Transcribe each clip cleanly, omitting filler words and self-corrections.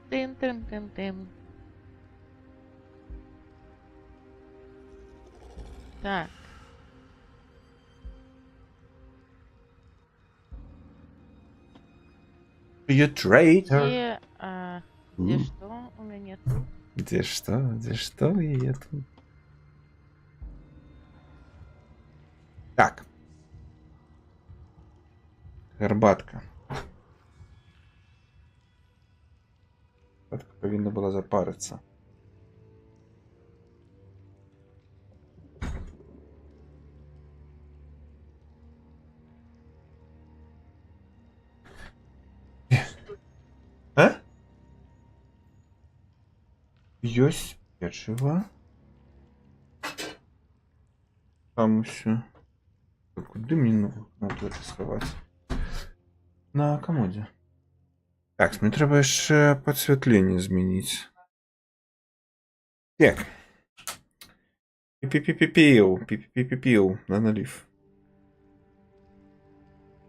Тын-тын-тын-тын. Так. You traitor. Где что? У меня нету. Где что? Где что? И это. Так. Гарбатка. Гарбатка повинна была запариться. А? Ёсь, печиво. Там еще. Куди мені надо это сховати? На комоді. Так, мені треба ще підсвітлення змінити. Так. Пі-пі-пі-піу, пі-пі-пі-піу, на налив.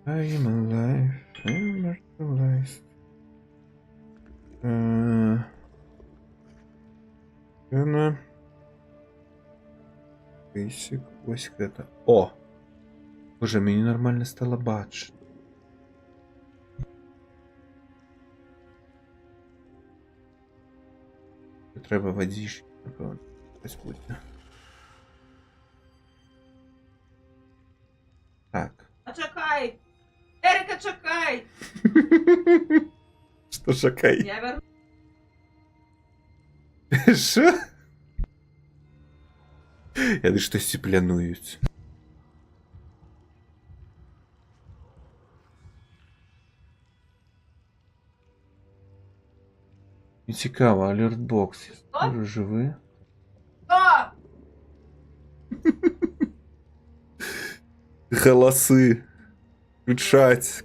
I'm alive, I'm immortalized. Basic, ось это. О! Боже, мені нормально стало бачити. Треба водички, напевно. Ось буде. Так. А чекай! Ерика, чекай! Що чекай? Я верну. Що? Я думаю, що всі планують. І цікаво, алертбокс. Дуже живий. Що? Голоси. Кричать.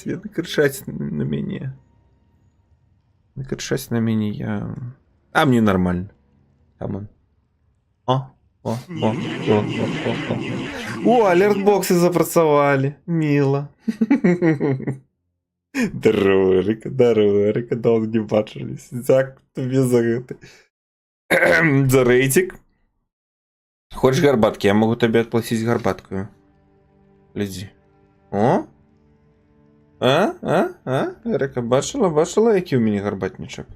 Не кричать на меня. Не кричать на меня, я... А мне нормально. Камон. О, алертбоксы запрацовали. Мило. Здорово, Рика, давно не бачились. Дякую тобі за это. За рейтик. Хочешь горбатки? Я могу тебе отплатить горбаткою. Гляди. О? Рика, бачила, який у мене гарбатничок?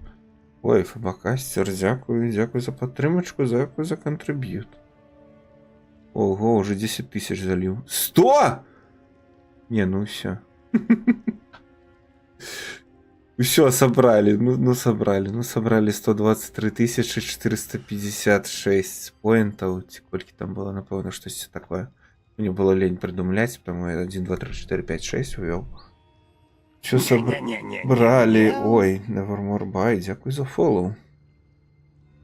Ой, Фабакастер, дякую за підтримочку, дякую за контриб'ют. Ого, уже 10 тысяч залил. 100? Не, ну все. Все, собрали, собрали 123 456 поинтов. Сколько там было, напомню, что-то такое. Мне было лень придумлять, потому я 1, 2, 3, 4, 5, 6 ввел. Все собрали. Ой, Nevermore Buy, дякую за фоллоу.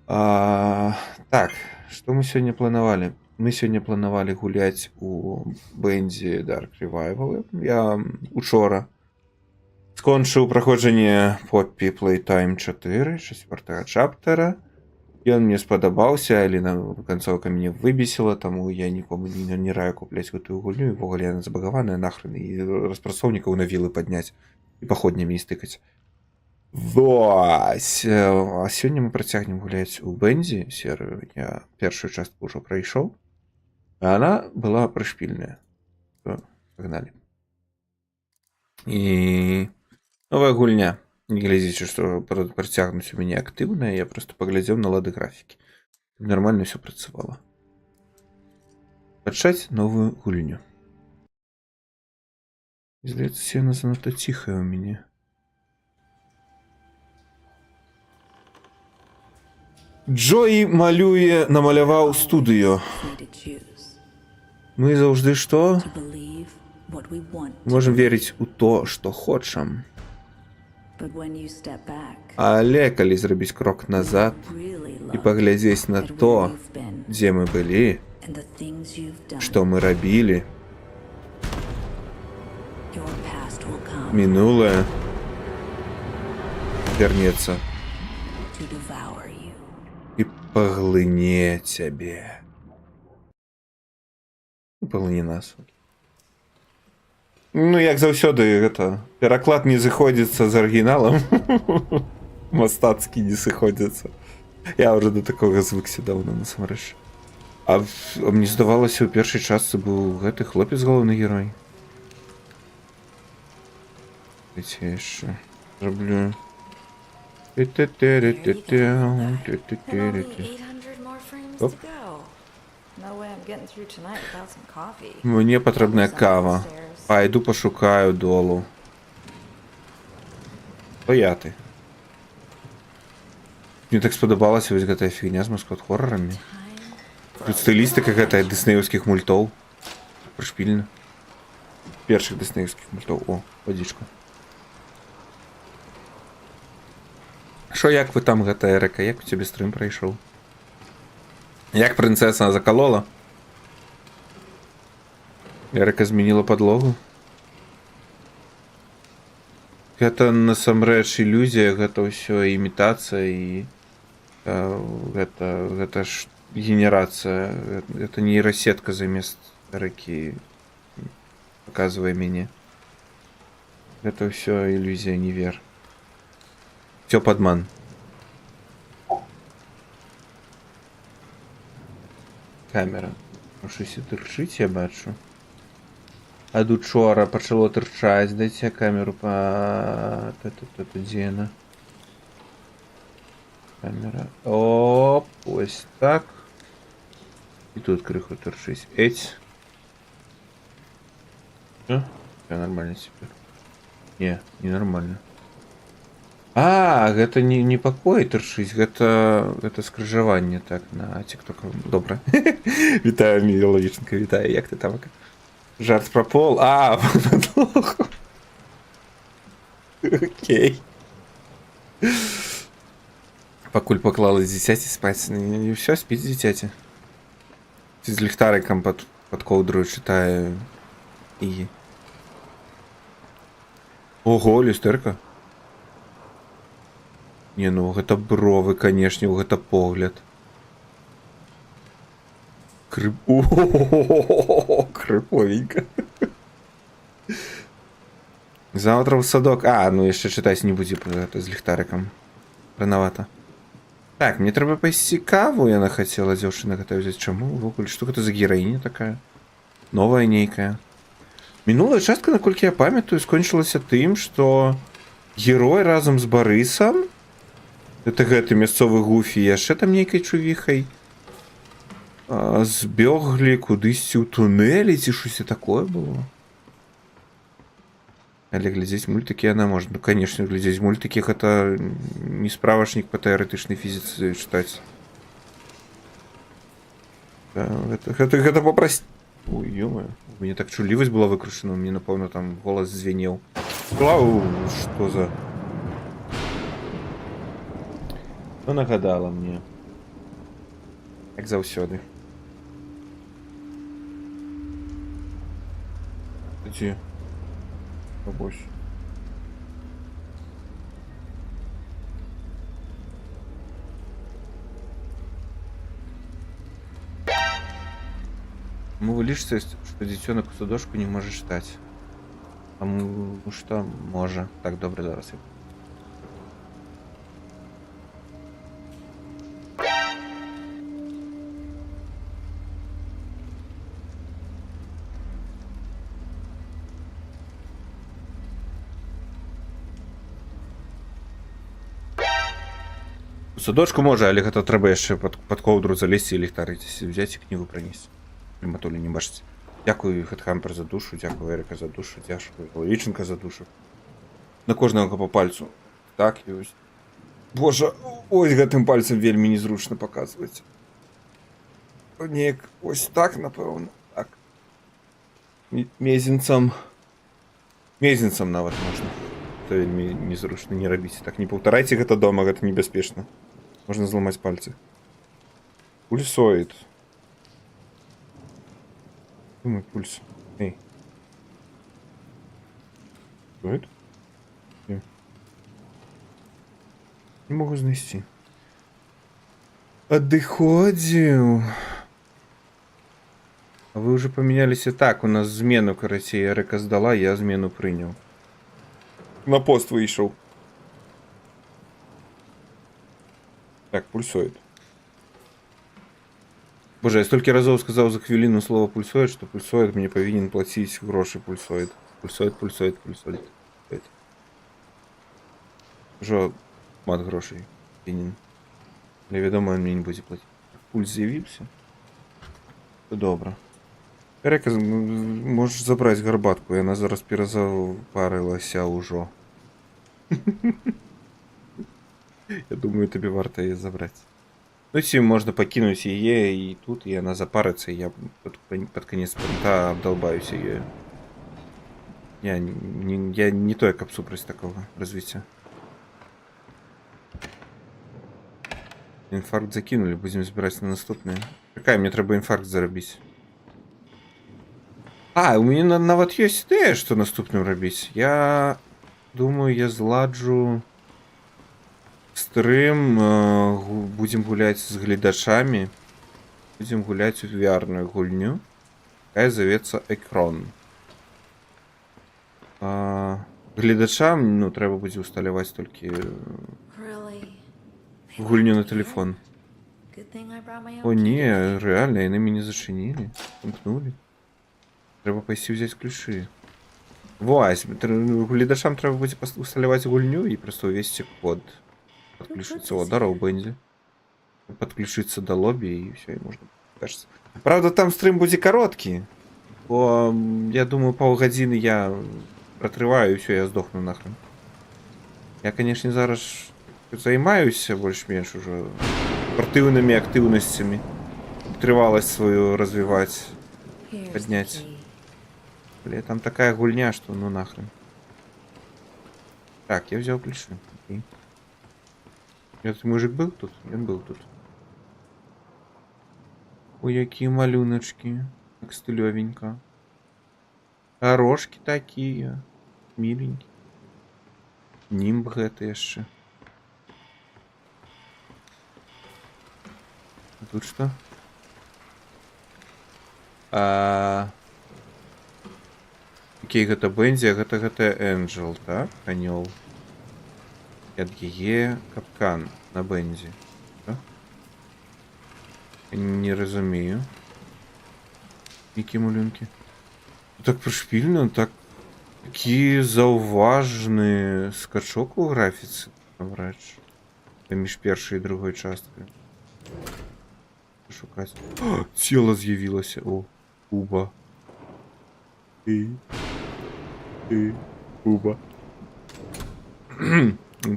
Так, что мы сегодня планировали? Мы сегодня планировали гулять у Бенді Dark Revival. Я учора скончив проходження Poppy Playtime 4, 4 чаптера. Ён мне спадабаўся, але канцоўка мяне выбесіла, таму я нікому не раю купляць гэтую гульню, і ввогуле яна забагаваная нахрен, і распрацоўнікаў на вілы падняць і паходнямі і стыкаць. Вось! А сёння мы працягнем гуляць у Бенді серыю. Я першую частку ўжо прайшоў, а она была прышпільная. Пагналі. І новая гульня. Не глядзіце, што працягнуць у мяне актыўная, я просто паглядзеў на лады графікі. Нормально все працавала. Пачаць новую гульню. Здаецца, яна занадта ціхая ў мяне. Джоі намаляваў студыё. Мы заўжды што? Можам верыць у то, што хочам. Але калі зрабіць крок назад і паглядзець на то, дзе мы былі, што мы рабілі, мінулае вярнецца і паглыне цябе. Паглыне нас. Ну, як заўсёды, гэта... Пераклад не зыходзіцца з арыгіналам. Мастацкі не сыходзіцца. Я ўжо да такога звыкся даўно, насамрэч. А мне здавалася, у першай частцы быў гэты хлопец галоўны герой. Дайце яшчэ зраблю. There'll be 800 more frames Оп. to go. No way I'm getting through tonight without some coffee. Мне патрэбная кава. Пайду пашукаю долу. То я ты. Мне так спадабалася вось гэтая фігня з маскот-хорарамі. Тут стылістыка гэтая дыснеўскіх мультоў. Прышпільна. Першых дыснеўскіх мультоў. О, вадзічка. Шо, як вы там, гэта Эрыка? Як у цябе стрым прайшоў? Як прынцэса закалола? Эрыка змяніла падлогу? Гэта насамрэч ілюзія, гэта ўсё імітацыя і гэта ж генерацыя, гэта нейрасетка замест Эрыкі паказвае мяне. Гэта ўсё ілюзія, не вер. Всё падман. Камера. Щось і тырчыць, я бачу. Ад учора пачало тырчаць. Дайце камеру па... Дзе яна? Камера. Оп, ось так. І тут крыху тырчыць. Эць. Всё? Всё нормально цяпер. Не, не нормально. А, гэта не пакой тырчыць, гэта скрыжаванне, так, на тиктоку. Добра. Вітаю, Міловіченко, вітаю, як ты там? Жарт про пол. А, падлогу. Окей. Пакуль паклала дзіцяці спаць, і ўсё, спіць дзіцяці. З ліхтарыкам пад коўдру чытае і... Ого, люстэрка. Не, ну гэта бровы, канешне, гэта погляд. Крыповенька. Завтра ў садок. А, ну яшчэ чытаць не будзе гэта з ліхтарыкам. Ранавата. Так, мне трэба пайсці каву, яна хацела, дзяўчына гэта ўзяць. Чаму? Увогуле, што гэта за гераіня такая? Новая нейкая. Мінулая частка, наколькі я памятаю, скончылася тым, што герой разам з Барысам, это гэты мясцовы гуфі, яшчэ там нейкай чувіхай, збеглі кудысьці ў тунэлі, ці шуся такое было. Але глядзець мультыкі яна можа. Ну, канешне, глядзець мультыкі гэта не справачнік па тэарэтычнай фізіцы чытаць. Гэта попросць. Ой, ё-моё, у мяне так чулівасць была выкручана, мне, напэўна, там голас звенеў. Ау, што за... Ну, нагадала мне. Як заўсёды. Дзе? Вось. Мы лічыцца, што дзіцёнак у садочку не можа чытаць. Таму што можа. Так, добра, зараз я... У садочку можа, але гэта трэба яшчэ пад коўдру залезці і ліхтарыць, взяць і кнігу пранесці. Матулі не бачыць. Дзякую, Хэтхампер, за душу, дзякую, Эрыка, за душу, дзякую, Лавіченка, за душу. На кожнага па пальцу. Так, ёсць. Божа, ось гэтым пальцем вельмі незручна паказваць. Неяк ось так, напэўна. Так. Мезенцам нават можна. Это вельмі незручна, не рабіце. Так, не паўтарайце гэта дома, гэта небяспечна. Можна зламаць пальцы. Пульсоид. Мой пульс. Эй. Что это? Не могу знайсці. Адыходзіў. А вы уже поменялись и так. У нас змену, короче, Эрика сдала, я змену принял. На пост вышел. Так, пульсоид. Боже, я столько разов сказал за хвилину слово пульсоид, что пульсоид мне повинен платить гроши пульсоид. Пульсоид. Уже мат грошей повинен. Я відомо, він мені не буде платити. Пульс з'явився. То добре. Река, можеш забрати гарбатку, вона зараз перезапарилася уже. Я думаю, тобі варто її забрати. Ну, если можно покинуть ее и тут, и она запарится, и я под конец спринта обдолбаюсь ее. Я не той капсу против такого развития. Инфаркт закинули, будем збираться на наступные. Какая мне треба инфаркт заробить? А, у меня нават есть идея, что наступным робить. Я думаю, я зладжу стрим, будем гулять с глядачами. Будем гулять в VR-ную гульню. Какая зовется Экран. Глядачам, ну, треба буде усталювати тільки гульню на телефон. О, не, реально, они меня зашинили. Замкнули. Треба пойти взять ключи. Вась, глядачам треба буде усталювати гульню и просто увести код. Подключиться. О, здорово, Бенди. Подключиться до лобби и все, и можно, кажется. Правда, там стрим будет короткий. Бо, я думаю, полгодины я протрываю и все, я сдохну нахрен. Я, конечно, зараз займаюсь больше-меньше уже спортивными активностями. Тривалость свою развивать, поднять. Бля, там такая гульня, что ну нахрен. Так, я взял ключи. Окей. Этот мужик был тут? Он был тут. Ой, какие малюночки. Как стылёвенько. Хорошки такие. Миленькие. Нимб гэта яшчэ. А тут что? Окей, гэта Бенди, а гэта Энджел, так? Анёл. Ядгие капкан на Бенди. Что? Не разумею. Які малюнки? Так пришпільно, так. Такий зауважний скачок у графіці. Навряд. Між першою і другою часткою. Шукати. О, тіло з'явилося. О, Уба. Уба.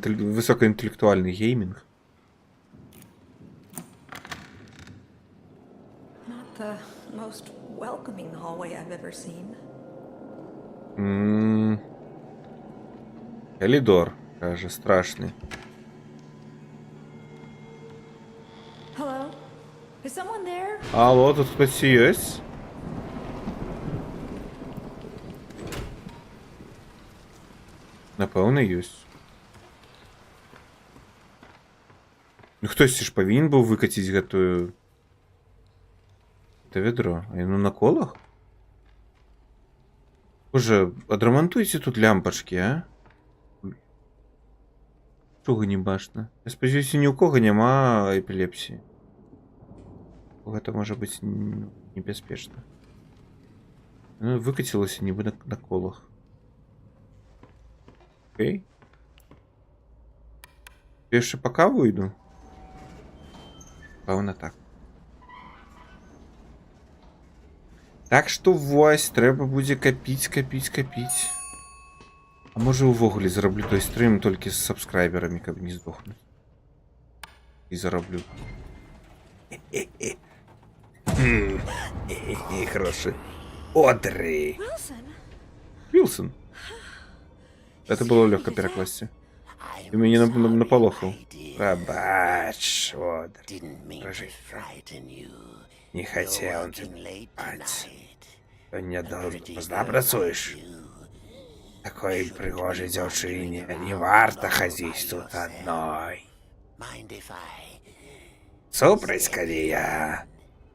Високоінтелектуальний геймінг. Not the most welcoming hallway I've ever seen. Коридор, каже, страшний. Hello? Is someone there? Алло, тут хтось є? Напевно, є. Ну хтось ж повинен був викатити гэтую... Это ведро. А ну на колах? Боже, адрамантуйте тут лямпочки, а? Чого не башно? Я сподіваюся, ні у кого нема епілепсії. Это может быть небезпечно. Ну, выкатилось не бы на колах. Окей. Я ще пока выйду. Певно так. Так що вось, треба буде копить. А може увогуле зароблю той стрим тільки з сабскрайберами, каб не здохнуть. І зароблю. Хороший. Одри. Вилсон. Это было легко перекласти. Ты меня наполохал. Пробач, Одри. Не хотел он тебя спать. Ты не поздно працуешь. Такой пригожей девчине не варто ходить тут одной. Супраць, коли я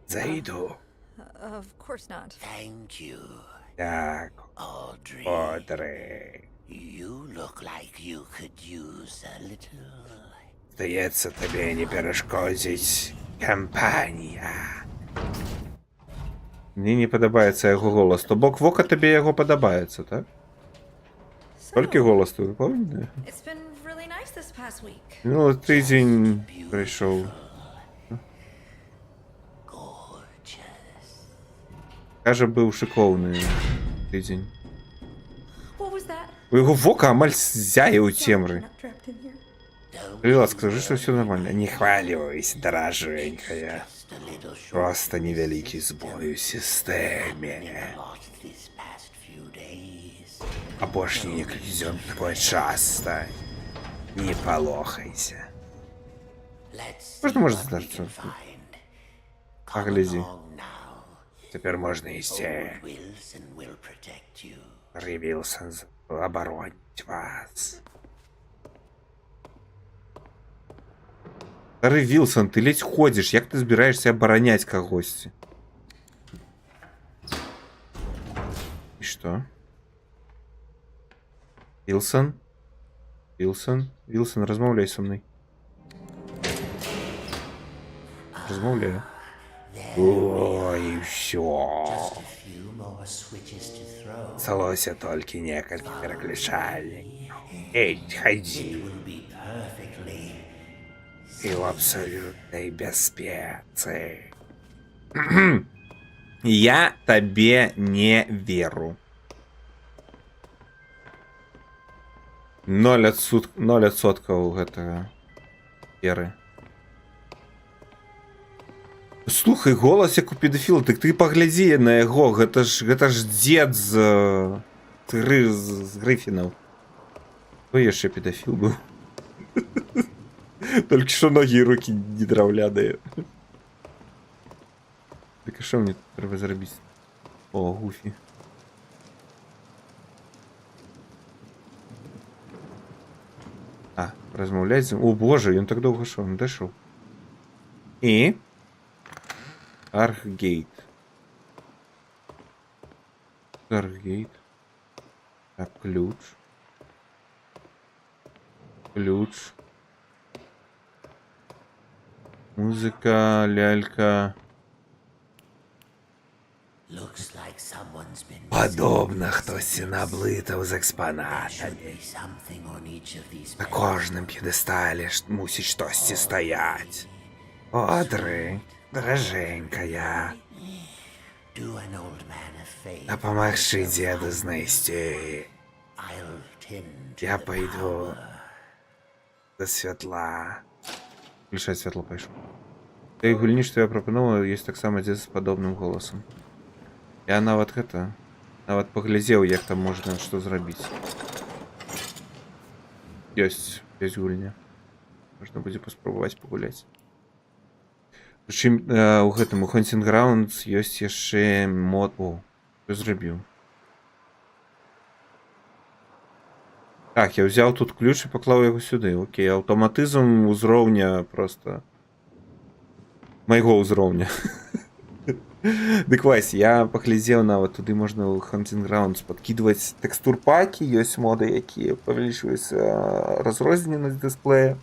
зайду. Of course not. Thank you, Так, Audrey. Одри. You look like you could use a little. Здається, тобі не перешкодить компанія. Мені не подобається його голос. То бок вока тобі його подобається, так? Тільки So, голос ти пам'ятаєш? it's been really nice this past week. Ну, тиждень прийшов. Gorgeous. Каже, був шиковний тиждень. What was that? У його вока амаль зяє у темрі. Not trapped in here. Лила, скажи, що все нормально. Не хвалюйся, дороженькая. Just a little short. Просто невеликий збой у системі. Lost this past few days. А больше не грызем такой часто. Не полохайся. Let's Можно, see может, what we даже can что-то. find. Погляди. Along now. Теперь можно идти. Wilson will protect you. Ревилсон оборонить вас. Старый Вилсон, ты ледь ходишь, як ты збираешься оборонять когось? И что? Вилсон? Вилсон? Вилсон, размовляй со мной. Размовляю. Ой, все. Few more switches to throw. Осталося только несколько переключальников. Эй, ходи. Will be perfectly. И в абсолютной беспеции. Я тебе не веру. 0% гэтага веры. Слухай, голос як у педафіла, так ты паглядзі на яго, гэта ж дзед з Грыфінаў. Хто яшчэ педафіл быў? Толькі што ногі і рукі не драўляныя. Дык а што мне тут трэба зрабіць? О, Гуфі. А, размаўляць з ім. О, божа, ён так доўга шоў, не дайшоў. І? Архгейт. Архгейт. Так, ключ. Ключ. Музыка, лялька. Looks like someone's been Подобно хтось наблитав з експонатами. be something on each of these На кожному п'єдесталі мусить щось стоять. Одри, дороженькая, Do an old man a favor. допомагши діду знайти. I'll tend to Я the пойду до святла. Включай світло, пішов. Той гульні, що я пропонував, є так само дід з подобним голосом. Я нават гэта, нават поглядзеў, як там можна што зрабіць. Ёсць гульня. Можна будзе паспрабаваць пагуляць. Прычым у гэтым у Hunting Grounds ёсць яшчэ мод. О, што зрабіў. Так, я ўзяў тут ключ і паклаў яго сюды. Окей, аўтаматызм узроўня просто майго ўзроўня. Дык вась, я паглядзеў нават туды можна ў Hunting Grounds падкідваць тэкстурпакі, ёсць моды, якія павялічваюць разрозненасць дысплея.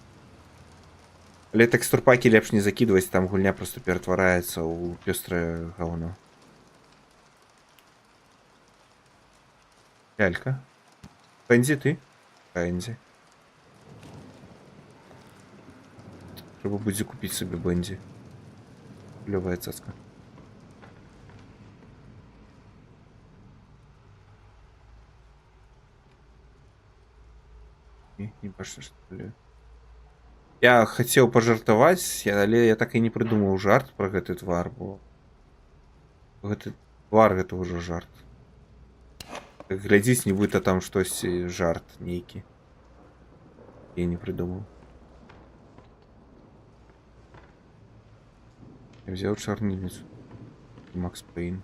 Але тэкстурпакі лепш не закідваць, там гульня просто ператвараецца ў пёстрае гаўно. Лялька. Пэндзі, ты? Пэндзі. Трэба будзе купіць сабе Бэндзі. Клёвая цацка. Не бачу, што ли. Я хацеў пажартаваць, але я так і не прыдумаў жарт пра гэты твар, бо гэты твар гэта ўжо жарт. Глядзіць, нібыта там штосьці жарт нейкі. Я не прыдумаў. Я взяў чарніцу. Макс Пейн.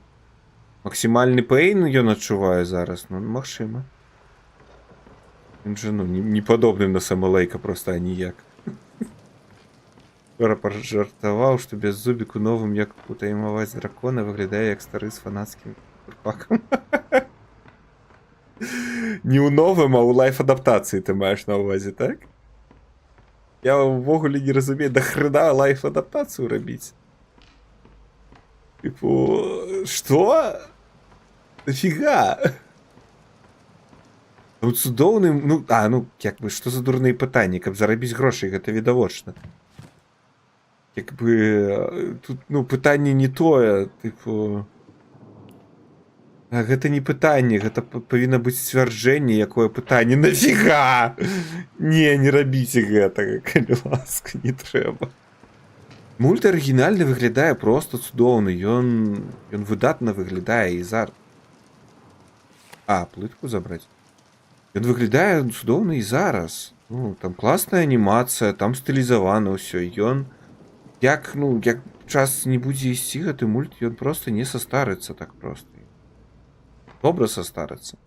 Максімальны Пейн ён адчувае зараз, ну магчыма. Ён жа, ну, не падобны на Сэма Лейка, просто аніяк. Вчора пожартував, що без зубіку новим, як утаймувати дракона, виглядає як старий з фанатським турпаком. Не у новим, а у лайф-адаптації ти маєш на увазі, так? Я ввогуле не розумію, да хрена лайф-адаптацію робіть. Типу, що? Нафіга? Ну, цудовний, ну, якби, що за дурне питання, каб заробіть гроші, це відовочно. Якби, тут, ну, питання не тое, типу... Гэта не пытанне, гэта павінна быць сцвярджэнне, якое пытанне нафіга! Не рабіце гэтага, калі ласка, не трэба. Мульт арыгінальны выглядае проста цудоўна, ён выдатна выглядае і зараз. Плытку забраць. Ён выглядае цудоўна і зараз. Ну, там класная анімацыя, там стылізавана ўсё, ён як час не будзе ісці гэты мульт, ён проста не састарыцца так проста. Добра састарацца.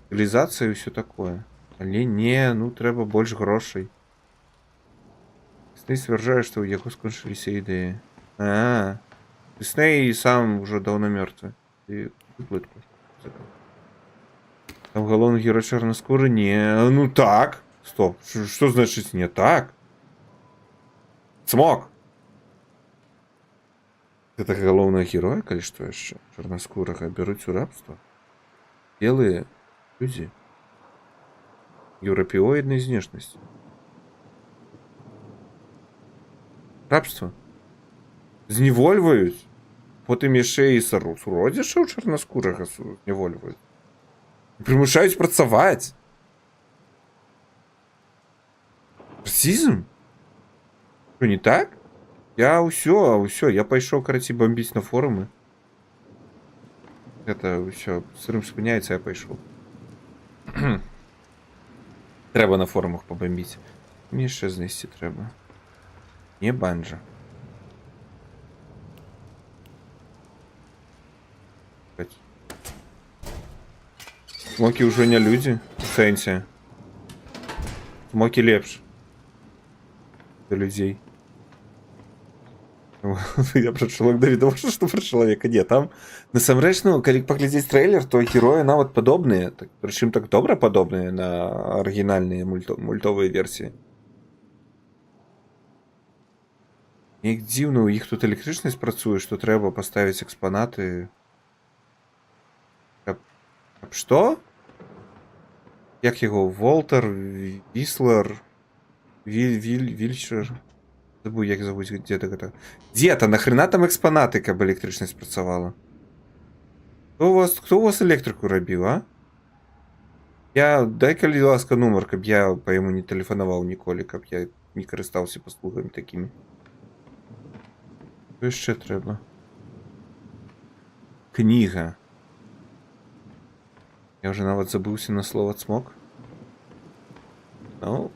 Стылізацыя і ўсё такое. Але не, ну трэба больш грошай. Дисней сцвярджае, што ў яго скончыліся ідэі. Дисней сам ужо даўно мёртвы. І плытку. Там галоўны герой чорнаскуры? Не, ну так. Стоп, што значыць не так? Цмок! Гэтага галоўнага героя, калі што яшчэ, чорнаскурага, бяруць у рабства. Белыя людзі. Еўрапеоіднай знешнасці. Рабства. Зневольваюць. Потым яшчэ і суродзічаў чорнаскурага зневольваюць. Прымушаюць працаваць. Расізм? Што, не так? Я ўсё, я пайшоў, карацей, бамбіць на форумы. Гэта ўсё, сырым спыняецца, я пайшоў. Трэба на форумах пабамбіць. Мне яшчэ знайсці трэба. Не банджа. Смокі ўжо не людзі? У сэнсе. Смокі лепш. За людзей. Я про чалавек давідаваўся, што пра чалавека. Не, там насамрэч, ну, калі паглядзець трэйлер, то героі нават падобныя. Прычым так добра падобныя на арыгінальныя мультовыя версіі. Неяк дзіўна, у іх тут электрычнасць працуе, што трэба паставіць экспанаты. Каб што? Як яго? Волтер, Віслер, Вільчер. Забыл, як завуць дзеда гэта. Дзета, нахрена там экспанаты, каб электрычнасць працавала? Хто у вас электрыку рабіў, а? Дай, калі ласка, нумар, каб я па яму не тэлефанаваў ніколі, каб я не карыстаўся паслугамі такімі. Што яшчэ трэба? Кніга. Я ўжо нават забыўся на слова цмок. Ну,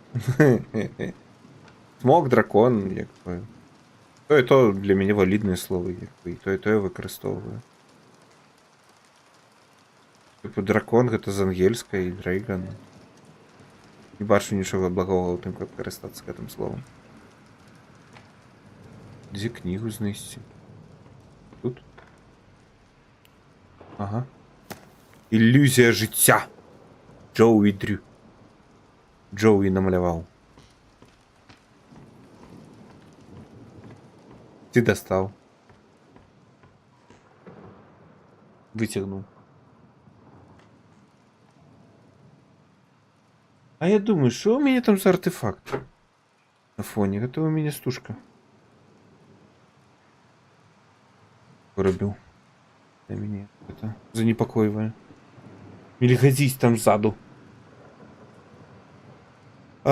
цмок, дракон, як бы. То і то для мяне валідныя словы, як бы, і то я выкарыстоўваю. Типу, дракон гэта з ангельскай, і дрейган. Не бачу нічога благога ў тым, каб карыстацца гэтым словам. Дзе кнігу знайсці? Тут? Ага. Ілюзія жыцця. Джоуі Дрю. Джоуі намаляваў. Ты дастаў. Выцягнуў. А я думаю, що у мяне там за артефакт? На фоне. Гэта у мяне стужка. Вырабіў. Для мяне это занепакойвае. Или гадзіць там ззаду. О.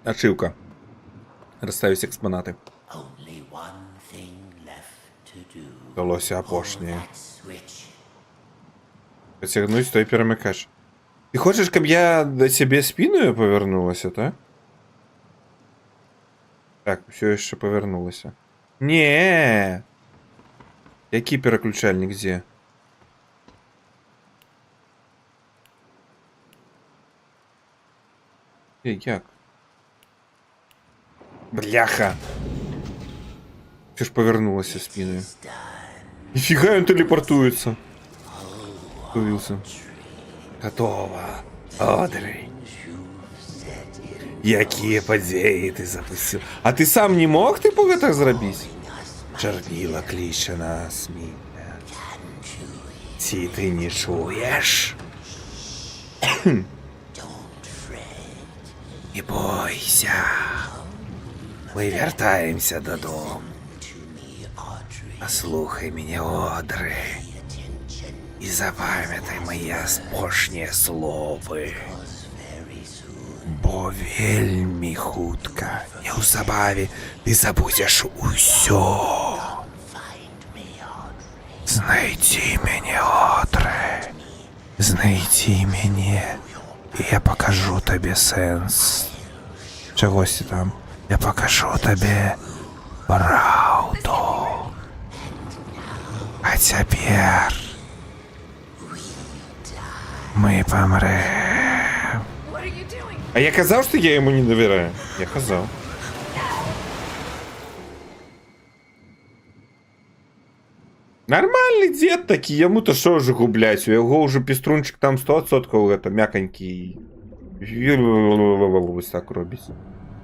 Ачыўка. Расставіць экспанаты. Only one thing left to do. Далося апошняе. That switch. Пацягнуць той перамыкач. Ты хочаш, каб я да цябе спіною павярнулася, так? Так, усё яшчэ павярнулася. Не. Який переключальник где? Як? Бляха! Все ж повернулась спиною. Нифига он телепортуется. Появился. Готово. Одри. Які події ти запустив. А ти сам не мог типу так зробити? Чорніла кличе нас, Міля. Ці ти не чуєш? Не бойся. Ми вертаємося додому. Послухай мене, Одри. І запам'ятай мої спошні слови. Бо вельмі хутка, неўзабаве ты забудзеш усё. Знайдзі мяне, Одри. Знайдзі мяне, і я пакажу табе сэнс. Чагосьці там. Я пакажу табе праўду. А цяпер мы памрэм. А я казаў, што я яму не давяраю. Я казаў. Нормальный дзед такі, яму-то што ўжо губляць? У яго ўжо пеструнчык там 100% гэта мяканькі. Вось так робіць.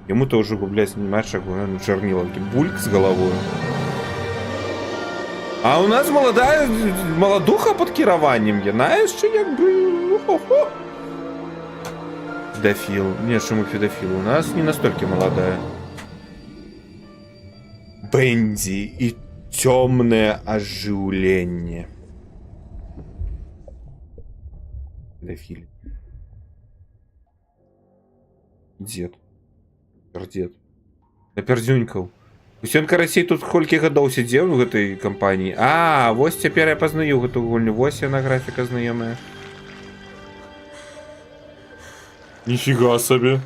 Яму-то ўжо губляць нема чаго, ну чарніла, бульк з галавою. А у нас маладуха пад кіраваннем, яна яшчэ як бы... Педофил. Нет, чему педофил? У нас не настолько молодая. Бенди и темное оживление. Педофил. Дед. Дед. Напердзюнькаў. Усён карацей тут колькі гадоў сидзеў у гэтай кампаніі. А, вось цяпер я пазнаю гэту гульню. Вось яна графіка знаёмая. Нифига себе.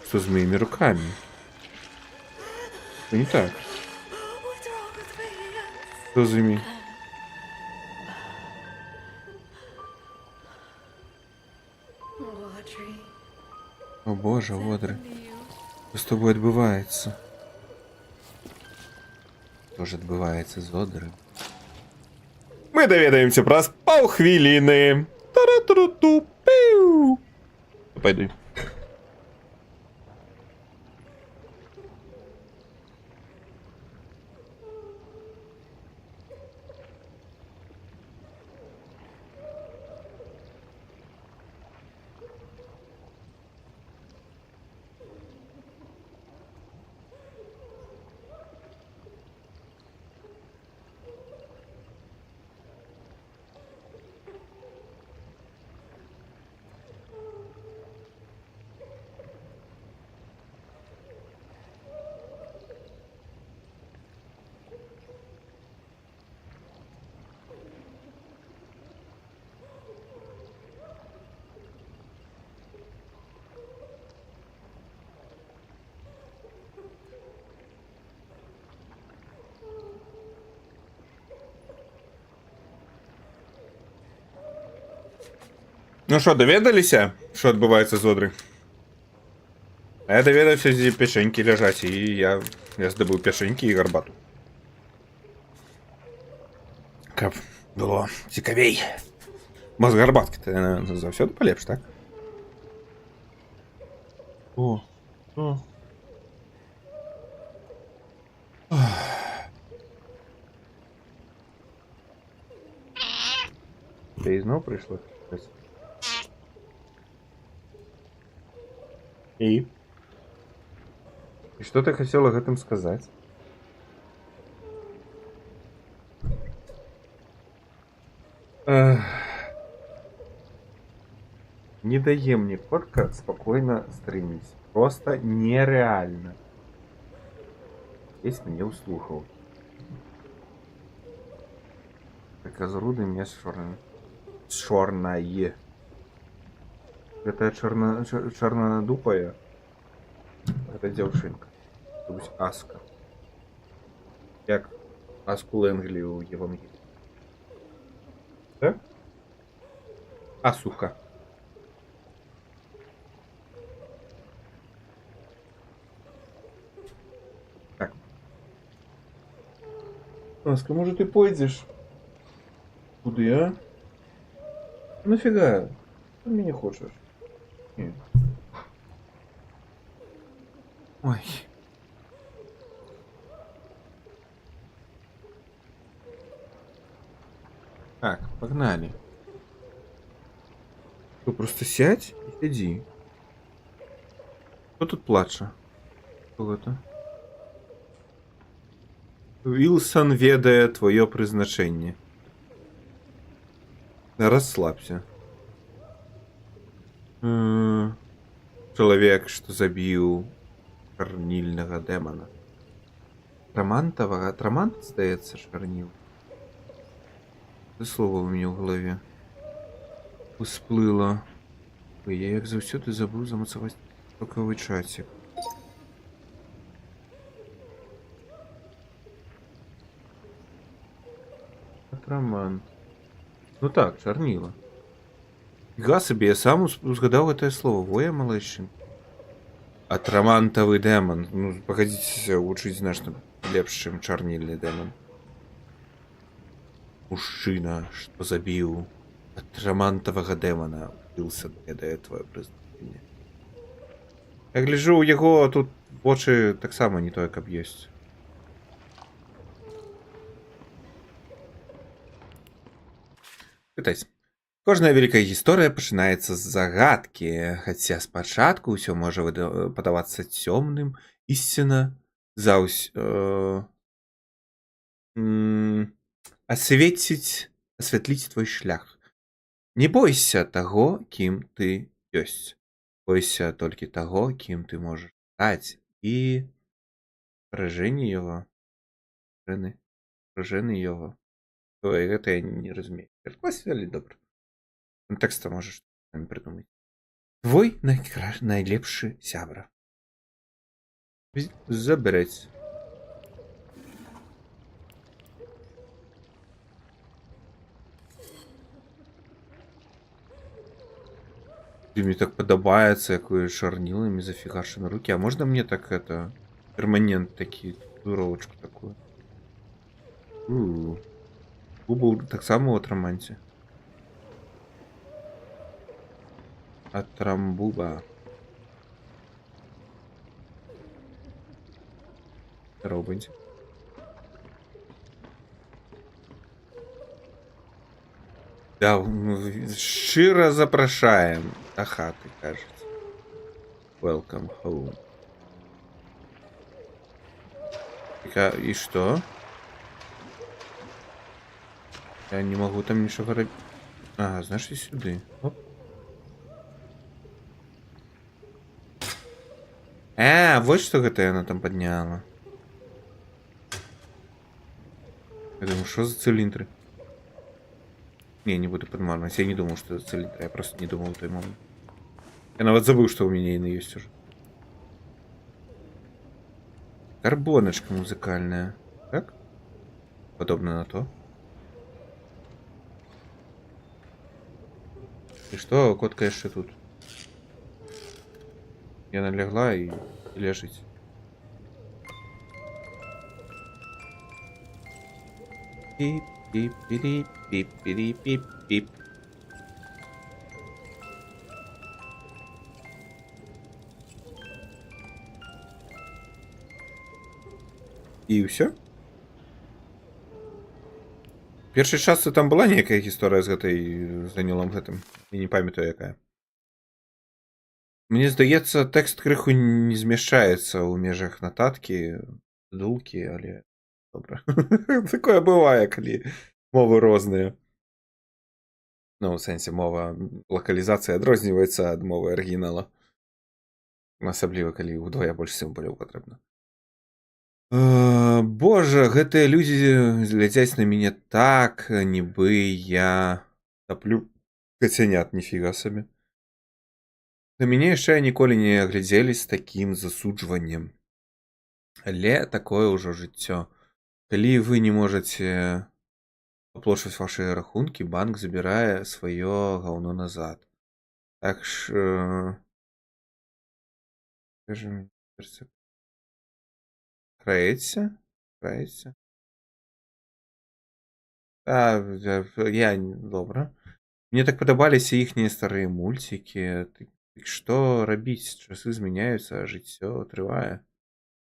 Что с моими руками? Что не так? Что за ними? О боже, Одри. Что с тобой отбывается? Что же отбывается з Одри? Мы доведаемся праз паўхвіліны. Тара-туру-ту, пиу. Пойду. Ну що, довідалися, що відбувається з Одрі? А я довідався, де печеньки лежать, і я здобув печеньки і гарбату. Каб було цікавей. Бо з гарбатки-то завсёды полепш, так? О. Ты и снова пришла? И что ты хотела гэтым сказать? Не дае мне котка спокойно стримить. Просто нереально. Есть мне услухал. Так азруды мне чорнае. Это чорнодупая. Это девчинка. То есть Аска. Як Аску Ленглі у Євангелії. Так? Асуха. Так. Аска, може ти пойдеш? Куди, а? Нафіга? Ти мене хочеш? Ні. Ой. Так, погнали. Что, просто сядь и иди. Кто тут плача? Кто это? Вилсон ведае твое призначение. Расслабься. Человек, что забил чарнильного демона. Трамантового? Трамант, здається, чарнил. Це слово у мене в голові усплило. Ой, я як завсёды забув замацаваць токовий чатик. Атрамант. Ну так, чарніла. Фіга собі, я сам узгадав гэтае слово. Во я малайшын. Атрамантовый демон. Ну, погодите, вучыць значна лепш, чым чарнільны демон. Мужчина, что забил атрамантового демона, Вилсон ведае твое призначение. Я гляжу, у яго тут вочы таксама не тое, каб ёсць. Пытайся. Кожная вялікая гісторыя пачынаецца з загадкі, хаця спачатку ўсё можа падавацца цёмным, ісціна асвятліць твой шлях. Не бойся таго, кім ты ёсць. Бойся толькі таго, кім ты можаш стаць, і пражэнне яго. Пражэнне яго. Ой, гэта я не разумею. Перакласілі добра. Контэкста можаш самі прыдумаць. Твой найлепшы сябра. Заберэць. Мне так падабаецца, як вы чарнілами зафігашаны руки. А можна мне так это перманент такі, татуіровачку такую? Бубл таксама у атраманце. Атрамбуба. Робинці. Да, шчыра запрашаем до хаты, кажется. Welcome home. И что? Я не могу там ничего робить. Ага, значит, сюда. Оп. Вот что это она там подняла. Я думаю, что за цилиндры? Не буду подмарывать. Я не думал, что это цилиндр. Я просто не думал в той момент. Я нават забыл, что у меня иные есть уже. Карбоночка музыкальная. Так? Подобно на то. И что, котка еще тут? Я налегла и лежить. Пип-пип-пип-пип-пип-пип. И все? Першай частцы там была некая гісторыя з гэтай занялом гэтым. Я не памятаю, якая. Мне здаецца, тэкст крыху не змяшчаецца ў межах нататкі, дулкі, але добра. Такое бывае, калі мовы розныя. Ну, у сэнсе мова лакалізацыі адрозніваецца ад мовы арыгінала. Асабліва, калі ўдвая больш сімваляў патрэбна. Божа, гэтыя людзі глядзяць на мяне так, нібы я таплю кацянят, ніфіга сабе. На мяне яшчэ ніколі не глядзелі з такім засуджваннем. Але такое ўжо жыццё. Калі вы не можаце аплачваць вашыя рахункі, банк забірае сваё гаўно назад. Так ж скажем, краеце? Краеце? Добра. Мне так падабаліся іхнія старыя мульцікі. Дык што рабіць? Часы змяняюцца, а жыццё трывае.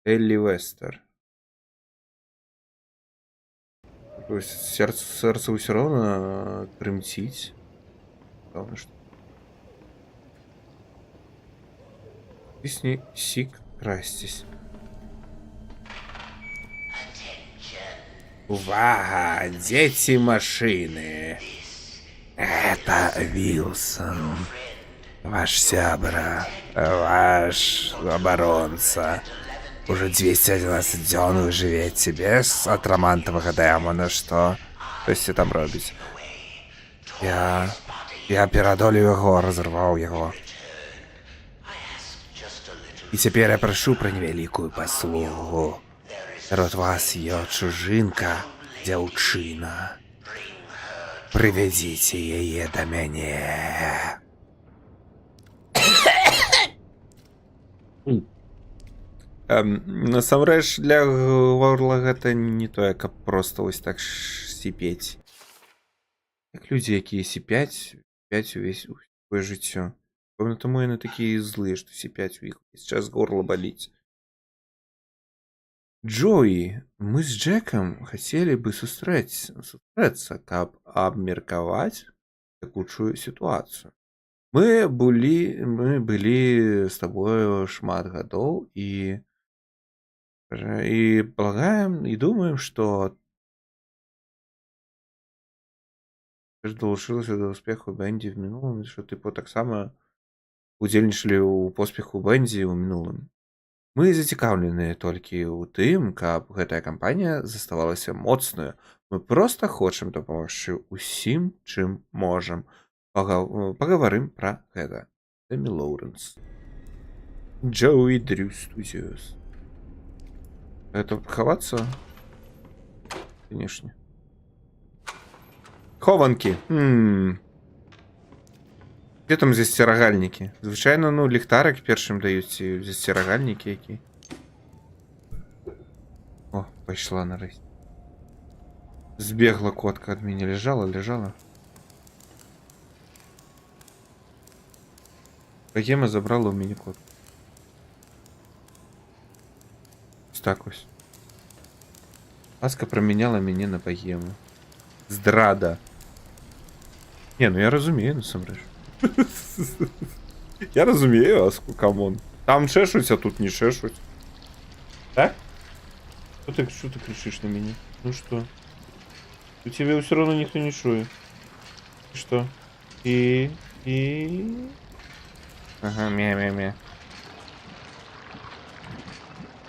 Эллі Вестер. То есть сэрца ўсё роўна трымціць. Главное, што песні сік красцісь. Увага, дзеці машины. Это Вилсон. Ваш сябра, ваш оборонца. Уже 211 дзён вы жывеце без атрамантавага дэмона, што хтосьці там робіць. Я перадолею яго, разарваў яго. І цяпер я прашу пра невялікую паслугу. Сярод вас ёсць чужынка, дзяўчына. Прывядзіце яе да мяне. Насамрэч, для горла гэта не тое, каб проста вось так сіпець. Як людзі, якія сіпяць увесь сваё жыццё. Пэўна, таму яны такія злыя, што сіпяць у іх увесь час горла баліць. Джоі, мы з Джекам хацелі бы сустрэцца, каб абмеркаваць такучую сітуацыю. Мы былі з табою шмат гадоў і палагаем, і думаем, што ты ж далучылася да ўспеху Бэндзі в мінулым, што тыпу таксама удзельнічалі ў поспеху Бэндзі ў мінулым. Мы зацікаўленыя толькі ў тым, каб гэтая кампанія заставалася моцнаю. Мы проста хочам дапамагчы ўсім, чым можам. Пагаварым пра гэта. Дэмі Лоуренс. Джоуи Дрю Студиос. Это хавацца? Конечно. Хованкі. Где там засцерагальнікі? Звычайна, ліхтарык першым даюць, ці засцерагальнікі які. О, пайшла нарэшце. Збегла котка ад мяне, лежала. Богема забрала у мяне котку. Так ось. Аска проміняла мяне на богему. Здрада. Не, я разумею, насамрэч. Я разумею Аску, камон. Там чешуць, а тут не чешуць. Так? Что ты кричишь на меня? Ну что? У тебя все равно никто не чует. Что? И... Ага, мя-мя-мя.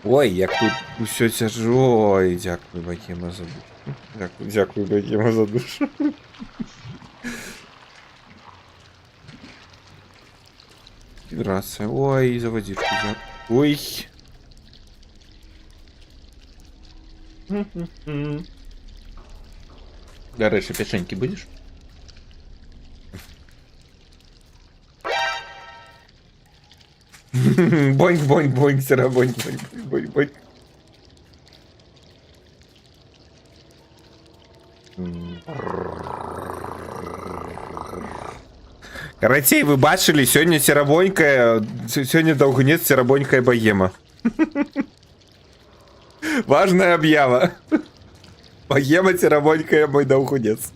Ой, як тут усё цяжо. Ой, дзякуй, богема, за душу. Дзякуй, богема, за душу. Федерация. Ой, за водичку. Ой. Дарэчы, пячэнькі будзеш? Боньк, боньк, боньк, сера, боньк, боньк, боньк, боньк. Карацей, вы бачылі, сёння серабонькая, сёння даўгунец серабонькая богема. Важная объява. Богема серабонькая мой даўгунец.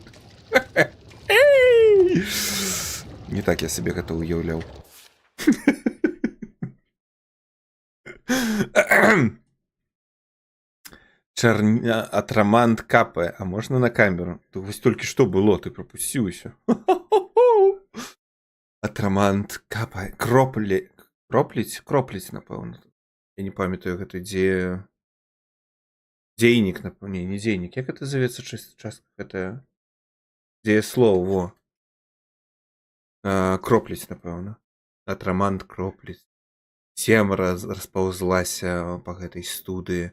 Не так я себе гэта уяўляў. Атрамант капае, а можна на камеру? То вось толькі што было, ты прапусціў усё. Атрамант капае, кропліць, напэўна. Я не памятаю гэта дзейнік, напэўна, не дзейнік. Як гэта завецца частка гэтая? Дзеяслоў, во. Кропліць, напэўна. Атрамант кропліць. Цемра распаўзлася па гэтай студыі.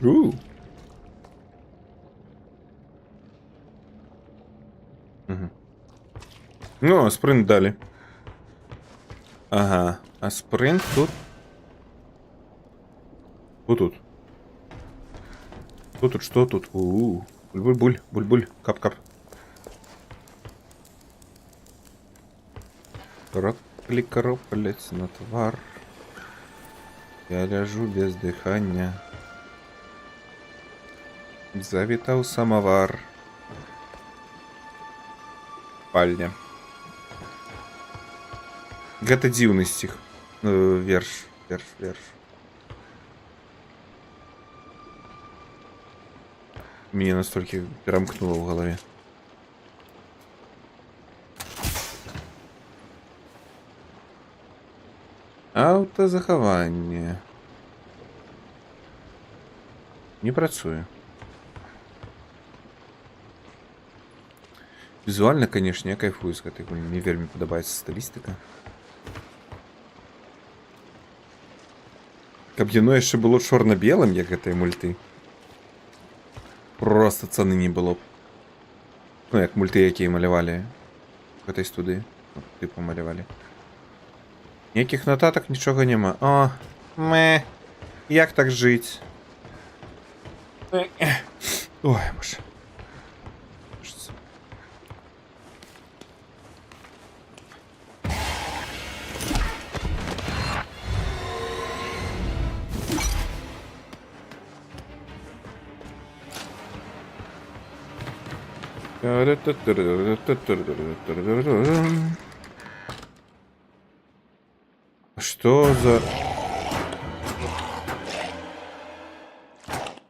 Угу. Ну, спринт дали. Ага. А спринт тут. Вот тут. Что тут, что тут? Буль-буль-буль, буль-буль, кап-кап. Крополец на твар. Я ляжу без дыхания. Завітав самовар. Пальня. Гэта дзіўны стих. Верш. Мне настолько перамкнуло в голове. Аўтазахаванне. Не працуе. Візуальна, канешне, я кайфую з гэтай гульні. Мне вельмі падабаецца стылістыка. Каб яно яшчэ было чорна-белым, як гэтай мульты. Просто цаны не было б. Ну, як мульты, якія малявалі в гэтай студыі. Тыпу малявалі. Ніякіх нататак, нічога няма. О, мэ. Як так жыць? Ой, боже. Что за...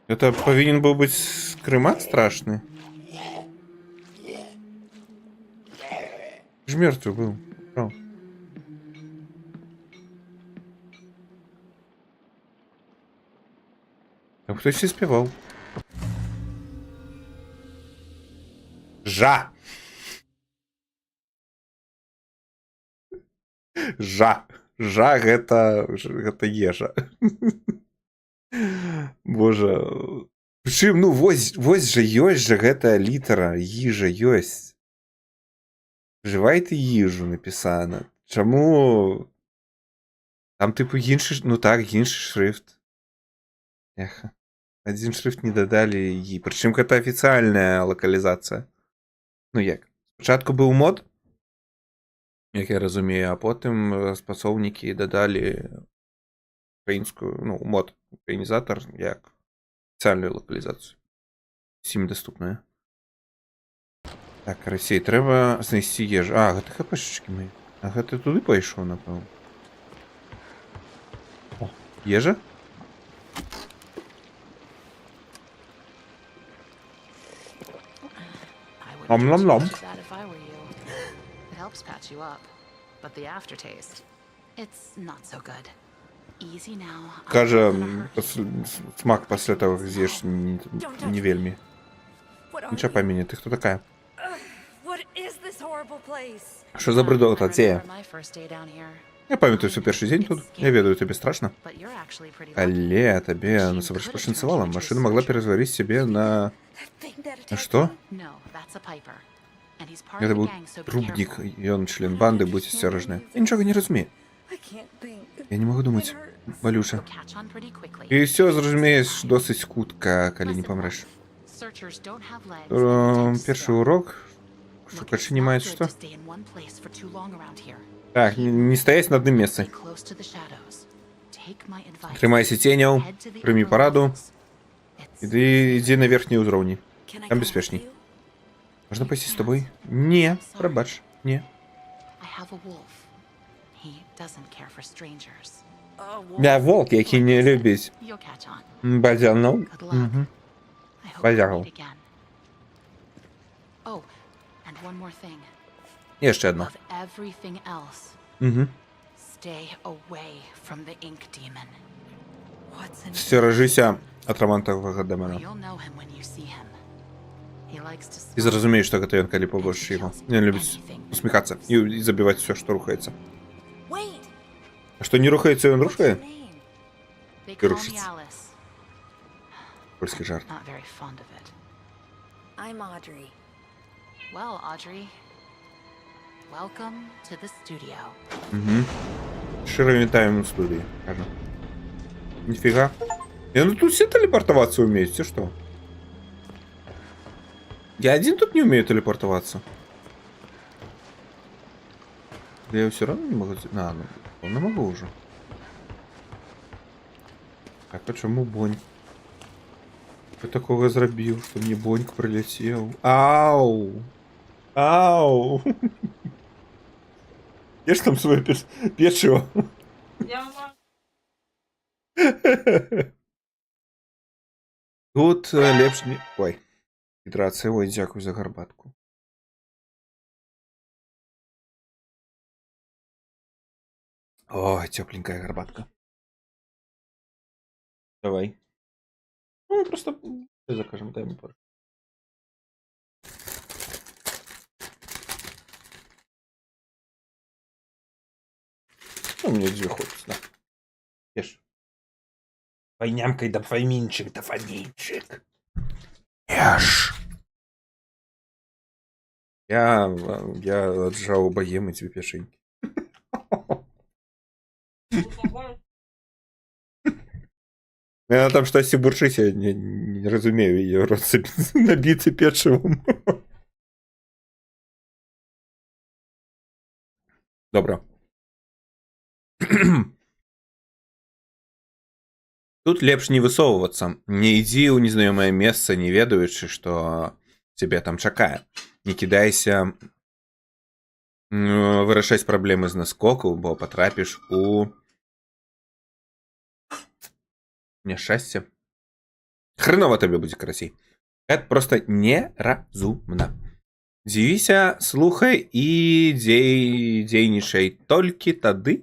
Это повинен был быть скрымат страшный? Ж мертвый был. О. Там кто-то спевал. Жа! Жа! Жа гэта ежа. Боже. Прычым, ну вось жа ёсць жа гэтая літара, ежа ёсць. Жывай ты ежу напісана. Чаму там тыпу іншы, ну так, іншы шрифт. Эха. Адзін шрифт не дадалі і прычым гэта афіцыяльная лакалізацыя. Ну як? Спачатку быў мод, як я разумею, а потым спасоўнікі дадалі украінскую, ну, мод, украінізатар, як афіцыяльную лакалізацыю. Усім даступная. Так, Расей, трэба знайсці ежу. А, гэта хапэшачкі мае. А гэта туды пайшоў, напэўна. О, ежа? Nom-nom-nom. That if I were you. It helps patch you up, but the aftertaste, it's not so good. Easy now. Каже, смак пасля того, як з'їш, не вельмі. Не чапай мене, ти хто така? Що за бредота, це? Я пам'ятаю свій перший день тут. Я ведаю, тобі страшно. Але тебе насамрэч пашанцавала. Машина могла перетворить себе на... На что? Это был трубник, и он член банды, будь осторожны. Я ничего не разумею. Я не могу думать, Валюша. И все зразумеешь досыць хутка, калі не памрэш. Першы урок. Шукачы не маюць што? Так, не стаяць на адным месцы. Трымайся ценяў, прымі параду. Ідзі на верхнія ўзроўні. Там бяспечней. Можна пайсці з табой? Не, прабач, не. Я волк, які не любіць бадзяноў. Бадзягаў. Яшчэ адно. Сцеражыся ад рамантавага дэмана. І зразумееш, што гэта ён, калі побачыш яго. Ён любіць усміхацца і забіваць усё, што рухаецца. А што не рухаецца, ён рухае? І рушыцца. Польський жарт. Not very fond of it. I'm Audrey. Well, Audrey, welcome to the studio. Угу. Щиро вітаємо в студії, каже. Ніфіга. Ну тут все телепортоваться умеют, все что? Я один тут не умею телепортоваться. Да я все равно не могу... А, ну, не могу уже. Так, а чому Боньк? Що такого зробив, що мені Боньк прилетів? Ау! Ау! Я ж там своє печиво. Я вам Тут лепш не... Ой. Гідрація, ой, дякую за гарбатку. Ой, тепленькая горбатка. Давай. Ну, мы просто закажем, дай мне пару. Ну, у меня две хочется, да. Ешь. Войнямкой дофаминчик, дофаминчик. Ешь. Я отжал богемы тебе пешеньки. Я там что-то бурчить, я не разумею, ее рот набитый печивом. Добро. Тут лепш не высовываться. Не иди у незнаёмое место, не ведаючы, что тебе там чакае. Не кидайся вырашаць праблемы з наскоку, бо потрапіш у няшчасце. Хреново табе будзе карацей. Это просто неразумна. Дзівіся, слухай і дзейнічай толькі тады,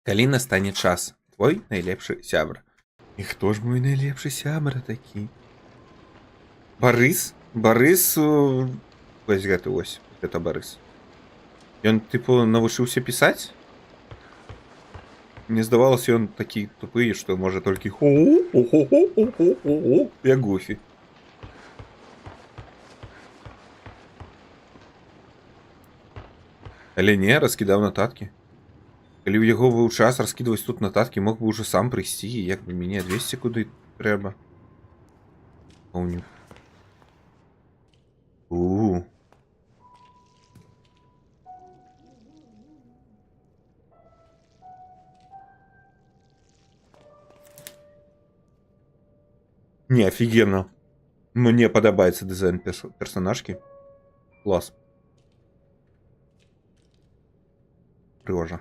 калі настане час. Твой найлепшы сябр. І хто ж мой найлепшы сябр такі? Барыс? Барыс... Вось гэты ось. Это Барыс. Ён, типу, навучыўся пісаць? Мне здавалось, ён такі тупы, што можа толькі хо-хо-хо-хо-хо-хо, як Гуфі. Але не, раскідаў нататкі. Калі ў яго быў час раскідваць тут нататкі, мог бы ўжо сам прыйсці, і як бы мяне адвесці куды трэба. Помню. Не, офигенно. Мне падабаецца дизайн персонажки. Класс. Пригожа.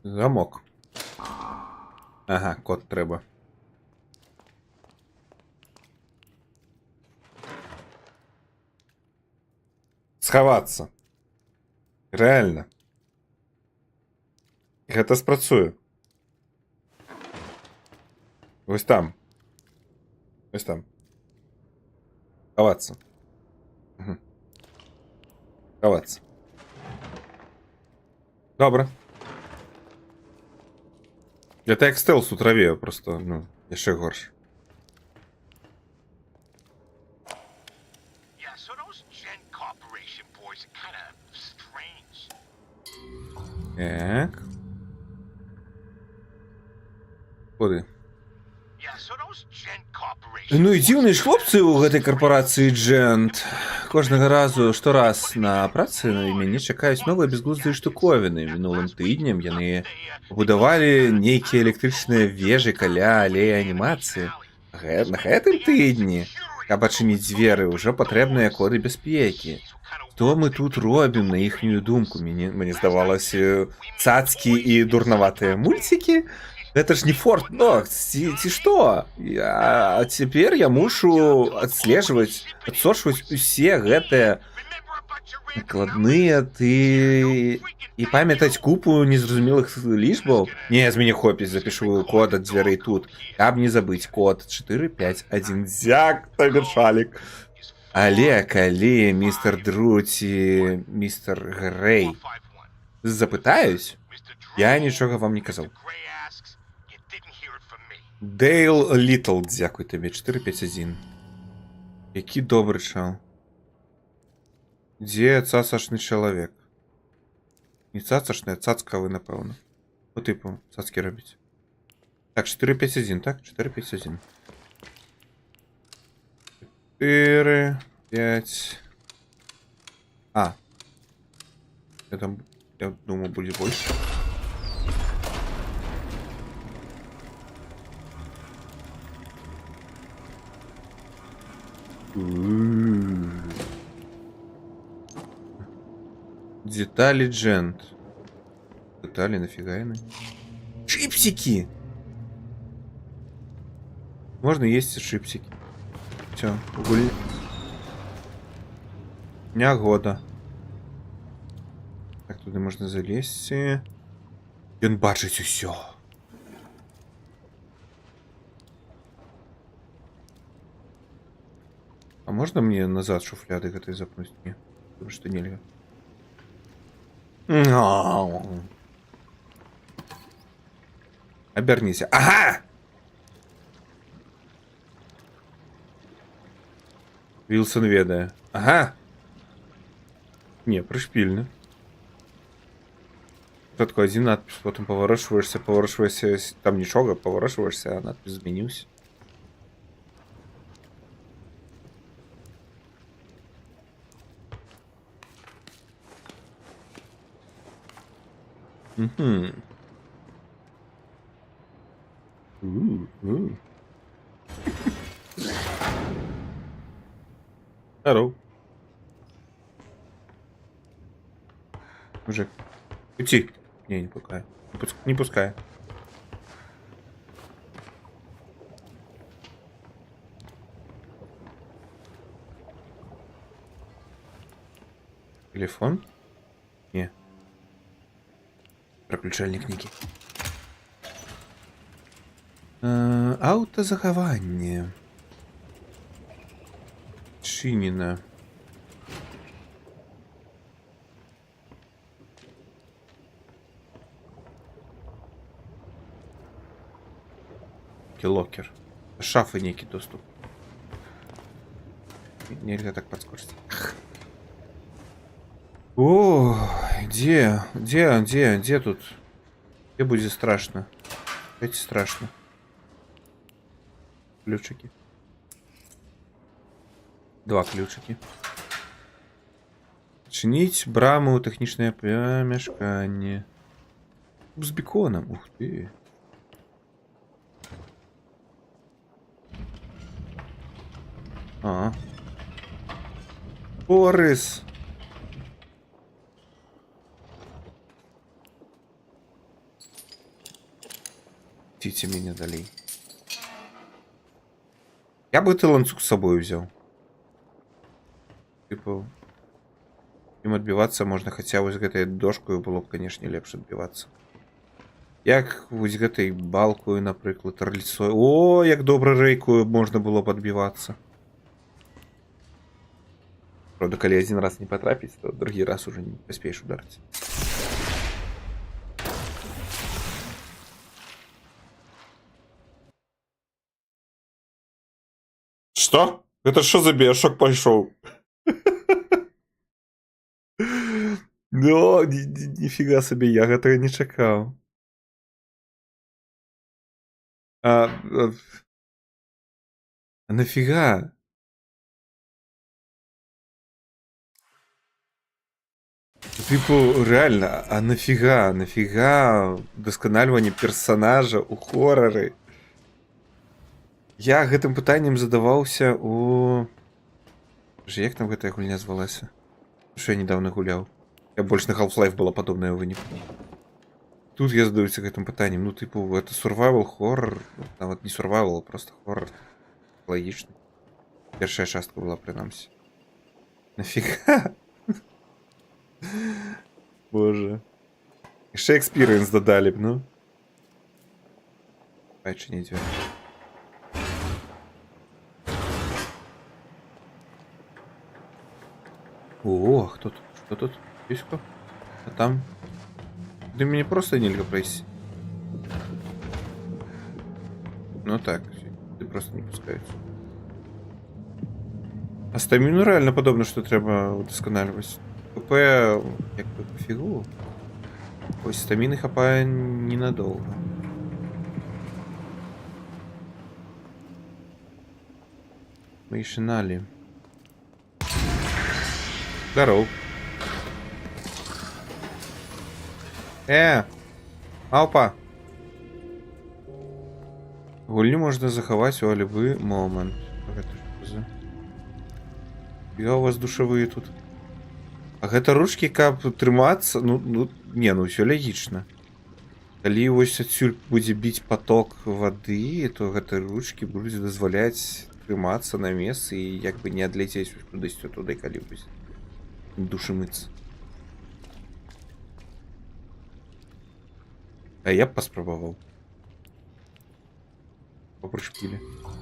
Замок. Ага, код треба. Сховаться. Реально. Гэта спрацуе. Ось там. Ось там. Ховаться. Угу. Ховаться. Добре. Это як стелс у траве, просто, ну, яшчэ горш. Yeah, so those Gen Corporation boys are kind of strange. Так. Куди? Yeah, so those Gen Corporation. Ну і дзіўныя ж хлопцы ў гэтай карпорацыі Джент. Кожнага разу, штораз на працы мяне чакаюць новыя бязглуздыя штуковіны. Мінулым тыднем яны пабудавалі нейкія электрычныя вежы каля алеі анімацыі. На гэтым тыдні, каб адчыніць дзверы, ўжо патрэбныя коды бяспекі. Што мы тут робім, на іхнюю думку? Мне здавалася, цацкі і дурнаватыя мульцікі? Это ж не Форт Нокс, ці што? А цяпер я мушу адслежваць, адсочваць усе гэтыя накладныя і памятаць купу незразумелых лічбаў. Не, з мяне хопіць, запішу код ад дзвярэй тут, каб не забыць код 451. Дзяк, табе шалік. Але калі містер Друці, містер Грей 451. запытаюсь, Mr. я Drew, нічога вам не казав. Mr. Gray asks, you didn't hear it from me. Дейл Літл, дякую тобі, 451. Який добрий чел. Де цацашний чоловік? Не цацашний, а цацкавий, напевно. По типу, цацки робить. Так, 451, так? 451. 4, 5. А. Я думаю, будет больше. Детали Джент. Детали нафига они? Чипсики! Можно есть чипсики. Все, гуль. Дня года. Так, туди можна залізти. Він бачить усьо. А можно мне назад шуфляды этой запнуть? Нет, потому что нельзя. Обернись. Ага! Вилсон ведає. Ага! Не, пришпильно. Спочатку один надпис, потім поворачиваешься, там нічого, поворачиваешься, а надпис змінився. Угу. Здорово. Мужик. Уйти. Не пускай. Не пускай. Телефон? Не. Переключальні книги. Автозаховання. Чиніна. Локер. Шафы некий доступ. Нельзя так подскочить. О, где тут? Где будет страшно? Эти страшно. Ключики. 2 ключики. Чинить браму, технічне помешкання. С беконом, ух ты. А. Борис. Тите меня дали. Я бы ты ланцуг с собой взял. Типа. Им отбиваться можно, хотя вот с этой дошкой было бы, конечно, лепше отбиваться. Як вось гэтай балкою, напрыклад, ральцой. О, як добра рэйкою можна было б адбівацца. Правда, калі один раз не потрапіць, то другі раз уже не паспееш ударыць. Что? Это что за биошок пошел? Ну, нифига себе, я этого не чекал. А нафига? Типу, реально, а нафига? Нафига вдасканальванне персонажа у хорроры? Я гэтым пытаннем задаваўся у... Як там гэтая гульня звалася? Що я недавно гуляў. Я больше на Half-Life была падобная вынік. Тут я задаюся гэтым пытаннем. Ну, типу, это survival хоррор. Нават не survival, а просто хоррор. Логічны. Першая частка была, прынамсі. Нафига? Боже. Яшчэ экспириенс дадалі б, ну. Пайчы не дзве. тут? Что тут? Есть кто? А там? Да мне просто нельзя пройти. Ну так, ты просто не пускаешь. А стаміну реально подобно, що треба удосконалювати. ПП, як би пофігу. Ось стаміни хапає ненадовго. Мейшиналі. Здоров. Мавпа! Гульню можна захаваць у любы момант. Гэта што за... Я у вас душавыя тут. А гэта ручкі, каб трымацца? Ну, ўсё лягічна. Калі вось адсюль будзе біць поток вады, то гэта ручкі будуць дазваляць трымацца на месцы і як бы не адляцець кудысьці туды, калі будзе душы мыцца. А я б паспрабаваў. Попрышпілі.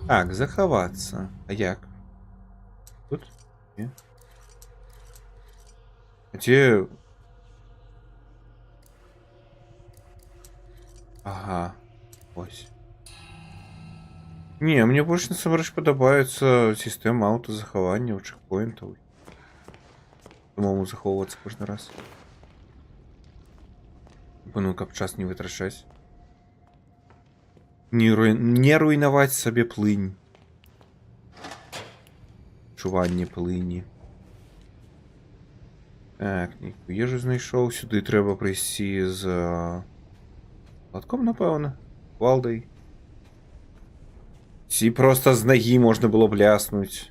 Так, захавацца. А як? Тут? Не? А дзе... Ага. Ось. Не, мне больш насамрэч падабаецца сістэма аўтазахавання ў чекпоінтаў. Самому захоўвацца кожны раз. Ну, каб час не вытрачаць. Не руйнаваць сабе плынь. Чуванне плыні. Так, нейкую ежу знайшоў. Сюды трэба прыйсці з... латком, напэўна. Валдай. Ці проста з нагі можна было б ляснуць.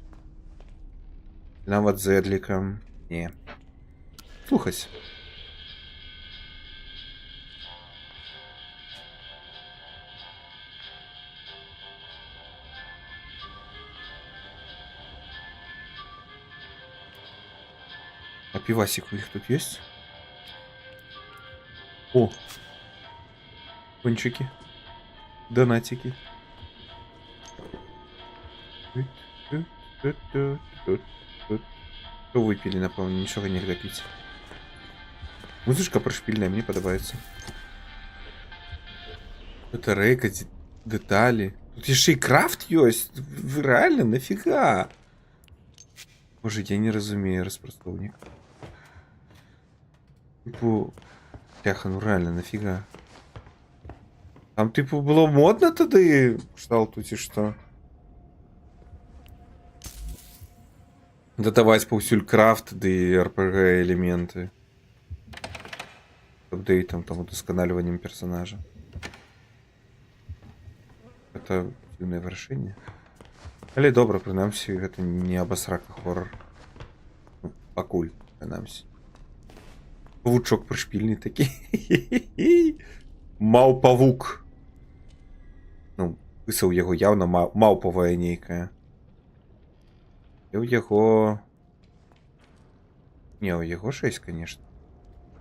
Нават з эдлікам. Не. Слухаць. А пивасик у них тут есть? О! Пончики. Донатики. Что выпили, напомню, ничего не допить. Музычка прошпильная, мне подобается. Батарейка, детали. Тут еще и крафт есть. Вы реально, нафига? Боже, я не разумею, распростовник. Типу... Бляха, ну реально, нафига? Там, типу, было модно тады кшталту, ці што? Дадаваць паўсюль крафт ды RPG элементы. Апдейтом, там, удосконаливанием персонажа. Это дзіўнае вырашэнне. Але добра, прынамсі, гэта не абасрака хоррор. Ну, пакуль, прынамсі. Павучок прышпільны такі. Маўпавук. Ну, высаў яго яўна маўпавая нейкая. І ў яго... Не, у яго 6, конечно.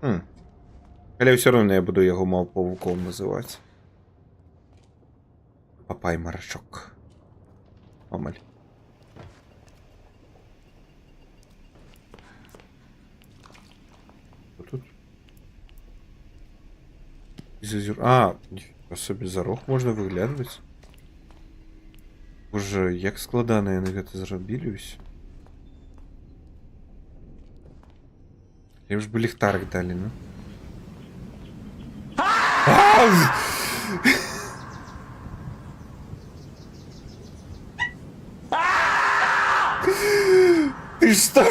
Але ўсё роўна я буду яго маўпавуком называць. Папай марачок. Амаль. Что тут? А, особе за рог можна выглядваць. Боже, як складана яны гэта зрабілі ўсё. Лепш бы ліхтарык далі, ну. Ты что?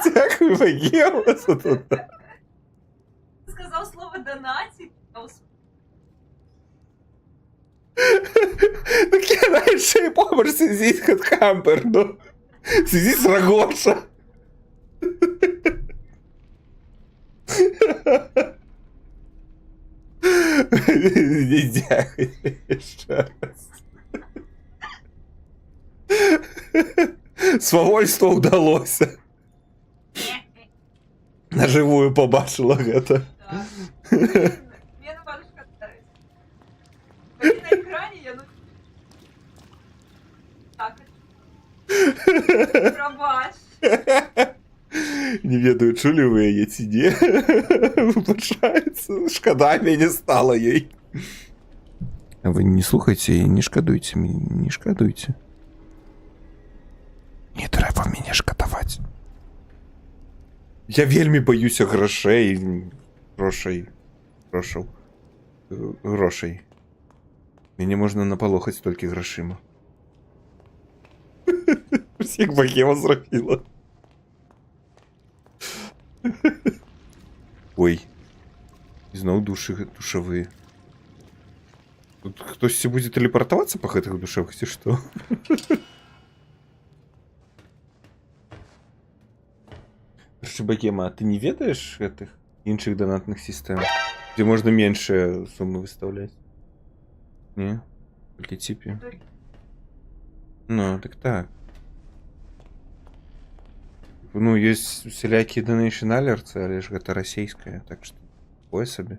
Дякую, вагілася тут. Сказав слово донатик. Так я дальше и помощь сидит как кампер, ну. Сидит Рагоша. Не дякую еще раз. Свавольство удалось. Наживую побачила гэта. Мне на бабушка нравится. На экране я... Так, Пробач. Не ведаю, чулі ви яе ці не. Выбачаецца. Шкада мяне стала ей. А вы не слухайце і не шкадуйце, не шкадуйце. Не трэба мяне шкадаваць. Я вельмі баюся грошай. Грошай. Мяне можна напалохаць толькі грашыма. Як богема зрабіла. Ой. Зноў душавыя. Тут хтосьці будзе тэлепартавацца па гэтых душах, ці што? Короче, богема, а ты не ведаеш гэтых іншых донатных сістэм, дзе можна меншыя суммы выстаўляць? Не? Толькі ціпі? Ну, так. Ну, есть усялякія donation alerts, але ж гэта расійская, так што такое сабе.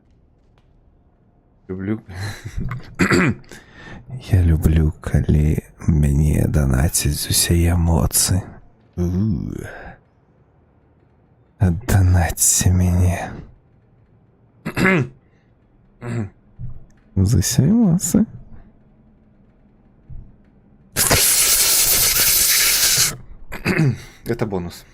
Люблю. Я люблю, калі мяне данацяць з усяе моцы. Данацьце мяне. З усяе моцы. Это бонус.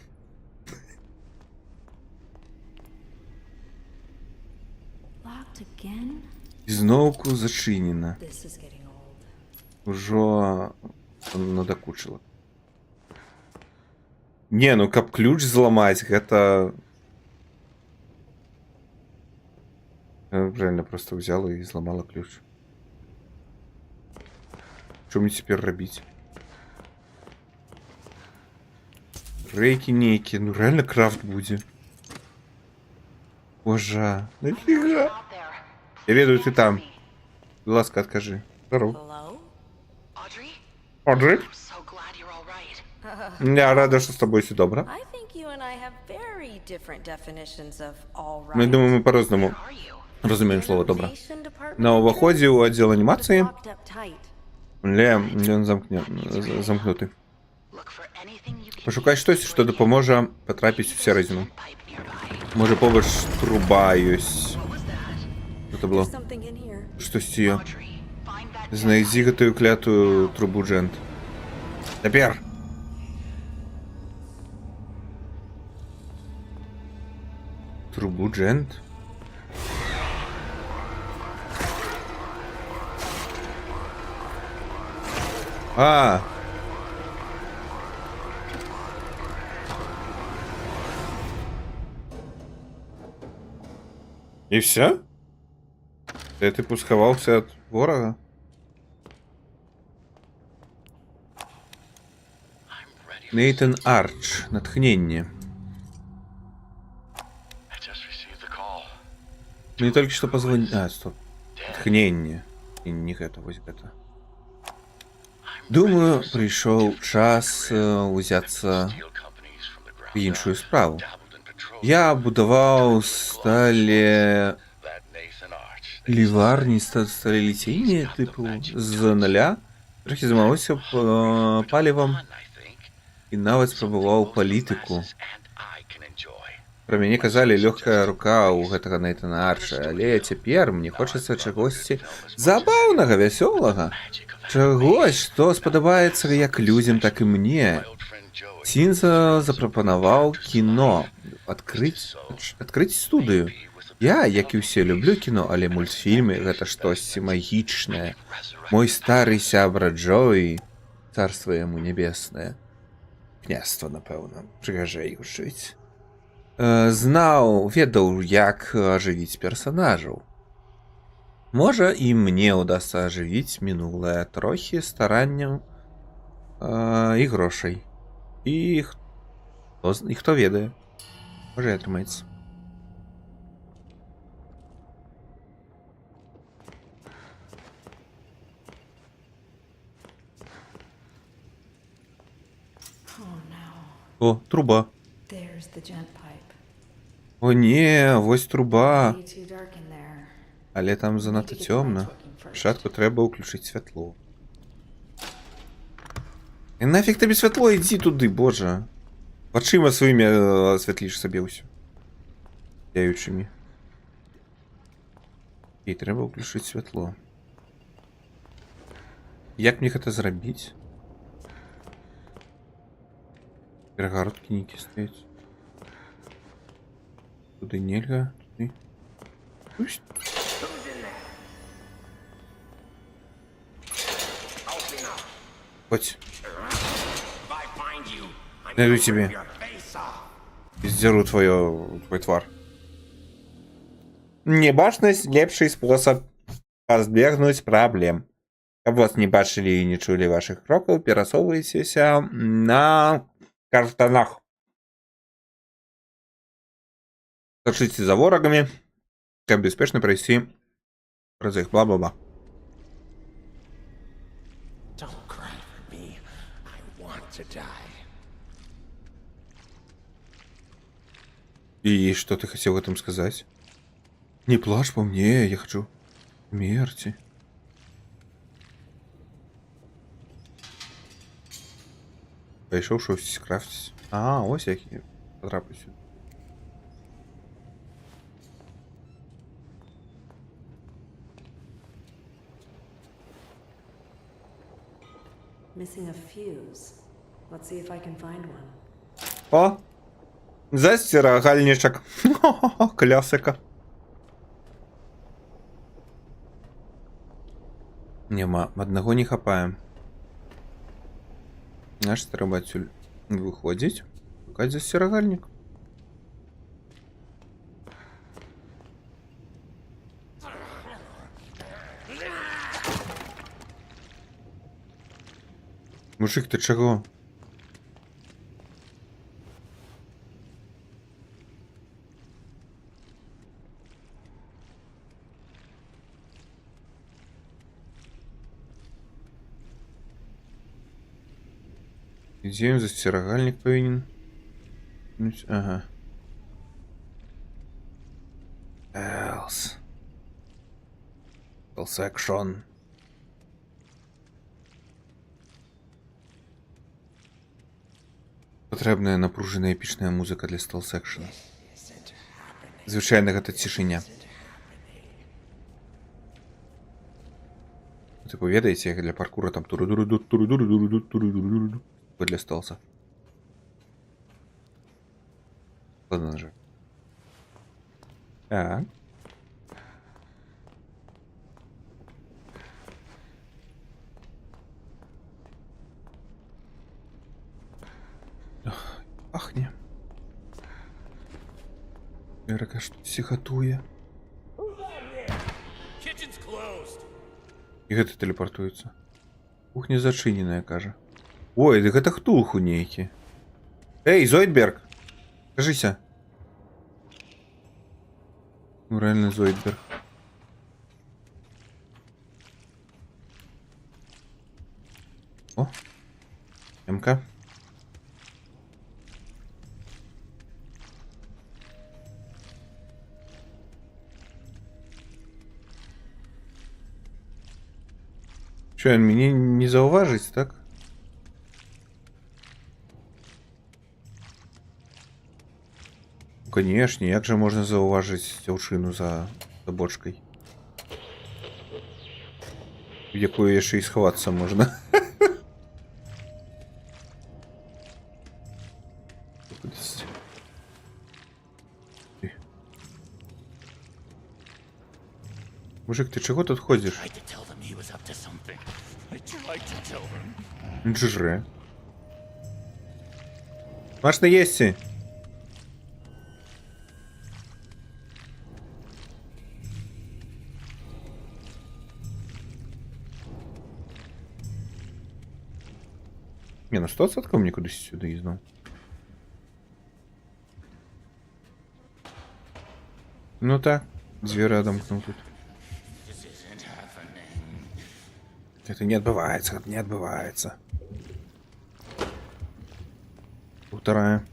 Locked again? Зноўку зачынена. This is getting old. Ужо надакучыла. Не, ну каб ключ зламаць, гэта... Реально просто взяла і зламала ключ. Што мне цяпер рабіць? Рэйкі нейкі, ну реально крафт будзе. Божа, нафіга? Я ведаю, ты там. Будь ласка, адкажы. Здоров. Hello? Audrey? Аудрey? I'm so glad you're all right. Я рада, що з тобою все добре. I think you and I have very different definitions of all right. Ну, я думаю, ми по-разному Where are you? розуміємо слово добре. Animation department На уваході у відділ анімації, locked up tight. він замкнутий. Look for anything you can Пошукай щось, що допоможе потрапити у середину. pipe nearby. Може, поруч труба єсть. Що це було? There's something in here. Щось є. Audrey, find that Знайди гэтую клятую трубу, Джент. Тепер! Трубу, Джент? А! І все? Це типу сховався від ворога? Нейтан Арч. Натхнення. I just received the call. Мне только что позвонили... А, стоп. Натхнення. І не гэта, вось гэта. Думаю, прийшов час узяться Steel companies from the ground в іншую up, справу. dabbled in petroleum. Я будував сталі... That Nathan Arch. ліварні, сталелітійні, типу, з нуля. Трохи займався палівом I think. і навіть спробував політику. And I can enjoy. Пра мяне казалі лёгкая рука ў гэтага Нейтана Арча, але цяпер мне хочацца чагосьці забаўнага, вясёлага. Чагось, што спадабаецца як людзям, так і мне. Old friend Joey. Цінза запрапанаваў кіно. Адкрыць студыю. Я, як і ўсе, люблю кіно, але мультфільмы — гэта штосьці магічнае. Мой стары сябра Джоі, царства яму нябеснае. Княства, напэўна, прыгажэй жыць. Знаў, ведаў, як ажывіць персанажаў. Можа, і мне ўдасца ажывіць мінулае трохі старанняў і грошай. І хто ведае. Можа, і атрымаецца. Oh no. О, труба. There's the gent pipe. О, не, вось труба. Way too dark in there. Але там занадта цёмна. Спачатку трэба ўключыць святло. І нафіг тобі світло, іди туди, боже. Очима своїми освітліш собі усю. Сяючими. І треба включити світло. Як мені це зробити? Перегородки ніякі стоять. Туди нельга, туди. Пусть. Хоть. Найду тебе. И сдеру твой твар. Небачность — лепший способ позбегнуть проблем. Каб вас не бачили и не чули ваших кроков, пересовывайтесь на картонах. Сочите за ворогами, как беспечно пройти разых бла-бла-бла. Don't cry for me. I want to die. И что ты хотел этим сказать? Не плачь по мне, я хочу смерти. Пішов щось крафтить. А, ось як я потрапив сюди. Missing a fuse. Let's see if I can find one. О! Застирагальничок. Класика. Нема, одного не хапаем. Наш треба отсюда выходить. Шукать застирагальник. Мужик, ты чего? Где он застирагальник повинен? Ага. Else. Section. Потрібна напружена епічна музика для стелс-екшена. Звичайно, гэта цішыня. Типу, ведаеце, як для паркура там туру-дуру-ду-туру-дуру-дуру-дуру-дуру-дуру-дуру. Для стелса. Ладно, нажать. Так. Ахне. Эрка что психатуе. І гэта телепортуецца. Кухня зачыненая, кажа. Ой, дык гэта хтулху нейкі. Эй, Зойдберг! Кажыся. Ну, реально Зойдберг. О! МК. Що, він мені не зауважить, так? Конечно, як же можна зауважити дзяўчыну за бочкой? В якую яшчэ і схавацца можна. Мужик, ты чего тут ходишь? Жре. Маш на єсці. Не, ну 100% мне кудись сюда їздив. Ну так, двери отомкнул тут. Это не отбывается, это не отбывается. Вторая.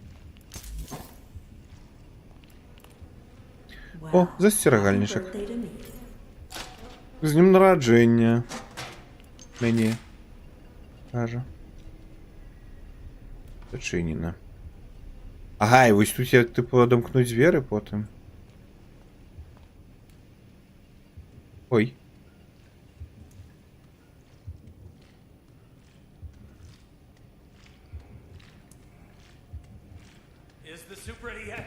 О, застирагальничек. З днем народження. Мені. Каже. Зачинено. Ага, і ось тут я, типу, одомкнуть двері потім. Ой. Is the soup ready yet?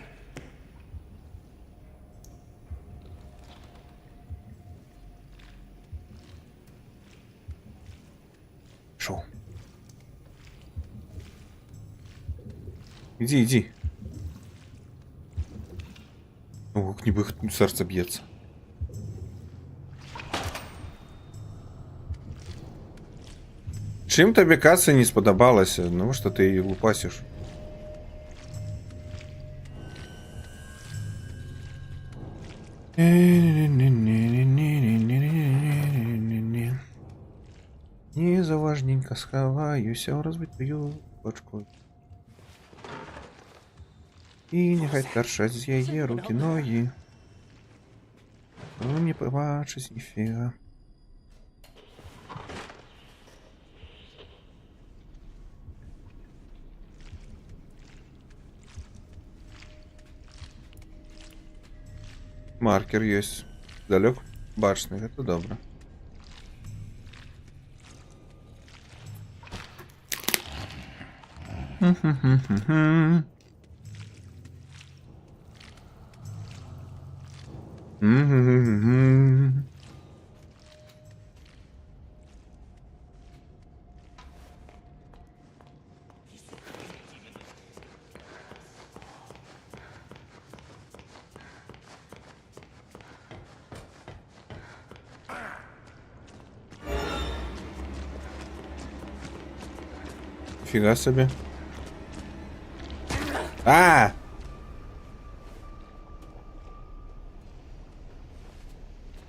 Шо? Иди, иди. О, как ніби серце б'ється. Чим тобі каса не сподобалася? Ну, що ти її лупасиш? Незаважненько сховаюся у розбитую бочку. І нехай торчать з її руки ноги. Ну, не побачить ніфіга. Маркер есть. Далек башни, это добро. Фига себе. А!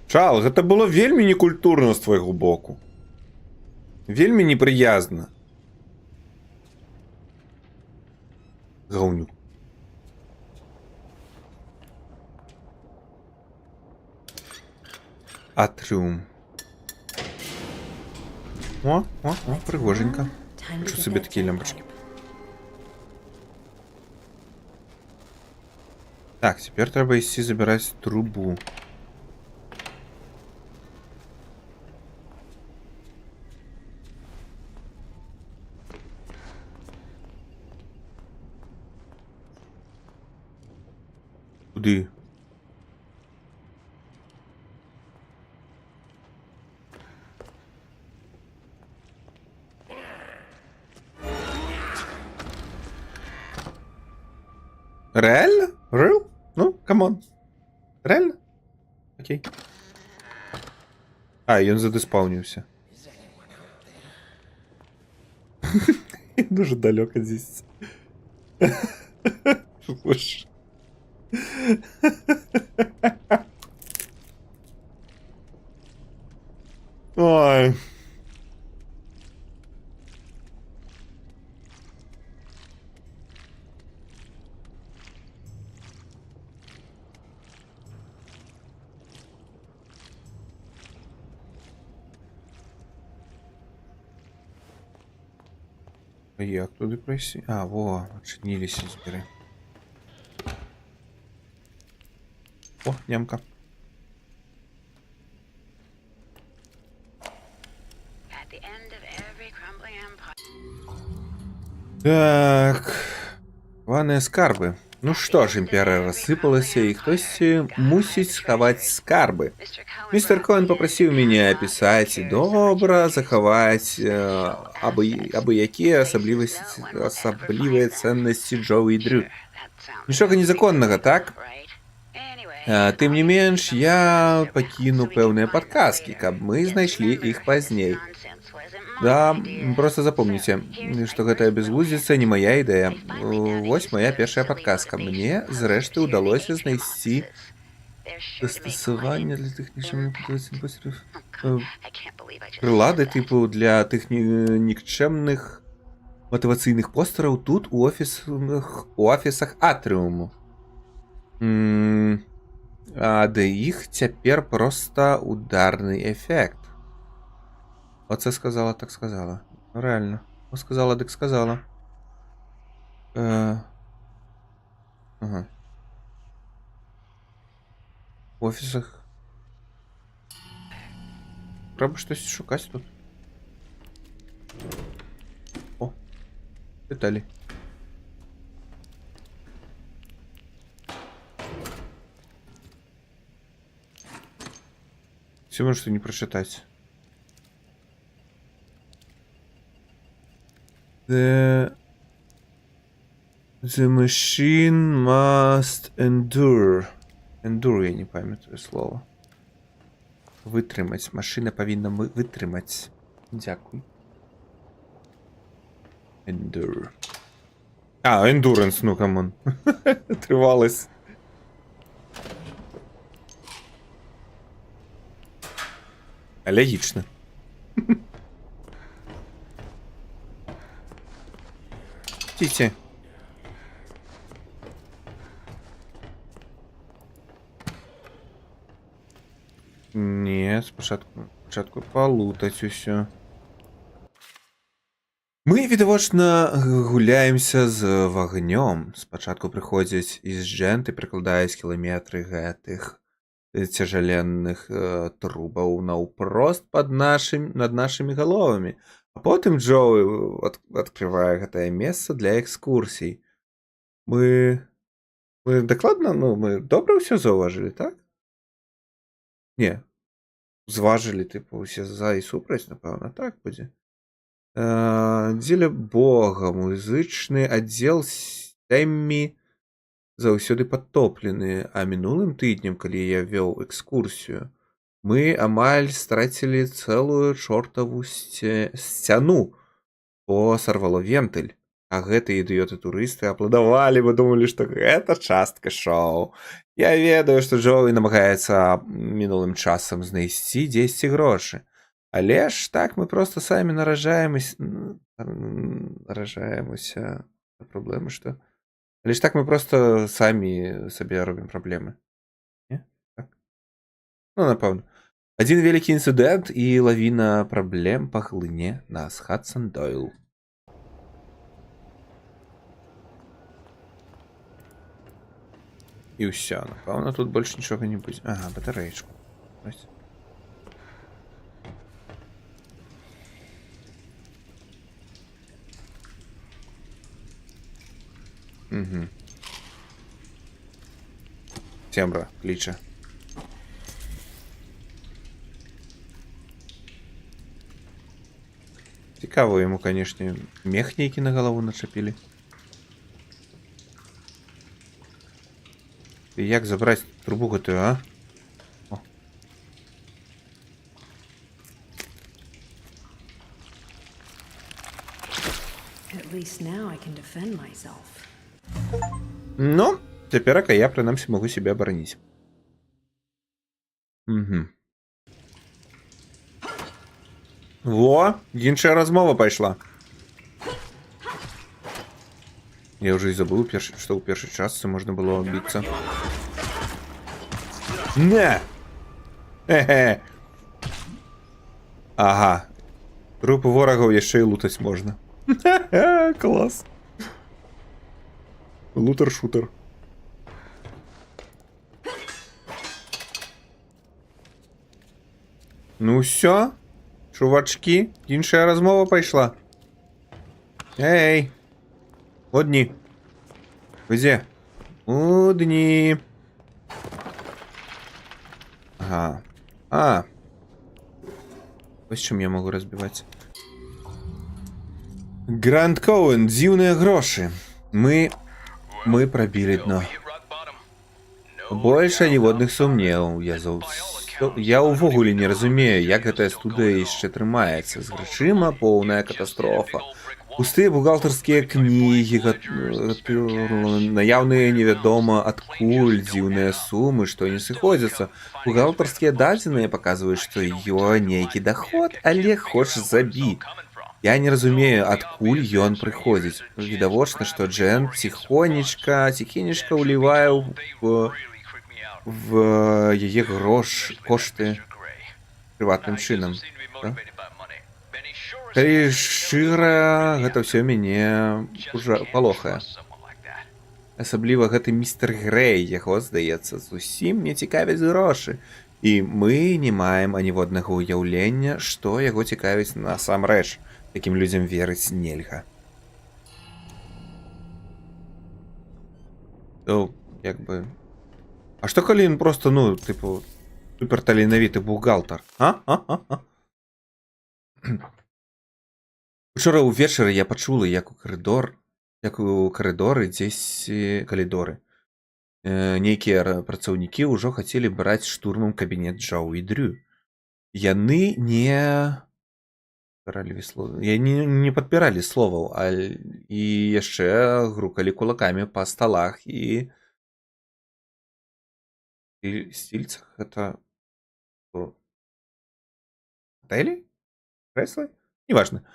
Чарльз, это было вельмі некультурно з твайго боку. Вельмі неприязна. Гаўнюк. Атріум. О, пригоженько. Хочу собі такі лямпочки. Так, тепер треба йти забирати трубу. Куди? Реально? Real? Ну, камон. Реально? Окей. А, і він задиспаунився. Дуже далеко здесь. Боже. Ой. Як туди пройти? А, во, очинились збери. О, нямка. Так. Ванные скарби. Ну що ж, імперія розсипалася, і хтось мусить сховати скарби. Містер Коен попросив мене описати добре, заховати абы які особливі цінності Джо і Дрю. Нічого незаконного, так? Тим не менш, я пакіну пэўныя падказкі, каб мы знайшлі іх пазней. Да, просто запомните, что гэтая безглуздзіца не моя ідэя. Вось моя першая падказка. Мне, зрэшты, удалося знайсці дастасаванне для тэхнічных прылады, типу, для тых нікчэмных матывацыйных постараў тут, у офісах Атріуму. А да іх цяпер проста ударны эфект. Оце сказала, так сказала. Реально. Сказала, так сказала. Ага. В офісах. Треба щось шукати тут. О, деталі. Все можете не прочитать. The machine must endure. Endure, я не пам'ятаю слово. Витримать. Машина повинна витримать. Дякую. Endure. А, endurance, ну камон. Тривалость. Логічно. Тіті. Ні, спочатку полутать усё. Ми, відвочно, гуляємося з вогнем. Спочатку приходять із дженти, прикладаюсь кілометри гэтых цяжаленных трубаў наўпрост над нашымі галовамі. А потым Джоуи адкрывае гэтае месца для экскурсій. Мы дакладна, мы добра ўсё заўважылі, так? Не. Зважылі, тыпу, усе за і супраць, напэўна, так будзе. Дзеля Бога, музычны аддзел Сэммі заўсёды падтоплены, а мінулым тыднем, калі я вёў экскурсію, мы амаль страцілі цэлую чортаву сцяну, бо сарвало вентыль. А гэтыя ідыёты-турысты апладавалі, бо думалі, што гэта частка шоу. Я ведаю, што Джоуі намагаецца мінулым часам знайсці дзесьці грошы. Але ж так мы проста самі наражаемся на праблемы, што... Але ж так мы проста самі сабе робім праблемы. Не? Так. Ну, напэўна. Адзін вялікі інцыдэнт і лавіна праблем паглыне нас. Хадсон Дойл. І ўсё, напэўна, тут больш нічога не будзе. Ага, батарэечку. Угу. Тембра кліча. Цікаво йому, конечно, мех нейкі на галаву начапілі. І як забраць трубу гэтую, а? О. At least now I can defend myself. Ну, цяперака я, прынамсі, магу себе абараніць. Угу. Во, іншая размова пайшла. Я уже и забыл, что у першай частцы можно было биться. Не! Хе-хе! Ага. Трупы ворогаў яшчэ і лутаць можна. Класс. Лутер-шутер. Ну все, чувачки, іншая размова пайшла. Эй! Одни. Где? Одни. Ага. А. Ось чым я могу разбивать. Гранд Коуэн, дзіўныя грошы. Мы пробили дно. Больше ніводных сумневаў. Я ўвогуле не разумею, як гэтая студыя яшчэ трымаецца. З грашыма поўная катастрофа. Пустыя бухгалтарскія кнігі, наяўныя невядома адкуль дзіўныя сумы, што не сыходзяцца. Бухгалтарскія дадзеныя паказваюць, што нейкі даход, але хоча забі. Я не разумею, адкуль ён прыходзіць. Відавочна, што Джен ціхенечка ўлівае в яе кошты прыватным чынам. Калі шчыра, гэта ўсё мяне уже палохае. Асабліва гэты містер Грэй, яго, здаецца, зусім не цікавяць грошы. І мы не маем аніводнага ўяўлення, што яго цікавіць насамрэч. Такім людзям верыць нельга. То, як бы... А што калі ён просто, ну, типу, суперталенавіты бухгалтар? Учора ўвечары я пачула, як у карыдоры дзесьці калідоры. Нейкія працаўнікі ўжо хацелі браць штурмам кабінет Джоу і Дрю. Яны не падпіралі словаў, і яшчэ грукалі кулакамі па сталах і стільцах. Гэта гатэлі? Крэслы? Неважна.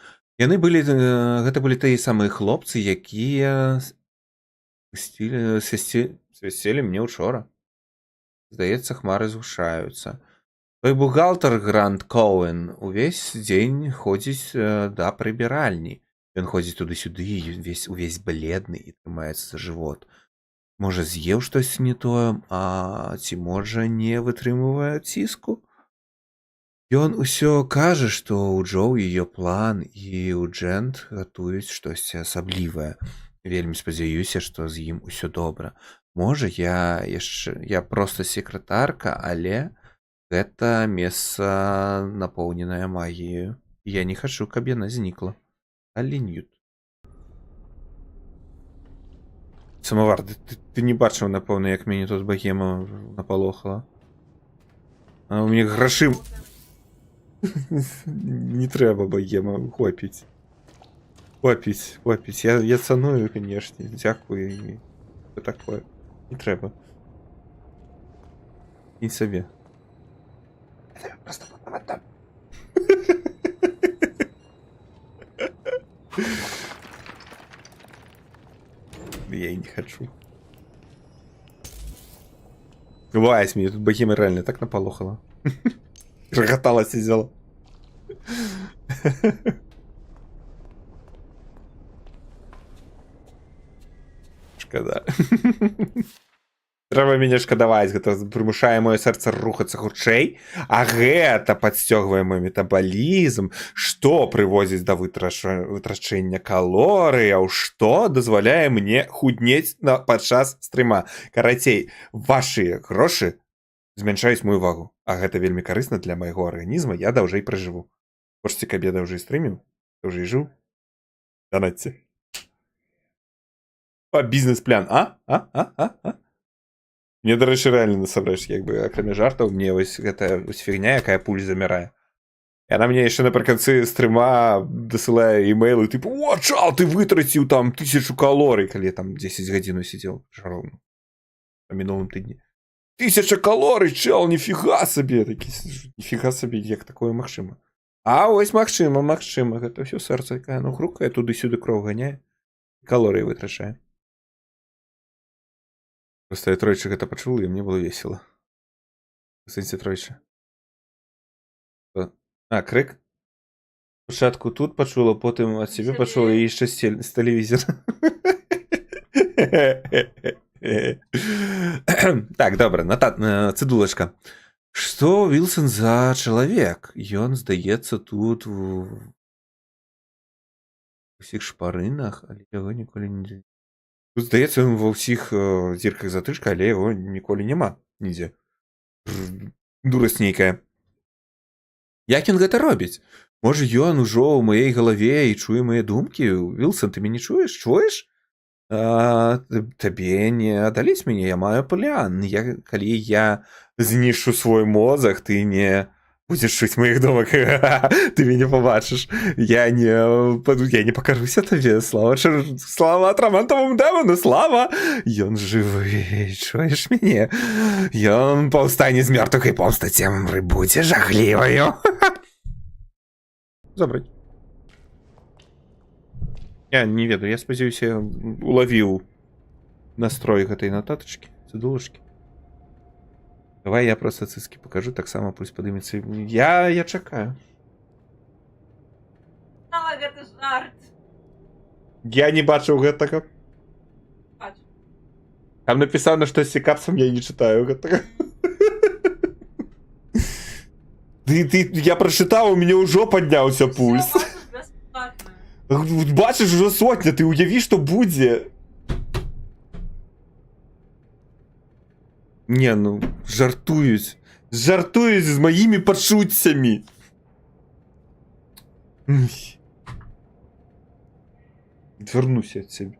Гэта былі тыя самыя хлопцы, якія свісцелі мне учора. Здаецца, хмары згушаюцца. Той бухгалтар Грант Коуэн увесь дзень ходзіць да прыбіральні. Ён ходзіць туды-сюды, увесь бледны і трымаецца за жывот. Можа, з'еў штось не тое, а ці можа не вытрымывае ціску? Ён усё кажа, што ў Джоу яе план і ў Джент гатуюць штосьці асаблівае. Вельмі спадзяюся, што з ім усё добра. Можа, я проста секретарка, але гэта месца напоўненае магіяю. Я не хачу, каб яна знікла. Але Ньют. Самавар, ты не бачыў, напэўна, як мяне тут багема напалохала. А у мяне грашы... Не трэба багема, хопіць. Хопіць. Я цаную, канешне. Дзякую. І такое. Не трэба. Кінь сабе. Я просто потом отдам. Я и не хочу. Вась, меня тут богема реально так наполохала. Рогатала, сидела. Шкода. Трэба мяне шкадаваць, гэта прымушае маё сэрца рухацца хутчэй, а гэта падсцёгвае мой метабалізм, што прыводзіць да вытрачэння калорыяў, што дазваляе мне худнець падчас стрыма. Карацей, вашыя грошы змяншаюць мою вагу, а гэта вельмі карысна для майго арганізма, я даўжэй пражыву. Хочаце, каб я даўжэй стрыміў? Даўжэй жыў? Данатце. А бізнес-план, Мне, дарэчы, рэальна насамрэч, як бы, акрамя жартаў, мне вось гэта фігня, якая пульс замірае. Яна мне яшчэ напрыканцы стрыма дасылае імейлы, тыпу, о, чал, ты вытраціў там 1000 калорый, калі я там 10 гадзінаў сидзеў жароўна па мінулым тыдні. 1000 калорый, чал, ніфіга сабе, такі, ніфіга сабе, як такое магчыма. А вось магчыма, гэта ўсё сэрца, якая, ну, грукае, туды-сюды кроў ганяе, калорыі вытрачае. Просто я тройчы гэта пачула, і мне было весела. У сэнсе тройчы. А, крык? Спачатку тут пачула, потым ад сябе пачула і яшчэ з тэлевізора. Так, добра, цыдулачка. Што Вілсон за чалавек? Ён, здаецца, тут у ўсіх шпарынах, але яго ніколі не... Тут, здаецца, ён ва ўсіх зірках затычка, але яго ніколі няма нідзе. Дурасць нейкая. Як ён гэта робіць? Можа, ён ужо ў маёй галаве і чуе мае думкі? Вілсон, ты мяне чуеш? Чуеш? Табе не адаліць мяне, я маю план. Калі я знішчу свой мозг, ты не будзеш чуць маіх думак. Ты мяне пабачыш. Я не пакажуся табе. Слава атрамантаваму дэману, слава! Ён жывы, чуеш мяне? Ён паўстане з мёртвых і помста цемры будзе жахліваю. Забраць. Я не ведаю, я спадзяюся, улавіў настрой гэтай нататачкі, цыдулачкі. Давай я проста цыцкі пакажу, таксама пусть падымецца. Я чакаю. На Жарт. Я не бачив гэтага. Бачу. Там написано, что с капсом я не читаю гэтага. Я прочитав, у мене уже піднявся пульс. Все, бачиш, безплатно. Бачиш, уже сотня, ти уяви, що буде. Не, ну, жартують. Жартують з моїми почуттями. Відвернуся від себе.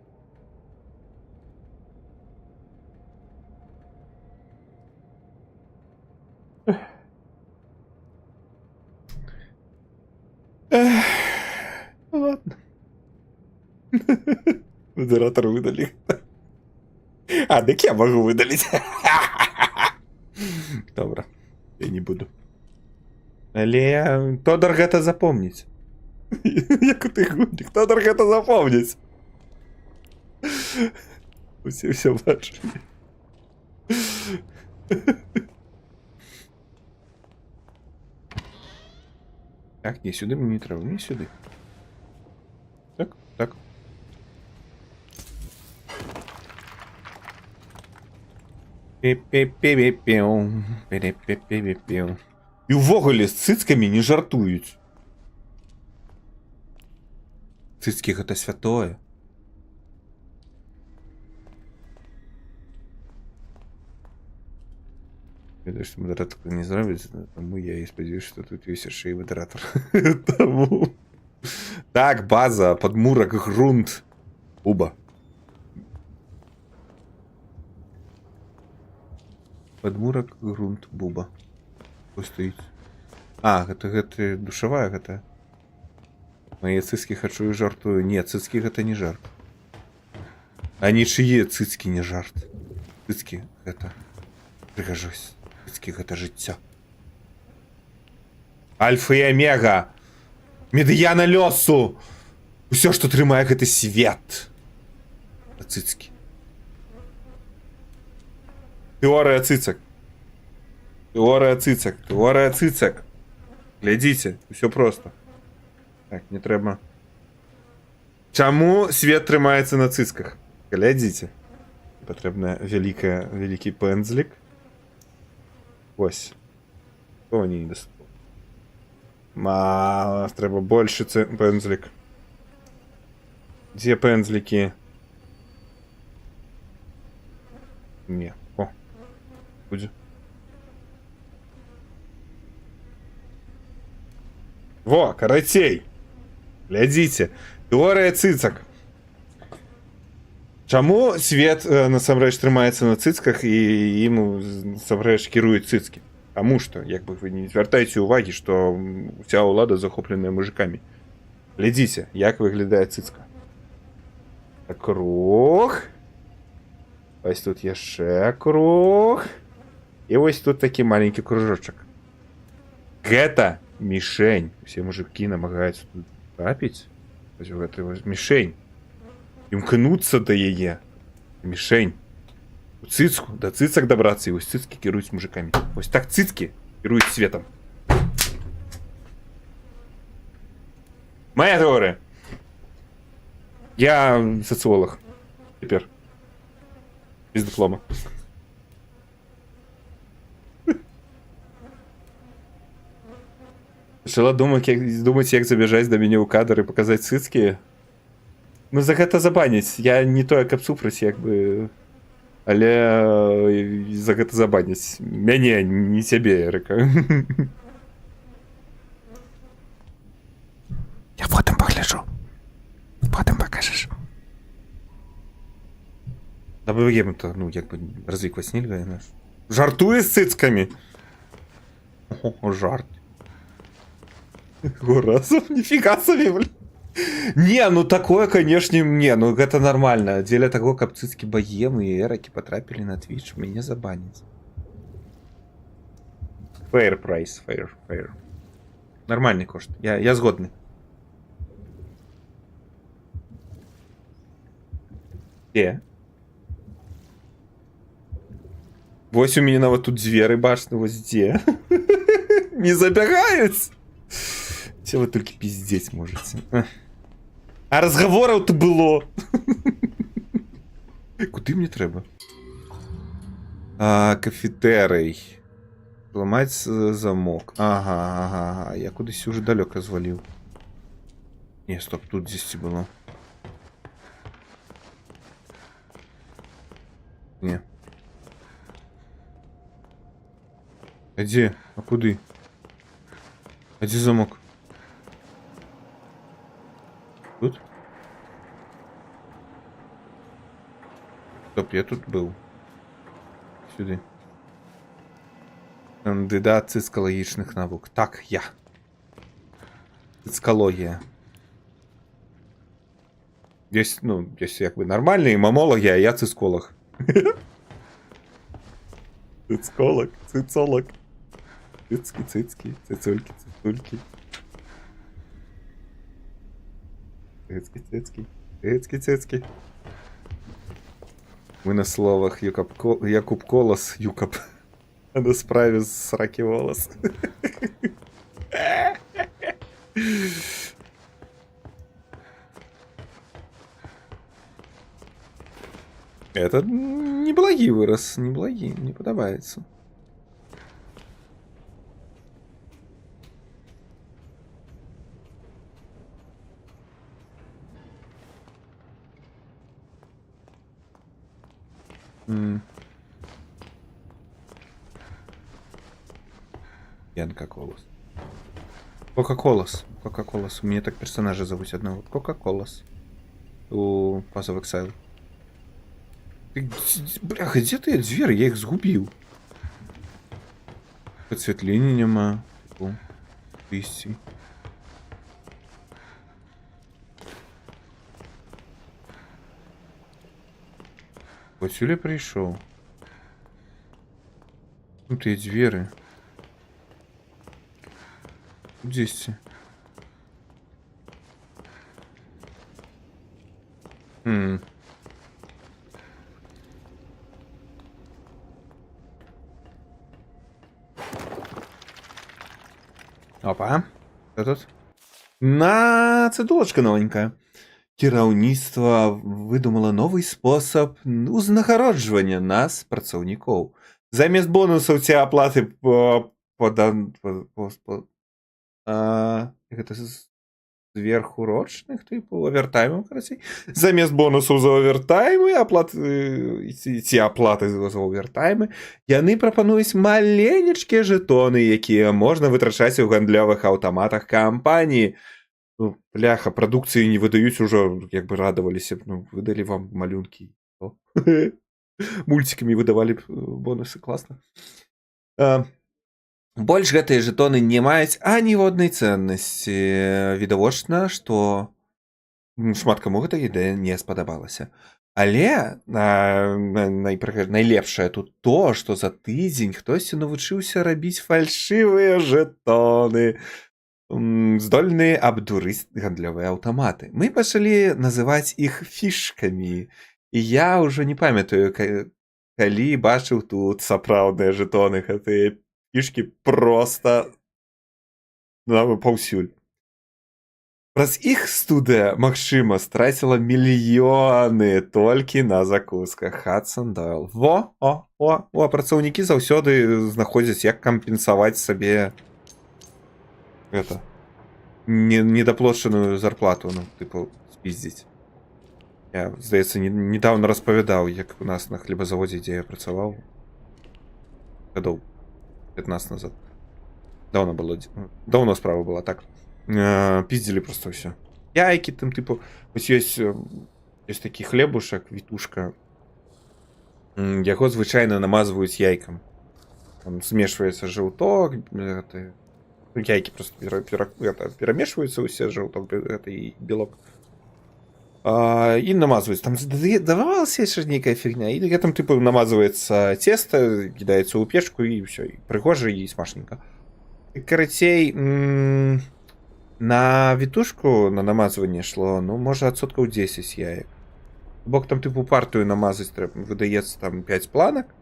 Ну ладно. Модератор выдали. А, так я могу выдалить. Добре. Я не буду. Але Тодор гэта запомніць. Як ты гудик, Тодор гэта запомніць. Усе все бачили. Так, не сюди мені треба, не сюди. Так, так. Пі-пі-пі-пі-піу, пі-пі-пі-пі-піу. І ввогуле з цицками не жартують. Цицки гэта святое. Я думаю, что модератор не зробить, тому я і сподіваюся, що тут є ще й модератор. Тому... Так, база, подмурок, грунт. Уба. Подмурок, грунт, буба. Ось стоїть. А, гэта душевая гэта. Мои цицки хочу и жартую. Нет, цицки это не жарт. А ничьи цицки не жарт. Цицки это... Пригожусь. Цицки это життя. Альфа и омега. Медіана льосу. Все, что тримає, это свет. А цицки. Теория цицок. Теория цицок. Теория цицок. Глядите, все просто. Так, не треба. Чому свет тримається на цицках? Глядите. Потрібно великий пензлик. Ось. О, не доступно. Мало, треба більше пензлик. Где пензлики? Не. О. Буде. Во, каратей. Глядите. Теорія цицок. Чому свет насамрэч трымаецца на цыцках і ім насамрэч кіруюць цыцкі? Таму што, як бы вы не звяртаеце ўвагі, што вся ўлада захопленая мужикамі. Глядзіце, як выглядае цыцка. Круг. Вось тут яшчэ круг. І вось тут такі маленькі кружочак. Гэта мішень. Усе мужики намагаюцца тут трапіць. Вось гэта вось мішень. Імкнуцца да яе. Мішень. У цыцку, да цыцак дабрацца, і вось цыцкі кіруюць мужикамі. Вось так цыцкі кіруюць светом. Моя теория. Я социолог. Теперь. Без диплома. Пачала думаць, як забежаць да мяне ў кадр і паказаць цыцкі. Ну, за гэта забаніць. Я не тое, каб супраць, як бы... Але за гэта забаніць. Мяне, не цябе, Эрыка. Я потым пагляджу. Потым пакажаш. Да бы ем-то, ну, як бы развікваць нельга, наш. Жартуе з цыцкамі. О, жарт. Разом, нифига себе, блин. Не, ну такое, конечно, не, ну это нормально. Дзеля таго, каб цыцкі баемы і эракі потрапілі на Twitch, мяне забаняць. Fair price, fair. Нормальный кошт. Я згодны. Где? Вось у мяне нават тут дзверы бачны, вось дзе. Не забягаюць. Все вы только пиздеть можете. А розговорів то було. Куди мені треба? Кафетерий. Зламати замок. Ага. Я кудись уже далеко звалив. Не, стоп, тут здесь было. Не. А где? А куды? А где замок? Тут? Стоп, я тут был. Сюда. Кандидат цицкологічних наук. Так, я. Цицкологія. Есть, ну, есть якби нормальные мамологи, а я цицколог. Цицколог, цицолог. Цицки, цицульки, цицульки. Цицки. Мы на словах Якуб Колос, Юкоп. А на справе сраки волос. Это неблагий вырос, неблагий, мне подобается. Янка Колос. Кока-Колос. Кока-Колос. Мне так персонажа зовут одного. Кока-Колос. У Path of Exile. Бляха, где ты, зверь? Я их сгубил. Подсветления нема. Тысячи. Вот сюда пришел. Ну ты, зверы. Здесь. Опа. Что тут? Цидулочка новенькая. Кіраўніцтва выдумала новый спосаб узнагароджвання нас, працаўнікоў. Замест бонусаў ці аплаты гэта зверхурочных типу овертаймаў, карацей. Замест бонусаў за овертаймы, ці аплаты за овертаймы, яны прапануюць маленечкія жэтоны, якія можна вытрачаць у гандлёвых аўтаматах кампаніі. Ну, бляха, прадукцыі не выдаюць ужо, як бы радаваліся б, ну, выдалі вам малюнкі. Мультикамі выдавалі бонусы, класна. Больш гэтыя жэтоны не маюць аніводнай цэннасці. Відавочна, што шмат каму гэта ідэя не спадабалася. Але найлепшае тут то, што за тыдзень хтосьці навучыўся рабіць фальшывыя жэтоны, здольныя абдурыць гандлёвыя аўтаматы. Мы пачалі называць іх фішкамі. І я ўжо не памятаю, калі бачыў тут сапраўдныя жэтоны, гэтыя фішкі проста паўсюль. Праз іх студыя, магчыма, страціла мільёны толькі на закусках. Хадсон Дойл. Працаўнікі заўсёды знаходзяць, як кампенсаваць сабе это недоплачаную зарплату, ну, типу, спіздзіць. Я, здаецца, недавно распавядаў, як у нас на хлебазаводзе, дзе я працаваў. Гадоў 15 назад. Даўно справа была, так. Пиздили просто все. Яйки там, типу, ось есть такі хлебушак, вітушка. Яго звычайна намазваюць яйкам. Там смешваецца жаўток, яйки просто перамешваюцца ўсе жаўток і белок. І намазваюць. Там давалася яшчэ нейкая фігня. І там, типу, намазваецца цеста, кідаецца ў печку і ўсё. Прыгожа і смачненька. Карацей, на вітушку на намазванне шло, ну, можа, адсоткаў 10 яек. Бок там, типу, партыю намазаць трэба, выдаецца там 5 планак.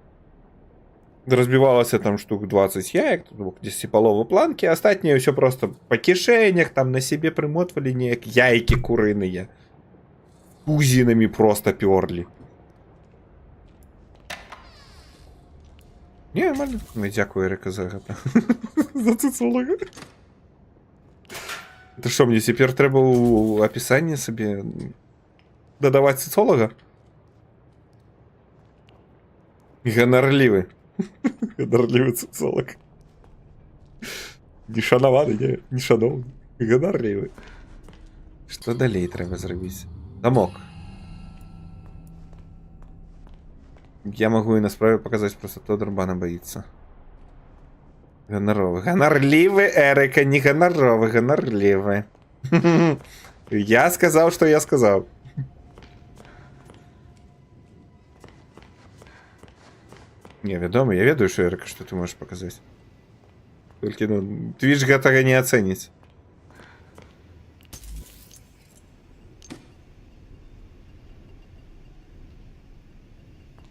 разбивалася там штук 20 яек, тут 10-паловы планкі, астатніе ўсё просто па кішэнях, там на сябе прымотвалі неяк яйкі курыныя. Тузінамі просто пёрлі. Не, нормально. Дзякую, Эрыка, за гэта. За цыцолага. Это што, мне цяпер трэба ў апісанні сабе дадаваць цыцолага? Ганарлівы. Ганарлівы цыцолаг. Не шанаваны, не, не шаноўны. Ганарлівы. Што далей трэба зрабіць? Замок. Я могу и на справе показать, просто то Дурбана боится. Гоноровый. Гонорливый, Эрика, не гоноровый, гонорливый. Я сказал, что я сказал. Не, вядома, я ведаю, что, Эрика, что ты можешь показать. Только, ну, Твич гэтага не оценить.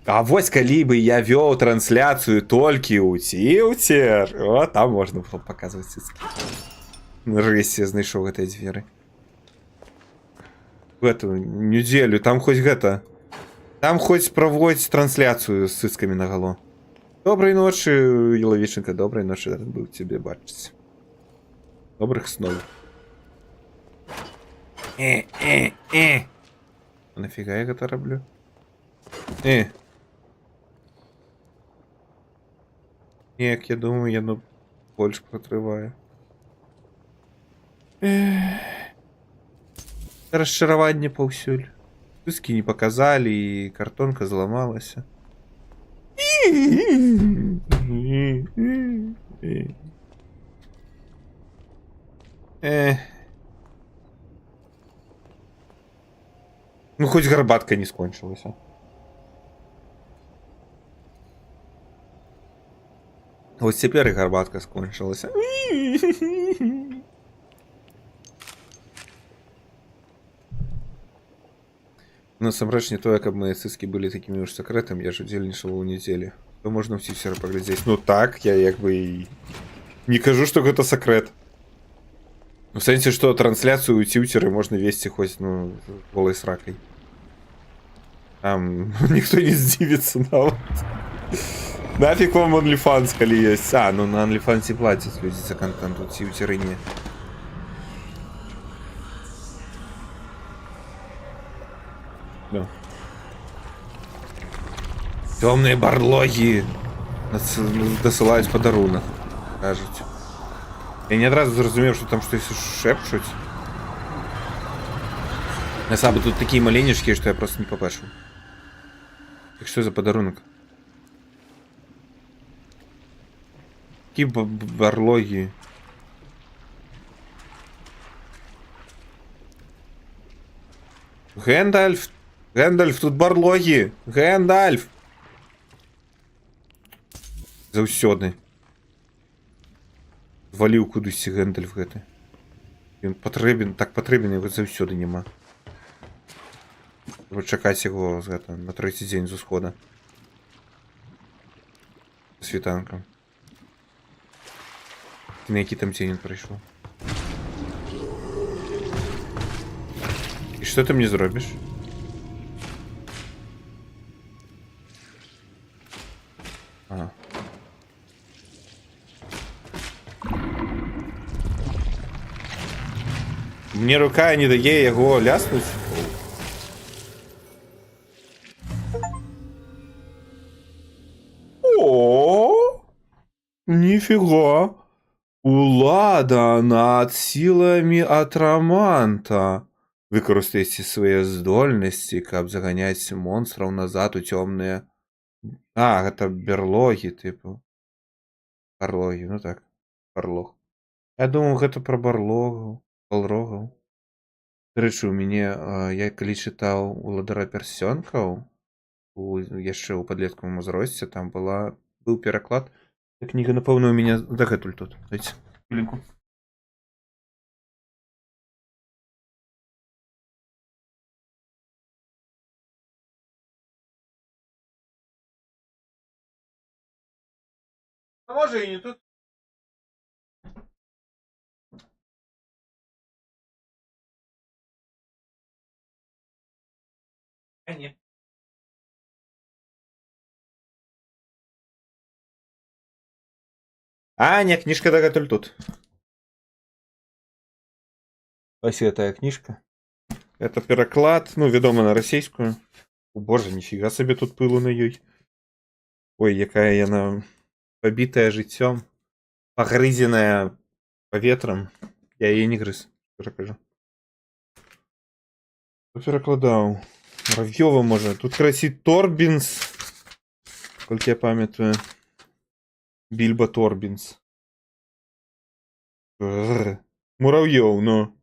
А вось калі бы я вёў трансляцыю толькі ў Тилтер, о, там можна было паказваць цыцкі. Нарэшце я знайшоў гэтыя дзверы. Гэту нядзелю, там хоць гэта. Там хоць праводзь трансляцыю з цыцкамі нагало. Добрай ночы, Елавічынка, добрай ночы, рад быў цябе бачыць. Добрых сноў. Нафіга я гэта раблю? Неяк, я думаю, яно больш пратрывае. Расчараванне паўсюль. Дыскі не паказалі, і картонка зламалася. Ну, хоць гарбатка не скончылася. Вот цяпер і гарбатка скончылася. Насамрэч не тое, каб мои цыцкі былі такімі уж сакрэтамі, я ж удзельнічала ў нядзелі. То можна ўсіх серы паглядзець. Ну так, я як бы і не кажу, што гэта сакрэт. У сэнсе, што трансляцыю ў Тилтеры можна весці хоць, ну, голай сракай. Там ніхто не здзівіцца нават. Нафиг вам OnlyFans, калі есть. А, ну на OnlyFans платят люди за контент, тут Тилтеры не. Да. Темные барлоги досылаюць падарунак, кажуць. Я не адразу зразумеў, што там штось шэпчуць. Насамрэч тут такія маленечкія, што я просто не пабачыў. Так што за падарунак? Какие барлоги? Гэндальф! Гэндальф, тут барлоги! Гэндальф! Заўсёды. Валіў кудысьці Гэндальф гэты. Ён патрэбен, так патрэбен, яго заўсёды няма. Трэба чакаць яго гэта, на 3-й дзень з усхода. Світанкам. На які там дзень ён прыйшоў. І што ты мне зробіш? Ага. Мне рука не дае яго ляснуць. О! Ніфіга! Улада над сіламі атраманта. Выкарыстайце свае здольнасці, каб заганяць монстраў назад у цёмныя... А, гэта берлогі, тыпу. Барлогі, ну так. Барлог. Я думаю, гэта пра барлогаў. Балрогаў. Дарэчы, у мяне, я калі чытаў «Уладара пярсцёнкаў», яшчэ ў падлеткавым узросце, там быў пераклад. Кніга, напэўна, у мяне дагэтуль тут. Дайце хвілінку. А може і не тут. А ні. А, не, книжка только тут. Ось эта книжка. Это переклад, ну, відомо на російську. О боже, ніфіга собі тут пилу на їй. Ой, яка яна побитая життям, погрызенная поветром. Я її не гриз, перекажу. Перекладав. Муравйова може. Тут красі Торбінс. Скільки я пам'ятаю. Більбо Торбінс. Муравйов, ну.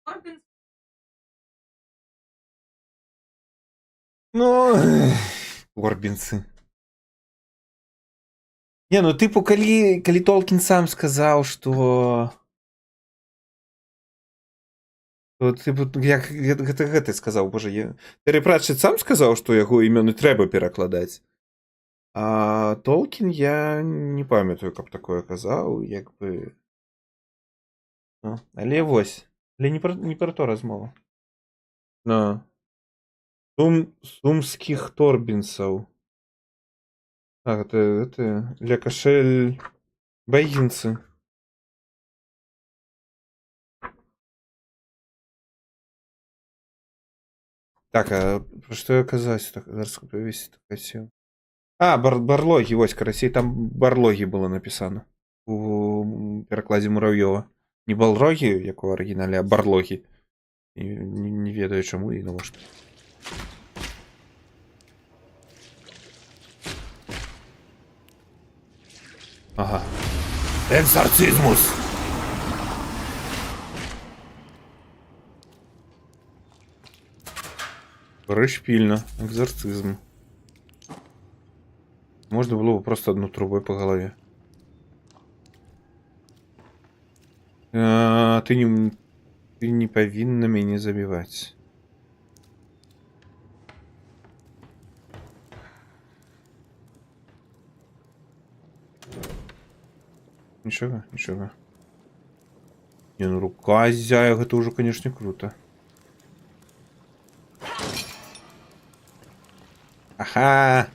Корбін Ну, Торбінси. Не, ну типу, коли Толкін сам сказав, що... То, типу, як ти сказав, боже, Террі Пратчет сам сказав, що його ім'я не треба перекладати. А Толкін я не пам'ятаю, як такое казав, якби... Ну, але ось. Але не про то розмова. Ну. Сумских Торбінсов. Так, это Ля-Кашель Бейгінси. Так, а про що я казав? Так, зараз повісти така сіла. А, Барлоги, ось, карасей, там Барлоги було написано. У перекладі Муравйова. Не Балроги, як у оригіналі, а Барлоги. І не ведаю чому і навошта. Ага. Екзорцизмус! Пришпільно. Екзорцизм. Можна було б просто одну трубою по голові. Ты не повинна меня забивать. Ничего, ничего. Не, ну рука зяя, это уже, конечно, круто. Ага!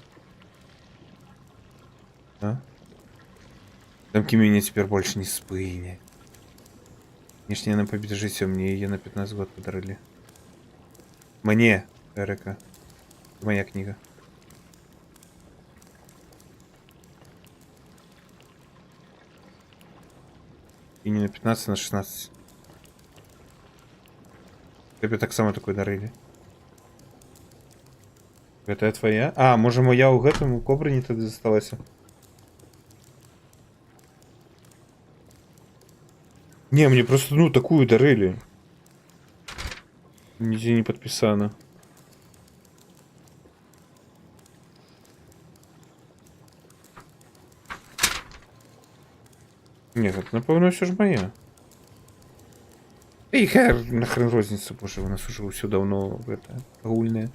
А? Замки меня теперь больше не спынет. Конечно, я на победу жития, мне ее на 15 год подарили. Мне, Эрика. Моя книга. И не на 15, а на 16. Тебе так само такой дарили. Это твоя? А, може моя у гэтаму кобрыні тады засталася? Не, мне просто, ну, такую дарили. Нигде не подписано. Нет, это, напевно, все ж моя. Эй, нахрен розница, боже, у нас уже все давно это, агульное.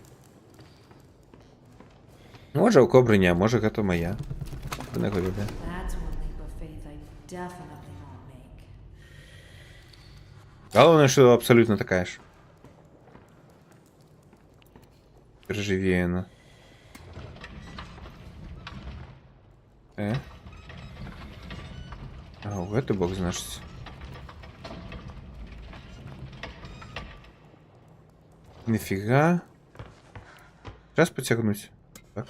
Може у кобрыні, а може гэта моя. Не говорю, да? That's one leap of faith I definitely won't make. Главное, что абсолютно такая же. Ржавеяна. А, у гэты бок, значит. Нафига? Сейчас потягнуть. Так.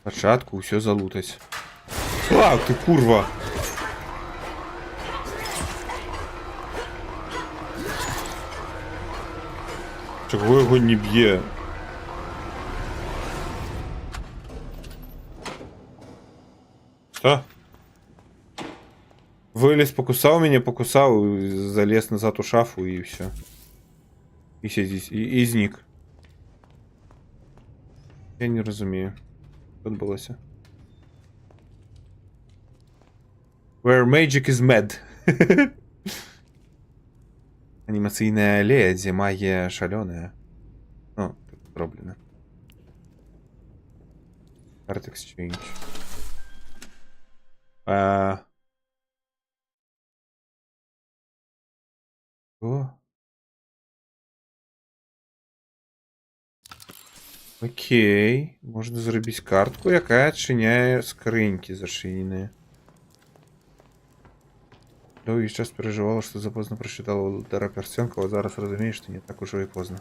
Початку все залутать. А, ты курва! Чого його не б'є? Что? Вылез, покусал меня, покусал, залез назад у шафу и все. И сидит, и зник. Я не разумею. Тут было все. Where magic is mad. Анімаційна алея, де магія шалёная. Ну, так зроблено. Card exchange. О. Окей. Можна зробити картку, яка відчиняє скриньки зачинені. Довгий час переживала, що запоздно прочитала Володара Перстенка, а зараз розумієш, що не так уже і поздно.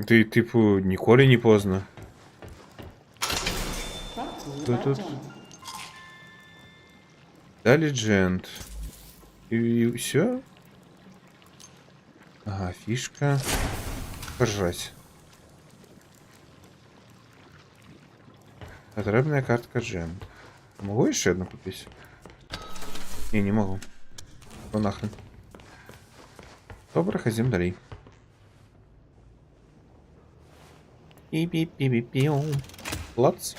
Ти, типу, ніколи не поздно. Що тут? Да, Legend. И все? Ага, фишка. Поржать. Потребная картка Джен. Могу еще одну купить? Не могу. Ну нахрен. Добре, ходим далі. Пи-пи-пи-пи-пиу. Плац.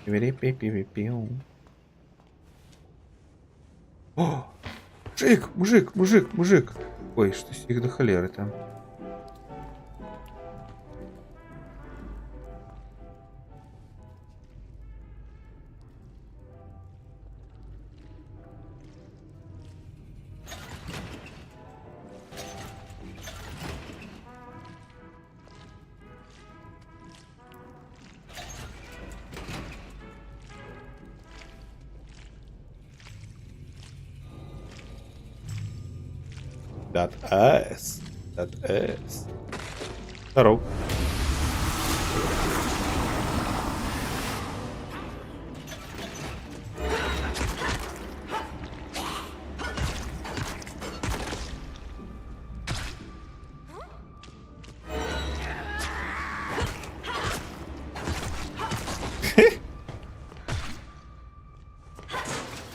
Пи-пи-пи-пи-пиу. О! Мужик. Ой, что их до холеры там. That ass. Здоров.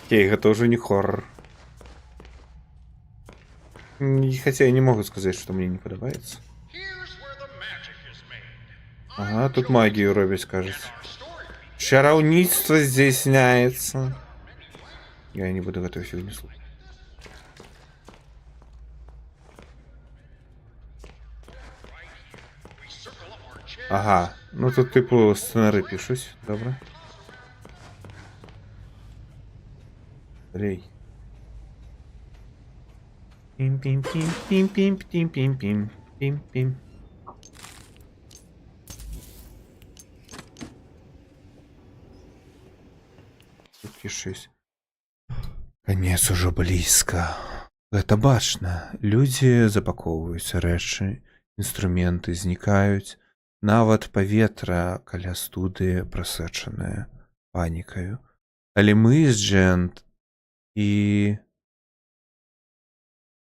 Окей, это уже не хоррор. Хотя я не могу сказать, что мне не подобается. Ага, тут магию робить, кажется. Чаровництво здесь сняется. Я не буду в эту фигню слушать. Ага, ну тут типу сценарий пишусь, добре. Рей. Пим-пим-пим-пим-пим-пим-пим-пим. Пишись. Конец уже близко. Это бачно. Люди запаковываюць рэчы, інструменты знікаюць, нават паветра каля студыі прасачанае панікаю. Але мы з Джент і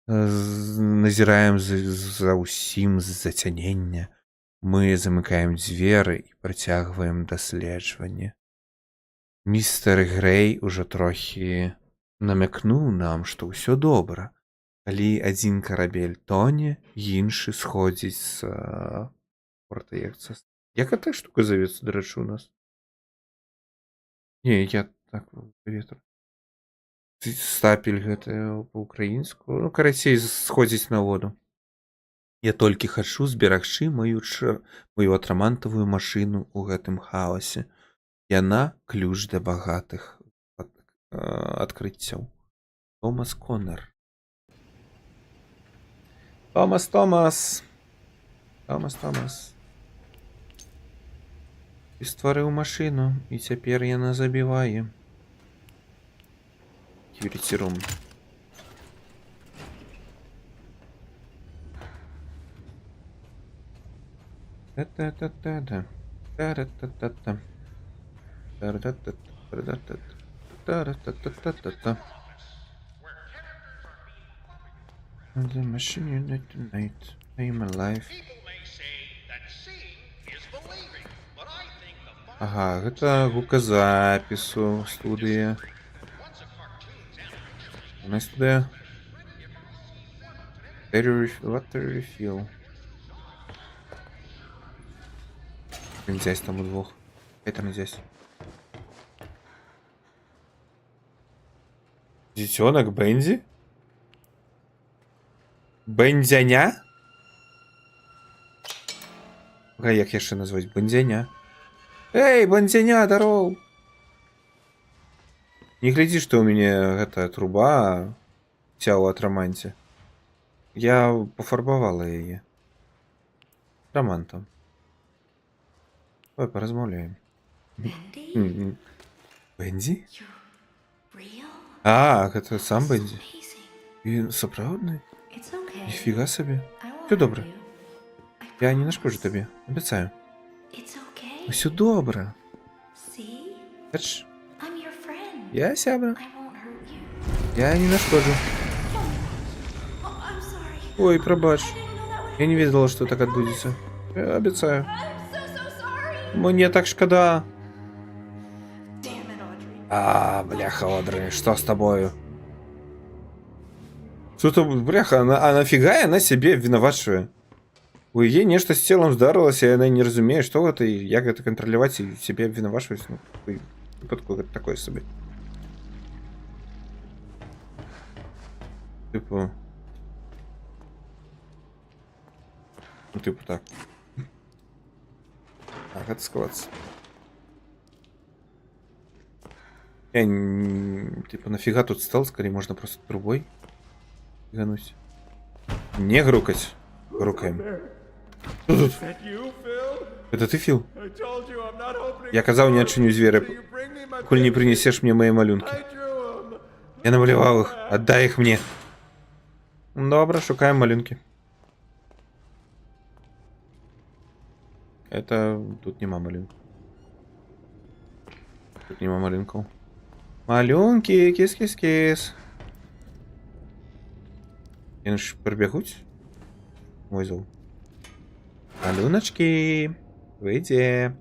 назіраем за ўсім з зацянення. Мы замыкаем дзверы і працягваем даследаванне. Містер Грей ужо трохі намякнуў нам, што ўсё добра. Калі адзін карабель тоне, іншы сходзіць з порта Екса. Як эта штука завецца, дарэчы, у нас? Не, я так ветру. Стапель гэта па-украінску. Ну, карацей, сходзіць на воду. Я толькі хачу зберагчы маю атрамантавую машыну ў гэтым хаосе. Яна ключ да багатых адкрыццяў. Томас Коннор. Томас. Ты стварыў машыну, і цяпер яна забівае. Юрицерум. Та-та-та-та-та. Та-ра-та-та-та. Та-ра-та-та-та-та-та-та-та-та-та. The machine unit tonight. I am alive. Ага, гэта гуказапісу студыя. У нас студыя. Water refill. Здесь там удвох. Это не здесь. Детенок Бенди? Бендяня? Як яшчэ назваць? Бендяня? Эй, бандзяня, здорово! Не гляди, что у меня эта труба вся у атраманте. Я пофарбовала ее. Романтом. Давай поразмовляем. Bendy? Бенди? You're real? А, это сам Бенди. Amazing. І сапраўдны? It's okay. Ніфіга собі. I won't Все hurt добре. you. I Я не promise. нашкоджу тобі. Обіцяю. It's okay. Все добре. See? Бач, I'm your friend. я сябра. I won't hurt you. Я не нашкоджу. Oh, I'm sorry. Ой, пробач. I didn't know that would Я не ведала, что так отбудется. Я обіцяю. I'm so sorry. Мне так шкода. Damn it, Audrey. А, бляха, Одри, что с тобою? Что-то, бляха, а нафига она себе виноватшая? У її нечто з тілом здарилося, і вона не розуміє, що це, і як це контролювати, і себе винувачувати, ну, випадку таке собі. Типу... Ну, типу так. Так, отскладываться. Я типа нафига тут стал, скорее можно просто трубой гануть. Не грукать. Грукаем. Кто тут? That you, Phil? Это ты, Фил? I told you I'm not opening. Я казав, не отчиню зверя, You bring me my коль не принесешь мне мои малюнки. I drew 'em. Я намалевал их. Отдай их мне. Добре, шукаем малюнки. Это... Тут нема малюнков. Тут нема малюнков. Малюнки, кис-кис-кис. Я ж прибягуть? Мой зол. Малюночки. Выйди.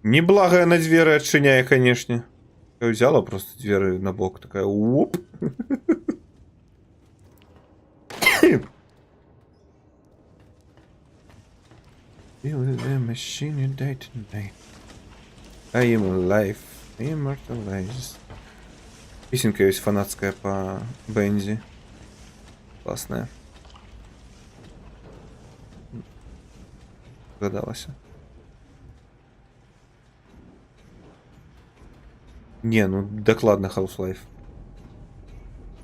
Неблагая на двери отчиняя, конечно. Я взяла просто двери на бок, такая уоп. I am alive. Immortalized. Песенка есть фанатская по Бенди. Классная. Догадалась. Не, ну докладно Half-Life.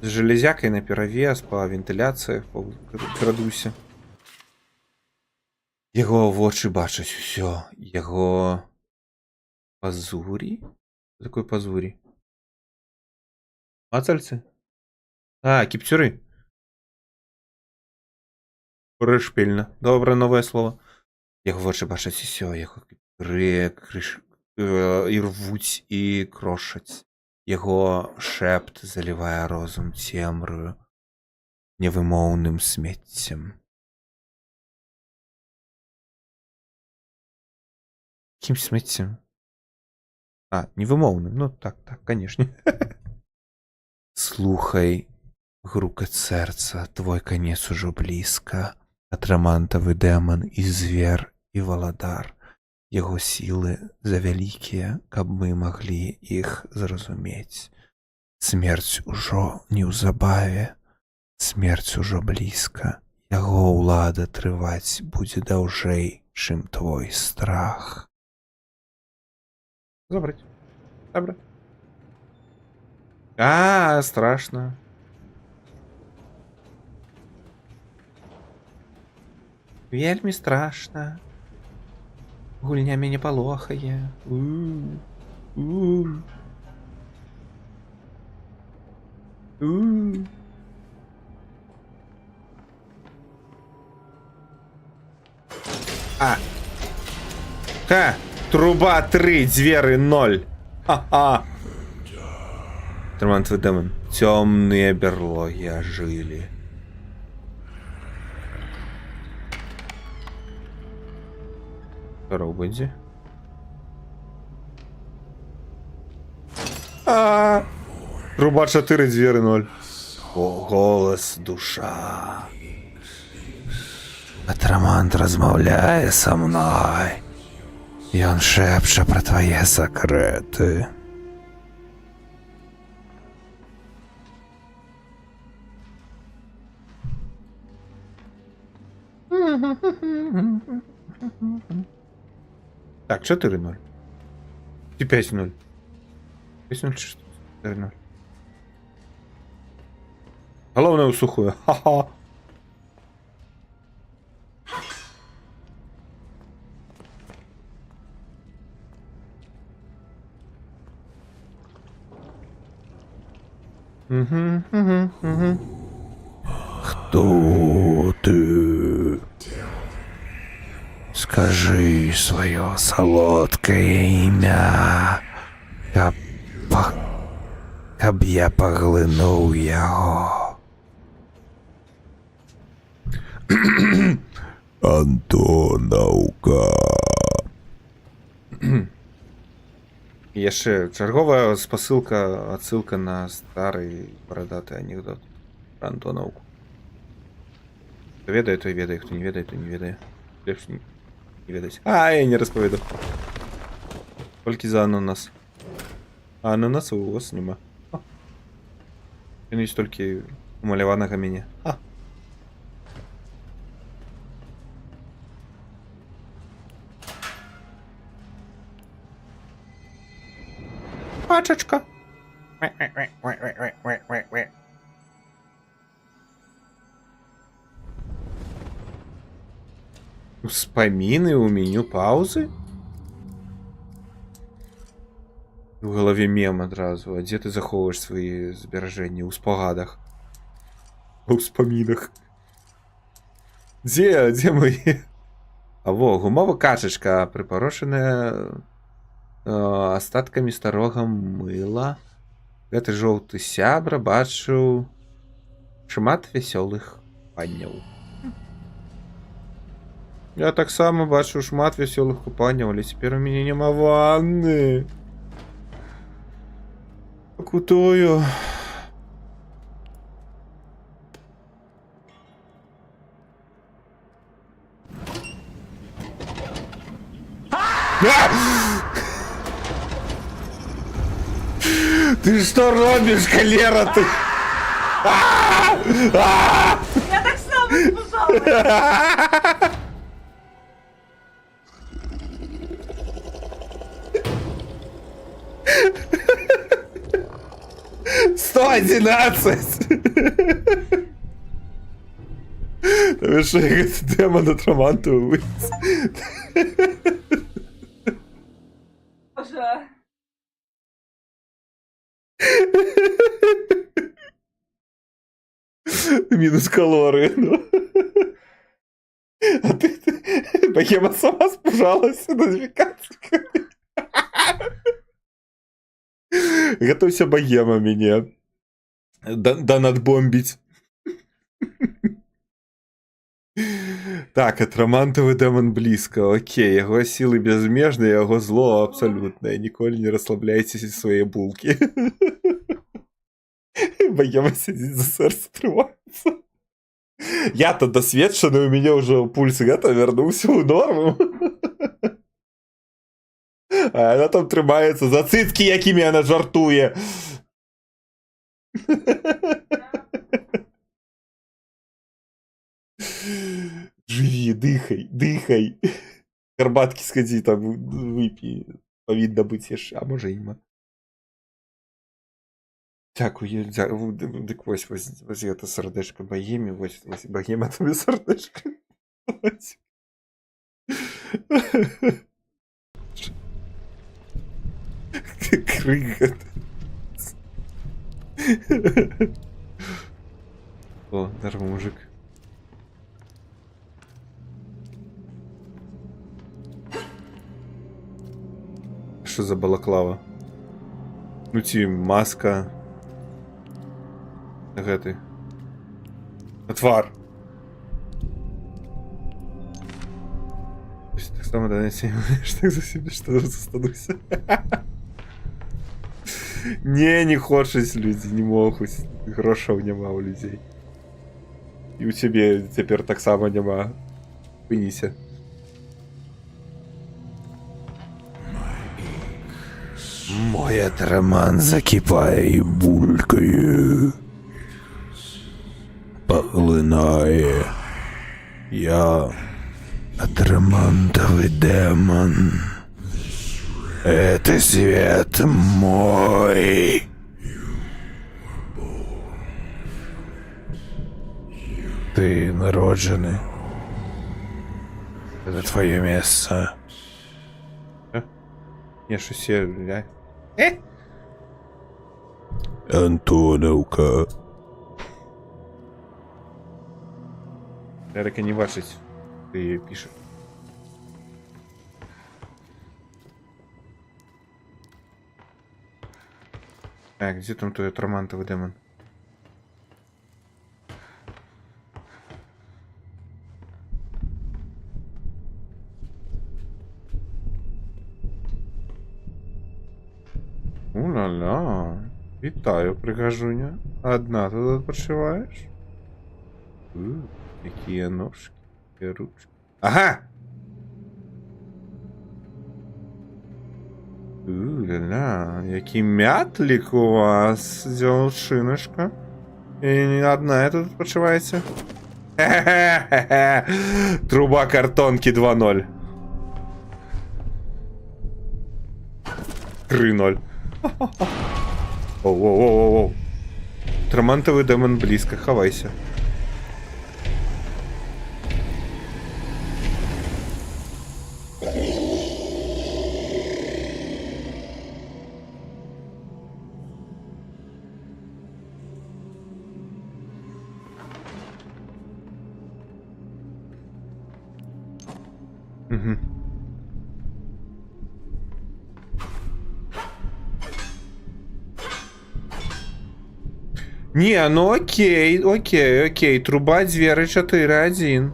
З железякой на перавес, по вентиляциях, по крадуся. Його вочы бачаць усё. Його пазурі? Что такое пазурі? Мацальцы? А, кіпцюры. Прышпільна. Доброе новое слово. Його вочы бачаць усё. Його кіпцюры, і рвуть, і крошаць. Яго шэпт залівае розум цемрою, невымоўным смеццем. Каким смеццем? А, невымоўным. Ну так, конечно. Слухай, грукат сэрца, твой конец ужо блізка. Атрамантавы дэман і звер, і валадар. Яго сілы завялікія, каб мы маглі іх зразумець. Смерць ужо неўзабаве, смерць ужо блізка. Яго ўлада трываць будзе даўжэй, чым твой страх. Забрать. Забрать. А, страшно. Вельмі страшно. Гульня мяне палохае. А. Ха! Труба 3, дзверы 0. Ха-ха. Трамантовый демон. Темные берлоги ожили. Здорово, Бенди. Труба 4, дзверы 0. О, голос, душа. Атрамант размаўляе са мной. Ён шэпча пра твае сакрэты. Так, 4-0. Чи 5-0? 5-0 чи 4-0? Головне у сухую. Ха-ха. Кто ты? Скажи свое солодкое имя, каб я поглинув його. Антоновка. Яшчэ чарговая спасылка, адсылка на стары барадаты анекдот про Антоновку. Хто ведае, той ведае, хто не ведае, той не ведае. Лепш не ведаць. А, я не распаведу. Толькі за ананас. А ананаса у вас няма. Ён ёсць толькі умаляванага мяне. Пачачка. Успаміны ў меню паўзы? У галаве мем адразу. А дзе ты захоўваеш свае зберажэнні? У спагадах. У ўспамінах. Дзе мае? А во, гумова качачка, прыпарошаная астаткамі старога мыла. Гэты жоўты сябра бачыў шмат вясёлых панняў. Я таксама бачу шмат вясёлых купанняў, але цяпер у мяне няма ванны. Пакутую. Ты что робишь, холера ты? Я так само спужалась. 111! Та що, як демон атроманту вийць? Боже. Мінус калорії, ну. А ти Богема сама спужалася нотификациями. Готовься, Богема, меня донатбомбить. Так, атрамантовый демон близко. Окей, яго силы безмежны, яго зло абсолютное. Ніколі не расслабляйте свои булки. Богема сидит за сердце, трывается. Я-то досвідчений, у меня уже пульс где-то вернулся в норму. А она там тримається за цицки, якими вона жартує. Живи, дихай, дихай. Карбатки сходи, там випій. Повинно бути ще, а може іма. Дякую, дякую. Так ось це сердечко Богемі, ось Богема тобі сердечко. Крига. О, здорово, мужик. Що за балаклава? Ну ці маска. Гэты. Отвар. Так само да так за себе что застануся. Не хочуць люди, не могуць. Грошаў няма у людзей. І у цябе цяпер таксама няма. Спыніся. Мой атраман закипае і булькае. Поглинає. Я атрамантовый демон. Это свет мой. Ты народжений. Это твое место. Я щось я... Антоновка. Ерика не бачить. Ти пише. Так, где там твой атрамантовый демон? Уля-ля. Вітаю, прихожуня. Одна тут відпочиваєш? Які ножки, які ручки. Ага! Уля-ля, який мятлик у вас, дівчиночка. І не одна я тут відпочивається. Хе-хе-хе-хе. Труба картонки 2.0. 3.0. Оу-оу-оу-оу. Трамантовый демон близко, хавайся. Угу. Не, ну окей. Труба двери 4-1.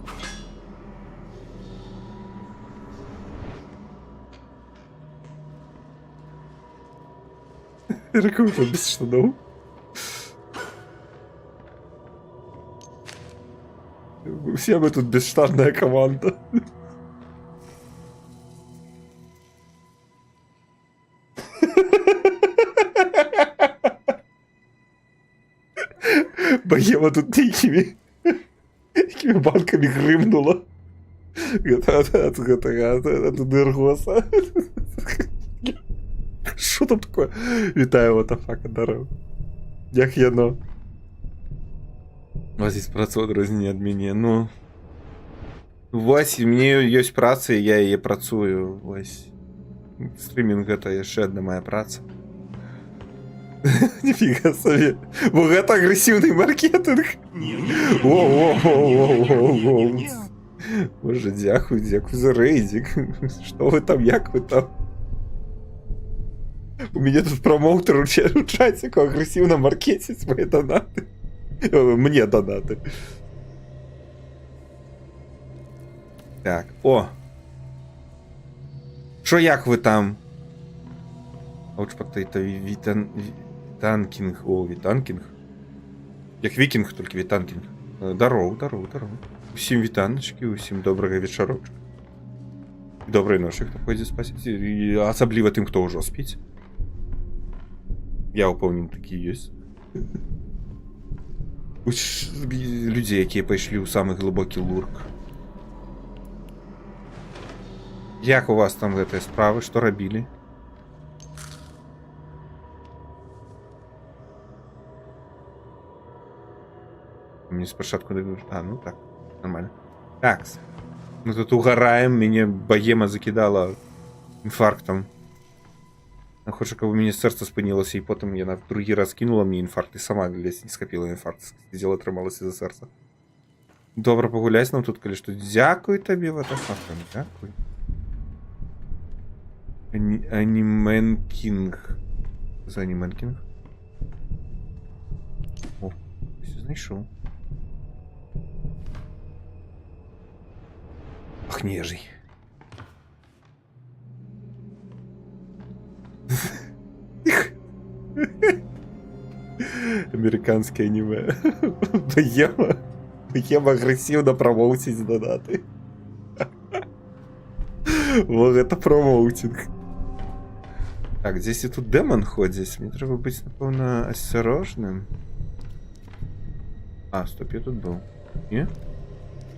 Ракуша без штанов. Все мы тут бесштанная команда. Богема тут такими банками гримнула. От Энергоса. Що там таке? Вітаю, ватафака, здорово. Як яно? У вас есть праца адрознення ад мяне, ну... Вось, у мяне ёсць праца, і я яе працую, вось. Стрімінг гэта яшчэ адна моя праца. Нифига себе. Вот это агрессивный маркетинг. Воу. Боже, дякую за рейдик. Что вы там, як вы там? У меня тут промоутер у чатику агрессивно маркетить мои донаты. Мне донаты. Так, о. Шо як ви там? Аучпатейта Вітанкінг. О, Вітанкінг. Як вікінг, тільки Вітанкінг. Здорово. Усім вітаночки, усім доброго вечорочка. Доброї ночі, хто ходить спасіть. І особливо тим, хто вже спить. Я уповнен, такі є. Людей, які пішли у самий глибокий лурк. Як у вас там этой справи? Що робили? Мне спочатку дают... А, ну так, нормально. Так, мы тут угораем, меня богема закидала инфарктом. Она хочет, чтобы у меня сердце спынилось, и потом я на другий раз кинула мне инфаркт, и сама, блядь, не скопила инфаркт. Сидела, трималась из-за сердца. Добре погуляй нам тут, коли что. Дякую тебе, ватафакам, дякую. Аніменкінг. За аніменкінг? О, все знайшов. Ах, нежий. Американское аниме. Богема агрессивно промоутить донаты. Вот это промоутинг. Так, здесь и тут демон ходить. Мне треба быть, напевно, осторожным. А, стоп, я тут был. Не?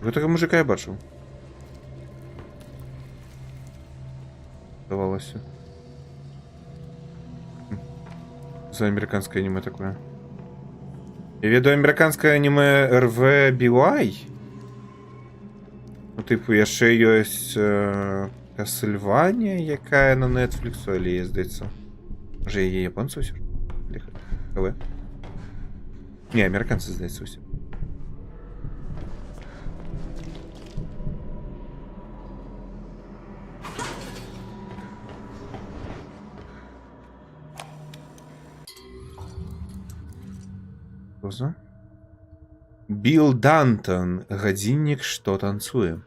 Гэтага мужика я бачыў. Здавалася. За американское аниме такое. Я ведаю американское аниме RVBY. Ну, типу, яшчэ ёсць Castlevania, якая на Netflix, але я, здаецца. Може, яе японцы ўсё? КВ? Не, американцы, здаецца, ўсё. Что? Билл Дантон, гадзіннік, што танцуе.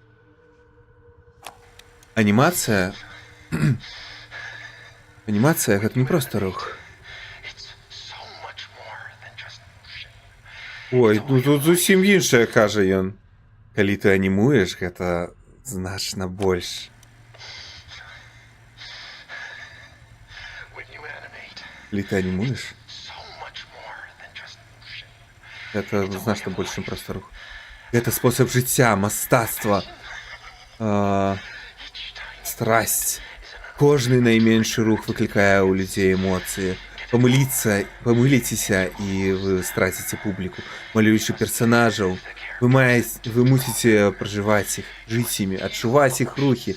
Анімацыя... Анімацыя — гэта не проста рух. Ой, ну тут зусім іншае, кажа ён. Калі ты анімуеш, гэта значна больш. Калі ты анімуеш, гэта значна больш, чым проста рух. Гэта спосаб жыцця, мастацтва, страсць. Кожны найменшы рух выклікае ў людзей эмоцыі. Памыліцеся і вы страціце публіку. Малюючы персанажаў, вы мусіце пражываць іх, жыць імі, адчуваць іх рухі,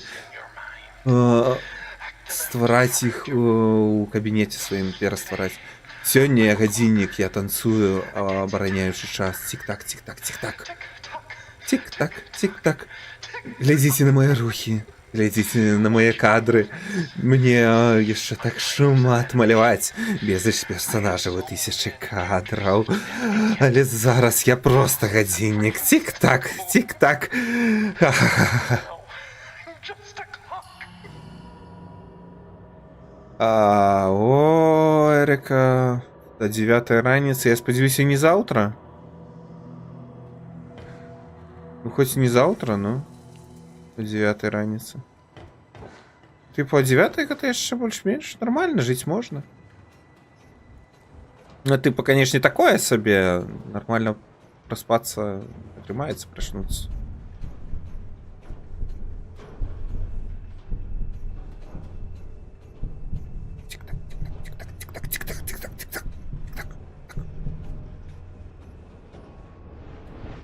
ствараць іх у кабінеце сваім, пераствараць. Сёння я гадзіннік, я танцую, абараняючы час. Цік-так, цік-так, цік-так. Цік-так, цік-так. Глядзіце на мае рухі, глядзіце на мае кадры. Мне яшчэ так шмат маляваць. Безліч персанажаў і тысячы кадраў. Але зараз я проста гадзіннік. Цік-так, цік-так. Ха-ха-ха. О, Эрика, до 9 раніцы, я спадзяюся, не заўтра? Ну, хоць не заўтра, ну, до 9 раніцы. Типу, а 9 гэта яшчэ больш-менш нормально, жыць можна. Ну, типу, конечно, такое сабе, нормально праспацца, атрымаецца прачнуцца.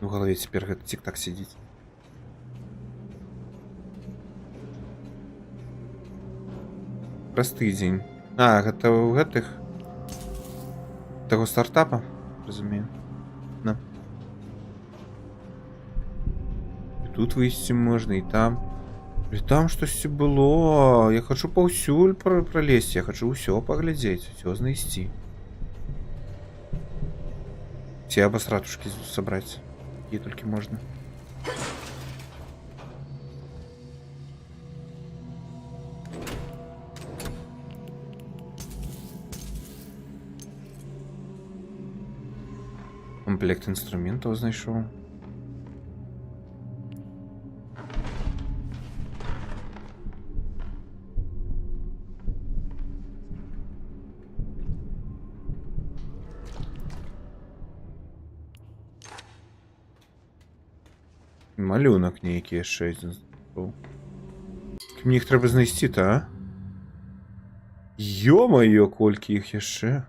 В голове теперь гэта тик-так сидит. Просты дзень. Гэта ў гэтых таго стартапа, разумею. На. І тут выйсці можна, і там. І там штосьці было. Я хочу паўсюль пролезть, я хочу ўсё паглядзець, усё знайсці. Ці абасратушкі сабраць. И только можно. Комплект инструментов знайшов. Малюнок нейкі яшчэ адзін. Мне іх трэба знайсці-то, а? Ё-маё, колькі іх яшчэ.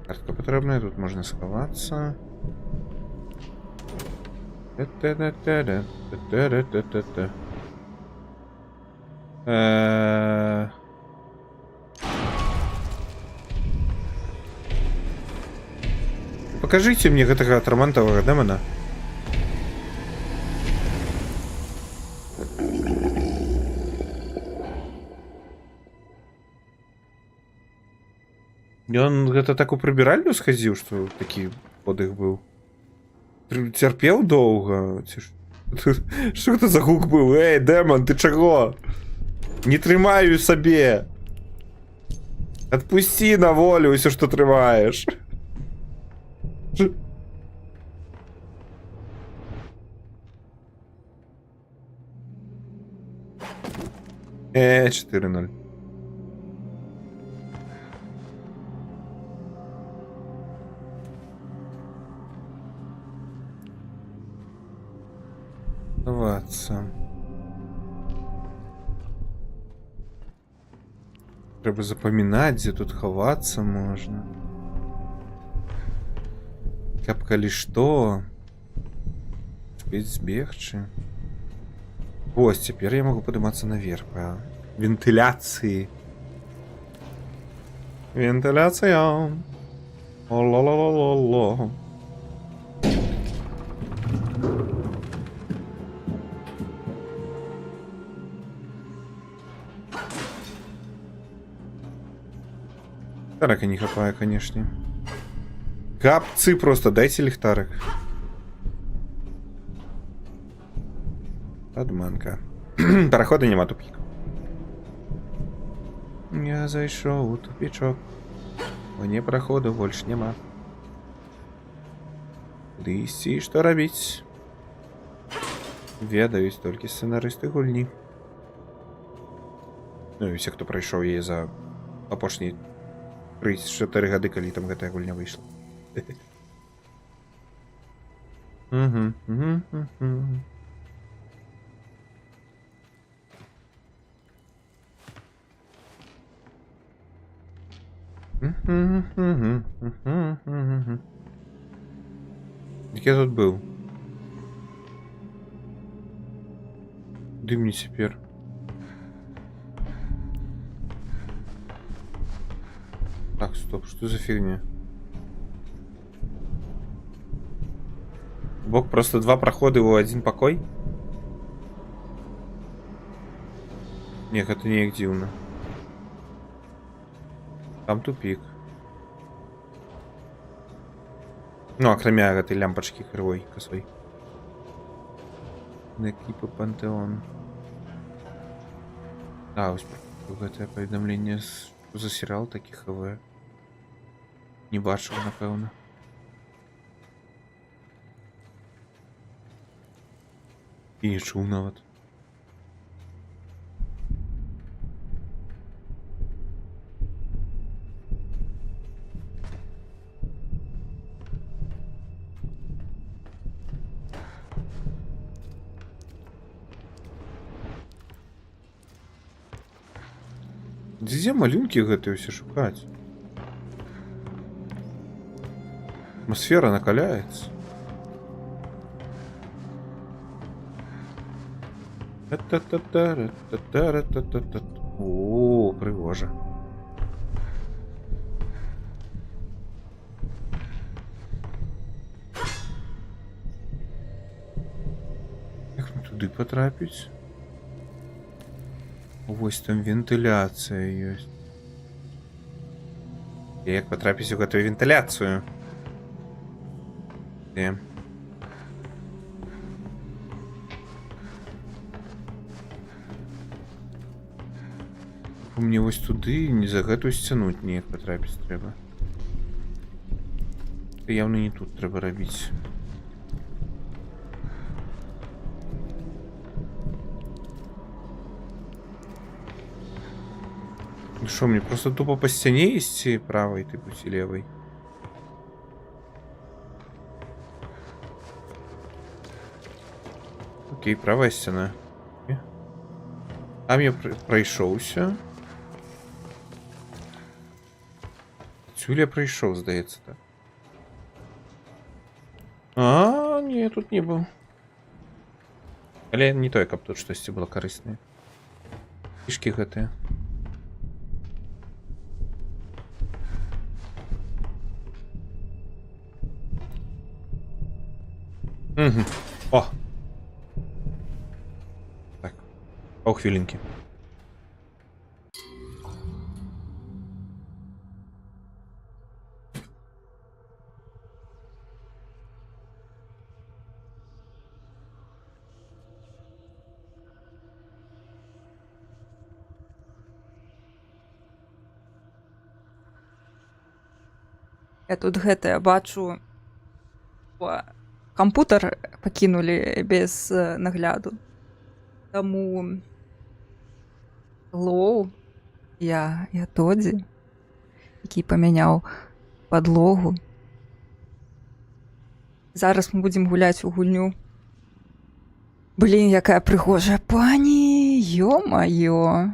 Картка патрэбная, тут можна схавацца. Покажите мне гэтага атрамантавага дэмана. Ён гэта так у прыбіральню схадзіў, што такі подых быў. Цярпеў доўга. Што гэта за гук быў? Эй, дэман, ты чаго? Не трымаю сабе. Адпусці на волю ўсё, што трымаеш. 4-0. Ховаться. Треба запамінаць, дзе тут ховацца можна. Каб калі што, спець збегчы. Вось, цяпер я магу падымацца наверх па вентыляцыі. Вентыляцыя. О-ла-ла-ла-ла-ла. Ліхтарика не хапае, канешне. Капцы просто, дайте ліхтарик. Адманка. Пераходу нема, тупик. Я зайшоў у тупічок. Мне праходу больш няма. Куды ісці, што рабіць? Ведаюць толькі сцэнарысты гульні. Ну і усе, хто прайшоў яе за апошнія 3-4 гады, калі там гэтая гульня выйшла. Як я тут быў? Куды мне цяпер? Так, стоп, что за фигня? Бог, просто 2 прохода в 1 покой? Нет, это не активно. Там тупик. Ну, окромя этой лямпочки кривой, косой. Экипа Пантеон. А, это поведомление за сериал таких ХВ. Не бачив, напевно. І не чув навіть. Дзе малюнкі гэтыя ўсе шукаць? Атмосфера накаляется. О, пригожа. Як мне туди потрапить? Ось там вентиляція есть. Як потрапить у эту вентиляцию? Где? Мне вось туды не за гэтую сцяну неяк потрапіць трэба. Явно не тут трэба рабіць. Ну шо, мне просто тупо по сцяне ісці правой тыпу ці левой? Окей, правая сцяна. Там я пройшоўся. Цюль я пройшоў, здаецца, так. А, не, тут не быў. Але не тое, каб тут штосьці было карыснае. Фішкі гэтыя. Угу. О! Так. Хвилинки. Я тут гэтае бачу. Кампутер пакінулі без нагляду. Таму Лоу. Я Тодзі, який памяняў падлогу. Зараз мы будзем гуляць у гульню. Блін, якая прыгожая пані, ё-маё.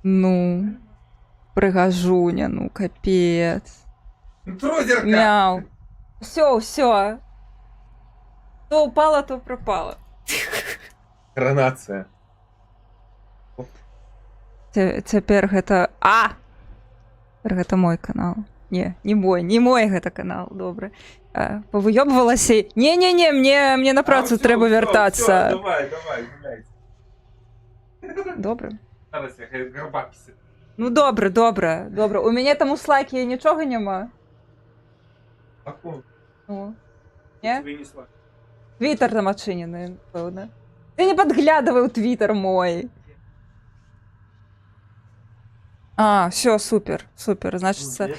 Ну, прыгажуня, ну, капец. Трудерка! Мяу. Всё. То упало, то пропало. Коронація. Цяпер гэта... Цяпер гэта мой канал. Не мой гэта канал, добра. Павыёбвалася... Не, мне на працу трэба вяртацца. Давай, гуляйте. Добра. Зараз я гарбак пісю. Ну добра. У мяне там у слайке нічога няма. Ну. Не? Твиттер там адчынены, пэўна. Ты не падглядывай у твиттер мой. Все, супер. Значыцца...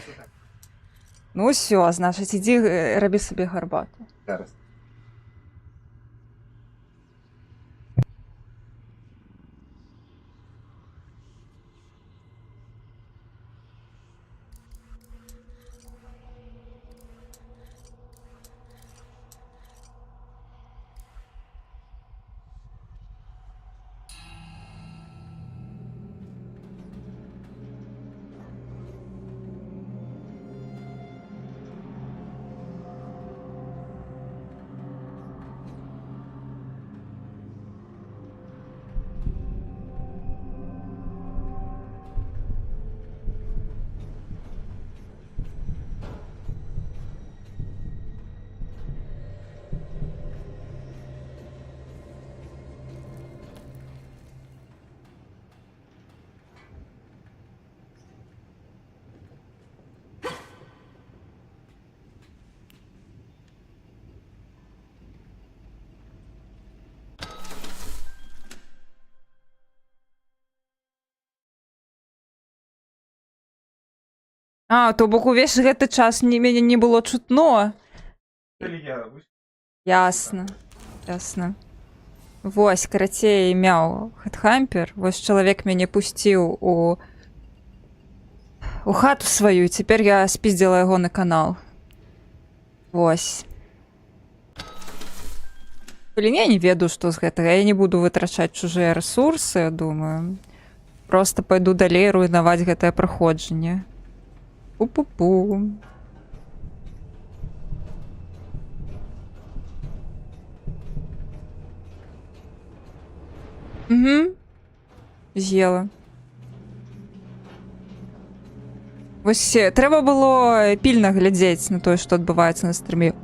Ну все, значыць, ідзі рабі сабе гарбату. Зараз. То бок увесь гэты час мяне не было чутно. Ясна. Вось, карацей, мяў Хэтхампер. Вось чалавек мяне пусціў у хату сваю, цяпер я спіздзіла яго на канал. Вось. Блін, я не ведаю, што з гэтага. Я не буду вытрачаць чужыя рэсурсы, думаю. Просто пайду далей руйнаваць гэтае праходжанне. Пу-пу-пу. З'ела. Вось трэба было пільна глядзець на тое, што адбываецца на стрыме.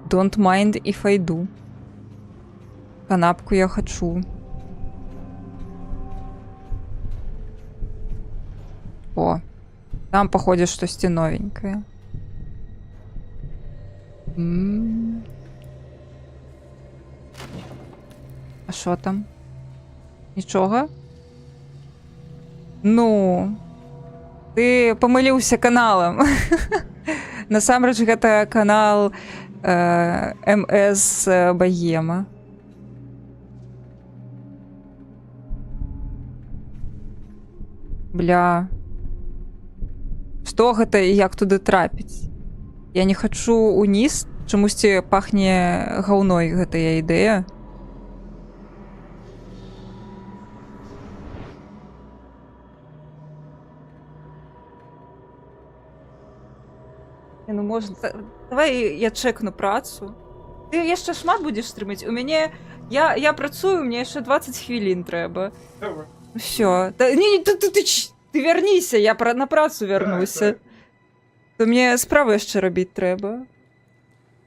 Don't mind if I do. Канапку я хачу. Там, походе, штосьці новенькае. А що там? Нічога? Ну, ты памыліўся каналам. Насамрэч, гэта канал МС Богема. Бля. Што гэта і як туды трапіць? Я не хачу уніз, чамусьці пахне гаўной гэтая ідэя. Ну, можна... Давай я чекну працу. Ты яшчэ шмат будзеш стрымаць? У мяне... Я працую, мне яшчэ 20 хвілін трэба. Всё. Ты верніся, я на працу вярнуся. То мне справу яшчэ рабіць трэба.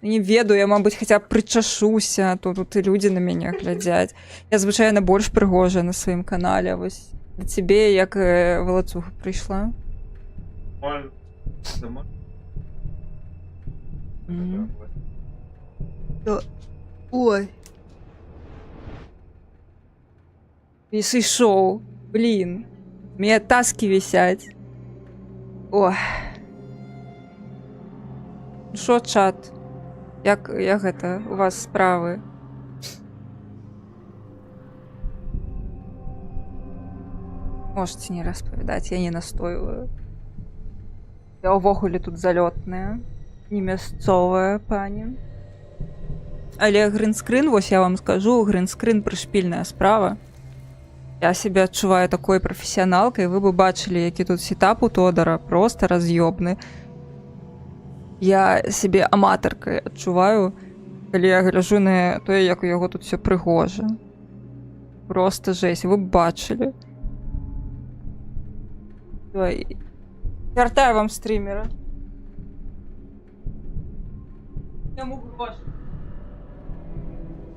Не ведаю, я, мабыць, хаця б прычашуся, то тут і людзі на мяне глядзяць. Я звычайна больш прыгожая на сваім канале, вось. Да цябе як валацуга прыйшла. Ой. І сышоў. Блін. У меня таски висять. Ой. Шо, чат? Як гэта? У вас справы? Можете не распавядаць, я не настойваю. Я ўвогуле тут залётная, не мясцовая пані. Але гринскрин, вось я вам скажу, гринскрин прышпільная справа. Я себе адчуваю такой прафесіяналкай, вы бы бачылі, які тут сетап у Тодара, просто раз'ёбны. Я себе аматаркай адчуваю, калі я гляжу на тое, як у яго тут все прыгожа. Просто жесть, вы б бачылі. Ой. Вяртаю вам стрімера. Я могу бачыць.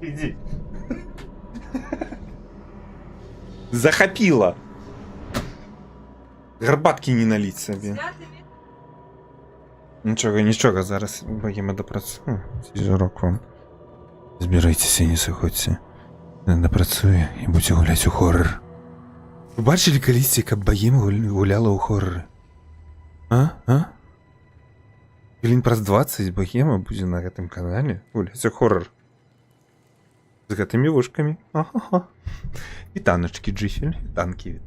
Иди. Захопила. Гарбатки не налить собі. Нічого, зараз боїмо допрацюю. Сіжурок вам. Збирайтеся і не заходьте. Допрацюю і будете гуляти у хоррор. Ви бачили колись, як Баєм гуляла у хоррори? А? Хвилин праз 20 Баєма буде на гэтым канале гуляць у хоррор. З гэтымі вушкамі. Ага. Вітаночки, Джифель. Вітанки.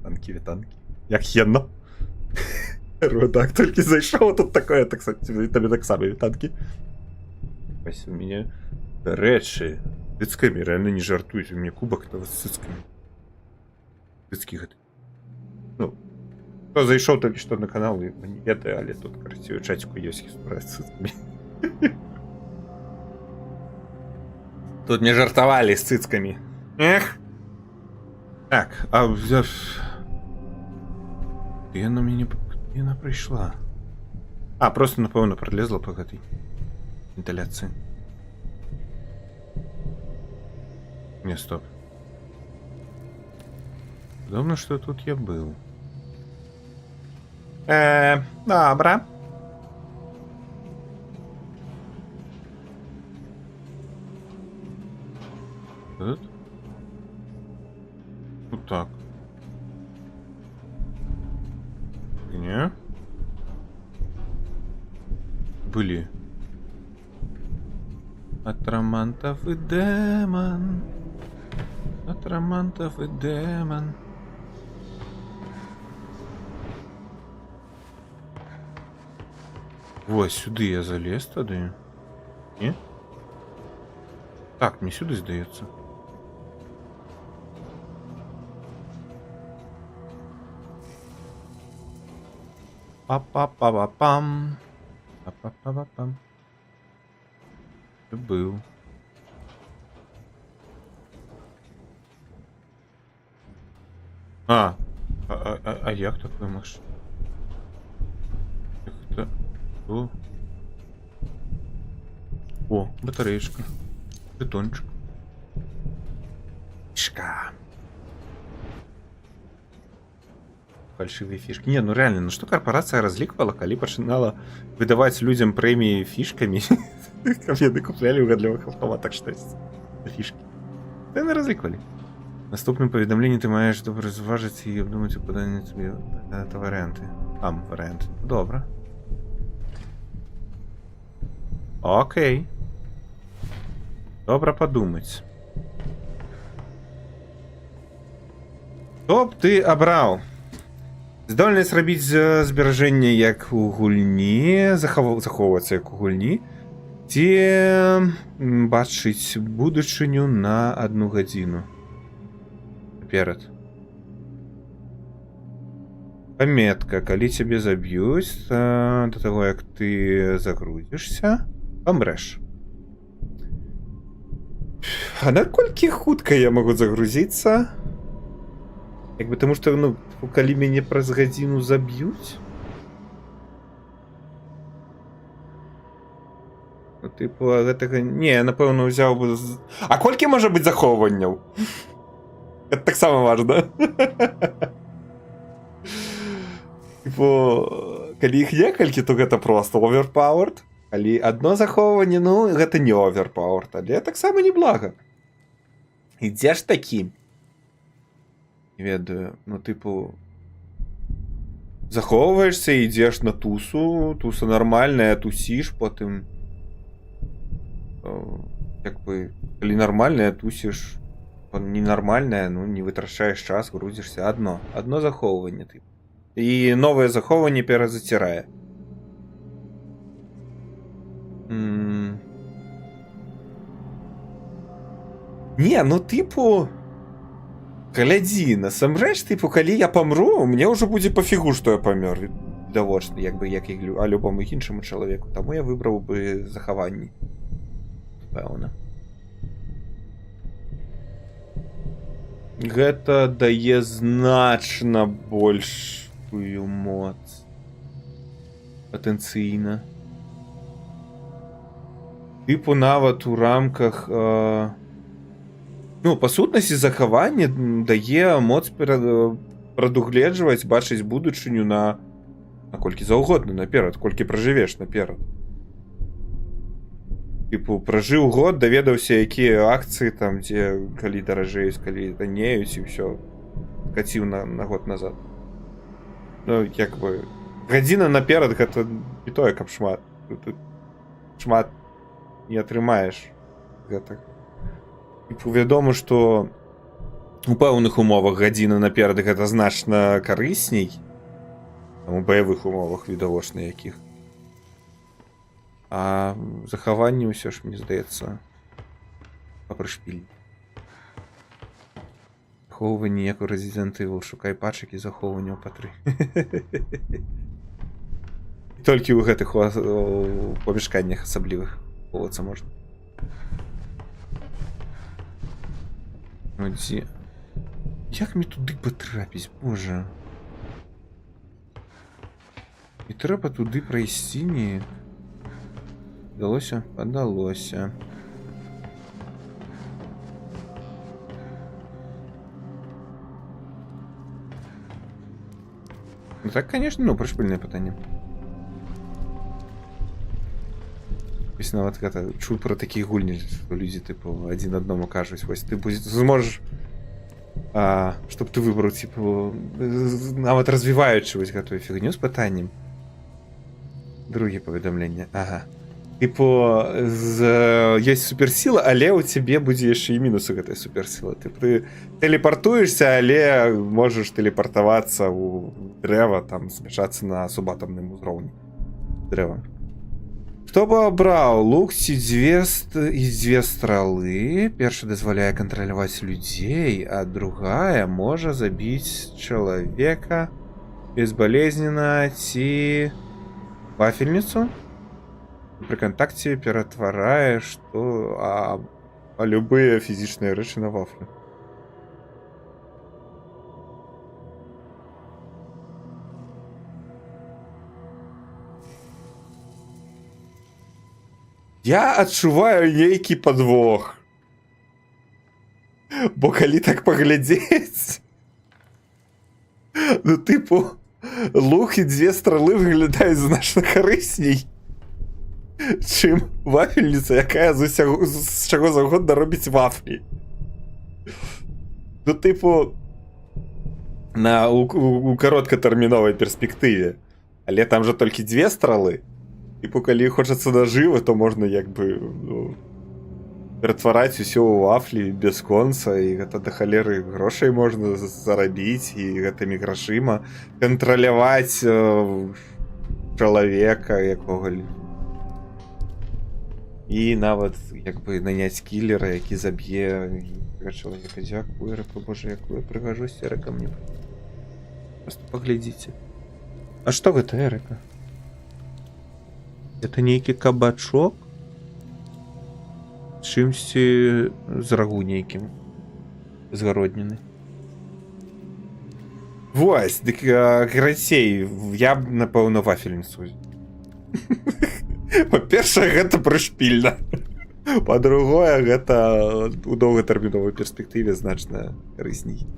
Як єдно. Родак тільки зайшов, тут такое, так сказати, тобі так само вітанки. Ось у мене речі. Цицками, реально не жартують. У мене кубок того з цицками. Цицки гэты. Ну, хто зайшов тільки що на канал, і мені ведає, але тут красивий чатик у Євський з цицками. Тут не жартовали с цицками. Эх. Так, а... Где она мне... Где она пришла? А, просто, напевно, пролезла по этой вентиляции. Не, стоп. Подобно, что тут я был. Добра. Тут? Вот так. Не? Были. Атрамантов и демон. Атрамантов и демон. Ось, сюди я залез тоді. Ні? Так, мені сюди здається. Па-па-па-па-пам. Па-па-па-па-пам. Це був. А як так вимаш? Як це? О, батареечка. Бетончик. Фишка. Фальшивые фишки. Не, ну реально, ну что корпорация разликвала, коли починала выдавать людям премии фишками. Ко мне докупляли в гандлевых автоматах, что есть фишки. Да не разликвали. Наступным поведомлением ты маешь добре розважити і обдумати подання тобі та варіанти. Там варіанти. Добре. Окей. Добре подумать. Што б ты абраў? Здольнасць рабіць зберажэнне як у гульні, захоўвацца як у гульні, ці бачыць будучыню на 1 гадзіну. Наперад. Паметка, калі цябе заб'юць, да таго як ты загрузішся, памрэш. А наколькі хутка я магу загрузіцца? Як бы, таму што, ну, калі мяне праз гадзіну заб'юць? Ну, тыпу, гэтага... Не, напэўна, ўзяў бы... А колькі можа быць захоўванняў? Это таксама важна. Тыпу, калі іх некалькі, то гэта просто overpowered. Калі адно захоўванне, ну, гэта не overpowered, але таксама неблага. Ідзе ж такі. Ведаю, ну, тыпу, захоўваешься, ідзеш на тусу, туса нармальная, тусіш, потым, як бы, калі нармальная, тусіш ненармальнае, ну не вытрачаеш час, грузішся одно захоўванне ты. І новае захоўванне перазацірае. Не, ну тыпу глядзі, насамрэч, тыпу, калі я памру, мне ўжо будзе пафігу, што я памёр. Відавочна, як бы як і любому іншаму чалавеку. Таму я выбраў бы захаванні. Пэўна. Гэта дае значна большую моц. Патэнцыйна. Тыпу нават у рамках... Ну, па сутнасці захаванне дае моц прадугледжваць, бачыць будучыню на колькі заўгодна наперад, колькі пражывеш наперад. Тыпу, пражыў год, даведаўся, якія акцыі там, дзе калі даражэюць, калі таннеюць, і ўсё. Каціў на год назад. Ну, як бы... Гадзіна наперад гэта не тое, каб шмат. Тут шмат не атрымаеш гэтага. Тыпу, вядома, што у пэўных умовах гадзіна наперад гэта значна карысней. У баявых умовах, відавочна якіх. А захаванне ўсё ж, мне здаецца, папрышпіль. Захоўванне, як у Resident Evil, шукай пачак і захоўванне па 3. Толькі ў гэтых памяшканнях асаблівых ховацца можна. Ну дзе? Як мне туды патрапіць, божа? І трэба туды прайсці, не... Падалося? Падалося. Ну так, конечно, ну, прышпільнае пытанне. Вось нават гэта, чуў пра такія гульні, што людзі, тыпу, адзін аднаму кажуць, вось, ты зможаш, чтоб ты выбраў, тыпу, нават развіваючы вось гэтую фігню з пытаннем. Друге паведамленне, ага. Тыпу, ёсць суперсіла, але ў цябе будзе яшчэ і мінусы гэтай суперсілы. Ты тэлепартуешся, але можаш тэлепартавацца ў дрэва, там, змяшацца на субатамным узроўні дрэва. Хто бы абраў лук ці дзве стралы? Перша дазваляе кантраляваць людзей, а другая можа забіць чалавека безбалезнена ці вафельніцу. Пры кантакце ператварае любыя фізічныя рэчы на вафлю. Я адчуваю нейкі падвох. Бо калі так паглядзець, ну тыпу, лук і дзве стралы выглядаюць значна карысней, чым вафельніца, якая з чаго заўгодна робіць вафлі. Ну тыпу, у кароткатэрміновай перспектыве. Але там жа толькі дзве стралы. Типу, калі хочацца нажывы, то можна як бы ператвараць усё ў вафлі без конца, і гэта да халеры грошай можна зарабіць, і гэтымі грашыма кантраляваць чалавека якога-либо. І нават як бы наняць кілера, які заб'е чалавека. Дзякую, Эрыка, божа, якую прыгажусь, Эрыка, мне. Просто паглядзіце. А што гэта, Эрыка? Это нейкі кабачок? Чымсьці з рагу нейкім згароднены. Вось, дык карацей, я б, напэўна, вафельніцу. Па-першае, гэта прышпільна. Па-другое, гэта у доўгатэрміновай перспектыве значна карысней.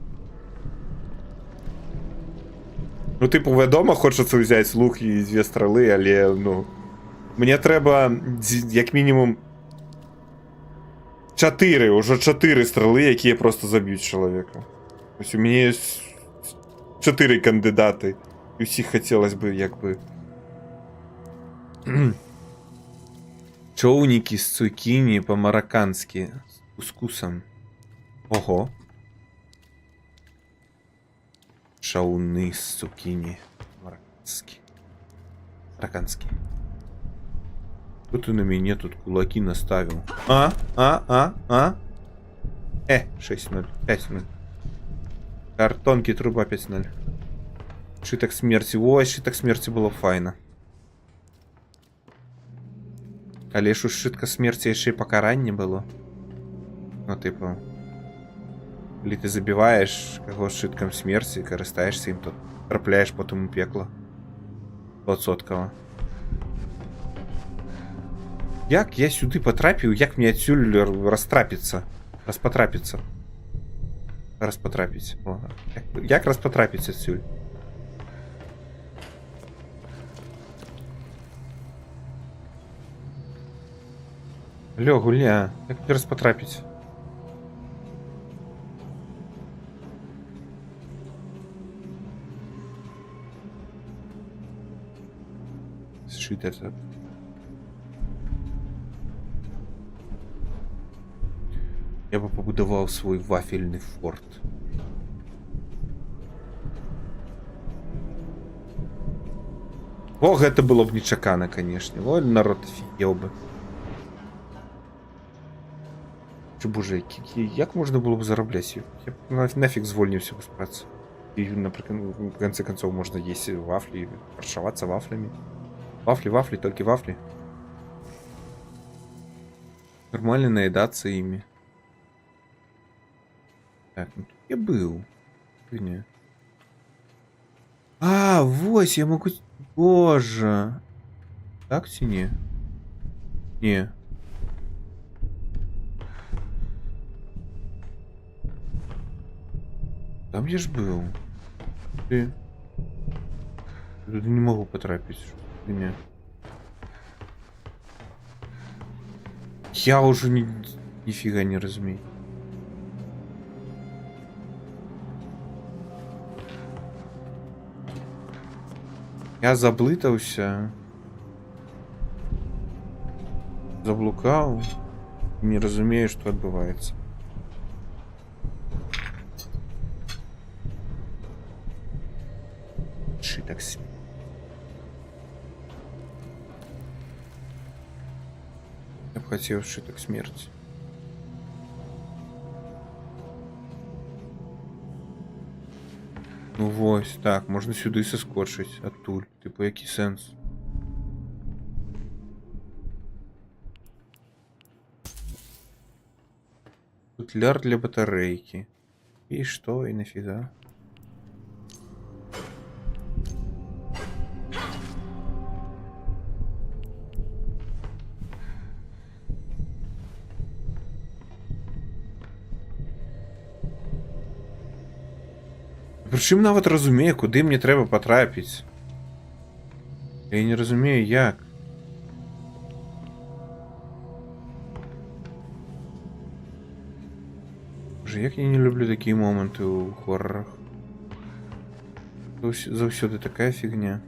Ну, тыпу, вядома, хочацца ўзяць лук і дзве стралы, але, ну... Мне трэба, як мінімум, 4 стралы, якія проста заб'юць чалавека. Вось у мяне ёсць 4 кандыдаты, і ўсіх хацелось бы, як бы... Чоўнікі з цукіні па-мараканскі, з кускусам. Ого. Шауны, сукини. Марокканские. Кто ты на меня тут кулаки наставил? 6-0. 5-0. Картонки, труба 5-0. Шиток смерти. Ой, шиток смерти было файно. Але ж у шитка смерти ще й покарання було. Ну, типу. Коли ти забиваєш когось шитком смерті, користаєшся їм, то трапляєш потім у пекло. 100%. Як я сюди потрапив, як мені отсюль розтрапиться? Розпотрапиться. Розпотрапить. О, як розпотрапиться отсюль? Алло, гуля, як тебе розпотрапить? Сшить это. Я бы побудовал свой вафельный форт. Ох, это было бы нечакано, конечно. Ой, народ офігел би. Чи боже, як можна було б заробляти? Я б нафиг звольнився без праці. И, например, в конце концов, можно есть вафли, паршиваться вафлями. Вафли, только вафли. Нормально наедаться ими. Так, ну тут я был. Не. А, вось, я могу... Боже. Так, чи не? Не. Там я ж был. Ты. Тут не могу потрапить. Ты не. Я уже нифига не разумею. Я заблытался. Заблукал. Не разумею, что отбывается. Шиток смерти. Я бы хотел шиток смерти. Ну вось, так, можна сюди соскочить оттуль. Типу, який сенс? Футляр для батарейки. И что, и нафига? Причому навіть розумію, куди мені треба потрапити. Я не розумію, як. Боже, як я не люблю такі моменти у хоррорах. Завсюди така фігня.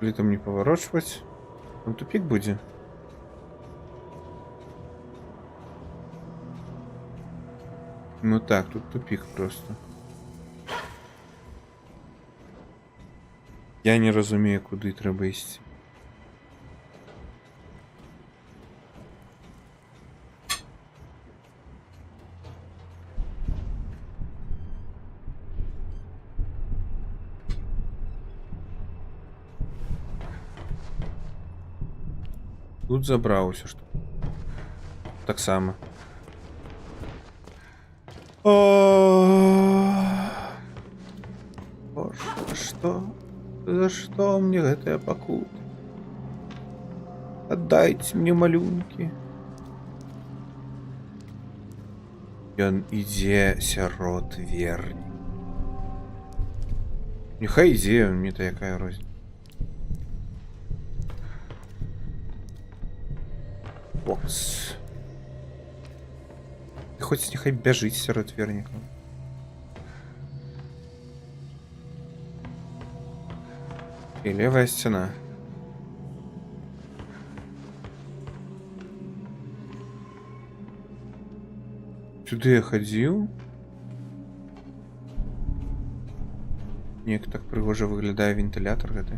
Или там не поворачивать? Там тупик будет. Ну так, тут тупик просто. Я не розумію, куди треба йти. Тут забрался, что так само. Боже, что? За что мне гэтая пакута? Отдайте мне малюнки. Ён ідзе сярод верні. Нехай ідзе, мне-то якая розніца. бокс. І хоч нехай біжить серед верників. И левая стена. Сюда я ходил. Неяк так пригожа виглядає вентилятор гэты.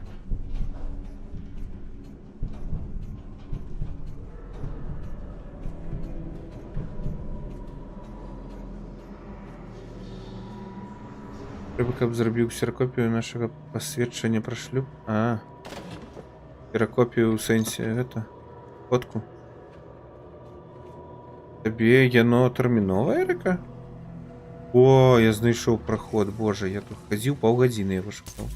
Трэба, каб зрабіў ксеракопію нашага пасведчання пра шлюб. Ксеракопію ў сэнсе гэта фотку. Табе яно тэрміновае, Эрыка? О, я знайшоў праход, божа, я тут хадзіў паўгадзіны яго шукаў.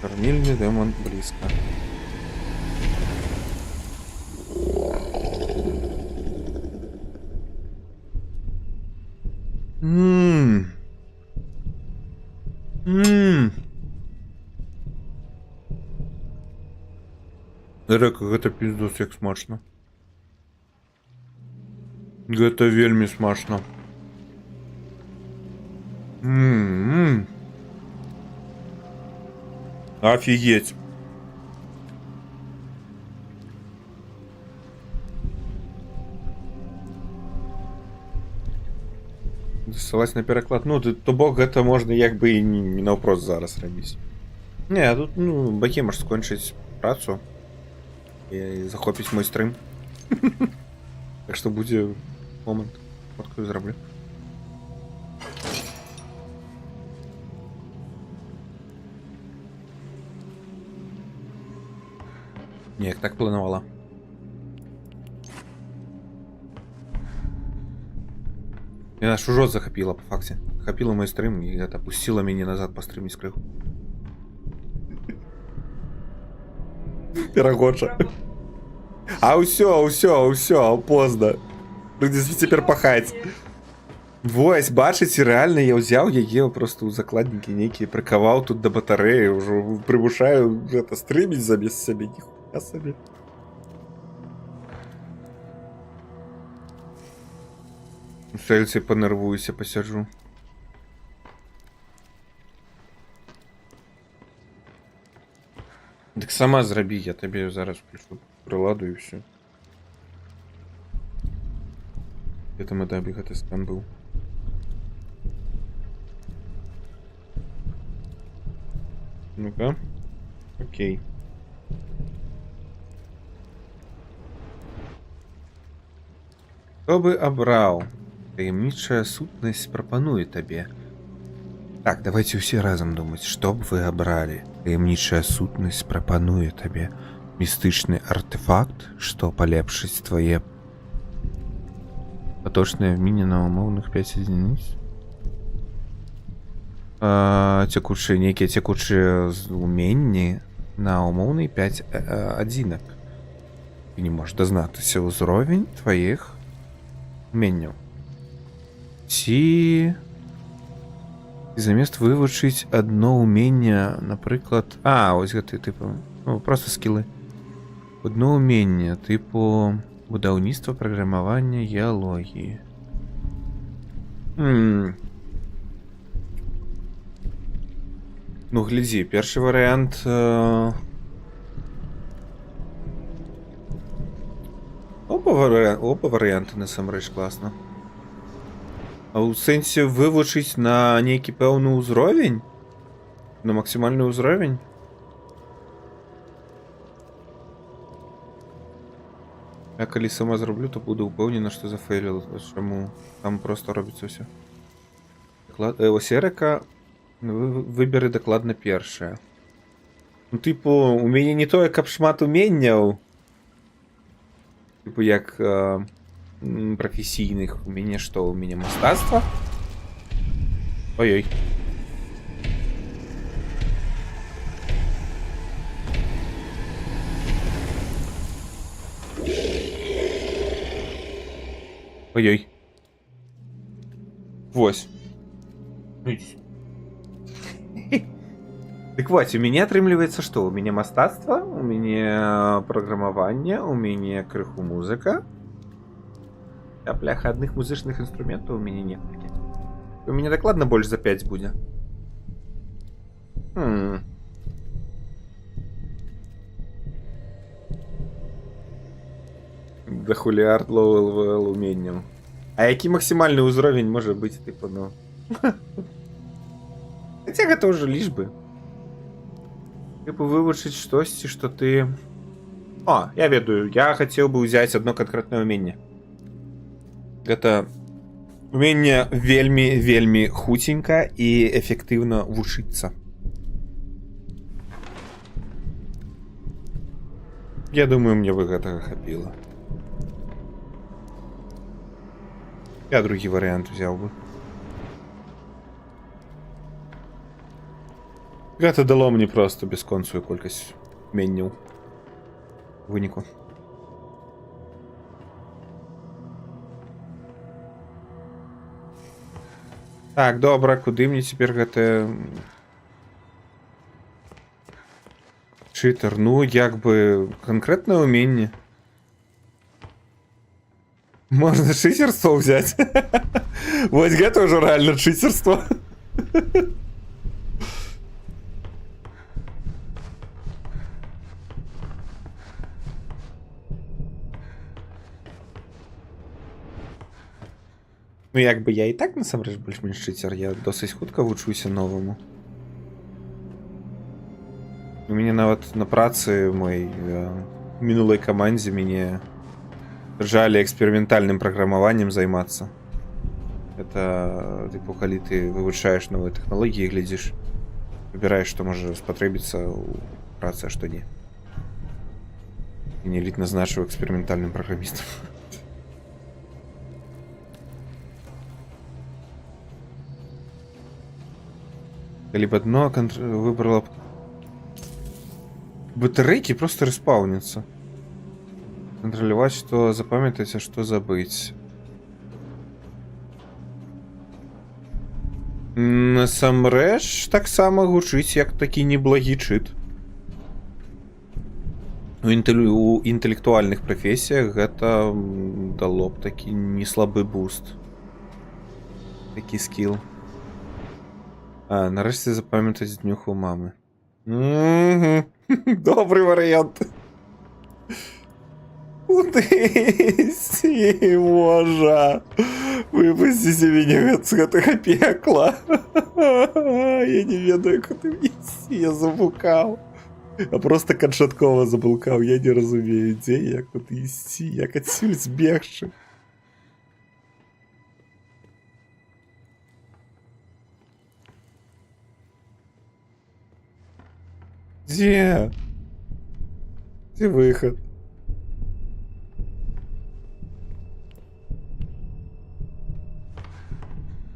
Кармільны дэмон блізка. Эрыка, гэта пиздос як смачна. Гэта вельмі смачна. Офигеть. Дасылаць на пераклад. Ну, то бок гэта можна як бы і не наўпрост зараз рабіць. Не, тут, ну, бакі можа скончыць працу і захопіць мой стрым. Так што будзе момант. Фоткаю зраблю. Не, як так планавала. Яна ж ужо захапіла, па факце. Хапіла мой стрым і гэта пусціла мяне назад пастрыміць крыху. Перагоча. А ўсё, позна. Прыйдзецца цяпер пахаць. Вось, бачыце, рэальна я ўзяў яе просто ў закладнікі нейкія, прыкаваў тут да батарэі, ўжо прымушаю гэта стрыміць замест сябе, ніхуя сабе. Сельцы панервуюся, пасяджу. Дык сама зрабі, я табе зараз включу прыладу і ўсё. Где там этапе гэты скан быў? Ну-ка. Окей. Хто бы абраў? Таямнічая сутнасць прапануе табе. Так, давайте ўсе разам думаць, што б вы абралі. Таямнічая сутнасць прапануе табе. Містычны артефакт, што палепшыць твае паточныя вміння на умоўных 5 адзініц. Цякучыя, нейкія цякучыя уменні на умоўнай 5 адзінак. Ты не можаш дазнатися ўзровень тваіх уменняў. Ці замест вывучыць адно ўменне, напрыклад... Ось гэты, тыпу, ну, просто скілы. Одно ўменне, тыпу будаўніцтва, праграмавання, геалогіі. Ну, глядзі, першы варыянт... Оба варыянты насамрэч класна. А ў сэнсе вывучыць на нейкі пэўны ўзровень? На максімальны ўзровень? Я калі сама зраблю, то буду ўпэўнена, што зафейліла. Чаму? Там просто робіцца ўсё. Ось Эрыка, выберы дакладна першае. Ну, тыпу, у мяне не тое, каб шмат уменняў. Тыпу, як прафесійных. У мяне што? У мяне мастацтва? Ой-ой. Ой-ой. Вось. Так вот, у меня атрымліваецца што? У мяне мастацтва, у мяне праграмаванне, у мяне крыху музыка. А бляха, адных музычных інструментаў у мяне некалькі. У мяне дакладна больш за 5 будзе. Дахуліард лоу уменням. А які максімальны ўзровень можа быць, типу, ну... Хаця гэта ўжо лічбы. Типу, вывучыць штосьці, што ты... О, я ведаю, я хацеў бы ўзяць одно канкрэтнае ўменне. Гэта уменне вельмі хуценька і эфектыўна вучыцца. Я думаю, мне бы гэтага хапіла. Я другі варыянт взяў бы. Гэта дало мне просто бесконцую колькасць уменняў выніку. Так, добра, куды мне цяпер гэта... Чытер, ну, як бы канкрэтнае ўменне. Можна чыцерство ўзяць. Вось гэта ўжо рэальна чыцерство. Ну, як бы я і так насамрэч больш-менш чыцер, я досыць хутка вучуся новаму. У мяне нават на працы мой мінулай камандзе мяне жалі эксперыментальным праграмаваннем займацца. Это, типу, калі ты вывучаеш новыя тэхналогіі, глядзіш, выбіраеш, што можа спатрэбіцца ў працы, а што не. І не літ назначыў эксперыментальным праграмістам. Калі б адно выбрала б... Батарэйкі просто рэспаўняцца. Кантраляваць, што запамятаць, а што забыць. Насамрэч, таксама гучыць як такі неблагі чыт. У інтэлектуальных прафесіях гэта дало б такі неслабы буст. Такі скіл. А, нарэшце запамятаць днюху мамы. Добрый вариант. Кудысьці, можа. Выпусціце мяне з гэтага пекла. Я не ведаю, куды ісці, я заблукаў. А просто канчаткова заблукаў, я не разумею, дзе я, куды ісці, як адсюль збегчы. Где? Где выход?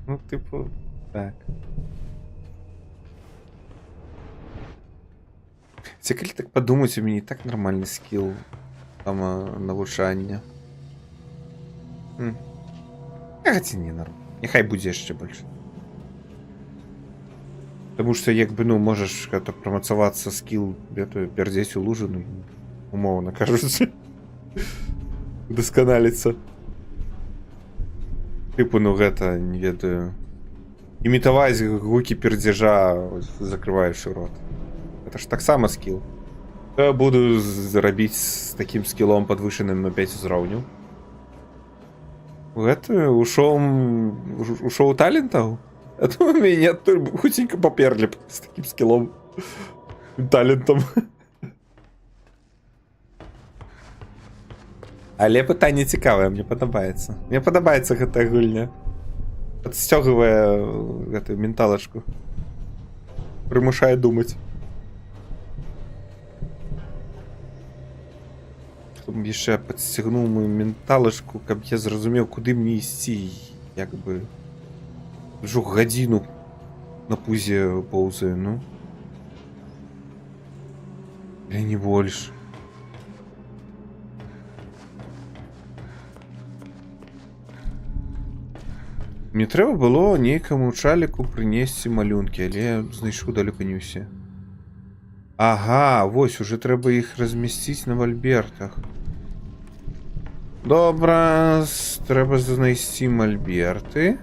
Ну, типа, так. Ці калі так падумаць, у мяне так нармальны скіл там навучання. Хаця не нормально. Няхай будзе яшчэ больш. Потому что, як бы, ну, можаш гэта прамацавацца скіл, пердзець у лужу, ну, умоўна кажуць. Удасканаліцца. Типу, ну, гэта, не ведаю. Імітаваць гукі пердзежа, закрываючы рот. Гэта ж таксама скіл. Я буду рабіць з такім скілом падвышаным на 5 узроўняў. Гэта у шоу талентаў? А то меня хутенько поперли с таким скиллом, талентом. Але пытанне цікавае, мне падабаецца. Мне падабаецца гэтая гульня. Адсцёгвае гэтую менталачку. Прымушае думаць. Чтобы яшчэ падсцягнуў мою менталачку, каб я зразумеў, куды мне ісці, як бы... Жу гадзіну на пузе поўзаю, ну. Але не больш. Мне трэба было нейкаму чаліку прынесці малюнкі, але я знайшоў далёка не ўсе. Ага, вось, уже трэба іх размясціць на мальбертах. Добра, трэба знайсці мальберты.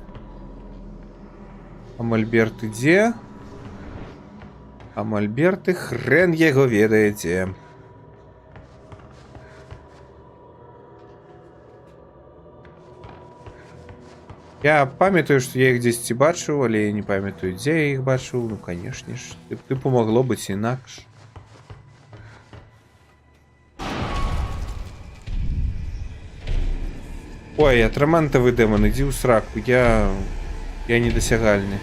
А мальберты дзе? А мальберты хрен яго ведае дзе. Я памятаю, што я іх дзесьці бачыў, але я не памятаю, дзе я іх бачыў. Ну, канешне ж, тыпу магло быць інакш. Ой, атрамантавы дэман, ідзі ў сраку, я недасягальны.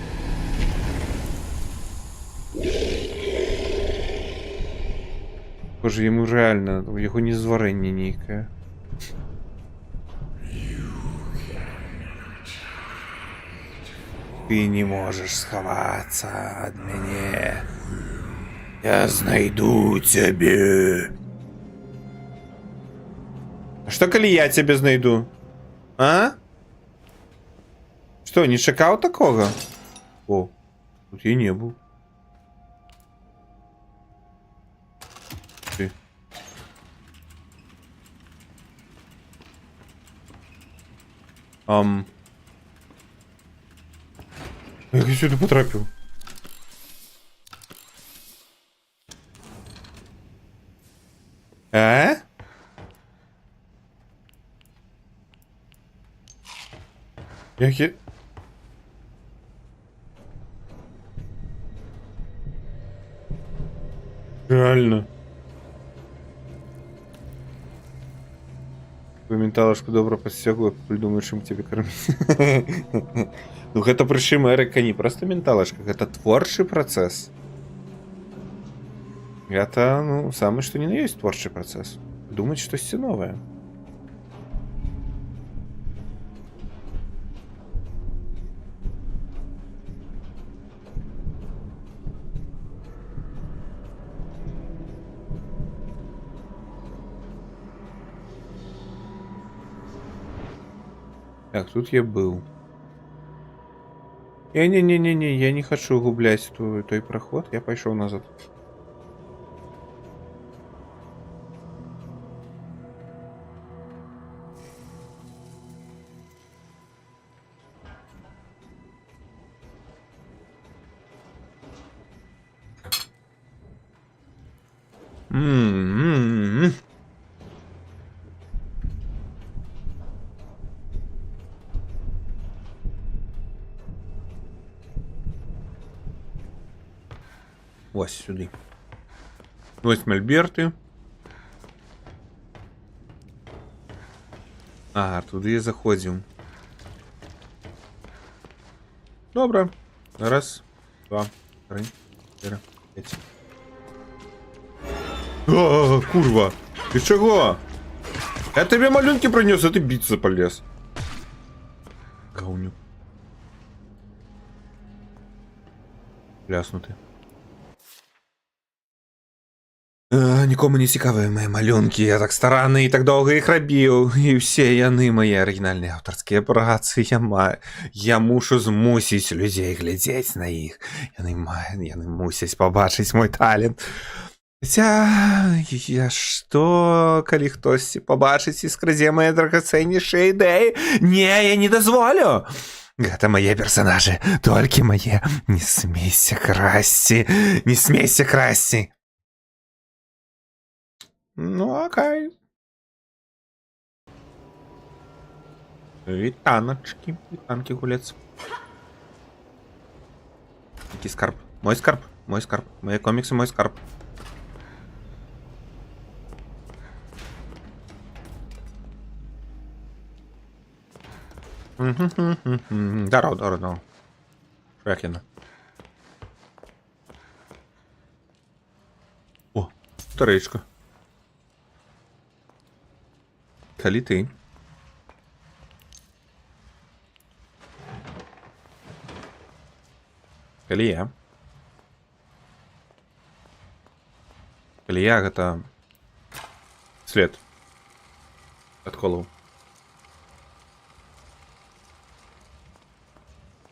Боже, яму рэальна, у яго незварэнне нейкае. Ты не можешь сховаться от меня. Я знайду тебе. А что, коли я тебе знайду? А? Что, не чекал такого? О, тут я не был. Ты. Як я сюди потрапив? Як я... Реально. Менталашку добра подстегла, придумаю, чым тебе кормить. Ну гэта прычым Эрыка не просто менталашка, гэта творчы працэс. Это, ну, самы што ні на ёсць творчы працэс. Думаць штосьці новае. Так, тут я был. Не-не-не-не-не, я не хочу гублять той проход, я пошел назад. Ось сюди. Ось мольберти. Ага, туди я заходив. Добре. Раз, два, три, чотири, п'ять. А, курва! Ти чого? Я тебе малюнки принес, а ти биться полез. Гауню. Ляснути. Нікому не цікавыя мае малюнкі, я так старанна і так доўга іх рабіў, і ўсе яны мае арыгінальныя аўтарскія працы, я мушу змусіць людзей глядзець на іх, яны мусяць пабачыць мой талент. Хаця, я што, калі хтосьці пабачыць і скрадзе мае драгацэннейшыя ідэі? Не, я не дазволю! Гэта мае персанажы, толькі мае. Не смейся красці, не смейся красці. Ну, окей. Вітаначки, вітанки гулец. Який скарб? Мой скарб, мой скарб. Мої комікси, мой скарб. Здорово, здорово. Що як яно? О, старичка. Калі ти? Калі я? Калі я, гэта... след. Ад колаў.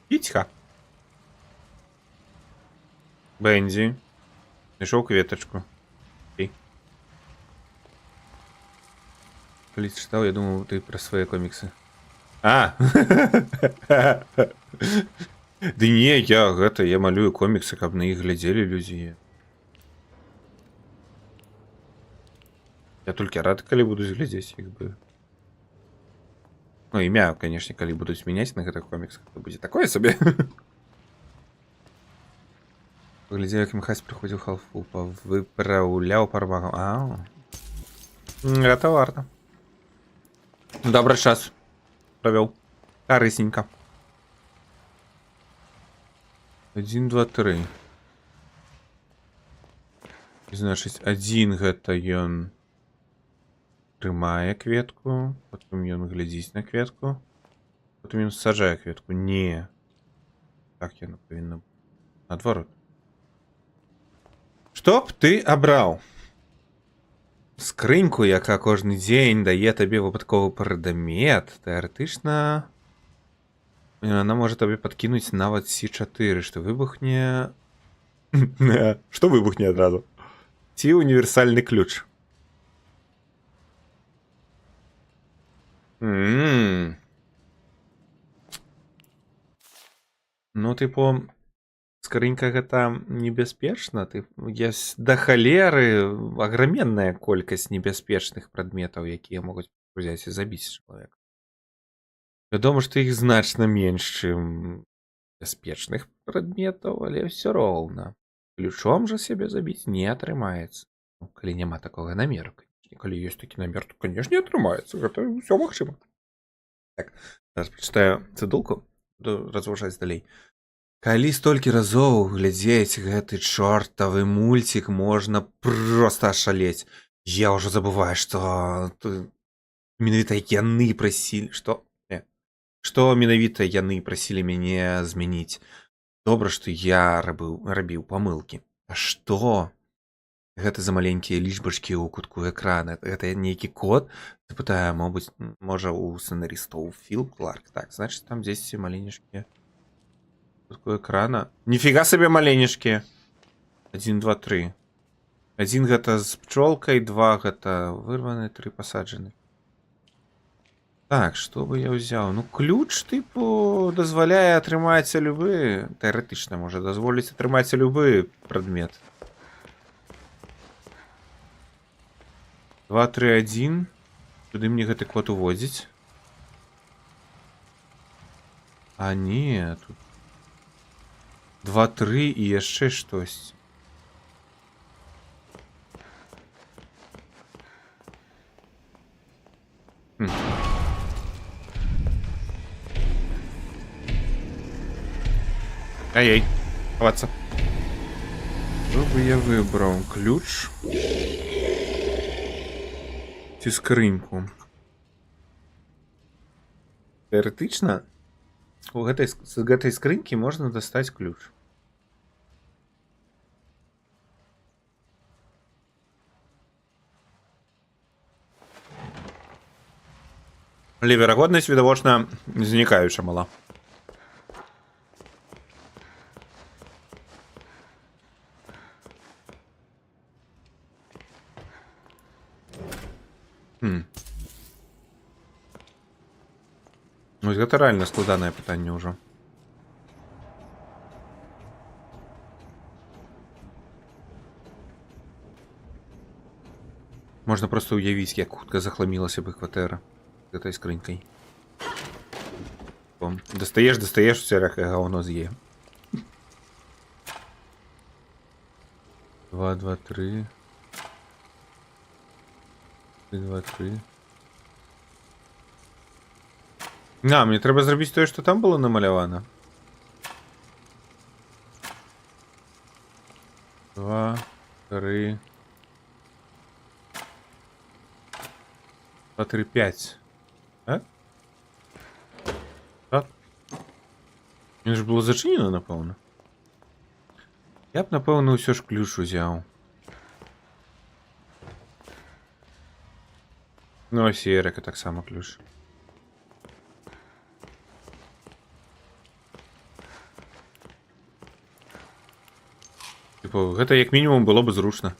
Піцька. Бензі. Знайшов кветочку. Окей. Коли читав, я думав, ти про свої комікси. А! Да не, я малюю комікси, каб на їх глядзелі людзі. Я толькі рад, калі будуць глядзець іх бы. Ну, імя, конечно, калі будуць мяняць на гэтых коміксах, то будзе такое сабе. Паглядзеў, як Михась прыходзіў халфу, выпраўляў парвагам. Гэта варта. Добры час правёў. Карысненька. 1, 2, 3. Значыць, 1 гэта ён трымае кветку, потым ён глядзіць на кветку, потым ён саджае кветку. Не. Так яно павінна быць. Наадварот. Што б ты абраў? Скрыньку, яка кожны дзень дае табе выпадковы прадмет, тэарэтычна яна можа табе падкінуць нават C4, што выбухне... Што выбухне адразу? Ці універсальны ключ? Ну, тыпу, скрынька гэта небяспечна. Да халеры аграменная колькасць небяспечных прадметаў, якія могуць узяць і забіць чалавека. Вядома, што іх значна менш, чым бяспечных прадметаў, але ўсё роўна. Ключом жа сябе забіць не атрымаецца. Калі няма такога намеру. Калі ёсць такі намер, то, канешне, атрымаецца. Гэта ўсё магчыма. Так, зараз прачытаю цыдулку, буду разважаць далей. Калі столькі разоў глядзець гэты чортавы мульцік, можна проста ашалець. Я ўжо забываю, што менавіта яны прасілі, што менавіта яны прасілі мяне змяніць. Добра, што я рабіў памылкі. А што? Гэта за маленькія лічбачкі ў кутку экрана. Гэта нейкі код? Запытаю, можа, у сцэнарыстаў Філ Кларк. Так, значыць, там дзесьці маленечкі кутку экрана. Ніфіга сабе маленечкі. 1, 2, 3. 1 гэта з пчолкай, 2 гэта вырваны, 3 пасаджаны. Так, што бы я ўзяў? Ну, ключ, тыпу, дазваляе атрымаць любы... Тэарэтычна можа дазволіць атрымаць любы прадмет. 2, 3, 1. Туды мне гэты код уводзіць. А не, тут... 2, 3 і яшчэ штось. Ай-яй, ховаться. Что бы я выбрал? Ключ? Ці скрыньку? Тэарэтычна, з гэтай скрынькі можна дастаць ключ. Але верагоднасць, відавочна, знікаюча мала. Ну, гэта рэальна складанае пытанне ўжо. Можна проста ўявіць, як хутка захламілася бы кватэра гэтай скрынькай. Дастаеш, усе ракае гаўно з'е. 2, 2, 3. 3, 2, 3. Мне трэба зрабіць тое, што там было намалявана. 2, 3. 2, 3, 5. Так? Так. Мне ж было зачынена, напэўна. Я б, напэўна, ўсё ж ключ узяў. Ну, а Серека таксама ключ. Типу, гэта як мінімум было бы зручна.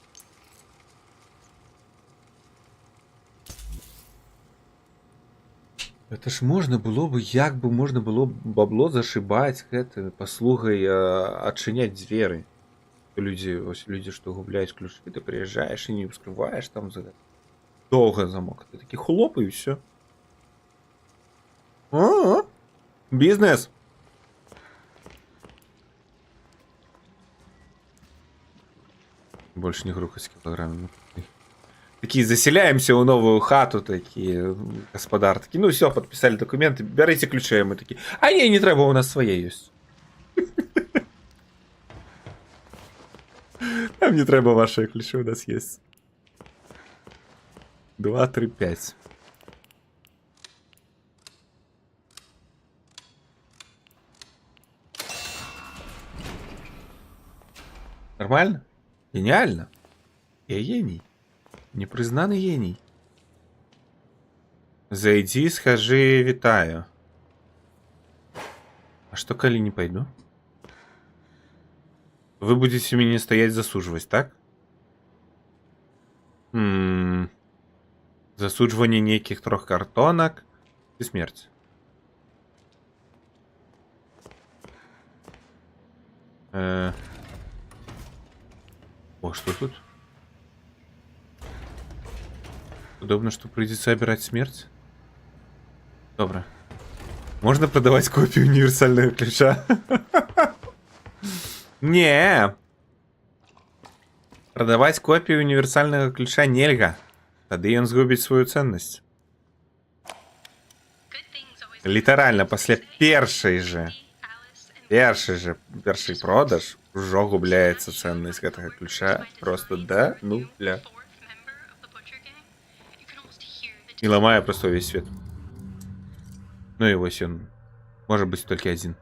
Это ж можна было бы, як бы можна было бабло зашибаць гэтай паслугай адчыняць дзверы. Людзі, што губляюць ключы, ты прыязджаеш і не ўскрываеш там за доўга замок. Ты такі хлоп і ўсё. О, бізнес. Больше не грухаць кілаграмі. Такие заселяемся в новую хату, такие, господар, такие, ну все, подписали документы, берите ключи, а мы такие, а не треба, у нас свои есть. Нам не треба ваши ключи, у нас есть. 2, 3, 5. Нормально? Гениально? Я гений. Непризнанный гений. Зайди, скажи витаю. А что, коли не пойду? Вы будете меня стоять засудживать, так? Засудживание неких 3 картонок и смерть. О, что тут? Удобно, что придется обирать смерть. Добро. Можно продавать копию универсального ключа? Не. Продавать копию универсального ключа нельга. Тады ён згубіць свою ценность. Літаральна, пасля перший продаж ужо губляецца ценность гэтага ключа. Просто да, ну, бля. И ломая просто весь свет. Ну и вось он. Может быть только один.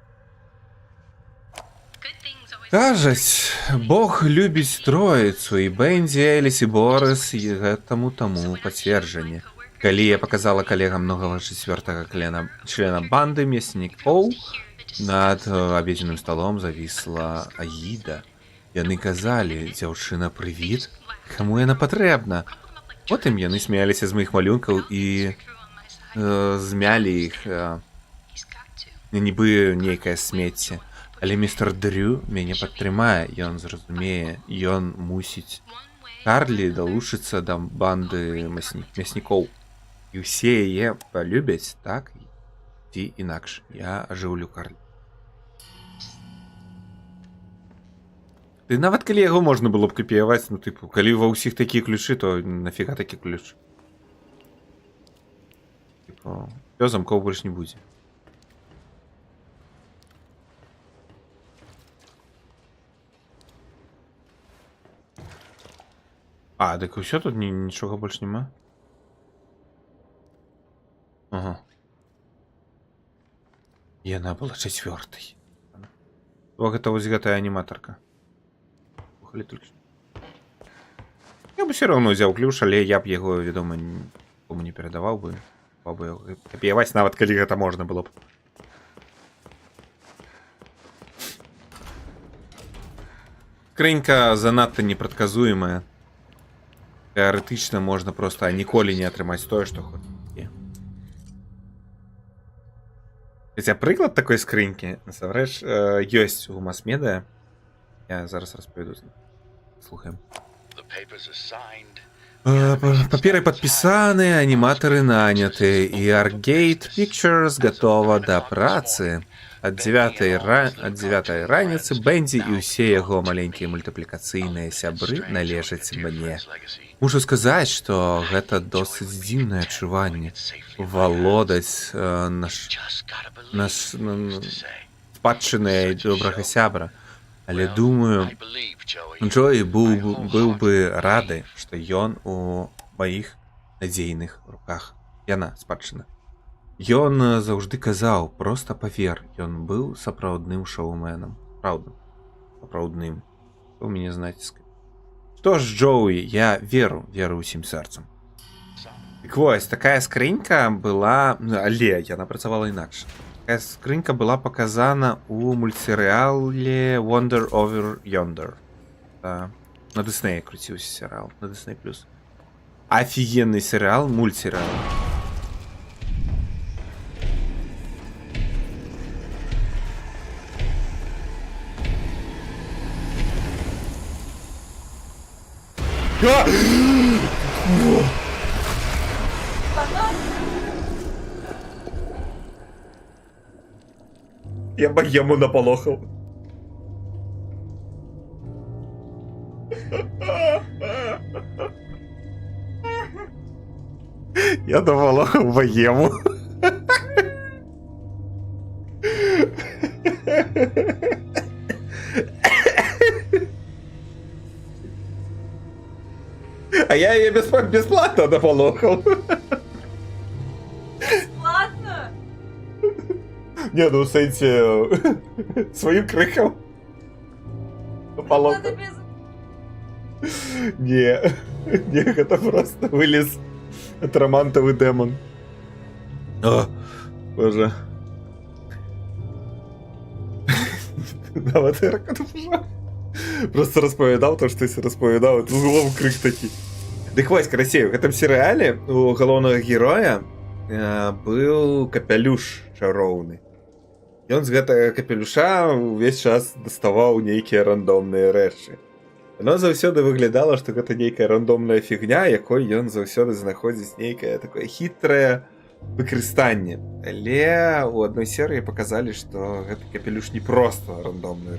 Кажаць, Бог любіць троицу, і Бенді, Эліс і Борис гэтаму таму пацверджанне. Калі я показала калегам новага 4-го члена банды мяснікоў, над абедзенным столом завісла Аіда. Яны казалі, дзяўчына прывід, каму яна патрэбна. Потым яны смяяліся з маіх малюнкаў і змялі іх, нібы нейкае смецце. Але містер Дрю мяне падтрымае, ён зразумее, ён мусіць. Карлі далучыцца да банды мяснікоў. І ўсе яе палюбяць, так? Ці інакш. Я ажыўлю Карлі. Ты нават калі яго можна было б капіяваць, ну тыпу, калі ва ўсіх такія ключы, то нафіга такі ключ? Тыпу, всё, замкоў больш не будзе. А, так і ўсё, тут нічога больш няма? Ага. Яна была 4-й. О, гэта вось гэтая аніматарка. Я бы все равно взял ключ, але я б яго, вядома, нікому не перадаваў бы. Капіяваць нават калі гэта можна было б. Скрынька занадта непрадказуемая. Теоретычна можна просто ніколі не атрымаць тое, што хоча. Хаця прыклад такой скрынькі, насамрэч, ёсць у мас-медыа. Я зараз распавяду. Слухаем. Паперы падпісаны, аніматары наняты, і Argate Pictures гатова да працы. Ад 9-й раніцы Бенді і ўсе яго маленькія мультыплікацыйныя сябры належаць мне. Мушу сказаць, што гэта досыць дзіўнае адчуванне. Валодаць спадчынай добрага сябра. Але думаю, Джоі быў бы рады, што ён у маіх надзейных руках. Яна спадчына. Ён заўжды казаў, проста павер, ён быў сапраўдным шоуменам. Праўда, сапраўдным. Што ў мяне з націскай. Што ж, Джоуі, я веру усім сэрцам. Так вось, такая скрынька была, але яна працавала інакш. Такая скрынька была паказана у мультсерыяле Wonder Over Yonder. Да. На Диснеї крутився серіал. На Disney+. Офігенний серіал, мультсеріал. Я богему наполохал. Я наполохал богему. А я ее бесплатно наполохал. Ладно. Не, ну в сенсі своїм криком. Наполохал. Не, не, это просто вылез атромантовый демон. О, боже. Аватарка, ну пожалуйста. Просто розповідав то, що ти розповідав, тут голову крик такий. Так ось, красиво, в этом сериале у головного героя был капелюш чароўны. І он з гэтага капелюша увесь час доставаў нейкія рандомныя рэчы. Оно заўсёды выглядала, што гэта нейкая рандомная фігня, якой ён заўсёды знаходзіць нейкае такое хітрае выкарыстанне. Але у адной серыі паказалі, што гэты капелюш не проста рандомны,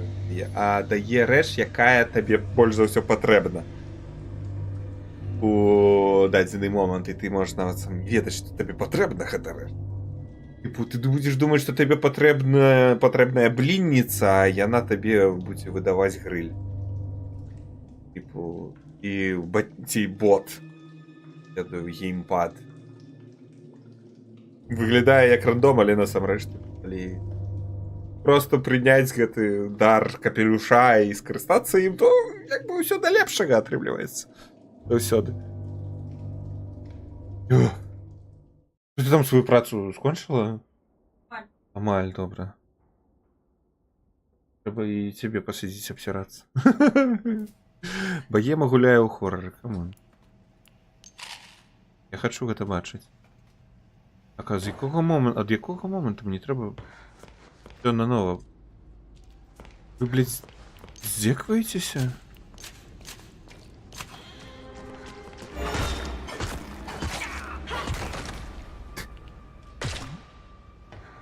а дае рэч, якая табе больш за ўсё патрэбна у дадзены момант, і ты можаш нават сам ведаць, што табе патрэбна гэта рэч. Типу, ты будзеш думаць, што табе патрэбная блінніца, а яна табе будзе выдаваць грыль. Типу, і ці бот, ведаю, геймпад. Выглядае як рандом, але насамрэч просто прыняць гэты дар капелюша і скарыстацца ім, то як бы ўсё да лепшага атрымліваецца. Заўсёды. Ты там сваю працу скончыла? Амаль, добра. Трэба і цябе пасадзіць абсірацца. Богема гуляе ў хорары, камон. Я хачу гэта бачыць. Так, а з якога моменту, ад якога моменту мне трэба всё нанова? Вы, блядь, здзекваецеся?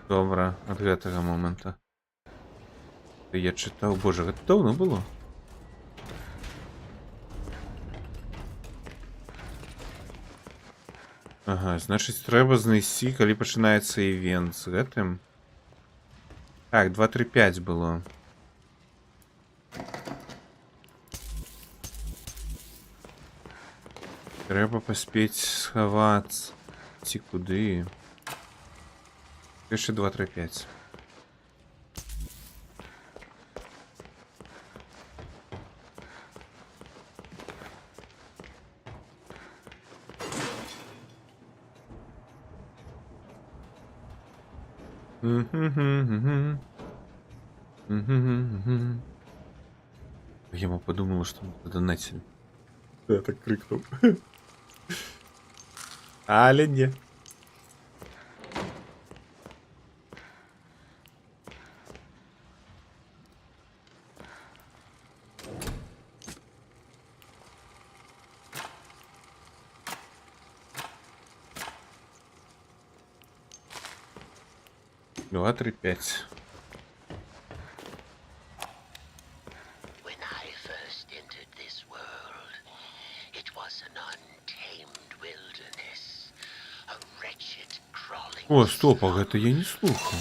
Добра, ад гэтага момента. Я чытаў, боже, гэта даўно было? Ага, значыць, трэба знайсці, калі пачынаецца івент з гэтым. Так, 2, 3, 5 было. Трэба паспець схавацца. Ці куды? Яшчэ 2, 3, 5. Я подумала, что мы задонатили. Я так крикнул. Але не. Два, 3, 5. When I first entered this world, it was an untamed wilderness, a wretched crawling. О, стоп, а гэта я не слухаў.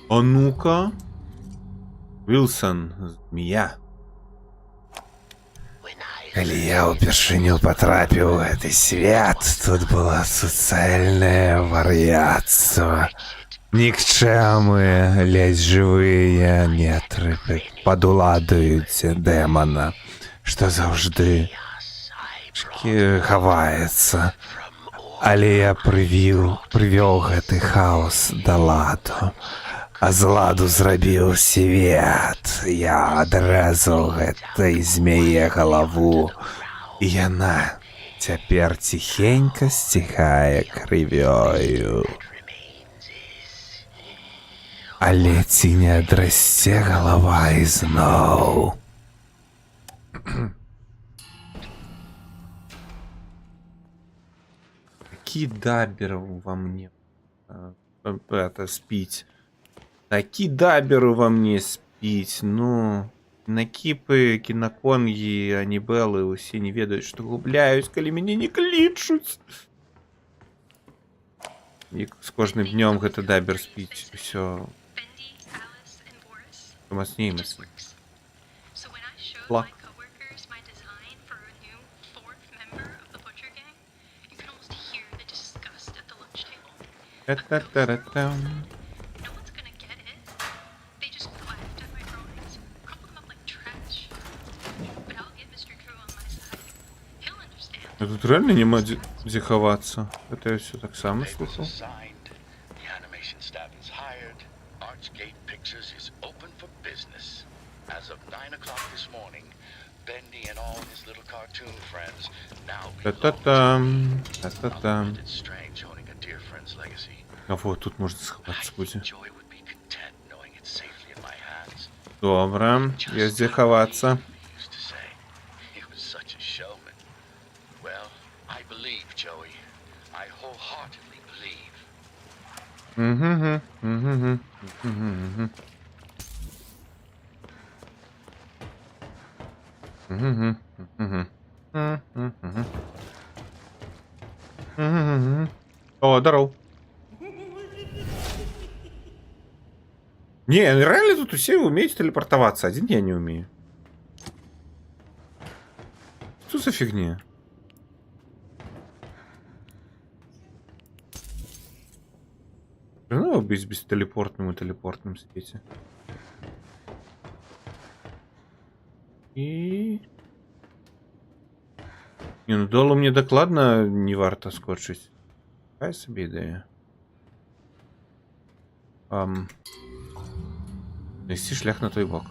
А ну-ка. Вилсон, змея. Калі я ўпершыню патрапіў у гэты свет, тут было суцэльнае вар'яцтва. Нікчэмы, ледзь жывыя нетры падуладаюць дэмана, што заўжды хаваецца. Але я прывёў гэты хаос да ладу. А з ладу зрабіў свет. Я адрэзаў гэтай змяе галаву. І яна цяпер ціхенька сціхае крывёю. Але ці не адрасце галава ізноў? Такі дабер во мне это спить. Такі дабер во мне спить. Ну, накіпы, кінаконгі, анібелы усе не ведаюць, што губляюць, калі мяне не клічуць. І з кожным днём гэта дабер спіць. Усё мацней мацней. Плак. Та-та-та-та-там. А тут реально нема дзе хавацца. Это я все так само слухал. Signed. The animation staff is hired. Archgate Pictures is open for business. As of 9 o'clock this morning, Bendy and all his little cartoon friends now belong to Та-та-там. Та-та-там. It's strange owning a dear friend's legacy. А вот тут можна сховатися буде. Joy would be content knowing it's safely in my hands. Добре, є де ховатися. He used to say he was such a showman. Well, I believe, Joey. I wholeheartedly believe. Угу, угу, угу, угу. О, здоров. Не, реально тут все умеют телепортоваться, один я не умею. Что за фигня? Ну, быть бестелепортным и телепортном свете. И... Не, ну долу мне докладно не варто скочить. Какая себе идея. Нести шлях на той бок.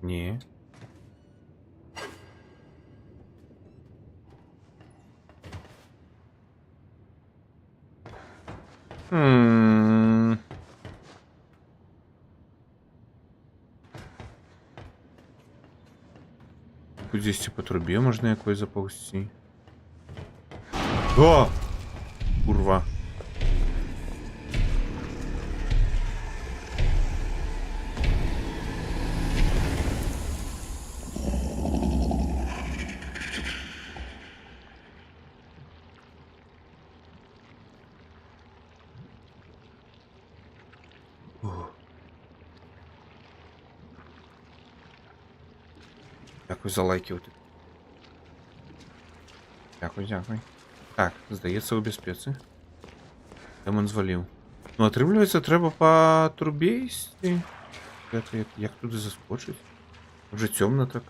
Не. Здесь по трубе можна якось заповзти. О! Курва. Дякую за лайки. Дякую, дякую. Так, здається, у безпеці. Демон звалив. Ну, атрымліваецца, трэба по трубе ісці. Як туди заскочить? Уже темно так.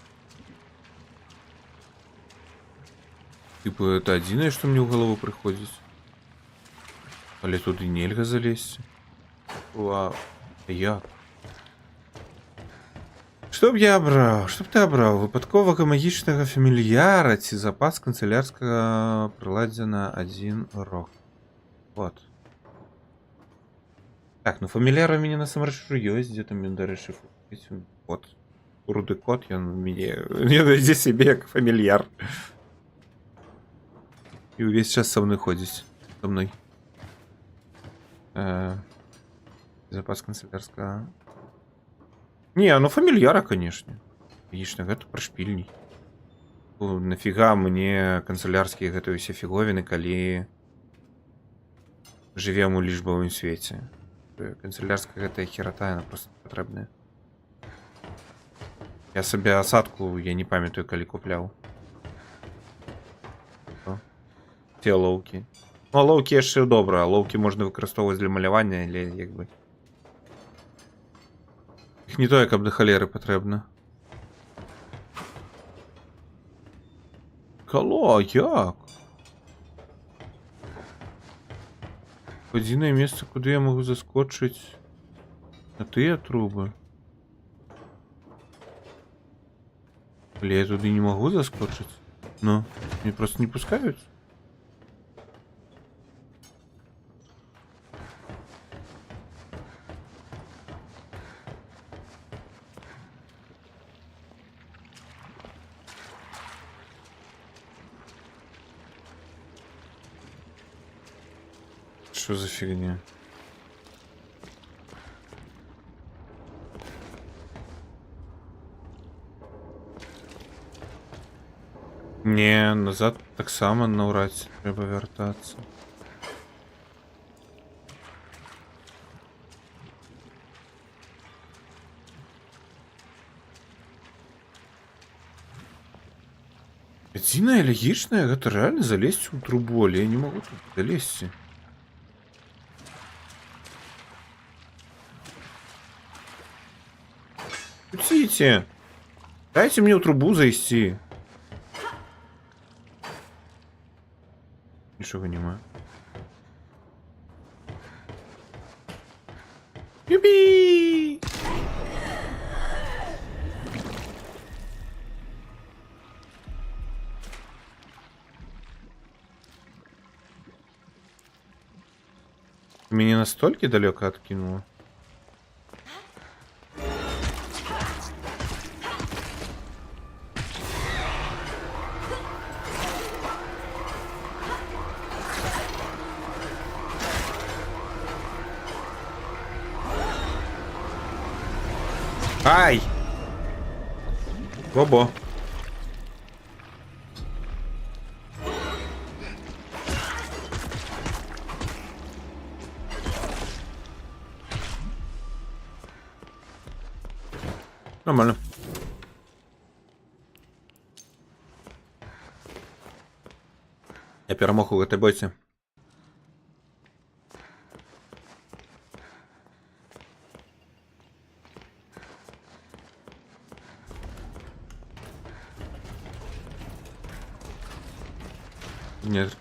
Типа, это адзінае, што мне ў галаву прыходзіць. Але туды нельга залезть. Вау. Як? Што б я абраў? Што б ты абраў? Выпадковага магічнага фамільяра ці запас канцылярскага прыладдзя на один рог. Вот. Так, ну фамільяр у мяне насамрэч ёсць, дзе там ён, дарэчы, вот. Руды кот, ён мяне ідзе сябе як фамільяр. І ўвесь час са мной ходзіць. Са мной. Запас канцылярскага. Не, ну фамільяра, конечно. Лично, гэта прашпільней. Нафіга мне канцылярскія гэтыя ўсе фіговіны, калі жывем у лічбавым свеце. Канцылярская гэтая херата, яна просто патрэбная. Я сабе асадку, я не памятаю, калі купляў. Те лоўкі. Ну, а лоўкі яшчэ добра, лоўкі можна выкарыстоўваць для малявання, але як бы... Іх не тое, каб да халеры патрэбна. Дзеркало, як? Єдине місце, куди я можу заскочити на ті труби. Бля, я туди не можу заскочити. Ну, меня просто не пускают. Что за фигня? Не, назад так само наурадь треба вертатися. Бензина логичная, это реально залезть в трубу, але я не могу тут залезть. Пустите! Дайте мне в трубу зайти. Ничего не понимаю. Юби! Меня настолько далеко откинуло. Ай! Бобо. Нормально. Я перемог у этой бойці.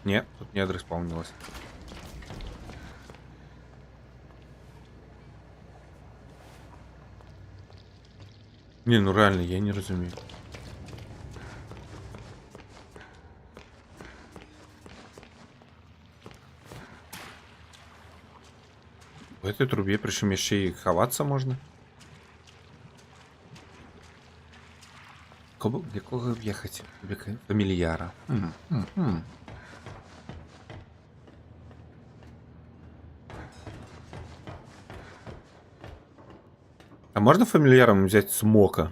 Нет, тут недра исполнилось. Не, ну реально, я не разумею. В этой трубе, причем еще и ховаться можно. Для кого въехать? Фамильяра. А можно фамильяром взять смока?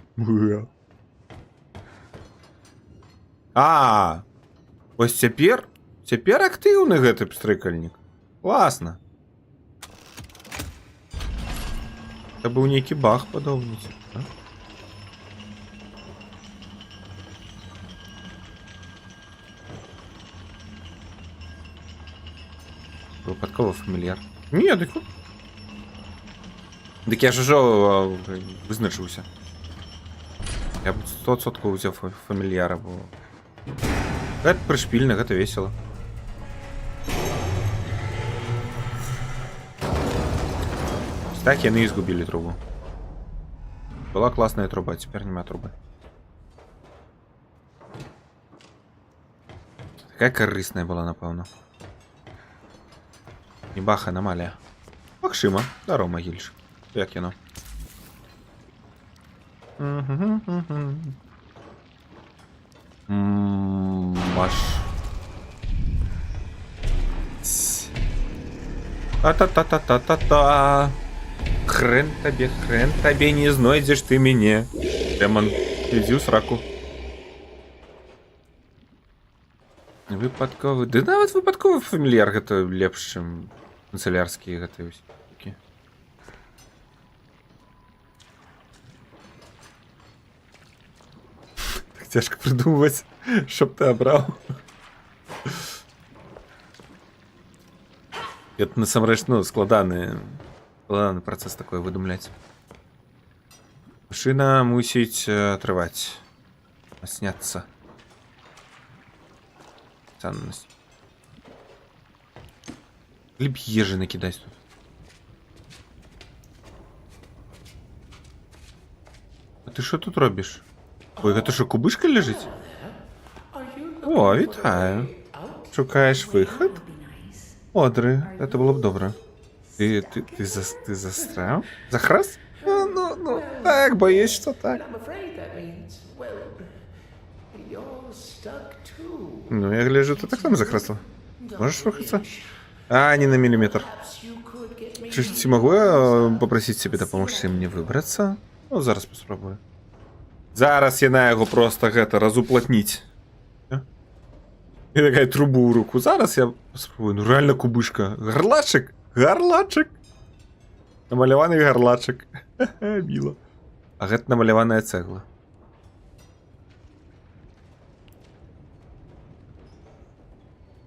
А, ось цяпер актыўны гэты пстрыкальнік. Класна. Это быў нейкі баг падобны. Выпадково фамильяр. Не, дык я ж ужо вызначыўся. Я б 100% узяў фамильяра, бо гэта прышпільна, гэта весела. Так яны і згубілі трубу. Была класная труба, цяпер няма трубы. Такая карысная была, напэўна. І бах, аномалія. Максима, здорово, могильщик. Як яно? Маш. Та-та-та-та-та-та-та. Хрен табе, не знойдзеш ты мяне. Дэмон, ідзі ў сраку. Выпадковы. Ды нават выпадковы фамільяр гэта лепш, чым канцелярскія гэтыя ўсё. Так цяжка прыдумваць, чтоб ты абраў. Это насамрэч, ну, складаны працэс такой выдумляць. Машына мусіць атрываць. Сняцца. ценность. Либо ежи накидать тут. А ти що тут робиш? Ой, это що, кубишка лежить? О, вітаю. Шукаєш вихід? Одри, це було б добре. Ти застряв? Захрас? Ну, так, боюсь, що так. Ну, я гляжу, ти так само захрасла. Можеш рухатися? А, не на миллиметр. Чи могу я попросить себе допомогти мені вибратися? Ну, зараз попробую. Зараз я на його просто разуплотнить. І така трубу в руку. Зараз я спробую. Ну реально кубишка. Горлачик. Горлачик. Намальований горлачик. Мило. А гэта намаляваная цегла.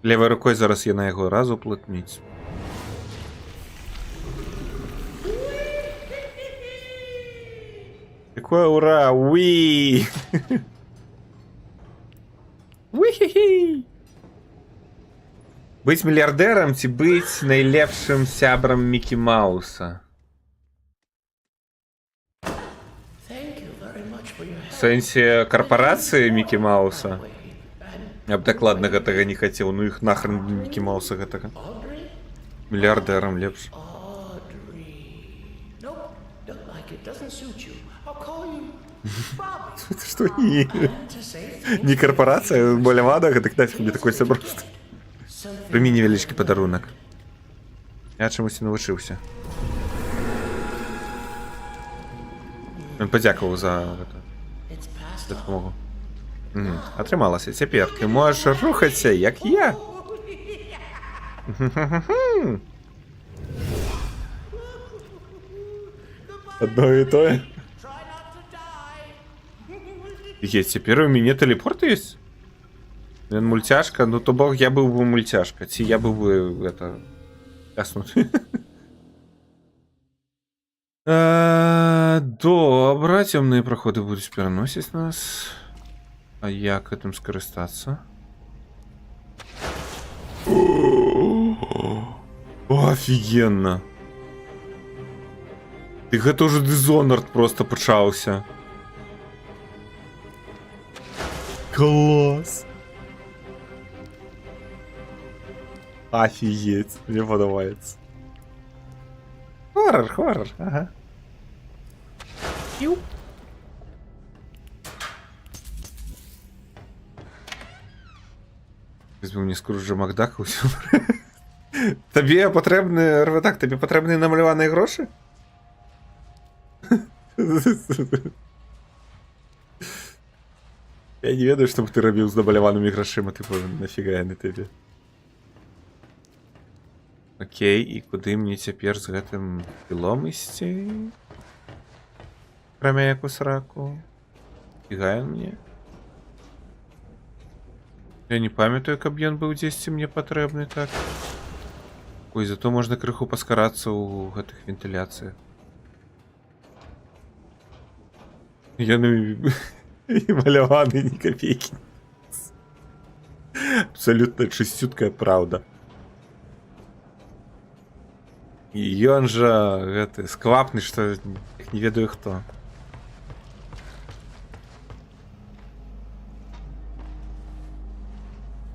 Левой рукой зараз я на його разуплотнить. Какое ура! Уи! Уи-хи-хи! Быть миллиардером ці быть найлепшим сябрам Мікі Мауса? В сенсі корпорації Мікі Мауса? Я б так ладно гэтага не хотел, ну их нахрен Мікі Мауса гэтага. Миллиардером лепш. Это что? Не корпорация, более мада, это дать мне такой себе просто. Прими невеличкий подарунок. Я чомусь не навчився. Він подякував за допомогу. Отрималася. Тепер ти можеш рухатися, як я. Одно і то. Есть, теперь у меня телепорт есть? Мультяшка, ну то бог я был бы мультяшка. Ці я был бы это... Яснути. Добре, темные проходы будут переносить нас. А як этим скористаться? Офигенно. Ты гэта уже Dishonored просто почался. Класс. Офигеть, мне подобается. Хоррор, ага. Ю. Візьму мені Скруджа Макдака усю. Тобі потрібні, Рватак, тобі потрібні намальовані гроші? Я не ведаю, щоб ти робив з намальованими грошима, типу, нафіга я не тобі. Окей, і куди мені тепер з гэтым пілом ісці? Кроме яку сраку. Фіга мне. Я не памятаю, каб ён быў дзесьці мне патрэбны так. Ой, зато можна крыху паскарацца ў гэтых вентыляцыях. Яны не маляваны ні копейкі. Абсолютно чысцюткая праўда. І ён жа гэты сквапны, што не ведаю хто.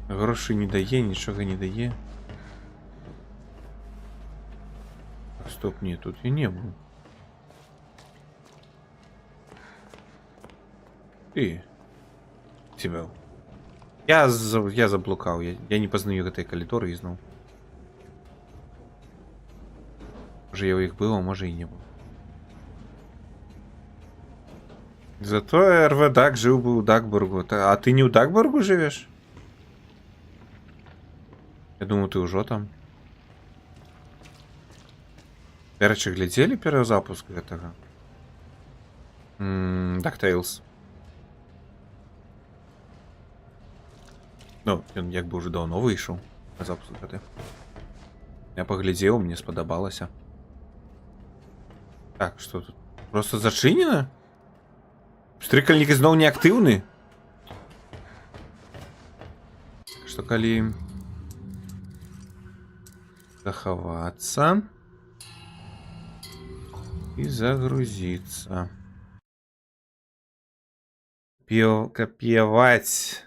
Гроші не дае, нічога не дае. Стоп, не, тут я не был. Ты. Тебя. Я заблукал. Я не познаю этой калідоры ізноў. Може я у іх был, а може і не был. Зато РВ Дак жил бы у Дакбургу. А ты не у Дакбургу живешь? Я думаю, ты уже там. Короче, глядели перезапуск гэтага? DuckTales. Ну, ён як бы уже давно выйшаў на запуск гэты. Я паглядзеў, мне спадабалася. Так, что тут? Просто зачынена? Стрыкальнік ізноў не актыўны? Што што калі захавацца і загрузіцца. Капіяваць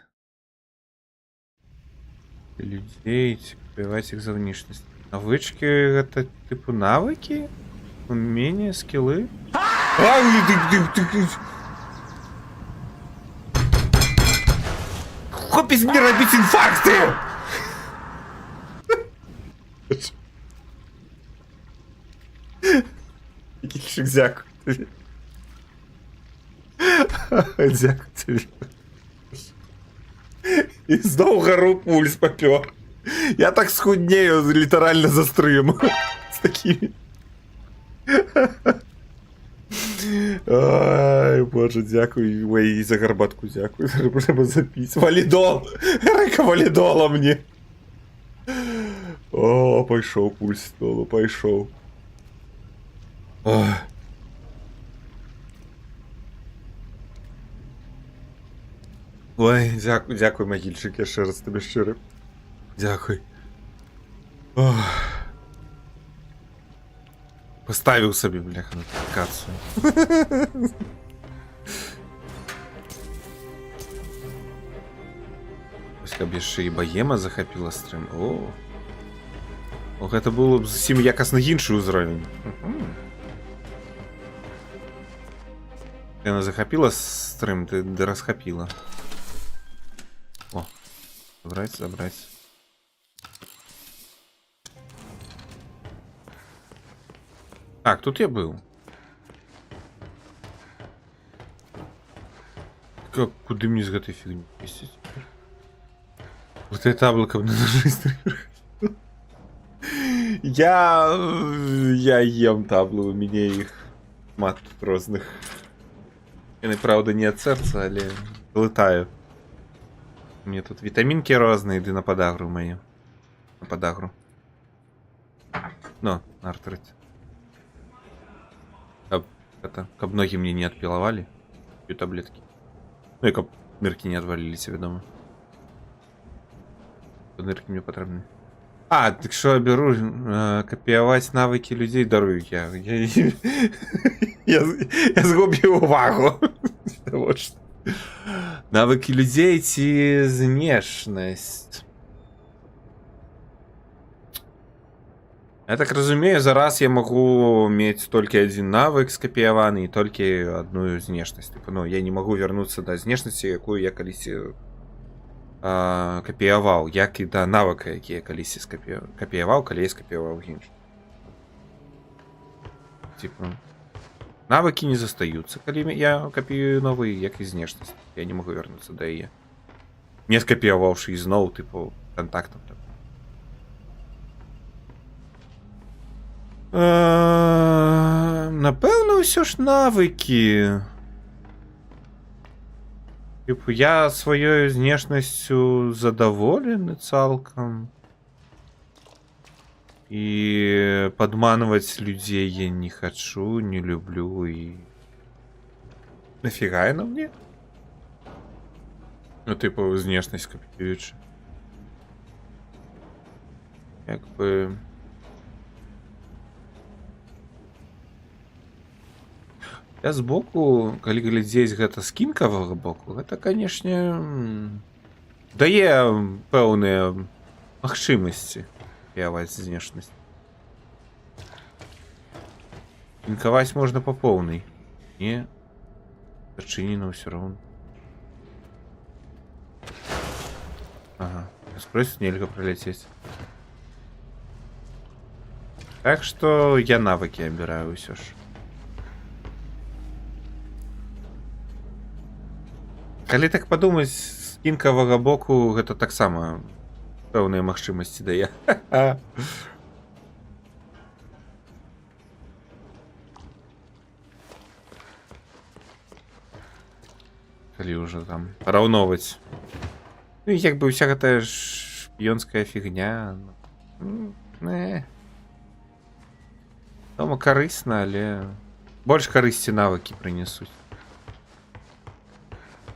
людзей, ці капіяваць іх за внешнасць. Навычкі гэта тыпу навыкі? Умение, скиллы? Хопіць мне рабіць інфаркты! Кільчик, дзякуй тобі. Дзякуй тобі. І зноў гару пульс папёр. Я так схуднею літаральна за стрым. З такімі. Ай, боже, дзякуй. Ой, і за гарбатку дзякуй. Трэба запіць. Валідол! Рэка валідола мне. О, пайшоў пульс столу, пайшоў. Ой. Ой, дзякуй, магільчык, яшчэ раз табе шчыры. Дзякуй. Ох. Поставіў сабе, бляха, нотыфікацыю. Вось каб яшчэ і баема захапіла стрым. О, гэта было б зусім якасна іншы ўзровень. Яна захапіла стрым, ты расхапіла. О, забраць. Так, тут я был. Куды мне з гэтай фігні пісціць? Вот это яблоко на ножи. Я ем таблы, у мяне іх шмат розных. Яны, правда, не ад сэрца, але глытаю. Мне тут вітамінкі розныя, ды на падагру маю. На падагру. Ну, на артрыт. Каб ногі мне не адпілавалі. П'ю таблеткі. Ну і каб ныркі не адваліліся, вядома. Ныркі мне патрэбны. А, так що я беру капіяваць навыкі людзей, дарую я. Я згубіў увагу. Вот што. Навыкі людзей ці знешнасць. Я так разумею, зараз я магу мець толькі адзін навык скапіяваны і толькі адну знешнасць. Ну, я не магу вярнуцца да знешнасці, якую я калісьці капіяваў, як і да навыка, які я калісьці капіяваў, калі я скапіяваў інш. Типа, навыкі не застаюцца, калі я капіюю новы, як і знешнасць. Я не магу вярнуцца да яе. Не скапіяваўшы ізноў, типу, кантактам. Напэўна, ўсё ж навыкі. Типу, я сваёй знешнасцю задаволены цалкам. І падманваць людзей я не хачу, не люблю і... Нафіга яна мне? Ну, типу, знешнасць капіюючы. Як бы... Я збоку, калі глядзець гэта з кінкавага боку, гэта, канешне, дае пэўныя магчымасці капіяваць знешнасць. Кінкаваць можна па поўнай. Не, зачынена ўсё роўна. Ага, скрозь нельга праляцець. Так што я навыкі абіраю ўсё ж. Калі так падумаць, з кінкавага боку гэта таксама пэўныя магчымасці дае. Калі ўжо там параўноўваць. Ну і як бы ўся гэтая шпіёнская фігня. Дома карысна, але больш карысці навыкі прынесуць.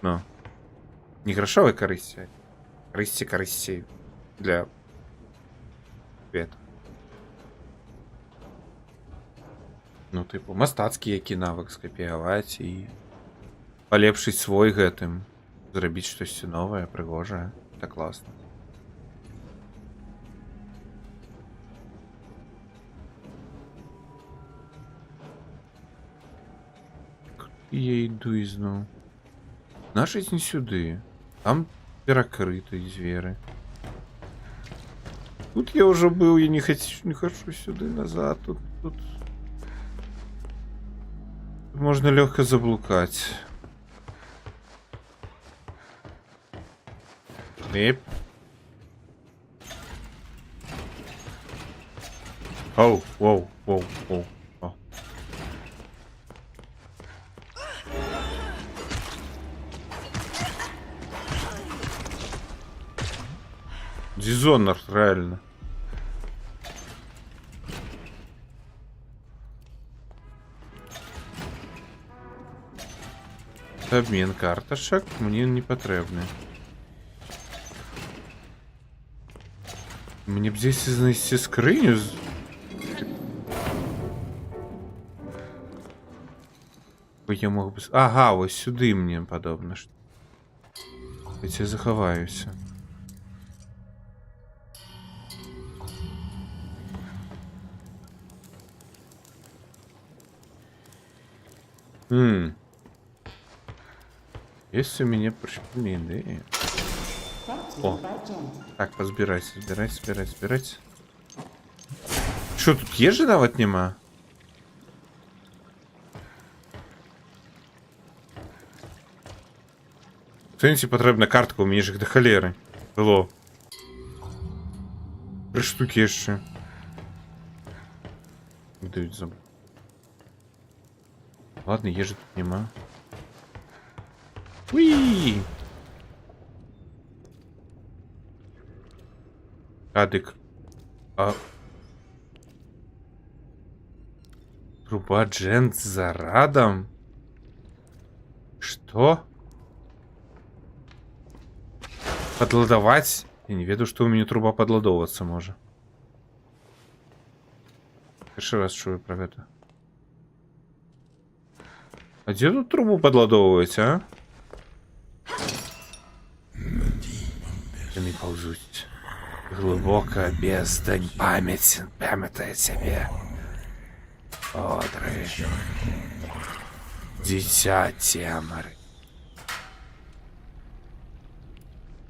Ну, не грашовай карысці, Карысці для света. Ну, типу, мастацкі які навык скапіяваць і палепшыць свой гэтым, зрабіць штосьці новае, прыгожае. Так класна. Я іду ізноў. Значыць, не сюды. Там перакрыты дзверы. Тут я уже был, я не хочу сюда назад. Тут можно легко заблукать. Эп. Оу, воу, воу, воу. О. Дизонор, реально. Обмен карточек мне не потребны. Мне б здесь знайти скриню. Я мог бы... Ага, вот сюда мне подобно. Я заховаюсь. Есть у меня пришпильные идеи. О, так, позбирайся, збирайся. Что, тут ежи нават нема? Цените потребна картка, у меня же их до холеры. Было. 3 штуки еще. Дают забыл. Ладно, ежи тут нема. Уи! Адык. Труба Джент за радом? Что? Подладовать? Я не веду, что у меня труба подладовываться может. Первый раз чую про это. А где тут трубу подладовывать, а? Не ползуть. Глубоко бездань памятає тебе. Одры. Дитя темры.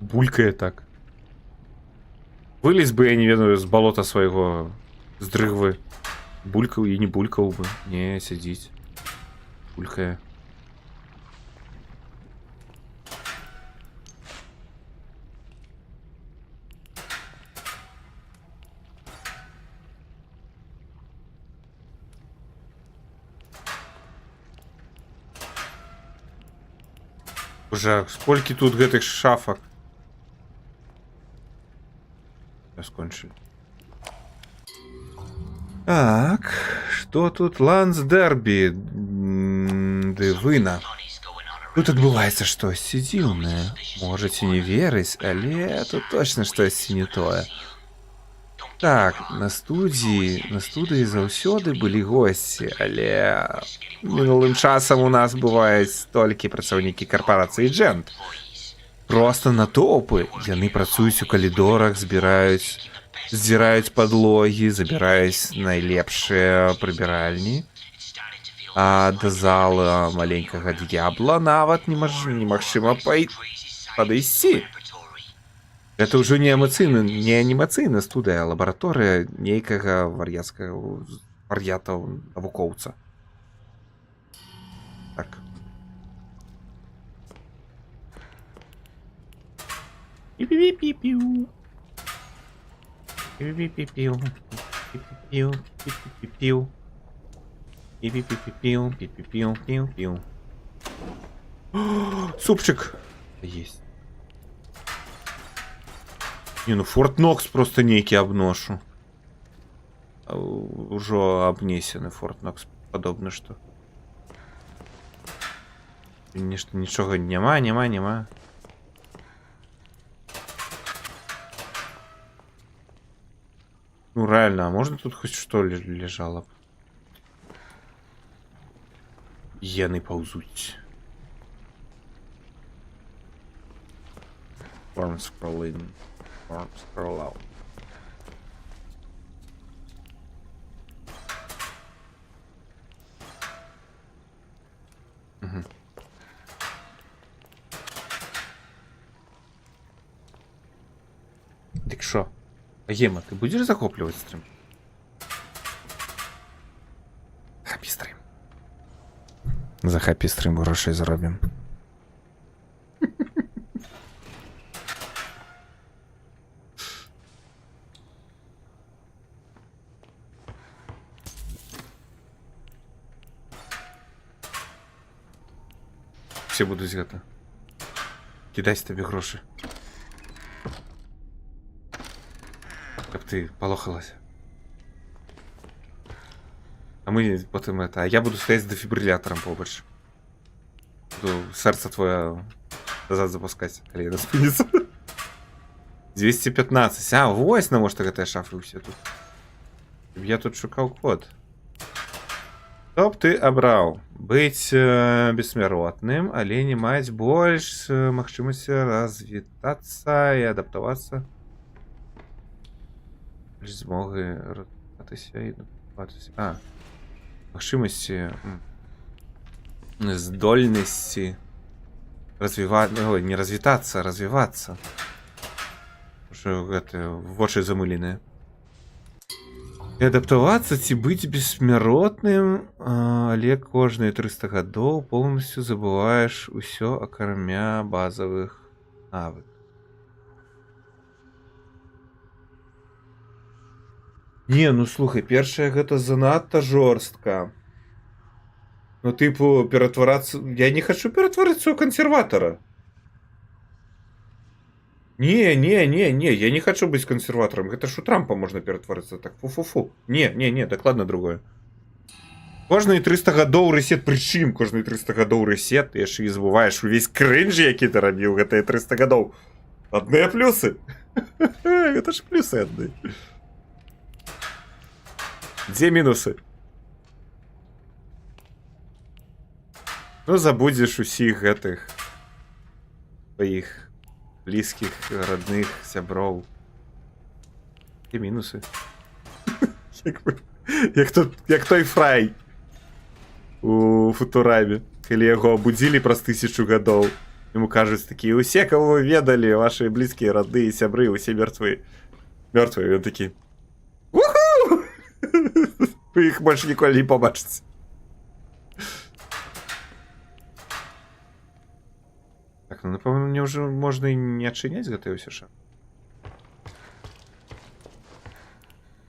Булькает так. Вылез бы я, не ведаю, с болота своего, с дрыгвы. Булькал и не булькал бы. Не, сидеть. Булькая. Уже сколько тут гэтых шафок? Скончили. Так, что тут Лансдербі? Дивина. Тут адбываецца штосьці дзіўнае. Можаце не верыць, але тут точно штосьці не тое. Так, на студыі заўсёды былі госці, але мінулым часам у нас бываюць толькі працаўнікі карпорацыі Джент. Просто натоўпы. Яны працуюць у калідорах, здзіраюць падлогі, забіраюць найлепшыя прыбіральні. А да зала маленькага д'ябла нават немагчыма падысці. Это ўжо не анімацыйная студыя, а лабараторыя нейкага вар'ятаў навукоўца. Так. Пи-пи-пи-пиу. Пи-пи-пи-пиу. Пи-пи-пиу. Пи-пи-пи-пиу. Пи-пи-пи-пиу. Пи-пи-пиу. Супчик. Есть. Не, ну Форт Нокс просто нейкі абношу. Ужо абнесены Форт Нокс, падобна што. Нешта нічога няма. реально, а можно тут хоть что лежало? Иены ползуть. Form scroll in. Form scroll out. Угу. Так що? Єма, ти будеш захоплювати стрім? Хапі стрім. За хаппі стрім грошей заробим. Всі будуть згадати. Кидайся тобі гроші. Щоб ти полохалася. А ми потім это... А я буду стоять з дефібрилятором побольше. Буду серце твоє назад запускать, коли я розпиниться. 215. А, ось на може ТГТ шафи все тут. Я тут шукав код. Что б ты обрал? Быть бессмертным, але не мать больше магчимости развитаться и адаптоваться. Змоги розвиватися і адаптуватися. А. Магчимості. Здольності. Развивать. Ой, не развитаться, а развиваться. Что это в очи замыленные. І адаптавацца ці быць бессмяротным, але кожныя 300 гадоў полностью забываеш усё акрамя базовых навык. Не, ну слухай, першае гэта занадта жорстка. Ну тыпу ператварацца... Я не хочу ператварыцца ў кансерватара. Не, я не хочу быть консерватором. Это ж у Трампа можно перетвориться так. Фу-фу-фу. Не, докладно другое. Кожные 300 гадоў ресет, причым кожные 300 гадоў ресет, ты яшчэ і забываеш увесь крынж, які ты рабіў гэтыя 300 гадоў. Адныя плюсы. Это ж плюсы адны. Дзе мінусы? Ну, забудзеш усіх гэтых твоих близких, родных, сяброў. І мінусы. Як той Фрай у Футурамі, калі яго абудзілі праз 1000 гадоў. Яму кажуць такія: усе, кого вы ведалі, ваши блізкія, родные, сябры, усе мертвые. Мертвые, ён такі: уху! Вы іх больше ніколі не побачыце. Так, ну, напэўна, мне ўжо можна і не адчыняць гэтыя ўсе шафы.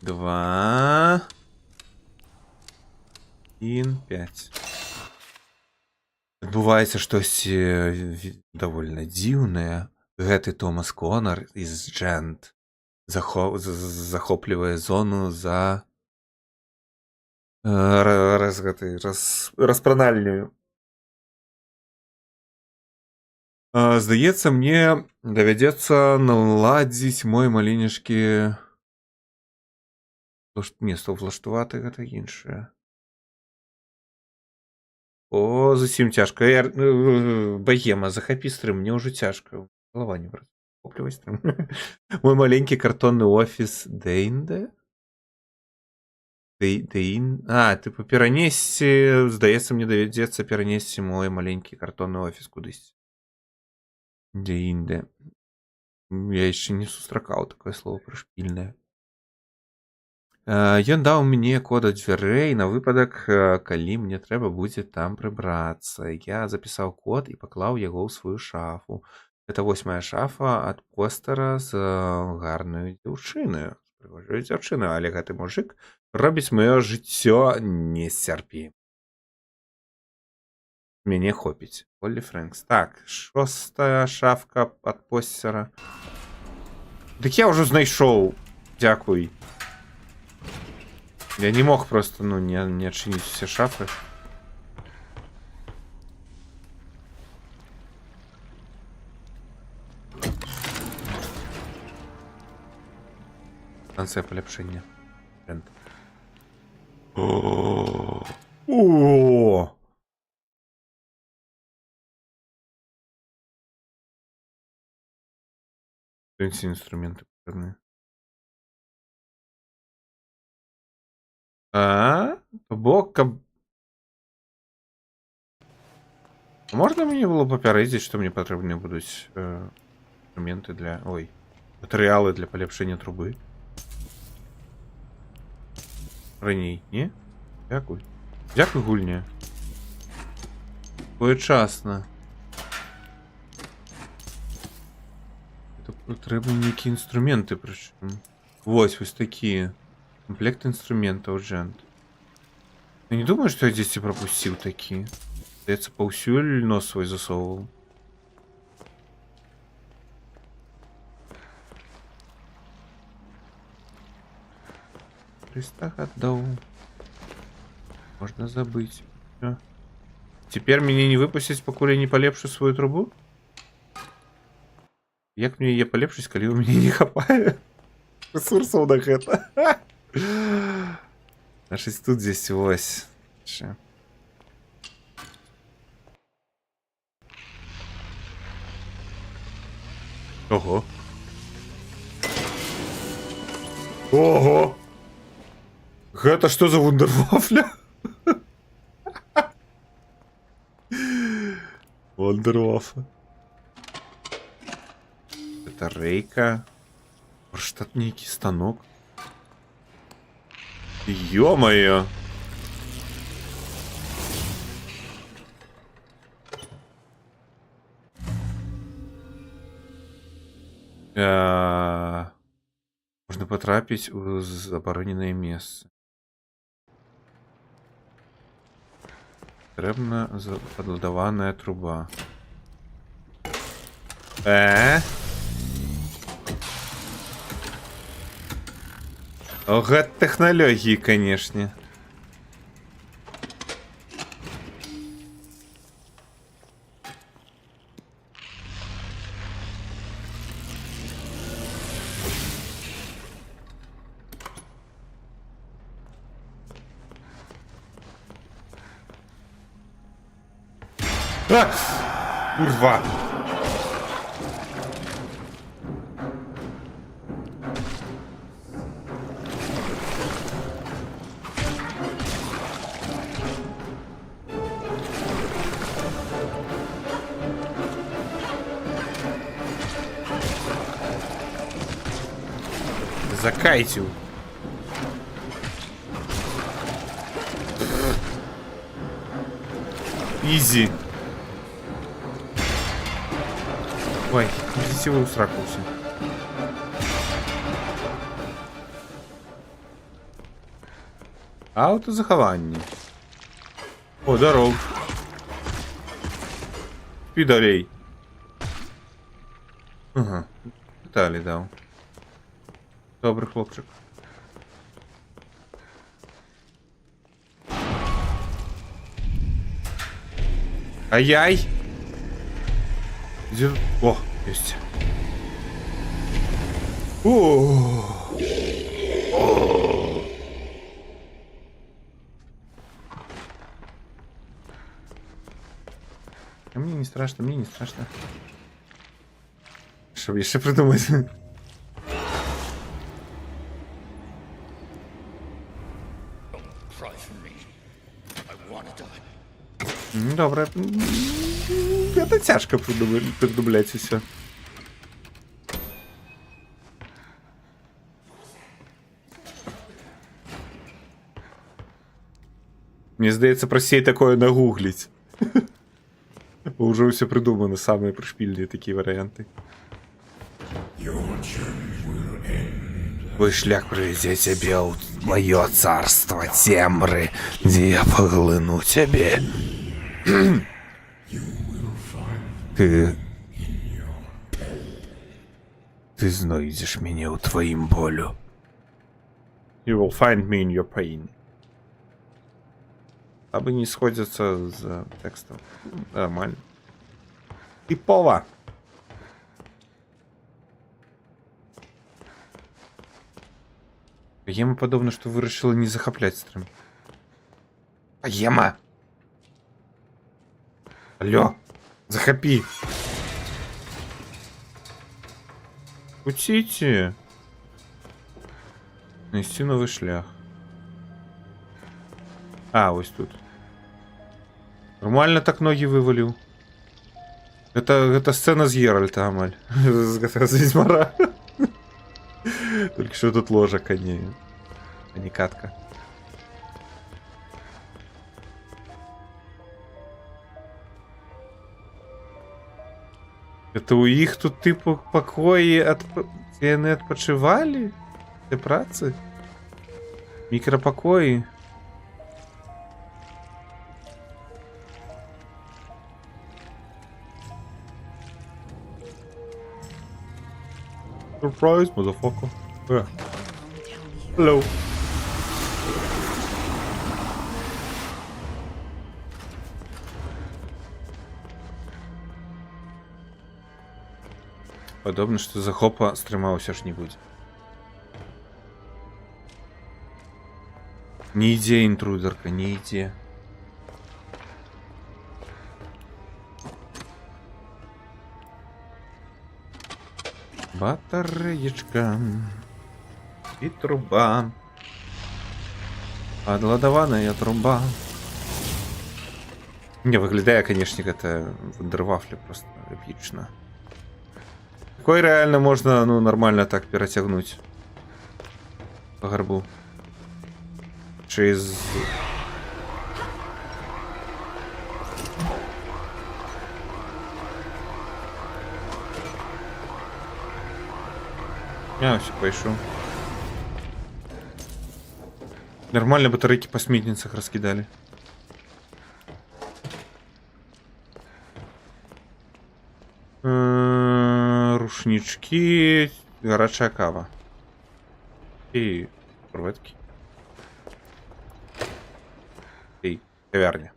2 1 5. Адбываецца штосьці давольна дзіўнае. Гэты Томас Конар з Джент захоплівае зону за распранальню. Здаецца, мне давядзецца наладзіць мой маленечкі место влаштувати гэта іншае. О, зусім цяжка. Багема, захапі стрым, мне ўжо цяжка. Голова не захоплівай стрым. Мой маленькі картонны офіс Дейнде? А, типу перанесці, здаецца, мне давядзецца перанесці мой маленькі картонны офіс кудысьці. Дейнде. Я яшчэ не сустракаў такое слово прышпільнае. Ён даў мне код ад дзвярэй на выпадак, калі мне трэба будзе там прыбрацца. Я запісаў код і паклаў яго ў сваю шафу. Это 8-я шафа ад постера з гарнаю дзяўчынаю. Прыгожую дзяўчыну, але гэты мужик робіць маё жыццё несцярпі. Мяне хопіць. Оллі Фрэнкс. Так, 6-я шафка ад постера. Дык я ўжо знайшоў. Дзякуй. Я не мог просто, ну, не отчинить все шафы. Станция полепшения. О! Ці інструменти потрібні. Можна мені було попередити, що мені потрібні будуть інструменти для... Ой. Матеріали для поліпшення труби? Раній, ні? Дякую. Дякую, гульня. Своєчасно. Це потрібні які інструменти, причому. Ось такі. Комплект инструментов, Джент. Я не думаю, что я здесь и пропустил такие. Кажется, паусюль нос свой засовывал. Христа отдал. Можно забыть. Всё. Теперь меня не выпустить, покуда я не полепшу свою трубу? Як мне ее полепшить, коли у меня не хапает ресурсов на это? Значит, тут здесь ось. Ще. Ого. Ого! Это что за вундервафля? Вундервафля. Это рейка. Может, некий станок. Ё-моё! Можно потрапить у забороненное место. Потребна подладованная труба. Ого, технологии, конечно. Курва! Закайтил. Изи. Ой, силу усракался. Автозахование. О, здоров. Пидорей. Ага. Деталі дав. Добрий хлопчик. Ай-яй! О, есть. О. А мне не страшно, мне не страшно. Что еще придумать? Добре. Це тяжко придумляти все. Мені здається, простіше такое нагуглить. Уже все придумано, самые пришпильные такие варианты. Твой шлях приведет тебя в мое царство темры, где я поглыну тебе. Ты знайдешь меня у твоим болю. You will find me in your pain. Абы не сходятся за текстом. Нормально. Типово. Ема падобна, што вырашыла не захапляць стрым. Ема! Алло! Захапі! Уціце! Знайсці новы шлях. А, вось тут. Нормально так ноги вываліў. Гэта сцена з Геральта, амаль. З Ведьмара. Только что тут ложек, а не катка. Это у іх тут типу пакоі, дзе яны адпачывалі? Для працы? Мікрапакоі? Surprise, motherfucker. Yeah. Hello. Падобна, што захопа стрымаўся ж не будзе. Не ідзе інтрудерка, не ідзе. Батареечка і труба. Подладаваная труба. Не, выглядае, конечно, гэта вундервафля просто эпічна. Такой реально можна, ну, нормально так перацягнуць по гарбу. Через... А, все, пойшов. Нормально батарейки по сметницах раскидали. Рушнички, горячая кава. И креветки. И кавярня.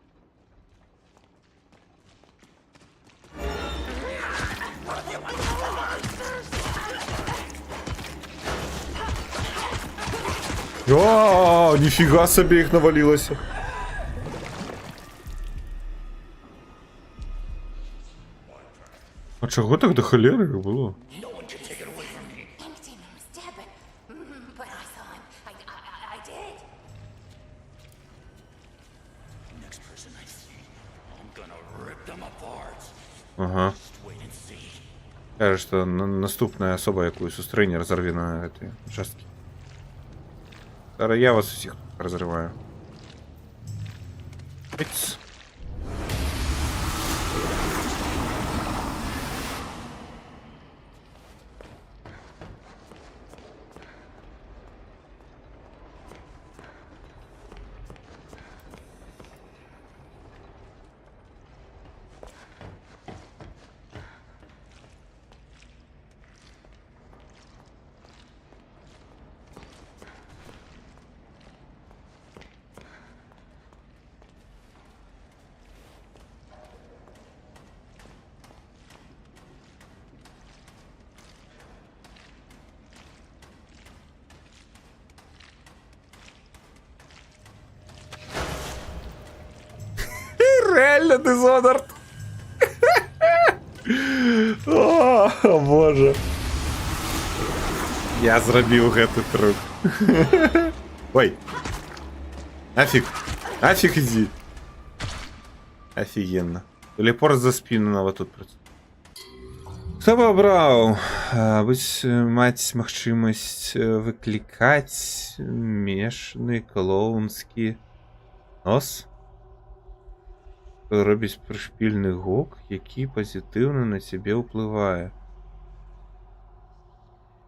О, нифига себе их навалилось. А чего так до холеры было? Ага. Кажется, что наступная особа, якую сустріне разорви на этой участке. Зараз я вас усіх разрываю. Пиц. Реально Dishonored. О, боже. Я зробив гэты трюк. Ой. Нафиг. Нафиг иди. Офигенно. Телепорт за спину на вот тут. Хто б обраў? Быць маць магчымасць выклікаць мешаны клоунскі нос? Робіць прышпільны гук, які пазітыўна на цябе ўплывае.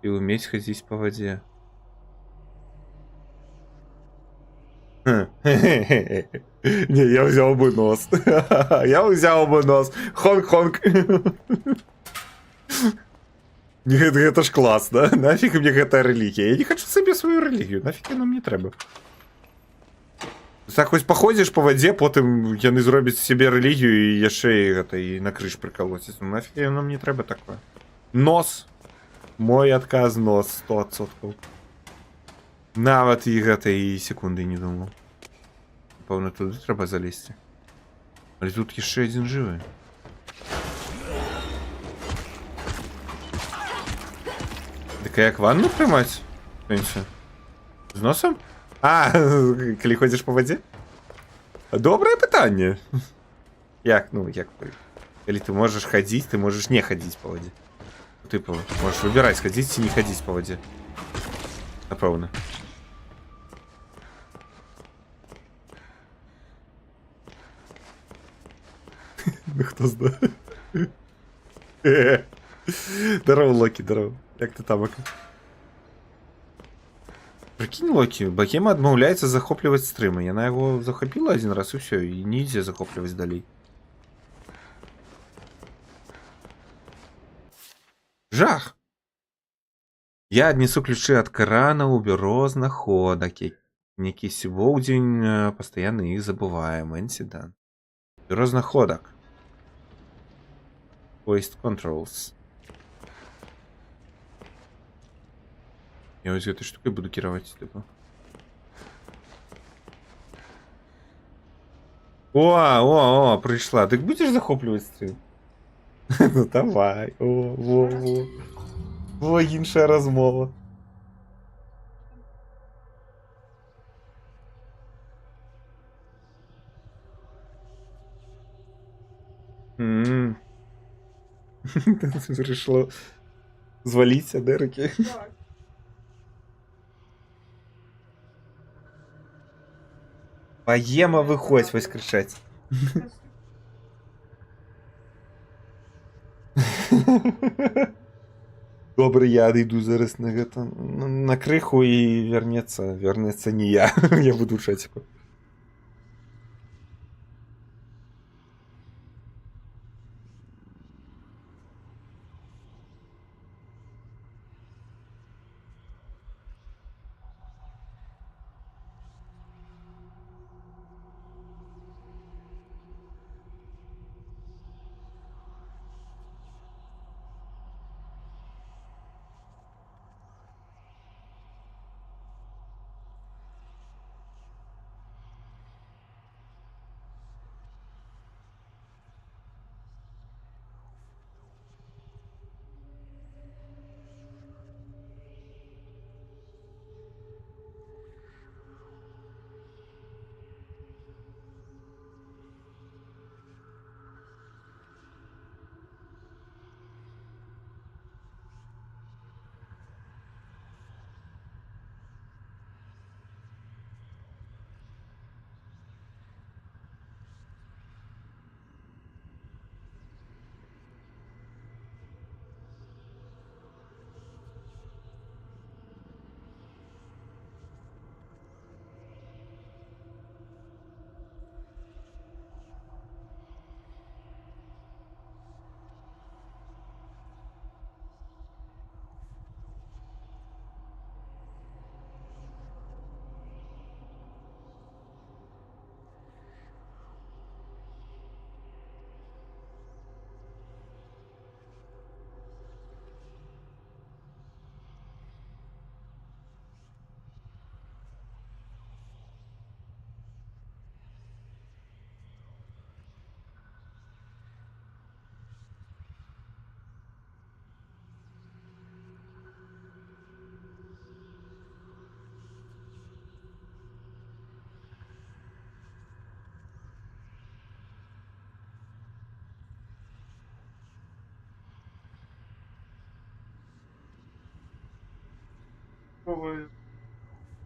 І ўмець хадзіць па вадзе. Не, я взял бы нос. Я взял бы нос. Хонг-хонг. Это ж класс, да? Нафиг мне гэтая релігія? Я не хочу сабе свою релігію. Нафиг яна мне трэба. Так хоць паходзіш по вадзе, потым яны зробяць себе рэлігію і яшчэ гэта і на крыж прыкалоціць. Ну нафиг яно мне трэба такое. Нос. Мой адказ нос 100%. Нават і гэтай секунды не думаў. Пэўна, туды трэба залезці. Але тут яшчэ адзін жывы. Дык а як ванну прымаць? Пенсію? З носам? А, калі ходзіш па вадзе? Добрае пытанне. Як, ну, як вы? Калі ты можаш хадзіць, ты можаш не хадзіць па вадзе. Тыпу, можаш выбіраць, хадзіць ці не хадзіць па вадзе. Напэўна. Ну хто знае. Здарова, Локі, здарова. Як ты там? Прикинь, Локі, Богема адмаўляецца захопліваць стрымы. Яна яго захапіла адзін раз і ўсё, і не ідзе захопліваць далей. Жах! Я аднесу ключы ад крана ў бюро знаходак. Некі сівоўдзень пастаянна іх забываем. Інцыдэнт. Бюро знаходак. Waste Controls. Я вось гэтай штукай буду кіраваць, типа. О, прыйшла. Дык будзеш захопліваць стрым? Ну давай. Во, іншая размова. Прыйшло зваліць ад Эрыкі. Богема, выходь, вось крычаць. Добра, я адыду зараз на гэта, на крыху і вернецца не я. Я буду ў чаціку.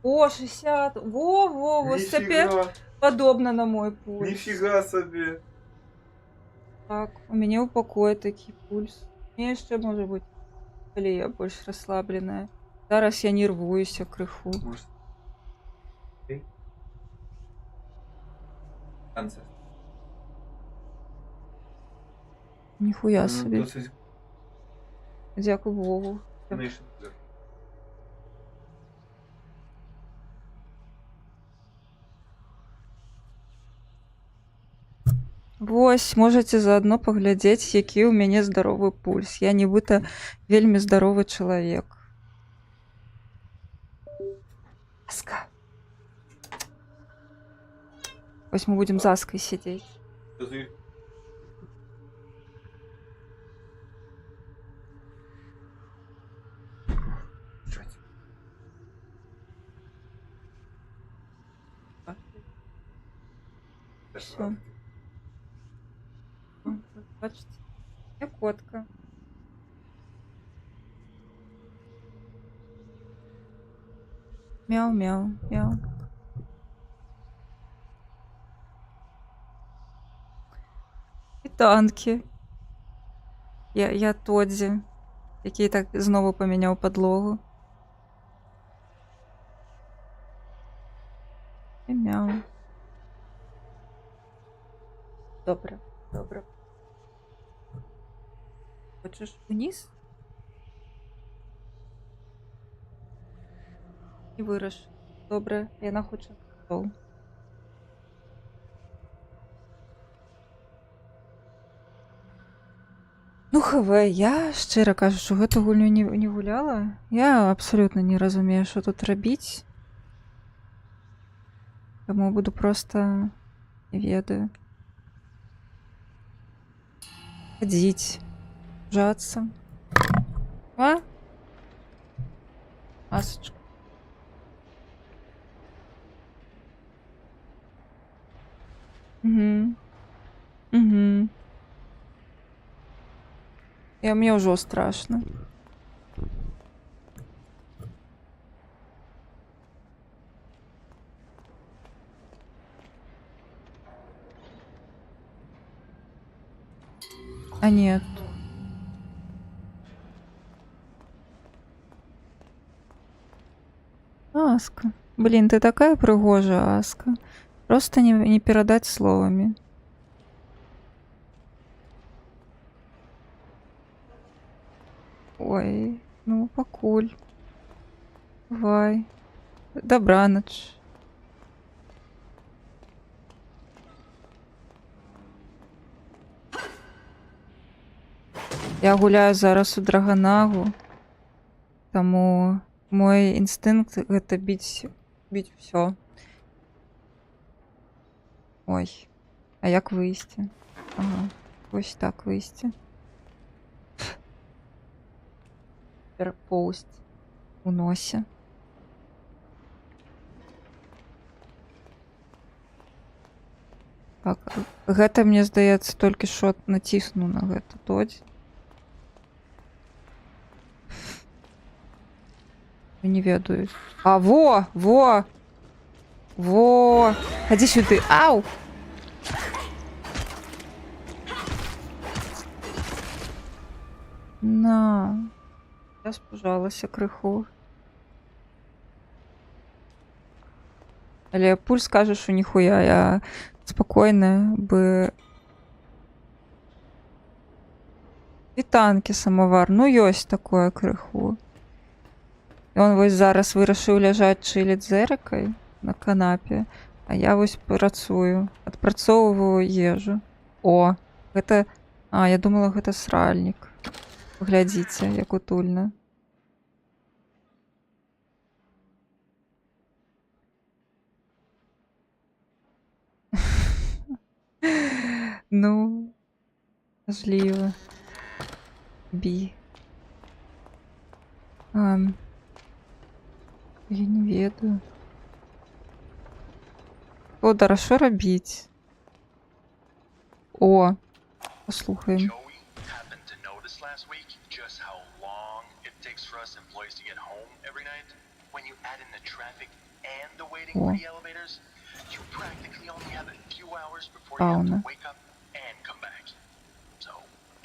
О, 60. Во, вот теперь подобно на мой пульс. Ніфіга собі. Так, у меня у покоя такий пульс. Мне ще може бути, коли я більш розслабленая. Зараз я нервуюся криху. Ніхуя собі. Дякую Богу. Вось, можаце заадно паглядзець, які ў мяне здаровы пульс. Я нібыта вельмі здаровы чалавек. Аска. Ось мы будем за Аской сидеть. Все. Бачите? Я котка. Мяу-мяу, мяу. І танки. Я Тодзі, який так знову поміняв підлогу. І мяу. Добре, добре. Хочеш вниз? І вириш. Добре, я хочу стол. Ну, ХВ, я щиро кажучи, гэту гульню не гуляла. Я абсолютно не разумею, що тут робіть. Тому буду просто не ведаю. Ходить. Жаться. А? Масочка. Угу. Угу. Мне уже страшно. А нет. Аска. Блин, ты такая пригожая, Аска. Просто не передать словами. Ой, ну покуль. Давай. Добраніч. Я гуляю зараз у Драгонагу, тому мой інстинкт гэта біць все. Ой, а як вийти? Ага, ось так вийти. Переползть у носі. Так, гэта, мне здаецца, толькі що націсну на гэта Тодзь. Не ведаю. А, во! Ходи сюда. Ау! На. Я спужалася крыху. Але пульс каже, що ніхуя, я спокійна, би... І танки самовар, ну ёсць такое крыху. І он вось зараз вырашыў ляжаць чыліць з Эрыкай на канапе, а я вось працую, адпрацоўваю ежу. О, гэта... А, я думала, гэта сральнік. Глядзіце, як утульна. Ну, можливо. Бі. Я не ведаю. Тодор, а що робіть? О, послухаємо. Joey happened to notice last week just how long it takes for us employees to get home every night. When you add in the traffic and the waiting for the elevators, you practically only have a few hours before you have to wake up and come back. So,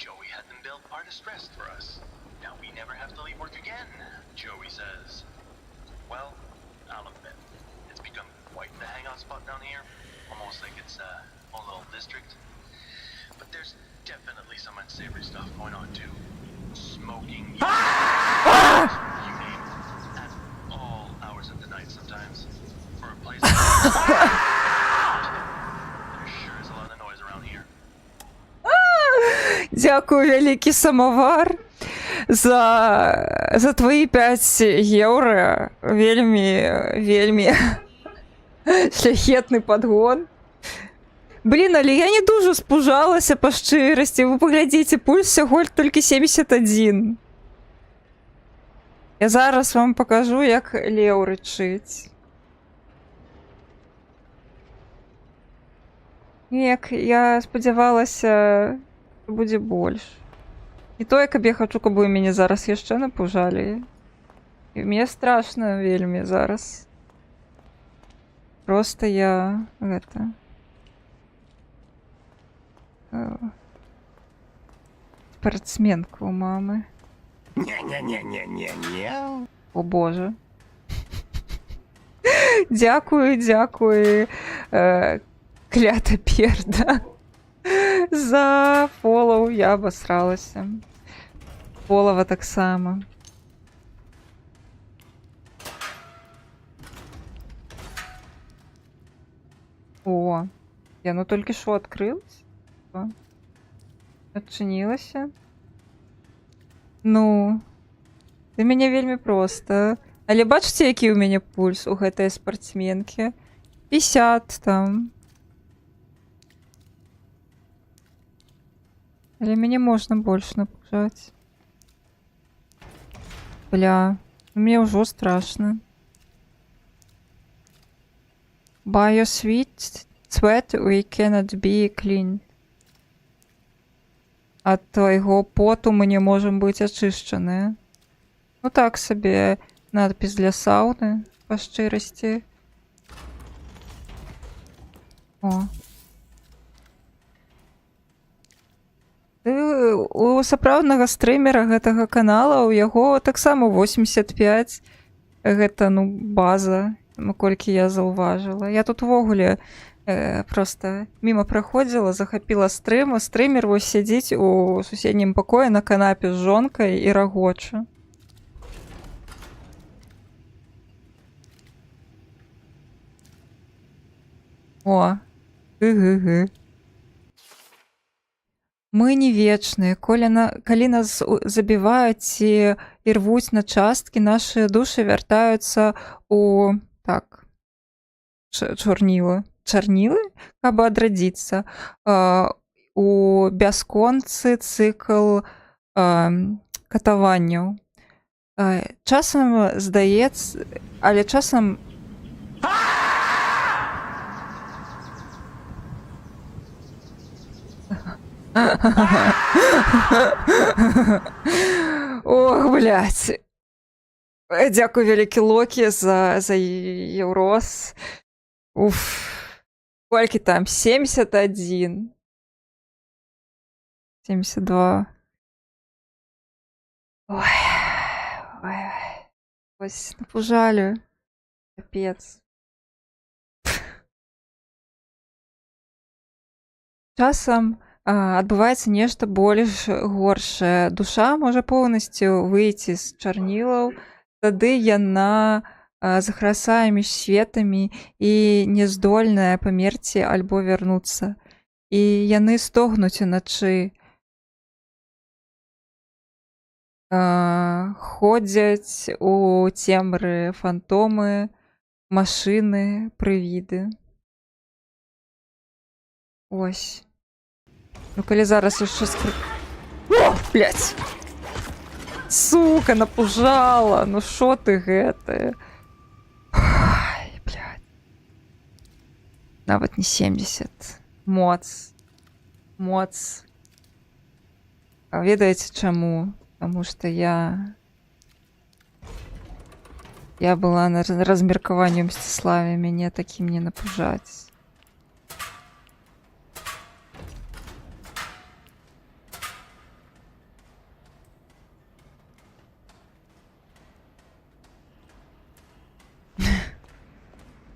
Joey had them build Art of Stress for us. Now we never have to leave work again, Joey says. Well, I'll admit, it's become quite the hangout spot down here. Almost like it's a own little district. But there's definitely some unsavory stuff going on too. Smoking, you name it, at all hours of the night sometimes. For a place there sure is a lot of noise around here. Дякую, великий самовар. за твої 5 євро вельмі шляхетний подгон. Блін, але я не дуже спужалася по щирості. Ви поглядіть, пульс всього тільки 71. Я зараз вам покажу, як Лео речить. Як я сподівалася, буде більше. І то, як я хочу, каб ви мене зараз ще напужали. І мені страшно вельми зараз. Просто я... это... спортсменка у мамы. Не-не-не-не-не-не. О боже. Дякую, клята перда. За фоллоу я обосралася. Фоллова так само. О, я ну только что открылась. Отчинилася. Ну, для мяне вельмі проста. Але бачыце, які ў мяне пульс у гэтай спартсменкі? 50 там. Але мяне можна больш напужаць. Бля, мне ўжо страшна. By your sweet sweat we cannot be clean. Ад твайго поту мы не можам быць ачышчаныя. Ну так сабе надпіс для сауны, па шчырасці. О. У сапраўднага стрымера гэтага канала, у яго таксама 85. Гэта, ну, база, наколькі я заўважыла. Я тут увогуле просто мимо праходзіла, захапіла стрым, а стрымер вось сядзіць у суседнім пакоі на канапе з жонкай і рагоча. О, гы-гы-гы. Мы не вечныя. Калі нас забіваюць і рвуць на часткі, нашы душы вяртаюцца у... так... чарнілы, каб адрадзіцца. У бясконцы цыкл катаванняў. Часам здаецца... Але часам... Ох, блядь. Дзякуй вялікі Локі за еўрос. Уф. Сколькі там? 71. 72. Ой. Ой. Ось напужалі. Капец. Часам адбываецца нешта больш горшае. Душа можа поўнасцю выйти з чарнілаў, тады яна захрасае між светамі і не здольная памерці альбо вярнуцца. І яны стогнуць уначы. Ходзяць у цемры фантомы, машыны, прывіды. Ось. Ну, калі зараз яшчэ О, блядь! Сука, напужала! Ну, шо ты гэтае? Ой, блядь. Нават не 70. Моц. Моц. А ведаеце чаму? Таму што я была на размеркаванні ў Мсціславе, мяне такім не напужаць.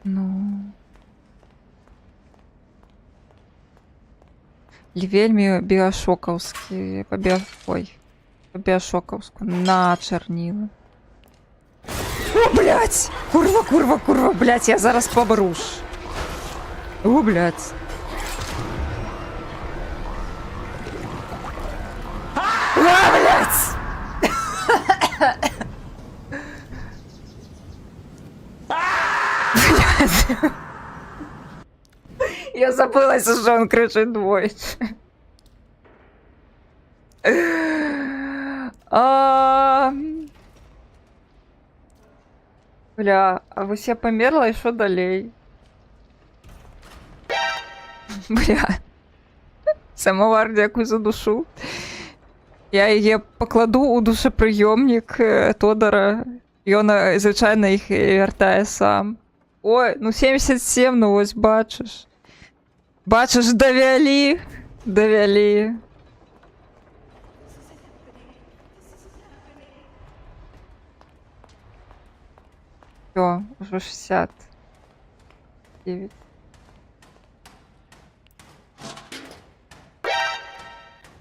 Ну... Вельмі біашокаўскі, па-біашокаўску, на чарнілы. О, блядь! Курва, блядь, я зараз побруш. О, блядь. А, блядь! забылась, что он кричит двоечі. Бля, а вось я померла, і що далей? Бля. Самовар, дякую за душу. Я її покладу у душеприйомник Тодора. Ён, звичайно, їх вертає сам. Ой, ну 77, ну ось бачиш. Бачиш, довели. Довели. Все, уже 69.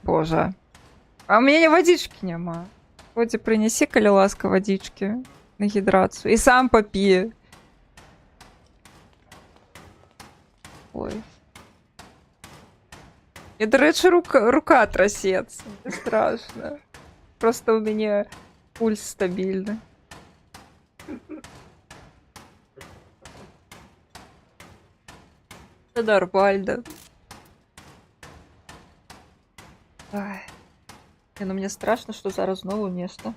Боже. А у меня водички нема. Ході принеси, коли ласка, водички на гідрацію. І сам попій. Ой. І, до речі, рука трясеться. Не страшно. Просто у мене пульс стабільний. Це нормально. Ай. Не, ну мне страшно, что зараз знову нешта.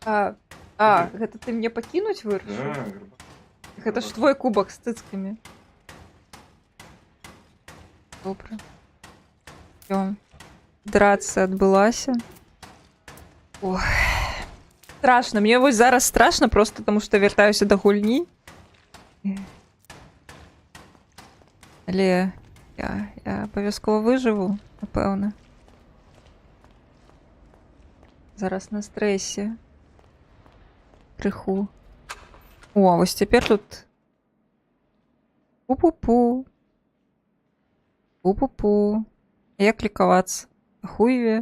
Это ты мне покинуть вырашил? Это ж твой кубок с цицками. Добре. Всё. Драться отбылася. Ой. Страшно. Мне вот зараз страшно просто потому, что вертаюся до гульні. Але я обов'язково виживу, напевно. Зараз на стресі. Криху. О, ось тепер тут. Пу-пу-пу. Пу-пу-пу. Як лікуватися? Хуєві.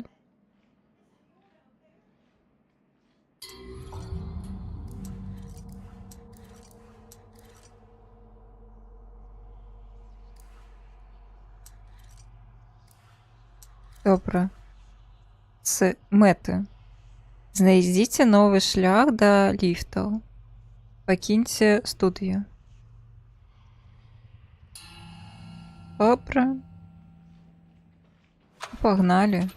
Добре. З мети. Знайдіть новий шлях до ліфту. Покиньте студію. Добре. Погнали.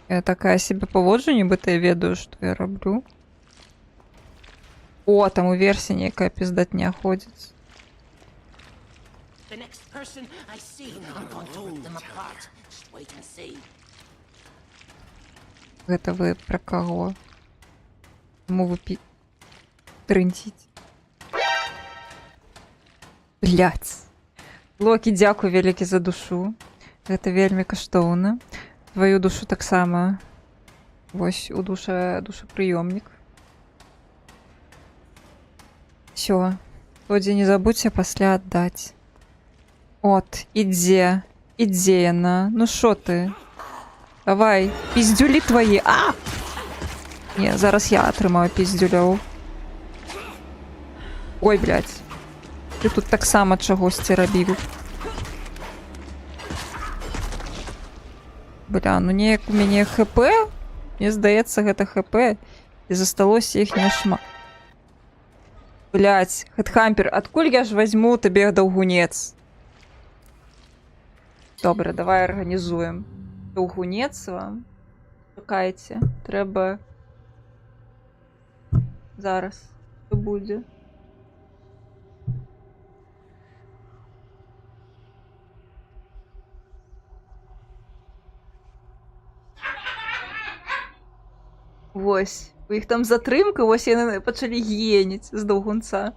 Я такая себе поводжу, нібито я ведаю, що я роблю. О, там у версії ніяка піздатня ходить. The next person I see, I'm going to rip them apart. Just wait and see. Гэта вы про кого? Чому ви трындзіць? Блядь. Локі, дзякуй вялікі за душу. Гэта вельмі каштоўна. Твою душу таксама. Вось у душапрыёмнік. Всё. Тоді не забудьце пасля аддаць. От, ідзе. Ідзе яна. Ну шо ты? Давай, пиздюли твои. А! Не, зараз я атрымаю пиздюляў. Ой, блядь. Ты тут так само чагосьці рабіў. Бля, ну неяк у мяне ХП. Мне здаецца, гэта ХП. І засталося іх не шмат. Блядь, Хедхампер, адкуль я ж возьму табе даўгунец? Добре, давай арганізуем. Даўгунец вам. Чакайце, трэба... Зараз. Што будзе? Вось. У іх там затрымка, вось яны пачалі геніць з даўгунца.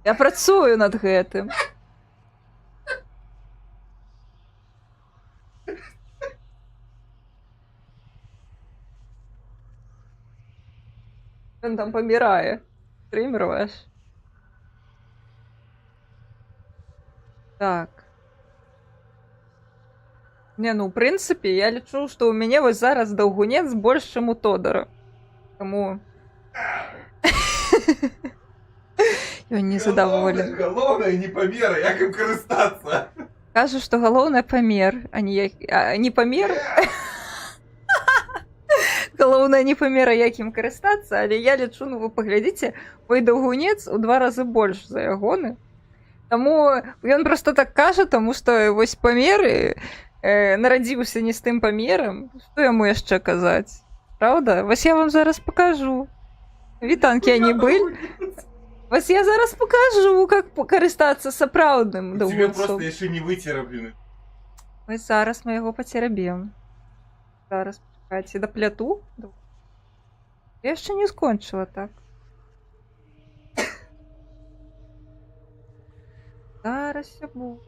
Я працую над гэтым. Ён там памірае. Трымерваеш? Так. Не, ну, в прынцыпе, я лічу, што ў мяне вось зараз даўгунец больш, чым у Тодора. Таму... Ён не задаволен. Галоўнае не памер, як ім карыстацца. Кажу, што галоўнае памер, а не памер. Галоўнае не памера якім карыстацца, але я лічу, ну вы паглядзіце, мой даўгунец у 2 разы больш за ягоны. Таму ён проста так кажа, таму што вось памеры нарадзіўся не з тым памерам. Што яму яшчэ казаць? Праўда? Вось я вам зараз пакажу. Вітанкі, они быль. Вось я зараз пакажу, как карыстацца сапраўдным Тебе даўгунцом. просто еще не вытерплено. Вось зараз мы яго пацерабем. Зараз, пачакайце, да пляту? Я яшчэ не скончыла, так. Зараз я буду.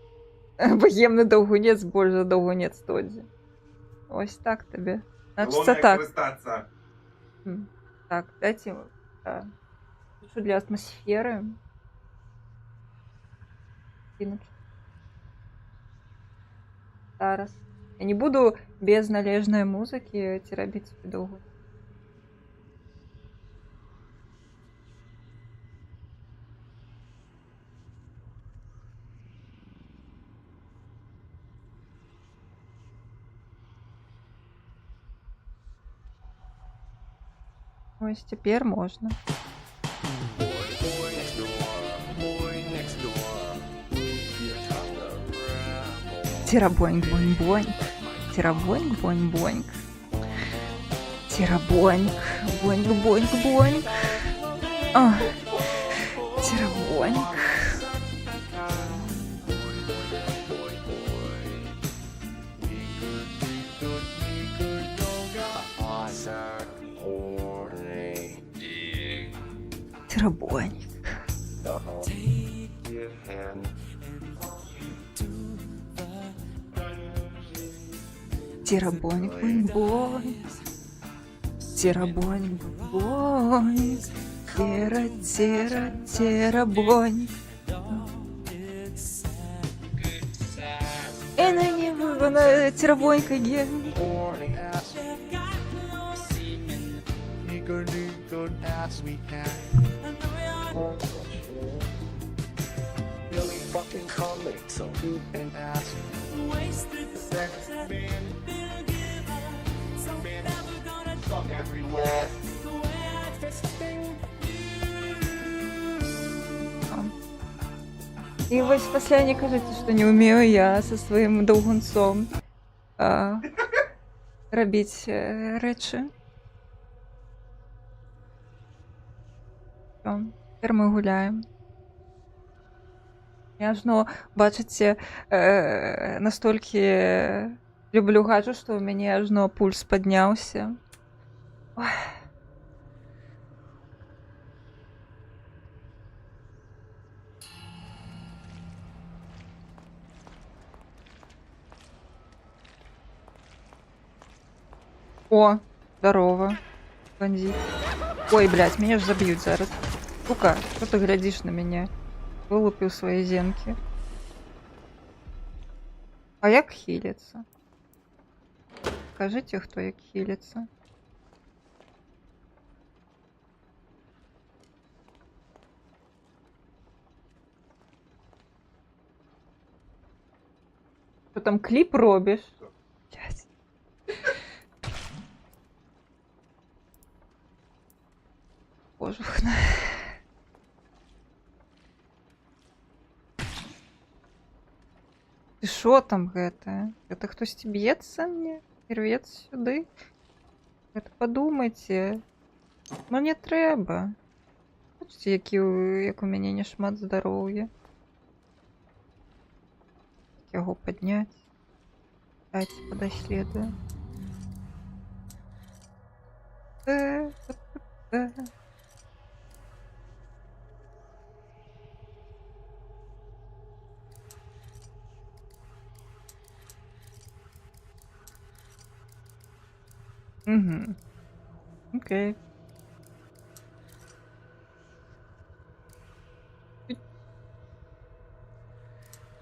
Богемны даўгунец больш за даўгунец Тодзі. Ось так табе. Значыцца так. Крыстаться. Так, дайте... Да. Лучше для атмосферы. Зараз. Я не буду без належной музыки терабить себе долго. Ось теперь можно. Тирабоньк-боньк-боньк. Тирабоньк-боньк-боньк. Тирабоньк. Боньк-боньк-боньк. А. Тирабоньк. Тирабоньк. Тирабоньк-боньк-боньк. Тирабоньк-боньк. Тира-тира-тирабоньк. И на него на тирабоньк again. И вось пасля не кажыце, што не ўмею я са сваім даўгунцом рабіць рэчы. Цяпер мы гуляем. Я жно, бачыце, настолькі люблю гаджу, што ў мяне ажно пульс падняўся. Ой. О, здорово, бандит. Ой, блядь, меня ж забьют зараз. Сука, что ты глядишь на меня? Вылупил свои зенки. А як хилится? Скажите, кто як хилится? Что там клип робишь? Блядь. Божухна. Ты шо там гэта? Это хтосьці б'ецца мне? Рвецца сюды? Это подумайте. Мне трэба. Бачыце, як у мяне няшмат здароўя. Яго падняць. Дайце падаследую. Угу. Окей.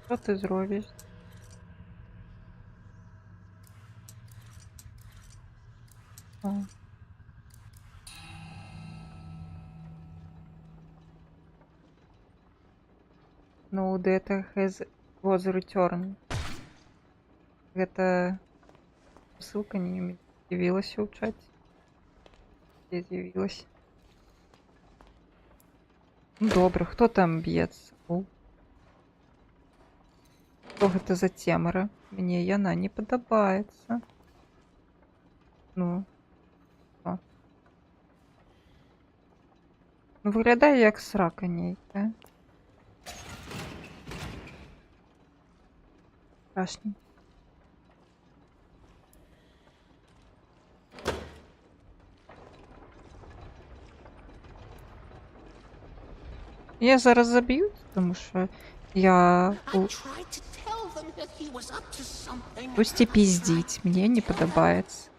Що ти зробиш? О. No data has was returned. Гэта ссылка не з'явілася ў чаце. Я з'явилась. Ну, добре, хто там б'ється? О. Що гэта за цемра? Мне яна не падабаецца. Ну. О. Ну, выглядае як срака нейкая. Страшно. Я зараз заб'ють, тому що я I tried to tell them that he was up to something. пусти пиздить, мне не подобається.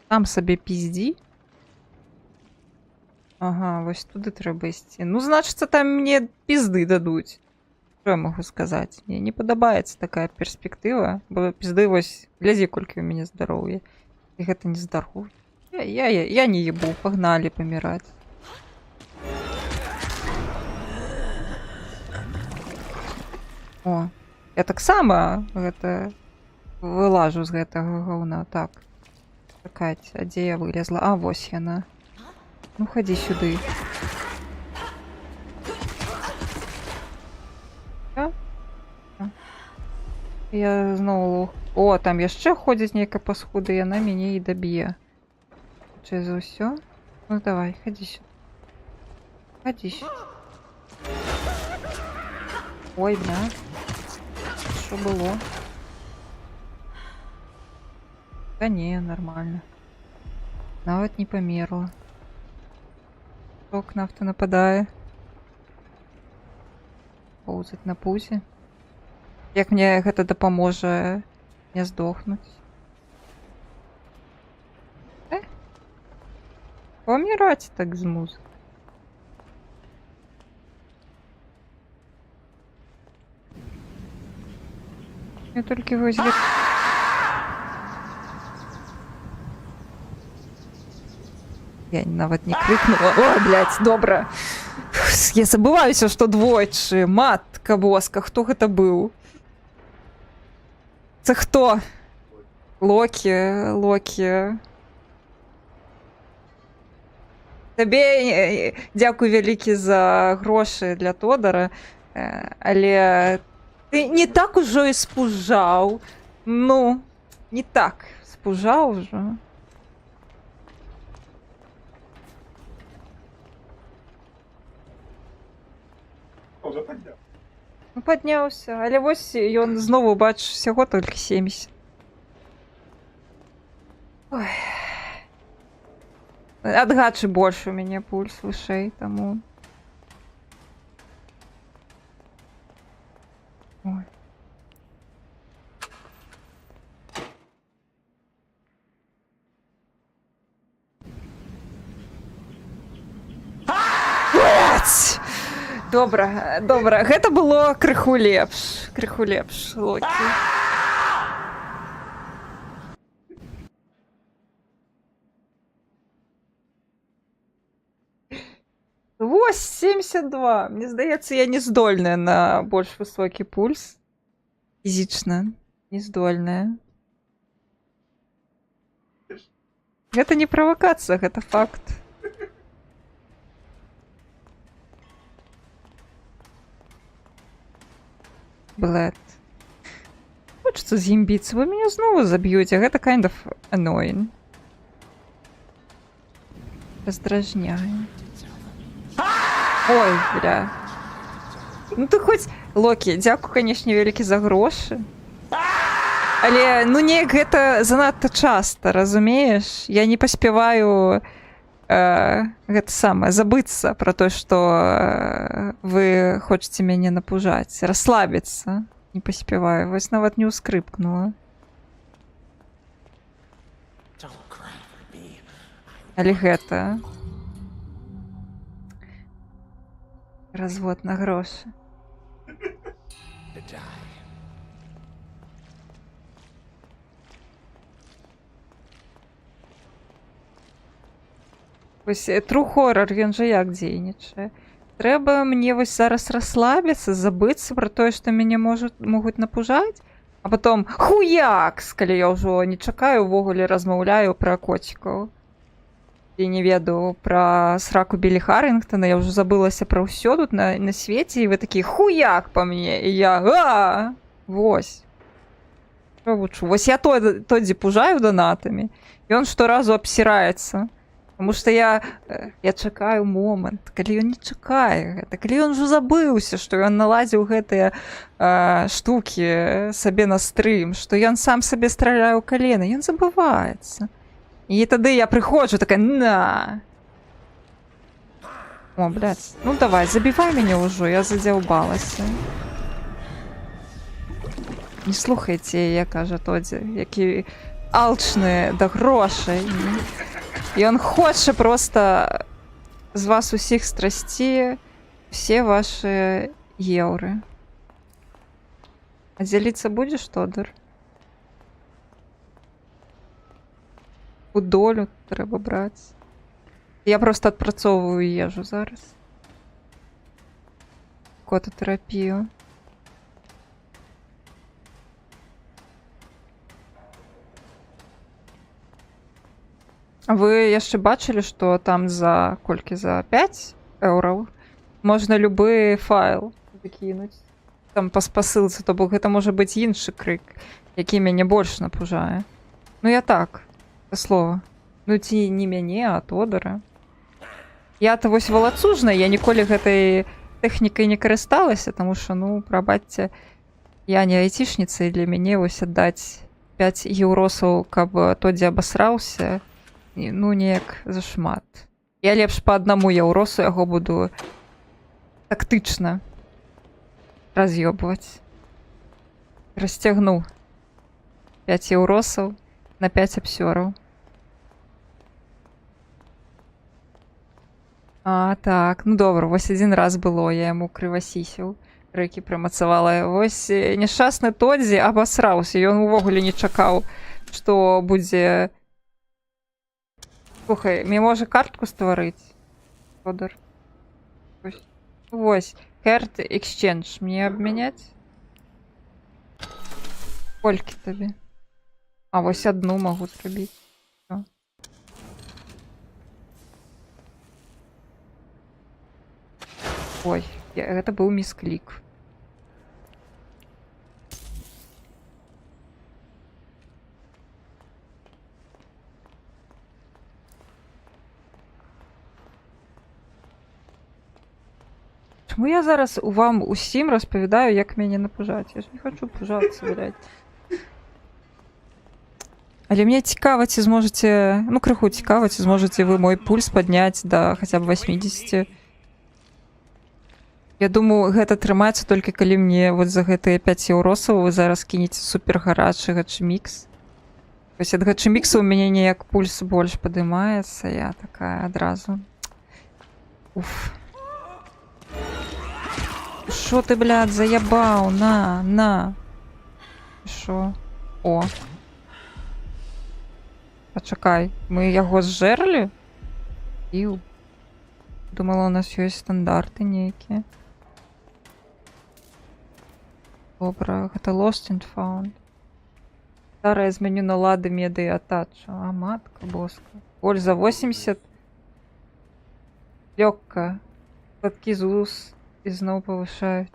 Сам собі пізді. Ага, ось туди треба йти. Ну, значиться, там мені пізди дадуть. Що я можу сказати? Мені не подобається така перспектива, бо пізди ось, гляди, кольки у мене здоров'я. І гэта не здоров'я. Я не ебу, погнали помирать. О, я так само гэта вылажу з гэтага гаўна. Так. Чакаць, а дзе я вылезла? А, вось яна. Ну, хадзі сюды. Я зноў... О, там яшчэ ходзіць нейкая паскуда, яна мяне і даб'е. Хутчэй за ўсё? Ну, давай, хадзі сюды. Хадзі сюды. Ой, бля. Що було? Та не, нормально. Нават не померла. Ток на авто нападає. Поўзаць на пузе. Як мне гэта дапаможа не здохнуць? Паміраць так з музыкай. Я толькі вось гэта... Я нават не крикнула. О, блядь, добра. Я забываюся, што двойчы. Матка боска, хто гэта быў? Це хто? Локі, Локі. Табе дзякуй вялікі за грошы для Тодара, але ты не так ужо і спужаў. Ну, не так спужаў ужо. Ну, падняўся, але вось ён знову, бачыш, усяго толькі 70. Ой. Ад гачы больш у мяне пульс вышэй, таму... Ой. Блять! Добра, добра. Гэта было крыху лепш. Крыху лепш, Локі. Вось, 72. Мне здаецца, я не здольная на больш высокі пульс. Фізічна. Не здольная. Гэта не правакацыя, гэта факт. Блэд. Хочется з'імбіцца, вы мяне знову заб'юце, гэта kind of annoying. Раздражняе. Ой, бля. Ну ты хоць... Локі, дзякую, канешне, вялікі за грошы. Але, ну неяк гэта занадта часта, разумееш? Я не паспяваю гэта самае, забыцца пра тое, што вы хочаце мяне напужаць. Расслабіцца не паспяваю. Вось нават не ўскрыпкнула. Але гэта... Развод на грошы. Вось true horror, ён жа як дзейнічае. Трэба мне вось зараз расслабіцца, забыцца пра тое, што мяне могуць напужаць, а потом хуякс, калі я ўжо не чакаю, увогуле размаўляю пра коцікаў. Я не ведаю пра сраку Білі Харрінгтона, я ўжо забылася пра ўсё тут на свеце, і вы такі хуяк па мне, і я вось. Що вучу? Вось я тоді пужаю донатамі, і ён шторазу абсіраецца. Таму што я чакаю момант, калі ён не чакае гэта, калі ён ужо забыўся, што ён наладзіў гэтыя штукі сабе на стрым, што ён сам сабе страляе ў калена, ён забываецца. І тады я прыходжу такая, на! О, блядь, ну давай, забівай мяне ўжо, я задзяўбалася. Не слухайце яе, кажа Тодзі, які алчны да грошай. І ён хоча проста з вас усіх страсці все ваши еўры. А дзяліцца будзеш, Тодар? У долю трэба браць. Я проста адпрацоўваю ежу зараз. Котатэрапію. Вы яшчэ бачылі, што там за колькі, за 5 еўраў можна любы файл закінуць там па спасылцы, то бок гэта можа быць іншы крык, які мяне больш напужае. Ну я так, за слова. Ну ці не мяне, а Тодара. Я-то вось валацужна, я ніколі гэтай тэхнікай не карысталася, таму што, ну, прабачце, я не айцішніца, і для мяне вось аддаць 5 еўросаў, каб Тодзі абасраўся, ну, неяк зашмат. Я лепш па 1 еўросу яго буду тактычна раз'ёбваць. Расцягну 5 еўросаў на 5 абсёраў. А, так, ну добра, вось адзін раз было, я яму крывасісіў, рэкі прымацавала. Вось няшчасны Тодзі абасраўся, ён увогуле не чакаў, што будзе... Слухай, мне можа картку стварыць, Тодар? Вось, Card Exchange, мне абмяняць? Колькі табе? А, вось одну магу зрабіць. Ой, гэта быў місклік. Чаму я зараз вам усім распавядаю, як мяне напужаць? Я ж не хочу пужацца, блядь. Але мне цікава, ці зможаце... Ну, крыху цікава, ці зможаце вы мой пульс падняць да хаця б 80. Я думаю, гэта трымаецца толькі калі мне вот за гэтыя 5 еўросаў вы зараз кінеце супергарачы гачымікс. Вось ад гачымікса ў мяне неяк пульс больш падымаецца, я такая адразу. Уф. Шо ты, блядь, заябаў? На. Шо? О. Пачакай, мы яго зжэрлі? Іу. Думала, у нас ёсць стандарты нейкія. Добра, гэта Lost and Found. Зараз я зменю на лады меды атачу. А, матка боска. Боль за 80. Лёгка. Кладкі з ус. І зноў павышаюць.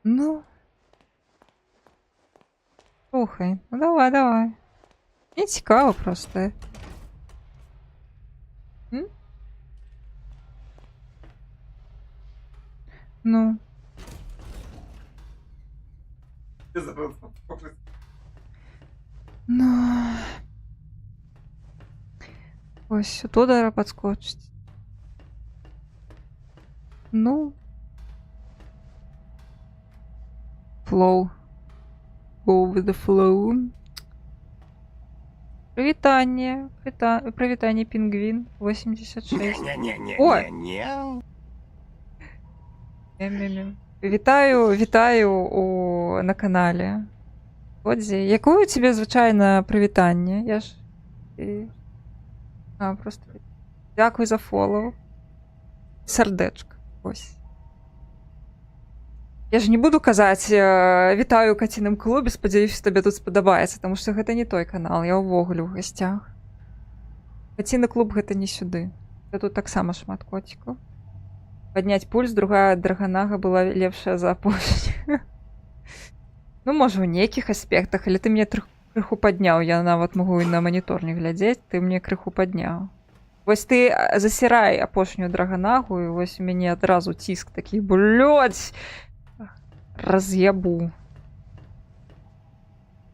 Ну. Слухай, ну давай. Мне цікава проста. Ну. Ну. Ось, Тодара падскочыць. Ну. Flow. Go with the flow. Прывітанне. Прывітанне, пінгвін. 86. Ой! Вітаю на канале. Тодзі. Якое у тебе звычайна прывітанне? Я ж... просто... Дякую за фоллоу. Сардэчка. Ось. Я ж не буду казаць вітаю ў каціным клубе, спадзяюся, табе тут спадабаецца, таму што гэта не той канал, я ўвогуле ў гасцях. Каціны клуб гэта не сюды. Тут таксама шмат коцікаў. Падняць пульс, другая драганага была лепшая за апошнюю. Ну, можа, у нейкіх аспектах, але ты мне крыху падняў. Я нават магу і на манітор не глядзець, ты мне крыху падняў. Вось ты засірай апошнюю драганагу, і вось у мяне адразу ціск такі, блядь, раз'ябу.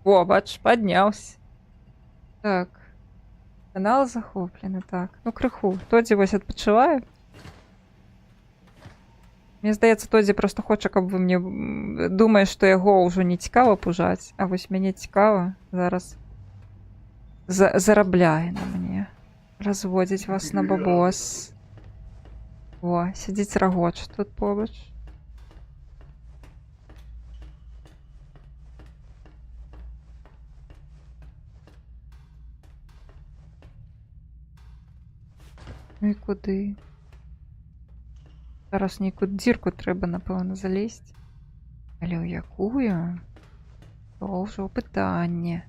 О, бач, падняўся. Так. Канал захоплены, так. Ну, крыху. Тодзі вось адпачывае. Мне здаецца, Тодзі просто хоча, каб вы мне думае, што яго ўжо не цікава пужаць, а вось мяне цікава зараз зарабляе на мне. Разводзіць вас на бабос. О, сядзіць рагоча тут побач. Ну і куды? Зараз нейкую дзірку трэба, напэўна, залезть. Але ў якую? То ўжо пытанне.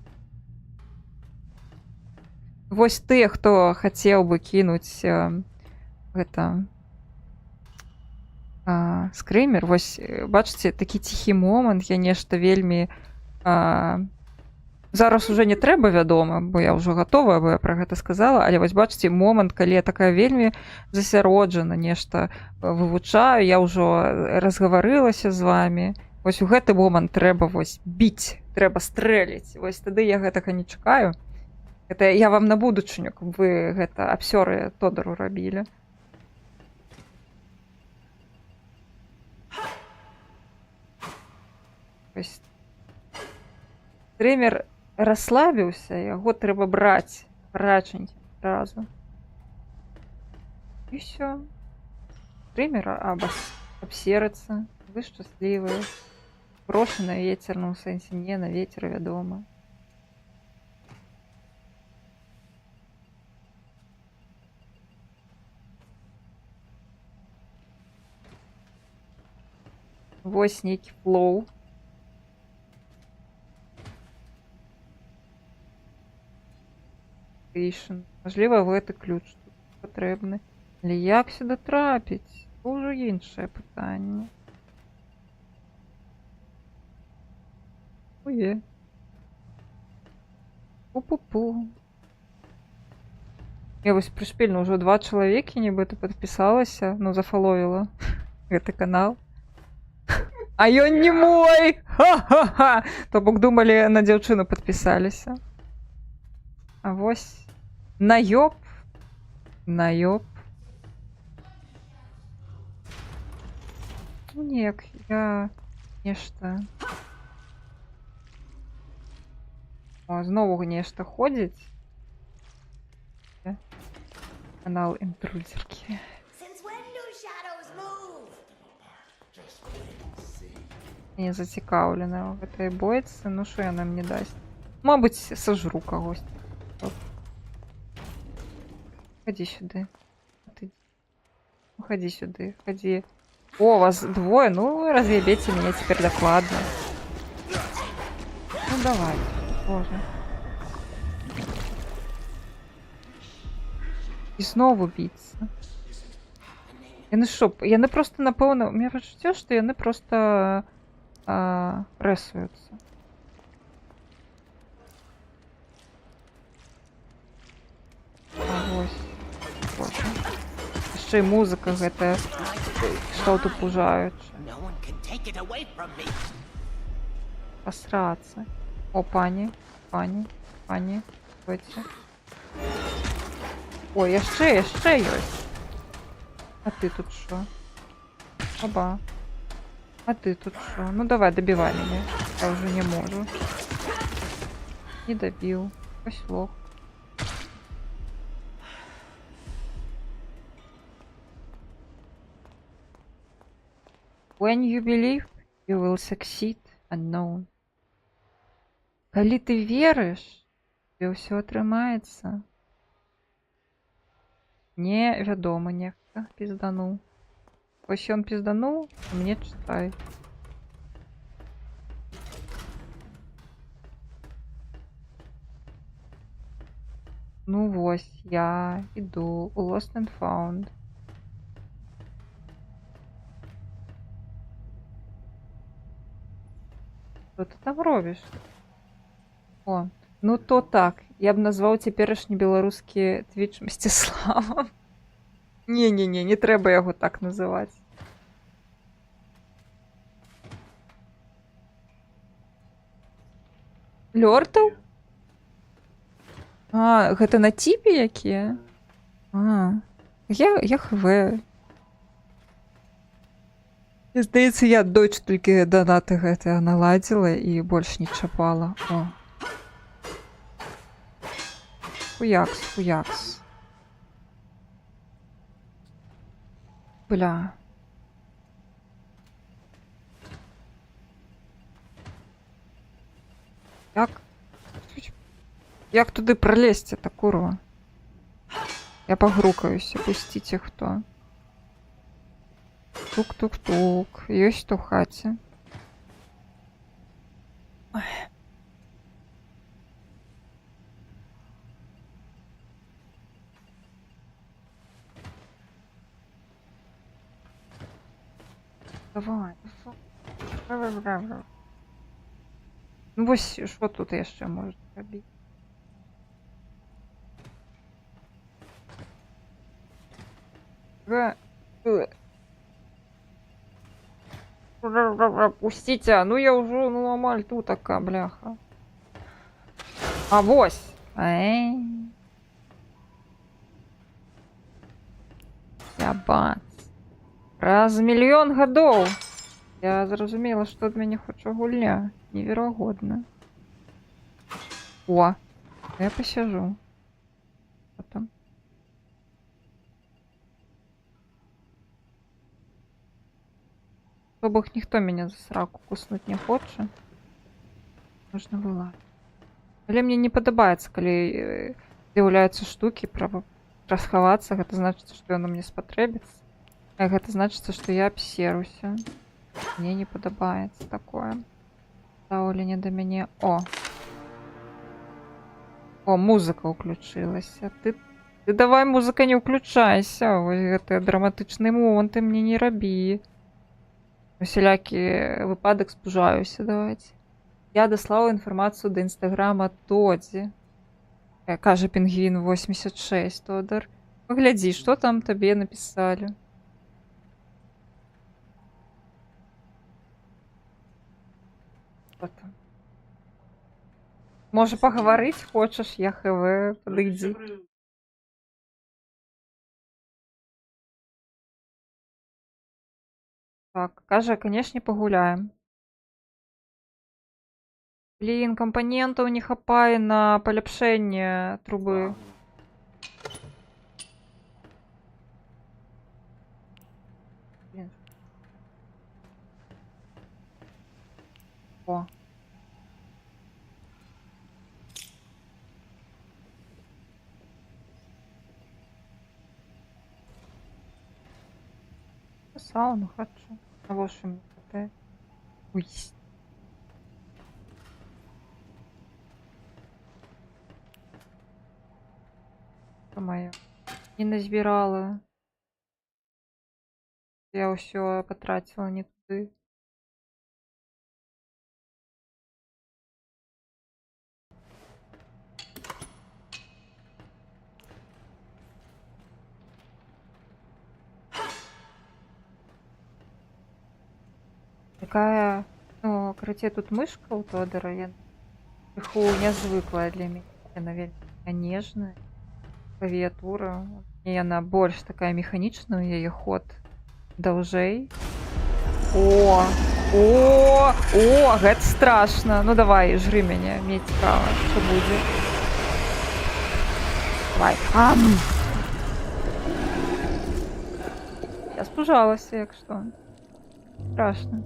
Вось тыя, хто хацеў бы кінуць гэта скрымер, вось бачыце, такі ціхі момант, я нешта вельмі зараз уже не трэба, вядома, бо я ўжо гатовая, бо я пра гэта сказала, але вось бачыце момант, калі я такая вельмі засяроджана, нешта вывучаю, я ўжо разгаварылася з вамі. Вось у гэты момант трэба вось біць, трэба стрэліць. Вось тады я гэтага не чакаю. Гэта я вам на будучыню, каб вы гэта абсёры Тодору рабілі. Вось трэмер расслабіўся, яго трэба браць рачанькі разу. І ўсё. Трэмера абсерыцца, вы шчаслівыя. Грошы на вецер, ну, у сэнсе не на вецер, вядома. Вось нейкі флоу. Можліва, гэты ключ тут патрэбны. Але як сюда трапіць? Це ўжо іншае пытанне. Уе. Пу-пу-пу. Я вось прышпільна ўжо 2 чалавекі нібыта падпісалася, ну, зафаловіла гэты канал. А ён не мой! Ха-ха-ха! То бок думалі, на дзяўчыну падпісаліся. А вось наёб. Наёб. Ну, неяк, я нешта... О, знову нешта ходзіць. Канал інтрузеркі. Не зацікаўлена ў гэтай бойцы. Ну, што яна мне дасць? Мабыць, сажру кагось. Ходи сюды. Ходи сюды, ходи. О, вас двое, ну разъебите меня теперь докладно. Ну давай, боже. І знову биться. Яны просто, напэўна, у меня пачуццё, што яны просто рэсуюцца. Вось. Боже. Яшчэ і музыка гэтая. Што тут пужаюча. Посрацца. О, пані. Пані. Стойце. Ой, яшчэ ёсць. А ты тут што? Оба. А ты тут што? Ну давай, добивай мяне. Я уже не можу. Не добіў. Ось лох. When you believe, you will succeed unknown. Калі ты верыш, тебе ўсё атрымаецца. Невядома, нехта піздануў. Вось ён піздануў, а мне чытай. Ну вось, я іду у Lost and Found. Що ти там робиш? О, ну то так. Я б назваў цяперашні беларускі твіч Мсціславам. Не-не-не, не трэба яго так называць. Лёртаў? А, гэта на тіпе якія? А, я хв. Здаецца, я дойч толькі данаты гэтыя наладзіла і больш не чапала. О. Хуякс, хуякс. Бля. Як туди пролезть-то, курва? Я погрукаюся, пустите хто. Тук-тук-тук. Ёсць хто в хаце? Ой. Давай. Ну вось, що тут яшчэ можна рабіць? Пустите, ну я уже, ну амаль тут такая, бляха. А вось. Я бац. Раз мільён гадоў. Я зразумела, што ад мяне хоча гульня. Неверагодна. О, я посяжу. Что там? То бог ніхто мяне за сраку куснуць не хоча. Можна вылазіць. Але мне не падабаецца, калі з'яўляюцца штукі пра схавацца, гэта значыцца, што яно мне спатрэбіцца. А гэта значыцца, што я абсеруся. Мне не падабаецца такое. Стаўленне да мяне. О, музыка ўключылася. Ты давай, музыка, не ўключайся. Вось гэтыя драматычныя моманты мне не рабі. Усялякі выпадак спужаюся, давайте. Я даслала інфармацыю да інстаграма Тодзі. Кажа Пінгвін 86, Тодар. Паглядзі, што там табе напісалі. Что там? Можа пагаварыць хочаш, я хв, падыдзі. Так, кажа, канешне, пагуляем. Блін, кампанентаў не хапае на паляпшэнне трубы. Блін. О. Сауну хочу. А вот что мне хватает. Ой. Что моё? Не назбирала. Я все потратила не туды. Такая, ну, карацей, тут мышка у Тодора, я крыху нязвыклая для мяне. Яна вельмі нежная. Клавіатура. І яна больш такая механічная, яе ход даўжэй. О, гэта страшна. Ну давай, жры мяне, мне цікава, што будзе. Давай. Я спужалася, як што. Страшно.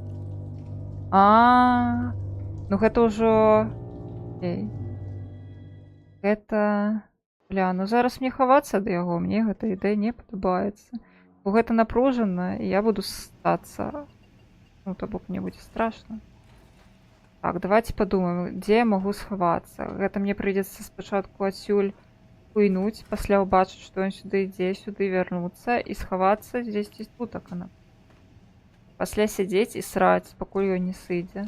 Ну гэта ўжо... Гэта... Бля, ну зараз мне хавацца ад яго, мне гэта ідэя не падабаецца. Бо гэта напружана, і я буду стацца. Ну, то бок мне будзе страшна. Так, давайте падумаем, дзе я магу схавацца. Гэта мне прыйдзецца спачатку адсюль хуйнуть, пасля ўбачыць, што ён сюды ідзе, сюды вярнуцца і схавацца дзесьці тутакана. Пасля сядзець і сраць, пакуль ён не сыдзе.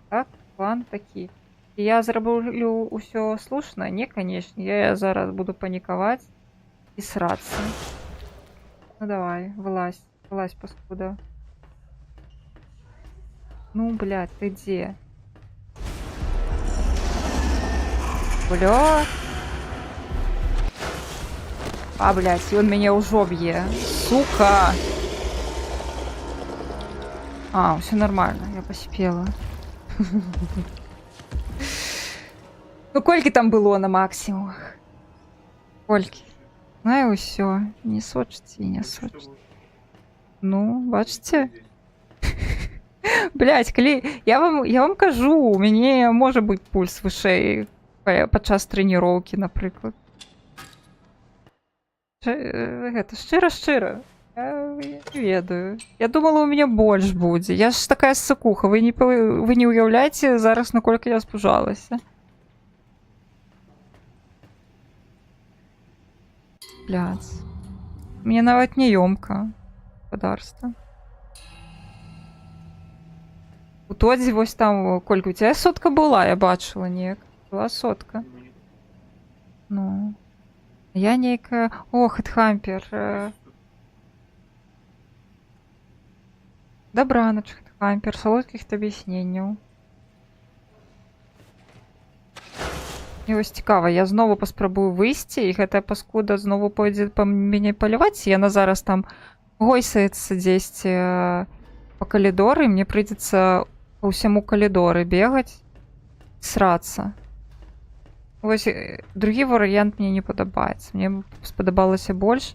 Так, план такі. І я зраблю ўсё слушна? Не, канешне, я зараз буду панікаваць і срацца. Ну давай, вылазь, вылазь, паскуда. Ну, блядь, ты дзе? Бля. А, блядь, ён мяне ўжо б'е. Сука! А, все нормально, я поспела. Ну, колькі там было на максимумах? Колькі? Ну і ўсё. Не сочыце і не сочыце. Ну, бачыце? Блядь, калі... Я вам кажу, у мяне можа быць пульс вышэй падчас трэніроўкі, напрыклад. Гэта шчыра-шчыра. Я не ведаю. Я думала, у мяне больш будзе. Я ж такая сыкуха. Вы не ўяўляеце зараз, наколькі я спужалася. Блядь. Мне нават не ёмка. Гаспадарства. У Тодзі вось там, колькі у цябе сотка была, я бачыла неяк. Была сотка. Ну. Я нейкая... О, Хэтхампер. Добраноч, Хэтхампер. Салодкіх табе сненняў. Мне вось цікава, я знову паспрабую выйсці, і гэтая паскуда знову пойдзе па мяне паліваць, і яна зараз там гойсаецца дзесьці па калідоры, і мне прыйдзецца па ўсяму калідоры бегаць, срацца. Вось другі варыянт мне не падабаецца. Мне спадабалася больш.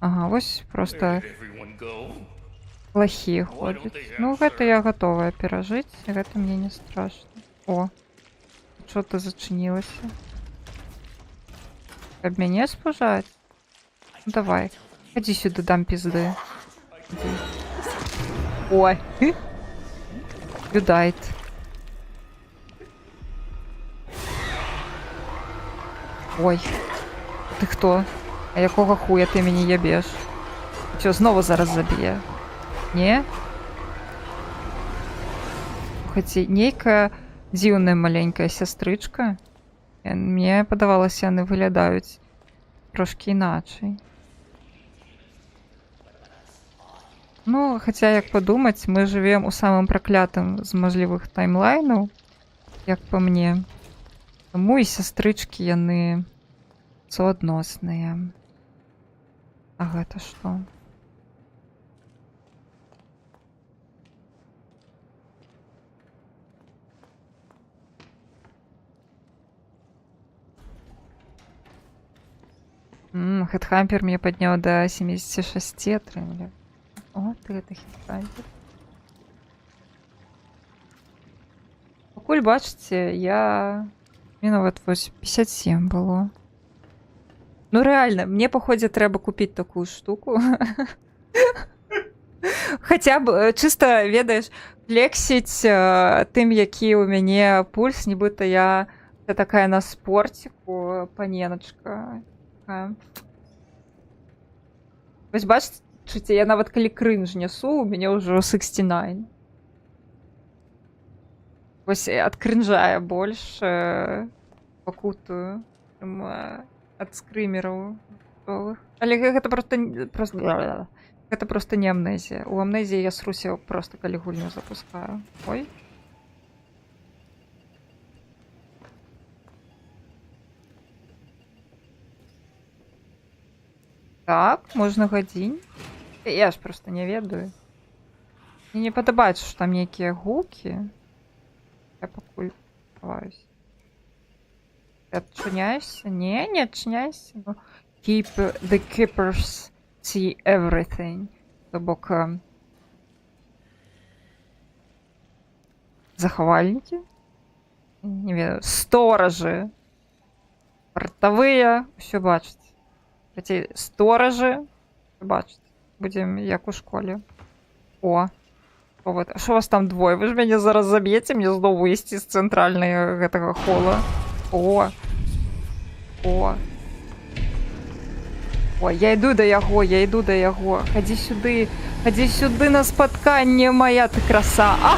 Ага, вось проста лахі ходзяць. Ну, гэта я гатовая перажыць, гэта мне не страшна. О, что-то зачынілася. Каб мяне спужаць? Ну, давай, хадзі сюды, дам пізды. Ой, юдайт. Ой, ты хто? А якога хуя ты мяне ябеш? Чо, знову зараз заб'е? Не? Хоць нейкая дзіўная маленькая сястрычка. Мне падавалася, яны выглядаюць трошкі іначай. Ну, хаця, як падумаць, мы жывем у самым праклятым з мажлівых таймлайнаў, як па мне. Таму і сястрычкі яны суадносныя. А гэта што? Хэтхампер мне падняў да 76 атрымліваю. О, ты гэта Хэтхампер. Пакуль бачыце, мне нават вось 57 было. Ну рэальна, мне паходзе трэба купіць такую штуку. Хаця б чыста, ведаеш, флексіць тым, які ў мяне пульс, нібыта я такая на спорціку, паненачка. Вось бачыце, я нават калі крынж нясу, у мяне ўжо 69. Вось ад крынжа я больш пакутую, чым ад скрымераў. Але гэта проста не амнезія. У амнезіі я сруся проста калі гульню запускаю. Ой. Так, можна гадзінь. Я ж проста не ведаю. Мне не падабаецца, што там нейкія гукі. Я пакуль хаваюсь. Ты адчыняешся? Не, не адчыняешся. Keep the keepers see everything. То бок... захавальнікі? Не ведаю. Сторажы. Вартавыя. Усё бачыць. Хаця сторажы. Бачыць. Будзем як у школе. О. Вот. А що вас там двое? Ви ж мяне зараз заб'єте, мне знову выйсці з цэнтральнай гэтага хола. О. О. Ой, я йду до яго. Хадзі сюды на спатканне, моя ты краса. А!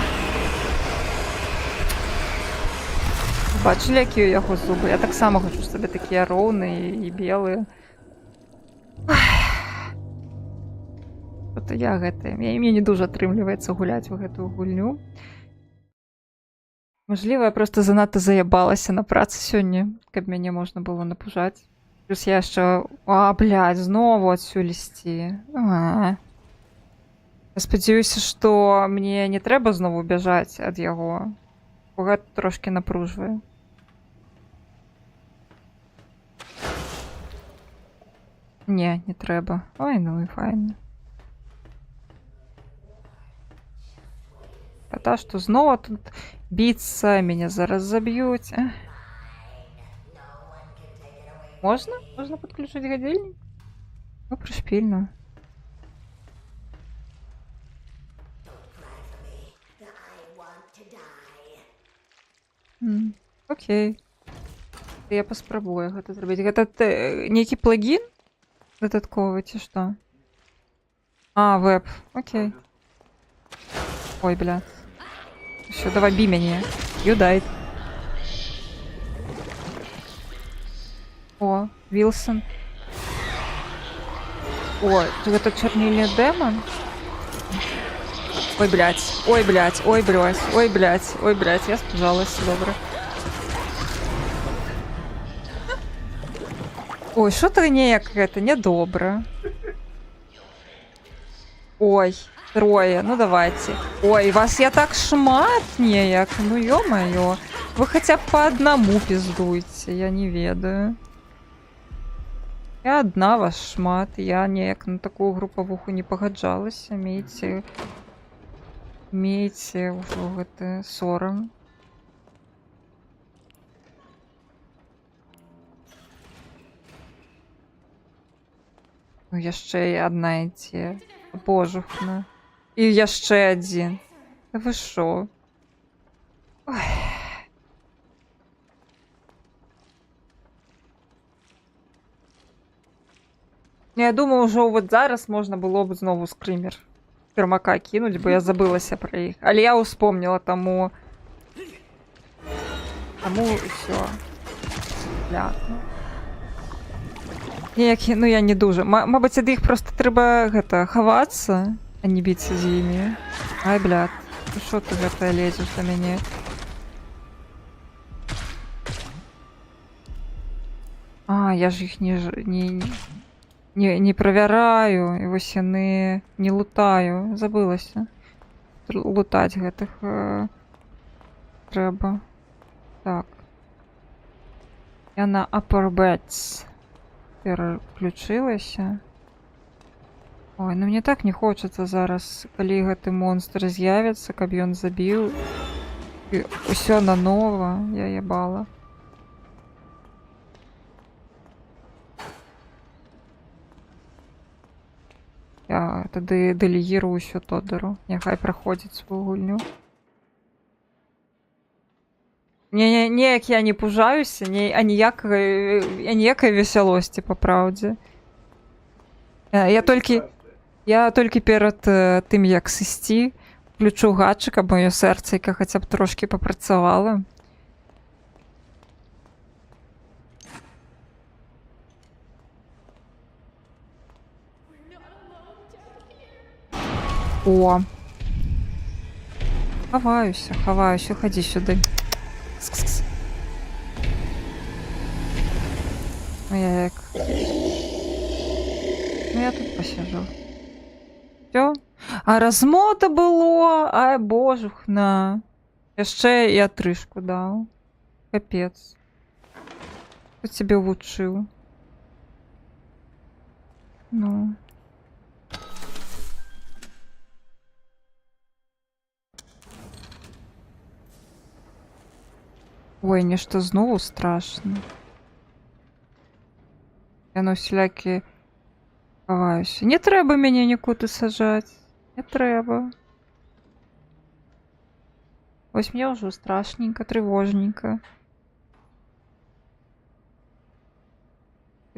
Бачылі, якія ў яго зубы? Я таксама хочу сабе такія роўныя і белыя. Что-то я гэтая. Мне не дуже атрымліваецца гуляць у гэтую гульню. Можліва, я просто занадта заябалася на працы сёння, каб мяне можна было напужаць. Плюс я яшчэ... А, блядь, знову адсюль ісці. Я спадзяюся, што мне не трэба знову бяжаць ад яго. Бо гэта трошки напружвае. Не трэба. Ой, ну і файна. А та, што знову тут біцца, мяне зараз заб'юць. Можна? Можна падключыць гадзільнік? Ну, прышпільна. Окей. Я паспрабую гэта зрабіць. Гэта нейкі плагін? Дадатковы, ці што? А, веб. Окей. Ой, блядь. Всё, давай, бі мяне. You died. О, Вилсон. О, гэта чорнілі дэмон? Ой, блядь. Ой, блядь. Ой, блядь. Ой, блядь. Ой, блядь. Я спужалася, добре. Ой, що-то неяк гэта нядобра. Ой, трое, ну давайте. Ой, вас я так шмат неяк, ну ё-моё. Вы хотя б по одному пиздуйте, я не ведаю. Я одна, вас шмат, я неяк на такую группавуху не пагаджалася, мейце ўжо гэты сорам. Ну, яшчэ і адна ідзе. Божухна. І яшчэ адзін. Да вы шо? Ой. Я думаю, ўжо вот зараз можна было б знову скрымер пермака кінуць, бо я забылася пра іх. Але я ўспомніла, таму ўсё. Понятно. Неякі, ну я не дуже. Мабыць, ад іх просто трэба гэта хавацца, а не біцца з імі. Ай, блядь, ну шо ты гэта лезеш да мяне? А, я ж іх не правяраю, і вось яны не лутаю. Забылася. Лутаць гэтых трэба. Так. Я на Upper Beds пераключылася. Ой, ну мне так не хочацца зараз, калі гэты монстр з'явіцца, каб ён забіў. І ўсё нанова, я ебала. Я тады дэлегірую ўсё Тодору. Няхай праходзіць сваю гульню. Неяк я не пужаюся, а ніякай весялосці, па праўдзе. Я толькі перад тым, як сысці, включу гатчык, або маё сэрцайка хаця б трошкі папрацавала. О! Хаваюся, хадзі сюды. Кс-кс-кс. Ну я як... Ну я тут посижу. Всё? А размота было! Ай, божухна. Яшчэ і атрышку даў. Капец. Хто цябе вучыў? Ну... Ой, нешта знову страшно. Я на усялякі хаваюся. Не трэба мяне нікуды сажаць. Не трэба. Вось мне ўжо страшненько, трывожненько.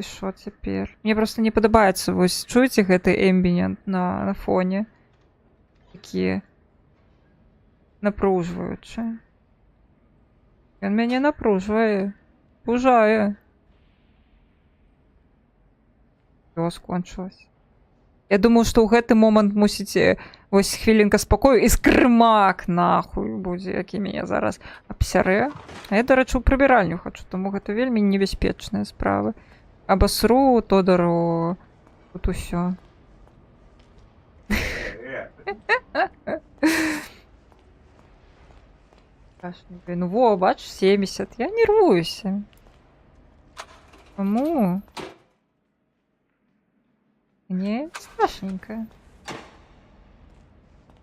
І що цяпер? Мне просто не падабаецца, вось, чуеце гэты эмбіент на фоне? Такі напружваючы. Ён мяне напружвае. Пужае. Всё, скончылось. Я думаю, што ў гэты момант мусіць вось хвілінка спакою і скрымак нахуй будзе, які мяне зараз абсярэ. А я, дарэчы, у прыбіральню хачу, таму гэта вельмі небяспечныя справы. Абасру Тодору тут усё. Ну во, бач, 70. Я нервуюся. Тому мне страшненько.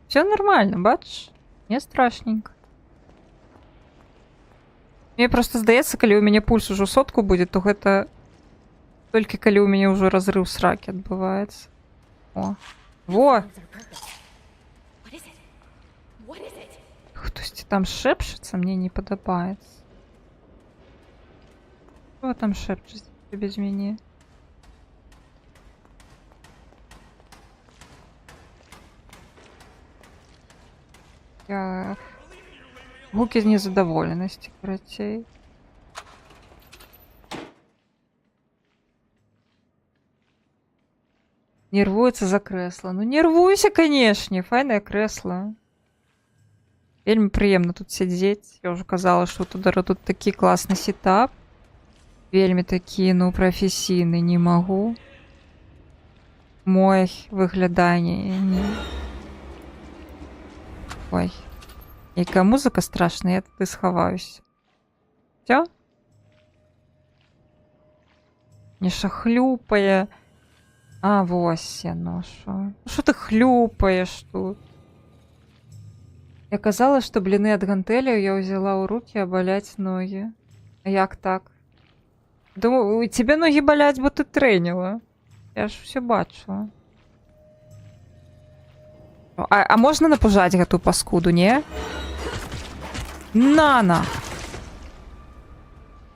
Все нормально, бач? Мне страшненько. Мне просто здаецца, калі у мяне пульс ужо 100 будзе, то гэта толькі калі у мяне ўжо разрыў сракі адбываецца. О. Во! Хтосьці там шэпчацца, мне не падабаецца. Хто там шэпчацца без мяне? Я... Гукі з незадаволенасці, карацей. Нервуецца за крэсла. Ну нервуйся, канешне, файнае крэсла. Вельмі прыемна тут сядзець. Я ўжо казала, што тут такі класны сетап. Вельмі такі, ну, прафесійны, не магу. Мой выгляданне. Ой. Якая музыка страшная, я туды схаваюсь. Всё? Не шахлюпае. А, вось яно шо. Шо ты хлюпаеш тут? Я казала, што бліны ад гантэляў я ўзяла ў рукі, а баляць ногі. А як так? Думаю, у цябе ногі баляць, бо ты трэніла. Я ж усё бачыла. А можна напужаць гэтую паскуду, не? На!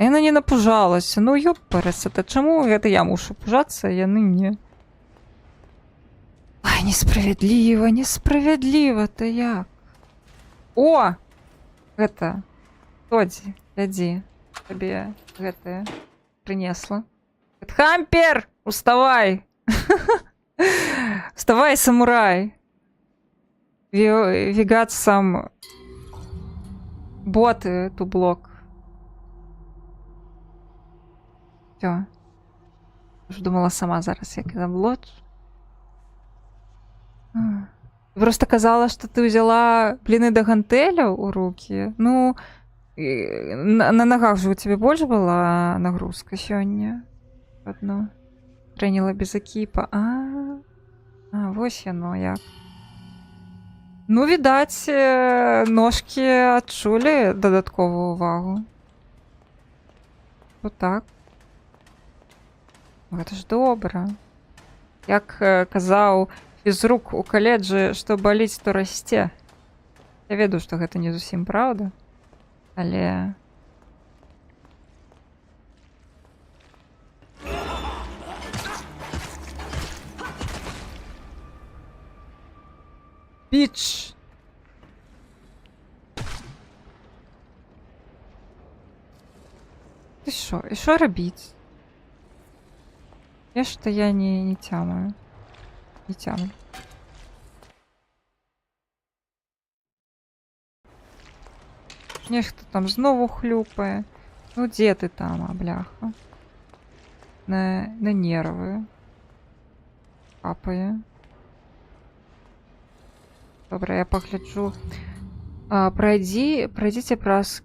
Яна не напужалася. Ну, ёпарыся, та чаму гэта я мушу пужацца, а яны не? Ай, несправядліва, несправядліва-то як? О! Гэта. Тодзі, глядзі. Табе гэтае прынесла. Хампер! Уставай! Вставай, самурай! Вигат сам боты тублок. Всё. Уже думала сама зараз, як заблоч. Просто казала, што ты ўзяла бліны да гантэляў у рукі. Ну, на нагах же у тебе больш была нагрузка сёння. Одно. Трэніла без экіпа. Вось яно як. Ну, відаць, ножкі адчулі дадатковую увагу. Вот так. Гэта ж добра. Як казаў фізрук у каледжы, што баліць, то расце. Я ведаю, што гэта не зусім праўда, але... Біч! Ты шо? І шо рабіць? Я не тямаю. Не тямлю. Нехто там знову хлюпає. Ну, де ти там, бляха? На нерви. Капає. Добре, я погляджу. Пройдите праз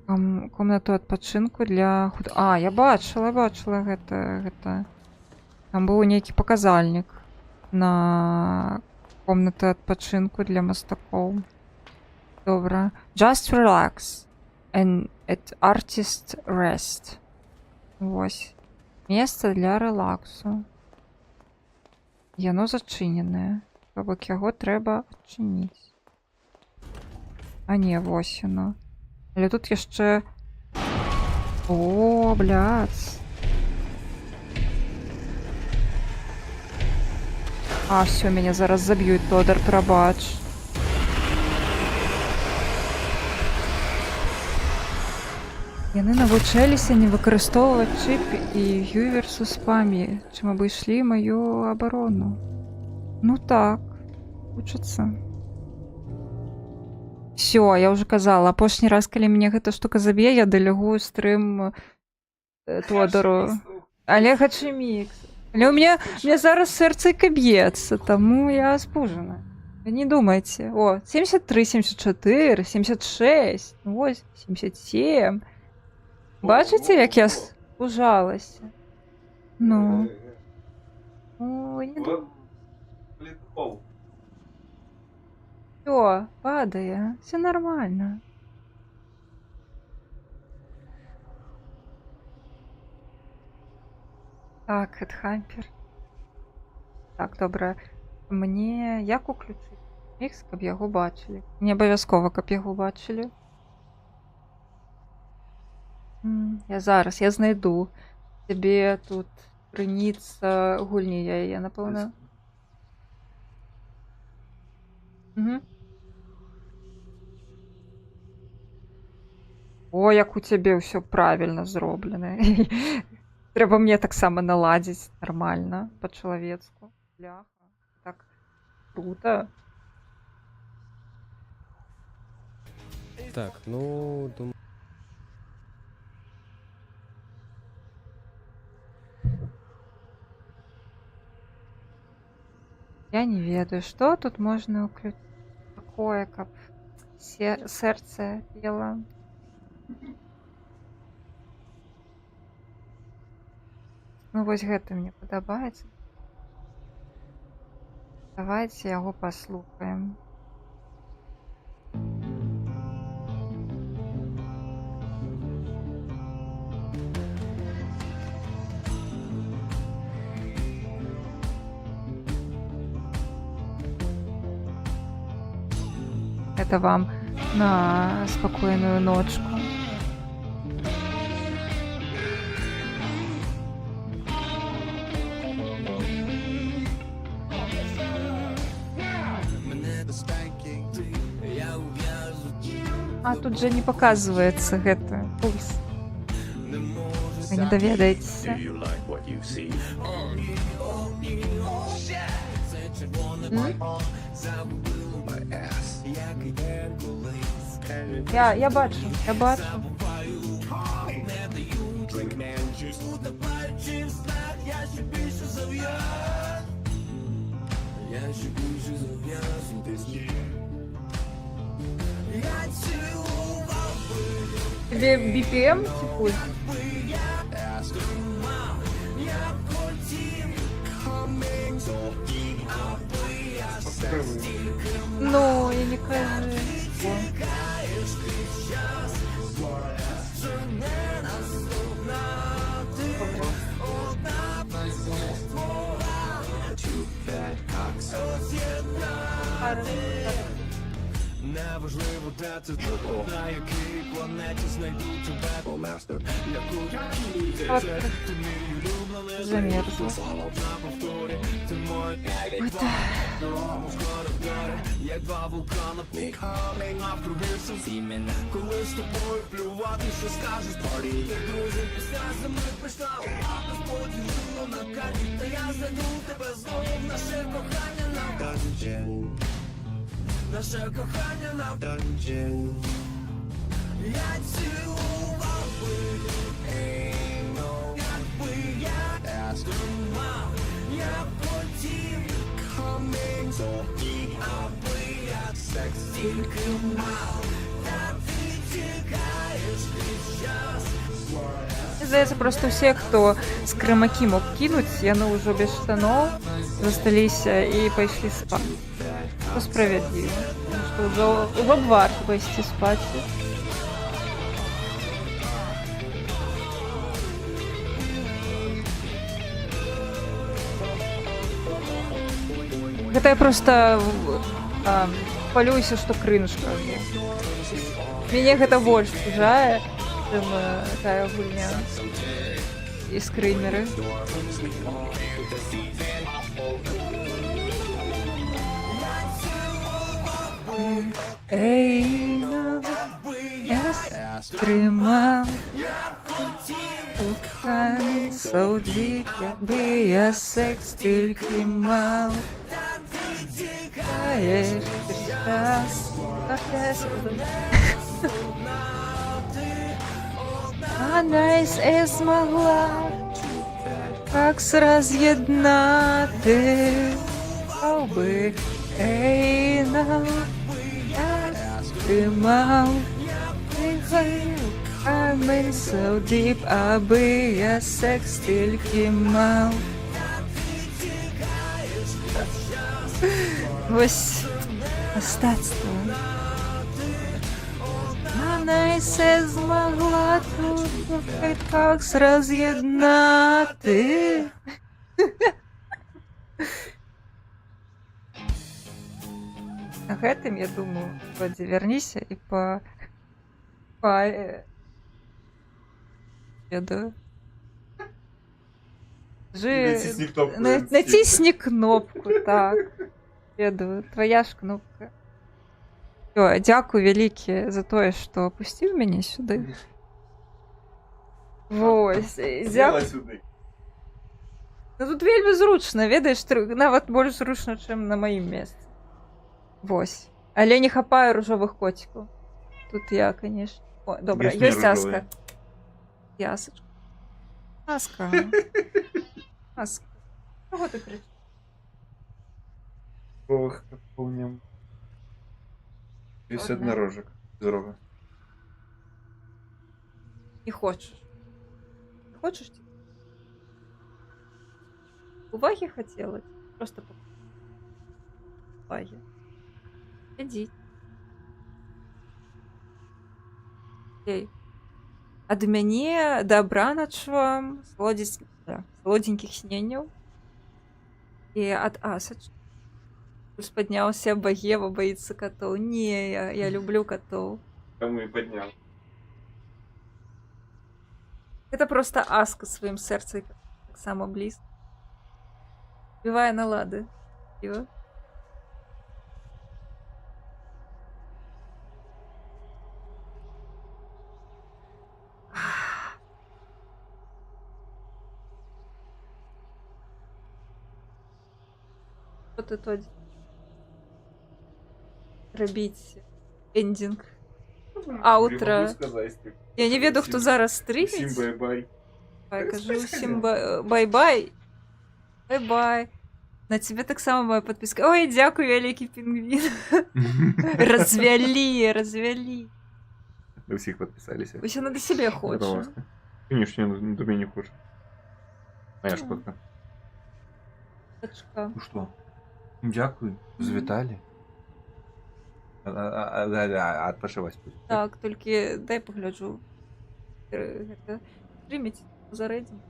комнату адпачынку для... Я бачила гэта. Там быў нейкі паказальнік на комнаты адпачынку для мастакоў. Добра. Just relax and at artist rest. Вось. Месца для релаксу. Яно зачыненае. То бок яго трэба адчыніць. А не, вось яно. Але тут яшчэ... О, блядь. А, все, меня зараз заб'ють, Тодор, пробач. Яны навучыліся не выкарыстоўваць чып і юверс у спамі, чым абышлі маю абарону. Ну так, учацца. Всё, я уже казала, апошні раз, калі мяне гэта штука заб'е, я дэлегую стрым Тодору. Але хачу мікс. Але у меня зараз сэрцайка б'ецца, таму я спужана. Не думайце. О, 73, 74, 76, вось, 77. Бачыце, як я спужалася? Ну. Ой, не думаю. Всё, падае. Все нормально. Так, хедхампер. Так, добра. Мне як уключыць мікс, каб яго бачылі? Не абавязкова, каб яго бачылі. Я зараз, я знайду. Тебе тут крыніца гульні, я яе, напэўна. Угу. О, як у цябе ўсё правільна зроблена. Трэба мне таксама наладзіць нармальна, па-чалавецку. Бляха, так круто. Так, ну, думаю... Я не ведаю, што тут можна ўключыць такое, каб сэрца пела. Ну вось гэта мне падабаецца. Давайте яго паслухаем. Это вам на спокойную ночку. А тут же не показывается гэта пульс. Вы не доведаетесь. Я бачу, я бачу. Тебе BPM типу? Ну, я не кажу. Неважливо, де ти на якій планеті знайду тебе, о мастер, яку ти мій улюблений Замерзла. на повторі, ти мой як два вулкана coming after this коли з тобою плювати, що скажеш парі, друзі, після зими прийшла увага, сподівало на карті, та я знайду тебе знову, наше кохання на dungeon. Наше кохання на dungeon. Я цілував би, якби я думав, я потім coming і аби я секс тільки мав, та ти тікаєш під час. Здається, просто все, хто з Кримаки мог кинуть, яны уже без штанов засталіся і пайшлі спати. Что справедливо. Потому что уже варто пойти спать. Это я просто полююся, что крынушка. Меня это больше пужае, чем тая гульня и скримеры. Ей, я стримав Камінь Саудик, якби я секс тільки мав. Тікаєш час, так я себе. Вона й змогла так роз'єднати, аби ей нам я стримав. Камінь Саудик, аби я секс тільки мав. Ось мистецтво. Вона й все змогла тут так роз'єднати. А гэтым, я думаю, Вадзі, верніся і ведаю. Натисни кнопку. Натисни кнопку, так. Ведаю, твоя ж кнопка. Всё, дякую вялікі за тое, што опусціў мяне сюды. Вось, Села дзякую. сюди. Ну тут вельмі зручна, ведаеш, нават больш зручна, чым на маім месцы. Вось. Але не хапаю ружовых коцікаў. Тут я, конечно. О, добра, Ёсць не ёсць аска. ружовыя. Ясочка. Аска. Аска. Чого ти кричиш? Ох, как помним. 50 Ладно. дорожек з рога. Не хочеш. Не хочеш? Уваги хотіла? Просто уваги. Ідіть. Окей. Ад мяне дабранач вам, солоденьких сненняў. І ад асачкі. Падняўся Багева, боится котов. Не, я люблю котов. Кому и поднял. Это просто аска своим сердцем так само близко. Бивая на лады. Пиво. Что ты тоді? Робіть ендінг. Аутро. Я не веду, хто зараз Всім стрімить. бай-бай. Я кажу всім бай-бай. Бай-бай. На тебе так само моя подписка. Ой, дякую, великий пінгвін. Развели. До всіх підписались. Ви ще надо себе хочу. Конечно, не до меня не хочешь. Моя ж котка. Точка. Ну что? Дякую. Завітали. Отпошивать будет. Так, тільки дай погляджу. Стріміть за рейдом.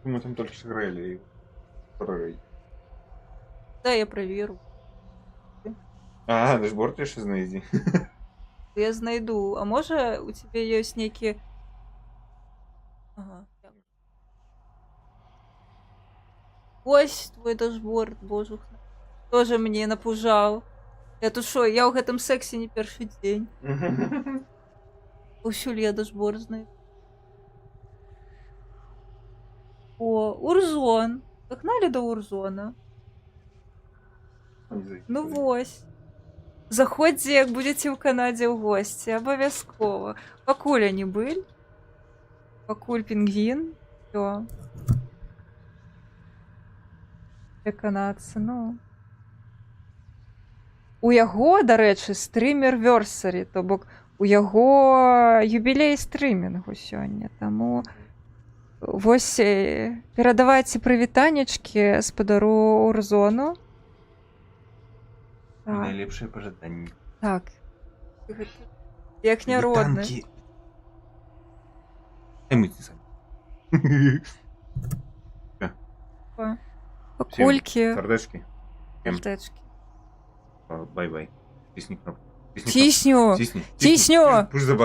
Мы там только что играли. Да, я провіру. А, дашборд я ще знайди. Я знайду. А може у тебе є некие... Ага. Ось твой дашборд, божух. Тоже мне напужал. Я тут шо, я в гэтым сексе не першы дзень. Усюль я дашборд знайду. О, Урзон. Погнали до Урзона. Ну вось. Заходзьце, як будзеце ў Канадзе ў госці, абавязкова. Пакуль они былі. Пакуль пінгвін. Всё. Для канадца, ну. У яго, дарэчы, стрімер-версарі, то бок у яго юбілей стрімінгу сёння, таму вось перадавайце прывітанечкі спадару Урзону. Так. Найлепшае пажаданне. Так. Як няродны. Эмыці самі. Пакулькі. Сардэчкі. Сардэчкі. Бай-бай. Тисни кнопку. Тісню! Тисни. Тісню! Пусть за